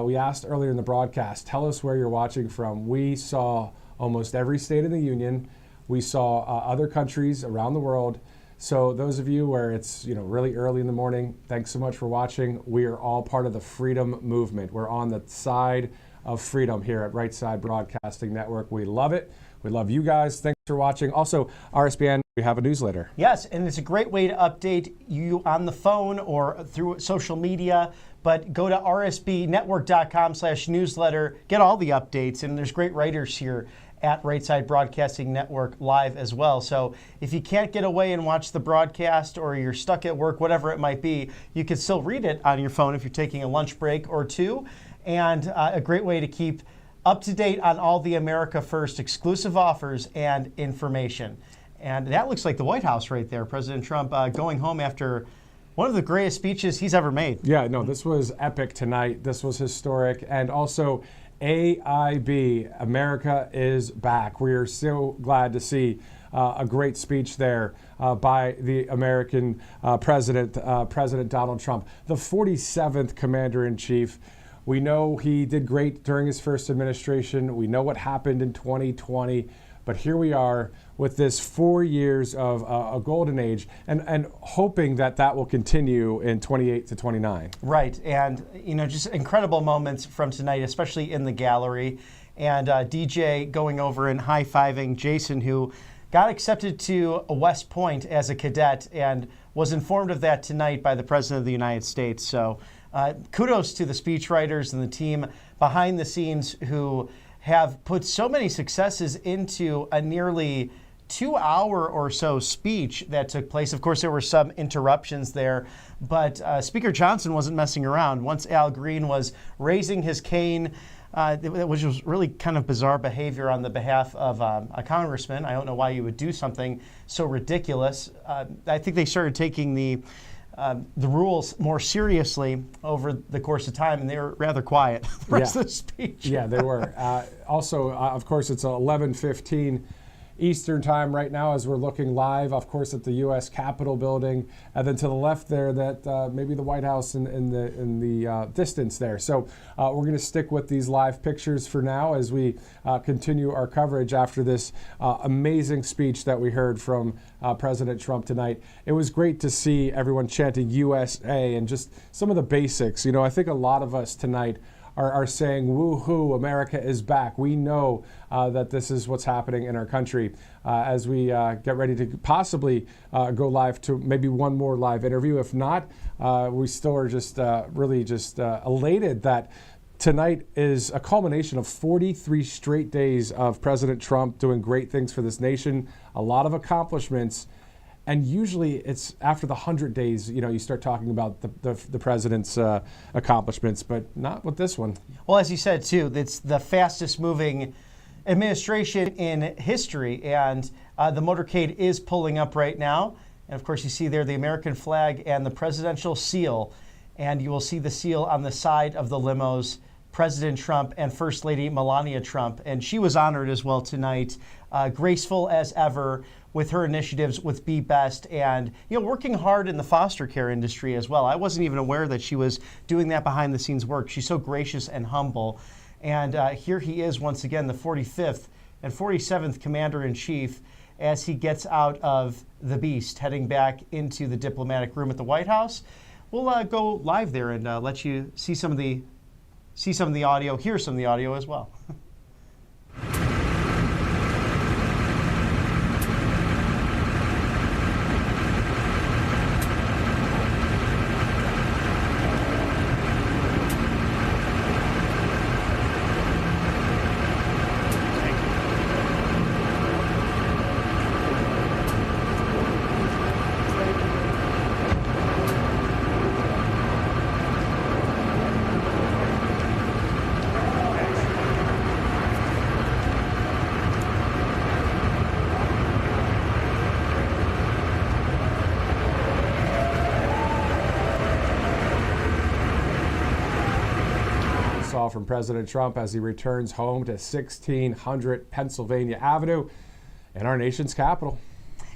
We asked earlier in the broadcast, tell us where you're watching from. We saw almost every state in the union. We saw other countries around the world. So those of you where it's really early in the morning, thanks so much for watching. We are all part of the freedom movement. We're on the side of freedom here at Right Side Broadcasting Network. We love it. We love you guys. Thanks for watching. Also, RSBN We have a newsletter. Yes, and it's a great way to update you on the phone or through social media. But go to rsbnetwork.com/newsletter, get all the updates, and there's great writers here at Right Side Broadcasting Network live as well. So if you can't get away and watch the broadcast, or you're stuck at work, whatever it might be, you can still read it on your phone if you're taking a lunch break or two. And a great way to keep up to date on all the America First exclusive offers and information. And that looks like the White House right there. President Trump going home after one of the greatest speeches he's ever made. Yeah, no, this was epic tonight. This was historic. And also, AIB, America is back. We are so glad to see a great speech there by the American President Donald Trump, the 47th Commander-in-Chief. We know he did great during his first administration. We know what happened in 2020. But here we are with this 4 years of a golden age, and hoping that will continue in 28 to 29. Right, and just incredible moments from tonight, especially in the gallery. And DJ going over and high-fiving Jason, who got accepted to West Point as a cadet and was informed of that tonight by the President of the United States. So kudos to the speechwriters and the team behind the scenes who have put so many successes into a nearly 2-hour or so speech that took place. Of course, there were some interruptions there, but Speaker Johnson wasn't messing around. Once Al Green was raising his cane, which was really kind of bizarre behavior on the behalf of a congressman. I don't know why you would do something so ridiculous. I think they started taking the rules more seriously over the course of time, and they were rather quiet the rest of the speech. Yeah, they were. Also, of course, it's 11:15 Eastern time right now as we're looking live, of course, at the U.S. Capitol building, and then to the left there, that maybe the White House in the distance there. So we're going to stick with these live pictures for now as we continue our coverage after this amazing speech that we heard from President Trump tonight. It was great to see everyone chanting USA and just some of the basics. I think a lot of us tonight are saying, woo-hoo, America is back. We know that this is what's happening in our country as we get ready to possibly go live to maybe one more live interview. If not, we still are just really just elated that tonight is a culmination of 43 straight days of President Trump doing great things for this nation, a lot of accomplishments. And usually it's after the 100 days, you start talking about the president's accomplishments, but not with this one. Well, as you said, too, it's the fastest moving administration in history. And the motorcade is pulling up right now. And of course, you see there the American flag and the presidential seal. And you will see the seal on the side of the limos, President Trump and First Lady Melania Trump. And she was honored as well tonight, graceful as ever with her initiatives with Be Best, and working hard in the foster care industry as well. I wasn't even aware that she was doing that behind the scenes work. She's so gracious and humble. And here he is once again, the 45th and 47th Commander-in-Chief, as he gets out of the beast, heading back into the diplomatic room at the White House. We'll go live there and let you see some of the audio, hear some of the audio as well. From President Trump as he returns home to 1600 Pennsylvania Avenue in our nation's capital.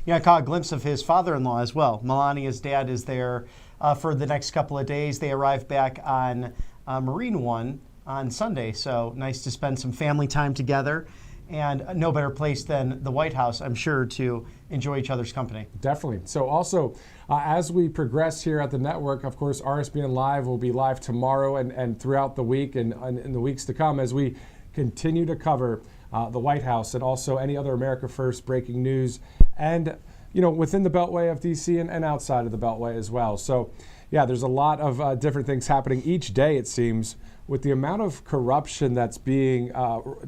I caught a glimpse of his father-in-law as well. Melania's dad is there for the next couple of days. They arrive back on Marine One on Sunday, so nice to spend some family time together. And no better place than the White House, I'm sure, to enjoy each other's company. Definitely. So also, as we progress here at the network, of course, RSBN Live will be live tomorrow and throughout the week and in the weeks to come as we continue to cover the White House and also any other America First breaking news and within the Beltway of D.C. and outside of the Beltway as well. So, yeah, there's a lot of different things happening each day, it seems, with the amount of corruption that's being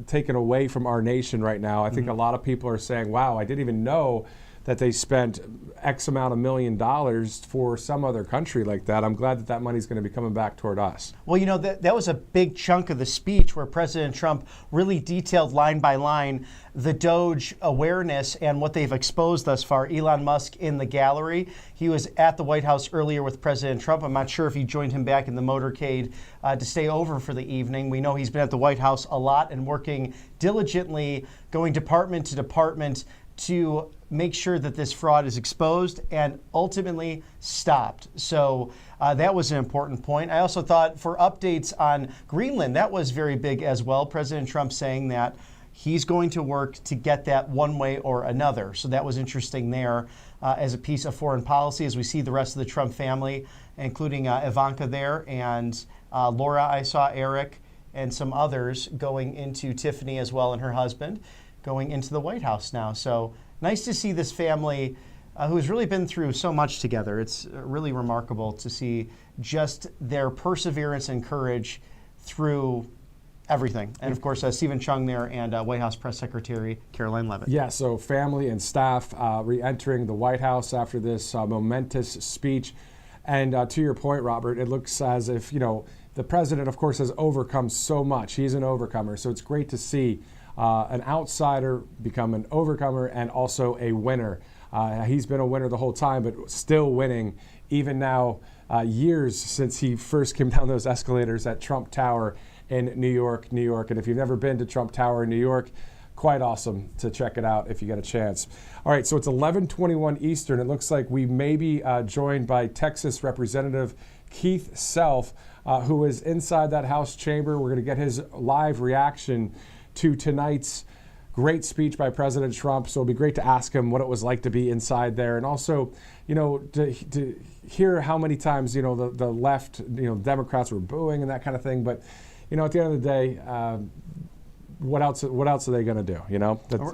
taken away from our nation right now. I think a lot of people are saying, wow, I didn't even know that they spent X amount of $1 million for some other country like that. I'm glad that that money's going to be coming back toward us. Well, that was a big chunk of the speech where President Trump really detailed line by line the DOGE awareness and what they've exposed thus far. Elon Musk in the gallery. He was at the White House earlier with President Trump. I'm not sure if he joined him back in the motorcade to stay over for the evening. We know he's been at the White House a lot and working diligently, going department to department to make sure that this fraud is exposed and ultimately stopped. So that was an important point. I also thought for updates on Greenland, that was very big as well. President Trump saying that he's going to work to get that one way or another. So that was interesting there as a piece of foreign policy as we see the rest of the Trump family, including Ivanka there and Laura, I saw Eric and some others going into Tiffany as well and her husband going into the White House now. So nice to see this family who has really been through so much together. It's really remarkable to see just their perseverance and courage through everything. And of course, Stephen Chung there and White House Press Secretary Caroline Leavitt. Yeah, so family and staff re-entering the White House after this momentous speech. And to your point, Robert, it looks as if, the president, of course, has overcome so much. He's an overcomer. So it's great to see an outsider become an overcomer and also a winner. He's been a winner the whole time, but still winning even now, years since he first came down those escalators at Trump Tower in New York. And if you've never been to Trump Tower in New York, quite awesome to check it out if you get a chance. All right, so it's 11:21 Eastern. It looks like we may be joined by Texas Representative Keith Self, who is inside that House chamber. We're going to get his live reaction to tonight's great speech by President Trump. So it'll be great to ask him what it was like to be inside there. And also, to hear how many times, the left, Democrats were booing and that kind of thing. But, at the end of the day, what else are they going to do?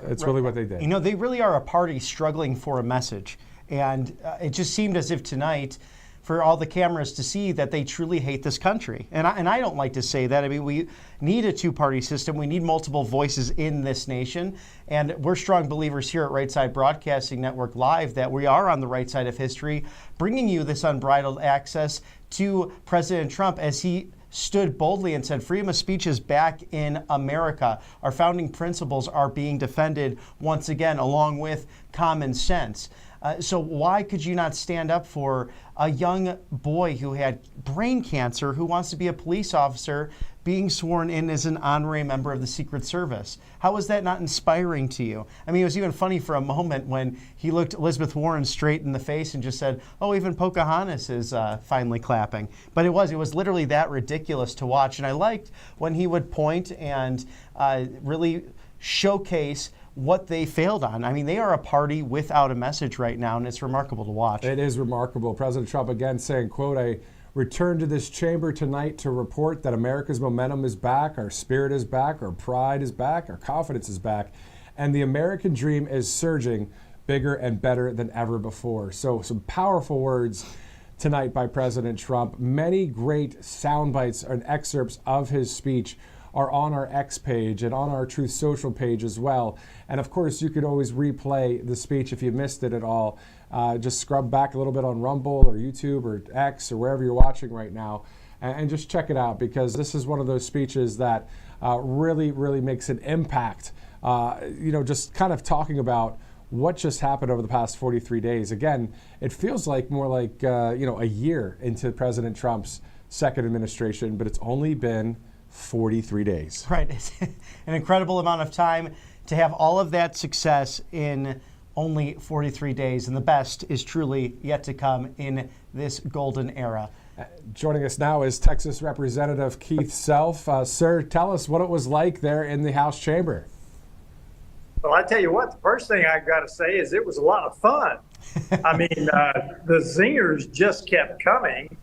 It's really what they did. They really are a party struggling for a message. And it just seemed as if tonight, for all the cameras to see that they truly hate this country. And I don't like to say that. I mean, we need a two-party system. We need multiple voices in this nation. And we're strong believers here at Right Side Broadcasting Network Live that we are on the right side of history, bringing you this unbridled access to President Trump as he stood boldly and said, freedom of speech is back in America. Our founding principles are being defended once again, along with common sense. So why could you not stand up for a young boy who had brain cancer who wants to be a police officer being sworn in as an honorary member of the Secret Service? How was that not inspiring to you? I mean, it was even funny for a moment when he looked Elizabeth Warren straight in the face and just said, oh, even Pocahontas is finally clapping. But it was literally that ridiculous to watch. And I liked when he would point and really showcase what they failed on. I mean, they are a party without a message right now, and it's remarkable to watch. It is remarkable. President Trump again saying, quote, I return to this chamber tonight to report that America's momentum is back, our spirit is back, our pride is back, our confidence is back, and the American dream is surging bigger and better than ever before. So some powerful words tonight by President Trump. Many great sound bites and excerpts of his speech are on our X page and on our Truth Social page as well. And of course, you could always replay the speech if you missed it at all. Just scrub back a little bit on Rumble or YouTube or X or wherever you're watching right now and just check it out, because this is one of those speeches that really, really makes an impact. Just kind of talking about what just happened over the past 43 days. Again, it feels like more like, a year into President Trump's second administration, but it's only been 43 days. Right. It's an incredible amount of time to have all of that success in only 43 days. And the best is truly yet to come in this golden era. Joining us now is Texas Representative Keith Self. Sir, tell us what it was like there in the House chamber. Well, I tell you what, the first thing I got to say is it was a lot of fun. I mean, the zingers just kept coming.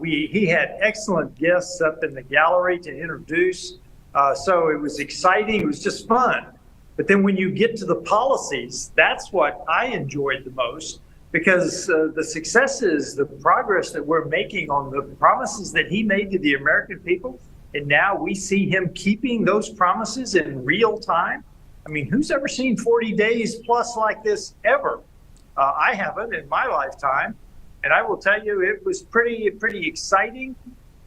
He had excellent guests up in the gallery to introduce. So it was exciting. It was just fun. But then when you get to the policies, that's what I enjoyed the most, because the successes, the progress that we're making on the promises that he made to the American people, and now we see him keeping those promises in real time. I mean, who's ever seen 40 days plus like this ever? I haven't in my lifetime. And I will tell you, it was pretty exciting.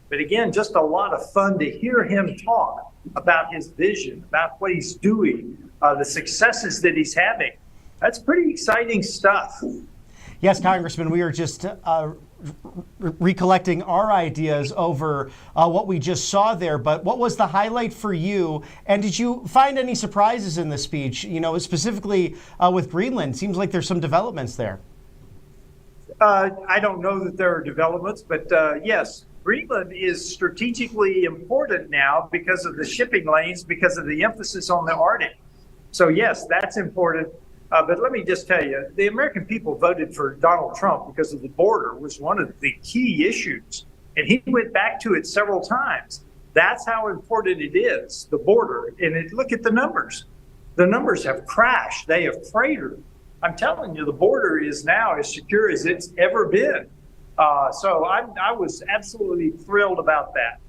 But again, just a lot of fun to hear him talk about his vision, about what he's doing, the successes that he's having. That's pretty exciting stuff. Yes, Congressman, we are just recollecting our ideas over what we just saw there. But what was the highlight for you? And did you find any surprises in the speech, you know, specifically with Greenland? Seems like there's some developments there. I don't know that there are developments, but yes, Greenland is strategically important now because of the shipping lanes, because of the emphasis on the Arctic. So yes, that's important. But let me just tell you, the American people voted for Donald Trump because of the border was one of the key issues. And he went back to it several times. That's how important it is, the border. And look at the numbers. The numbers have crashed. They have cratered. I'm telling you, the border is now as secure as it's ever been. So I was absolutely thrilled about that.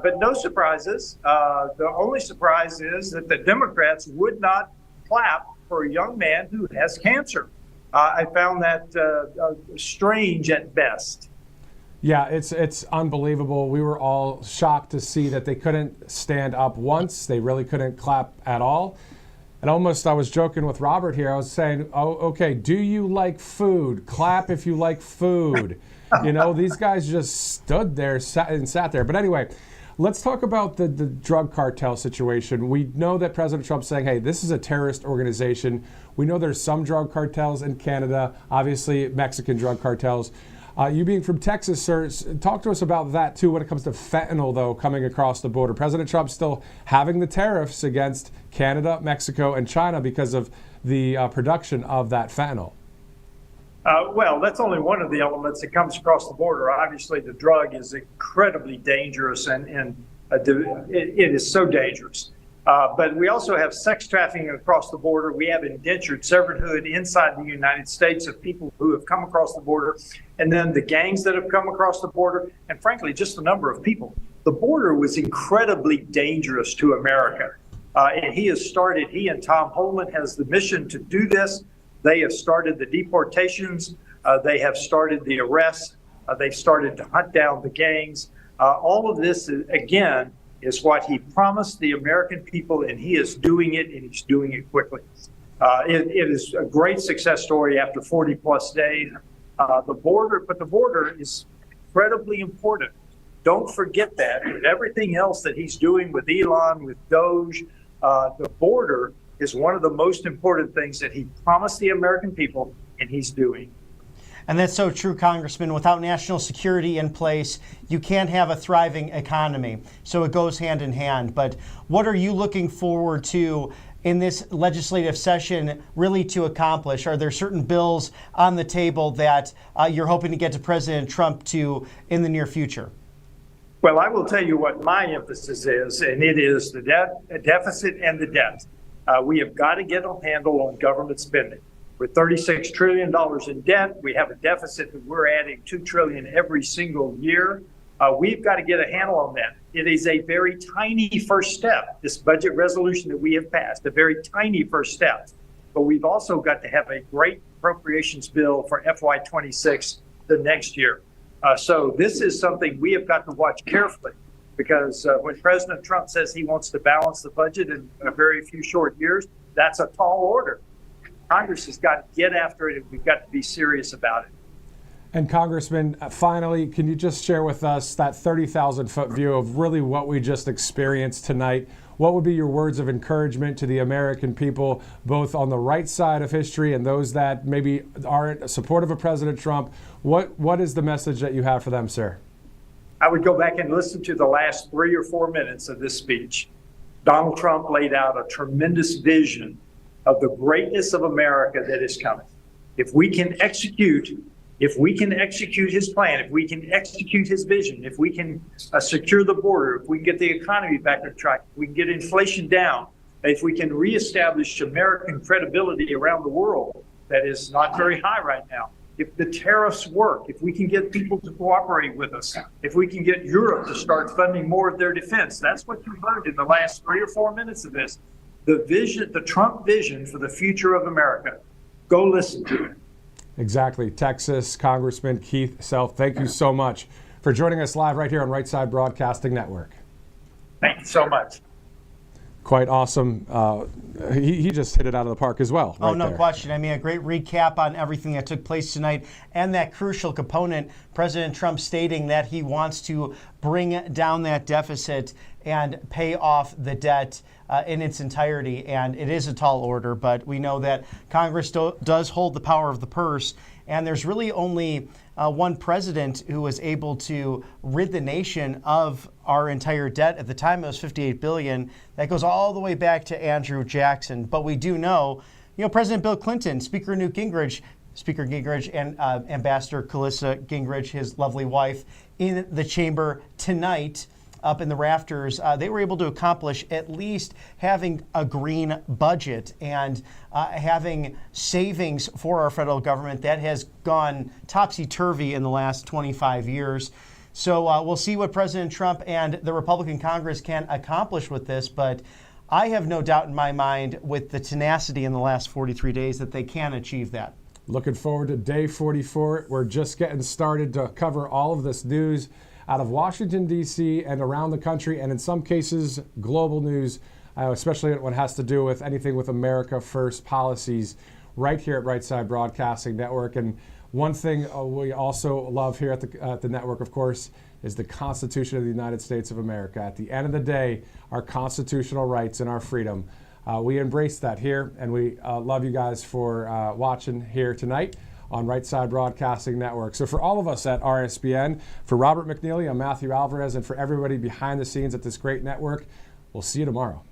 But no surprises. The only surprise is that the Democrats would not clap for a young man who has cancer. I found that strange at best. Yeah, it's unbelievable. We were all shocked to see that they couldn't stand up once. They really couldn't clap at all. And almost, I was joking with Robert here. I was saying, oh, okay, do you like food? Clap if you like food. You know, these guys just stood there and sat there. But anyway, let's talk about the drug cartel situation. We know that President Trump's saying, hey, this is a terrorist organization. We know there's some drug cartels in Canada, obviously Mexican drug cartels. You being from Texas, sir, talk to us about that too when it comes to fentanyl, though, coming across the border. President Trump's still having the tariffs against Canada, Mexico, and China because of the production of that fentanyl. Well, that's only one of the elements that comes across the border. Obviously, the drug is incredibly dangerous, and it is so dangerous. But we also have sex trafficking across the border. We have indentured servanthood inside the United States of people who have come across the border, and then the gangs that have come across the border, and frankly, just the number of people. The border was incredibly dangerous to America. And he and Tom Homan has the mission to do this. They have started the deportations. They have started the arrests. They've started to hunt down the gangs. All of this, again, is what he promised the American people, and he is doing it, and he's doing it quickly. It is a great success story after 40 plus days. The border is incredibly important. Don't forget that. And everything else that he's doing with Elon, with DOGE, the border is one of the most important things that he promised the American people, and he's doing. And that's so true, Congressman. Without national security in place, you can't have a thriving economy. So it goes hand in hand. But what are you looking forward to in this legislative session really to accomplish? Are there certain bills on the table that you're hoping to get to President Trump to in the near future? Well, I will tell you what my emphasis is, and it is the deficit and the debt. We have got to get a handle on government spending. With $36 trillion in debt, we have a deficit that we're adding $2 trillion every single year. We've got to get a handle on that. It is a very tiny first step, this budget resolution that we have passed, a very tiny first step. But we've also got to have a great appropriations bill for FY26 the next year. So this is something we have got to watch carefully, because when President Trump says he wants to balance the budget in a very few short years, that's a tall order. Congress has got to get after it, and we've got to be serious about it. And Congressman, finally, can you just share with us that 30,000-foot view of really what we just experienced tonight? What would be your words of encouragement to the American people, both on the right side of history and those that maybe aren't supportive of President Trump? What is the message that you have for them, sir? I would go back and listen to the last 3 or 4 minutes of this speech. Donald Trump laid out a tremendous vision of the greatness of America that is coming. If we can execute his plan, if we can execute his vision, if we can secure the border, if we can get the economy back on track, if we can get inflation down, if we can reestablish American credibility around the world, that is not very high right now. If the tariffs work, if we can get people to cooperate with us, if we can get Europe to start funding more of their defense, that's what you heard in the last 3 or 4 minutes of this. The vision, the Trump vision for the future of America. Go listen to it. Exactly. Texas Congressman Keith Self, thank you so much for joining us live right here on Right Side Broadcasting Network. Thank you so much. Quite awesome. He just hit it out of the park as well. Oh, right no there. question. I mean, a great recap on everything that took place tonight and that crucial component, President Trump stating that he wants to bring down that deficit and pay off the debt in its entirety. And it is a tall order, but we know that Congress does hold the power of the purse. And there's really only one president who was able to rid the nation of our entire debt. At the time, it was $58 billion. That goes all the way back to Andrew Jackson. But we do know, President Bill Clinton, Speaker Newt Gingrich, Speaker Gingrich, and Ambassador Calissa Gingrich, his lovely wife, in the chamber tonight, up in the rafters, they were able to accomplish at least having a green budget and having savings for our federal government that has gone topsy-turvy in the last 25 years. So we'll see what President Trump and the Republican Congress can accomplish with this, but I have no doubt in my mind with the tenacity in the last 43 days that they can achieve that. Looking forward to day 44. We're just getting started to cover all of this news out of Washington, D.C. and around the country, and in some cases, global news, especially when it has to do with anything with America First policies right here at Right Side Broadcasting Network. And one thing we also love here at the network, of course, is the Constitution of the United States of America. At the end of the day, our constitutional rights and our freedom. We embrace that here, and we love you guys for watching here tonight on Right Side Broadcasting Network. So for all of us at RSBN, for Robert McNeely, I'm Matthew Alvarez, and for everybody behind the scenes at this great network, we'll see you tomorrow.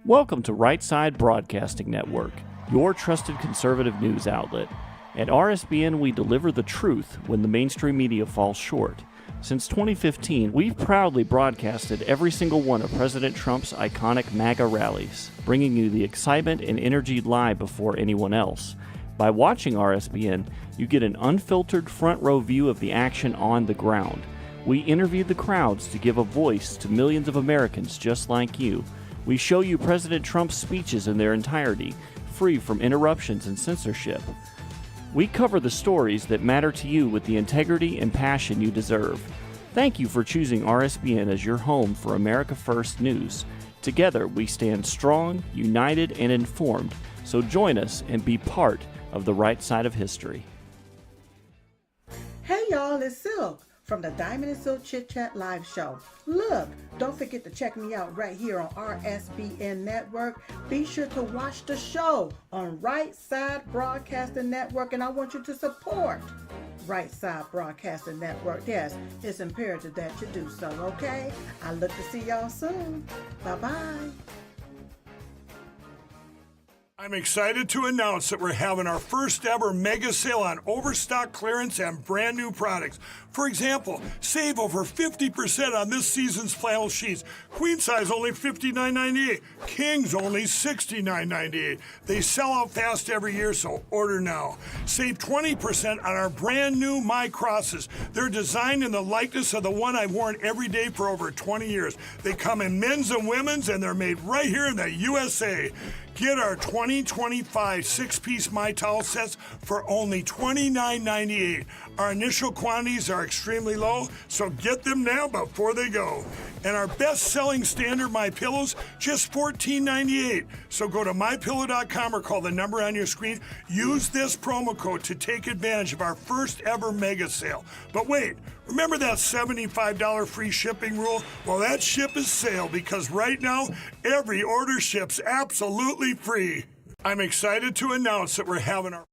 Welcome to Right Side Broadcasting Network, your trusted conservative news outlet. At RSBN, we deliver the truth when the mainstream media falls short. Since 2015, we've proudly broadcasted every single one of President Trump's iconic MAGA rallies, bringing you the excitement and energy live before anyone else. By watching RSBN, you get an unfiltered front row view of the action on the ground. We interview the crowds to give a voice to millions of Americans just like you. We show you President Trump's speeches in their entirety, free from interruptions and censorship. We cover the stories that matter to you with the integrity and passion you deserve. Thank you for choosing RSBN as your home for America First news. Together, we stand strong, united, and informed. So join us and be part of the right side of history. Hey y'all, it's Silk from the Diamond and Silk Chit Chat live show. Look, don't forget to check me out right here on RSBN Network. Be sure to watch the show on Right Side Broadcasting Network, and I want you to support Right Side Broadcasting Network. Yes, it's imperative that you do so, okay? I look to see y'all soon. Bye-bye. I'm excited to announce that we're having our first ever mega sale on overstock clearance and brand new products. For example, save over 50% on this season's flannel sheets. Queen size only $59.98. Kings only $69.98. They sell out fast every year, so order now. Save 20% on our brand new My Crosses. They're designed in the likeness of the one I've worn every day for over 20 years. They come in men's and women's, and they're made right here in the USA. Get our 2025 six-piece My Towel sets for only $29.98. Our initial quantities are extremely low, so get them now before they go. And our best-selling standard My Pillows, just $14.98. So go to MyPillow.com or call the number on your screen. Use this promo code to take advantage of our first ever mega sale. But wait, remember that $75 free shipping rule? Well, that ship is sailed because right now, every order ships absolutely free. I'm excited to announce that we're having our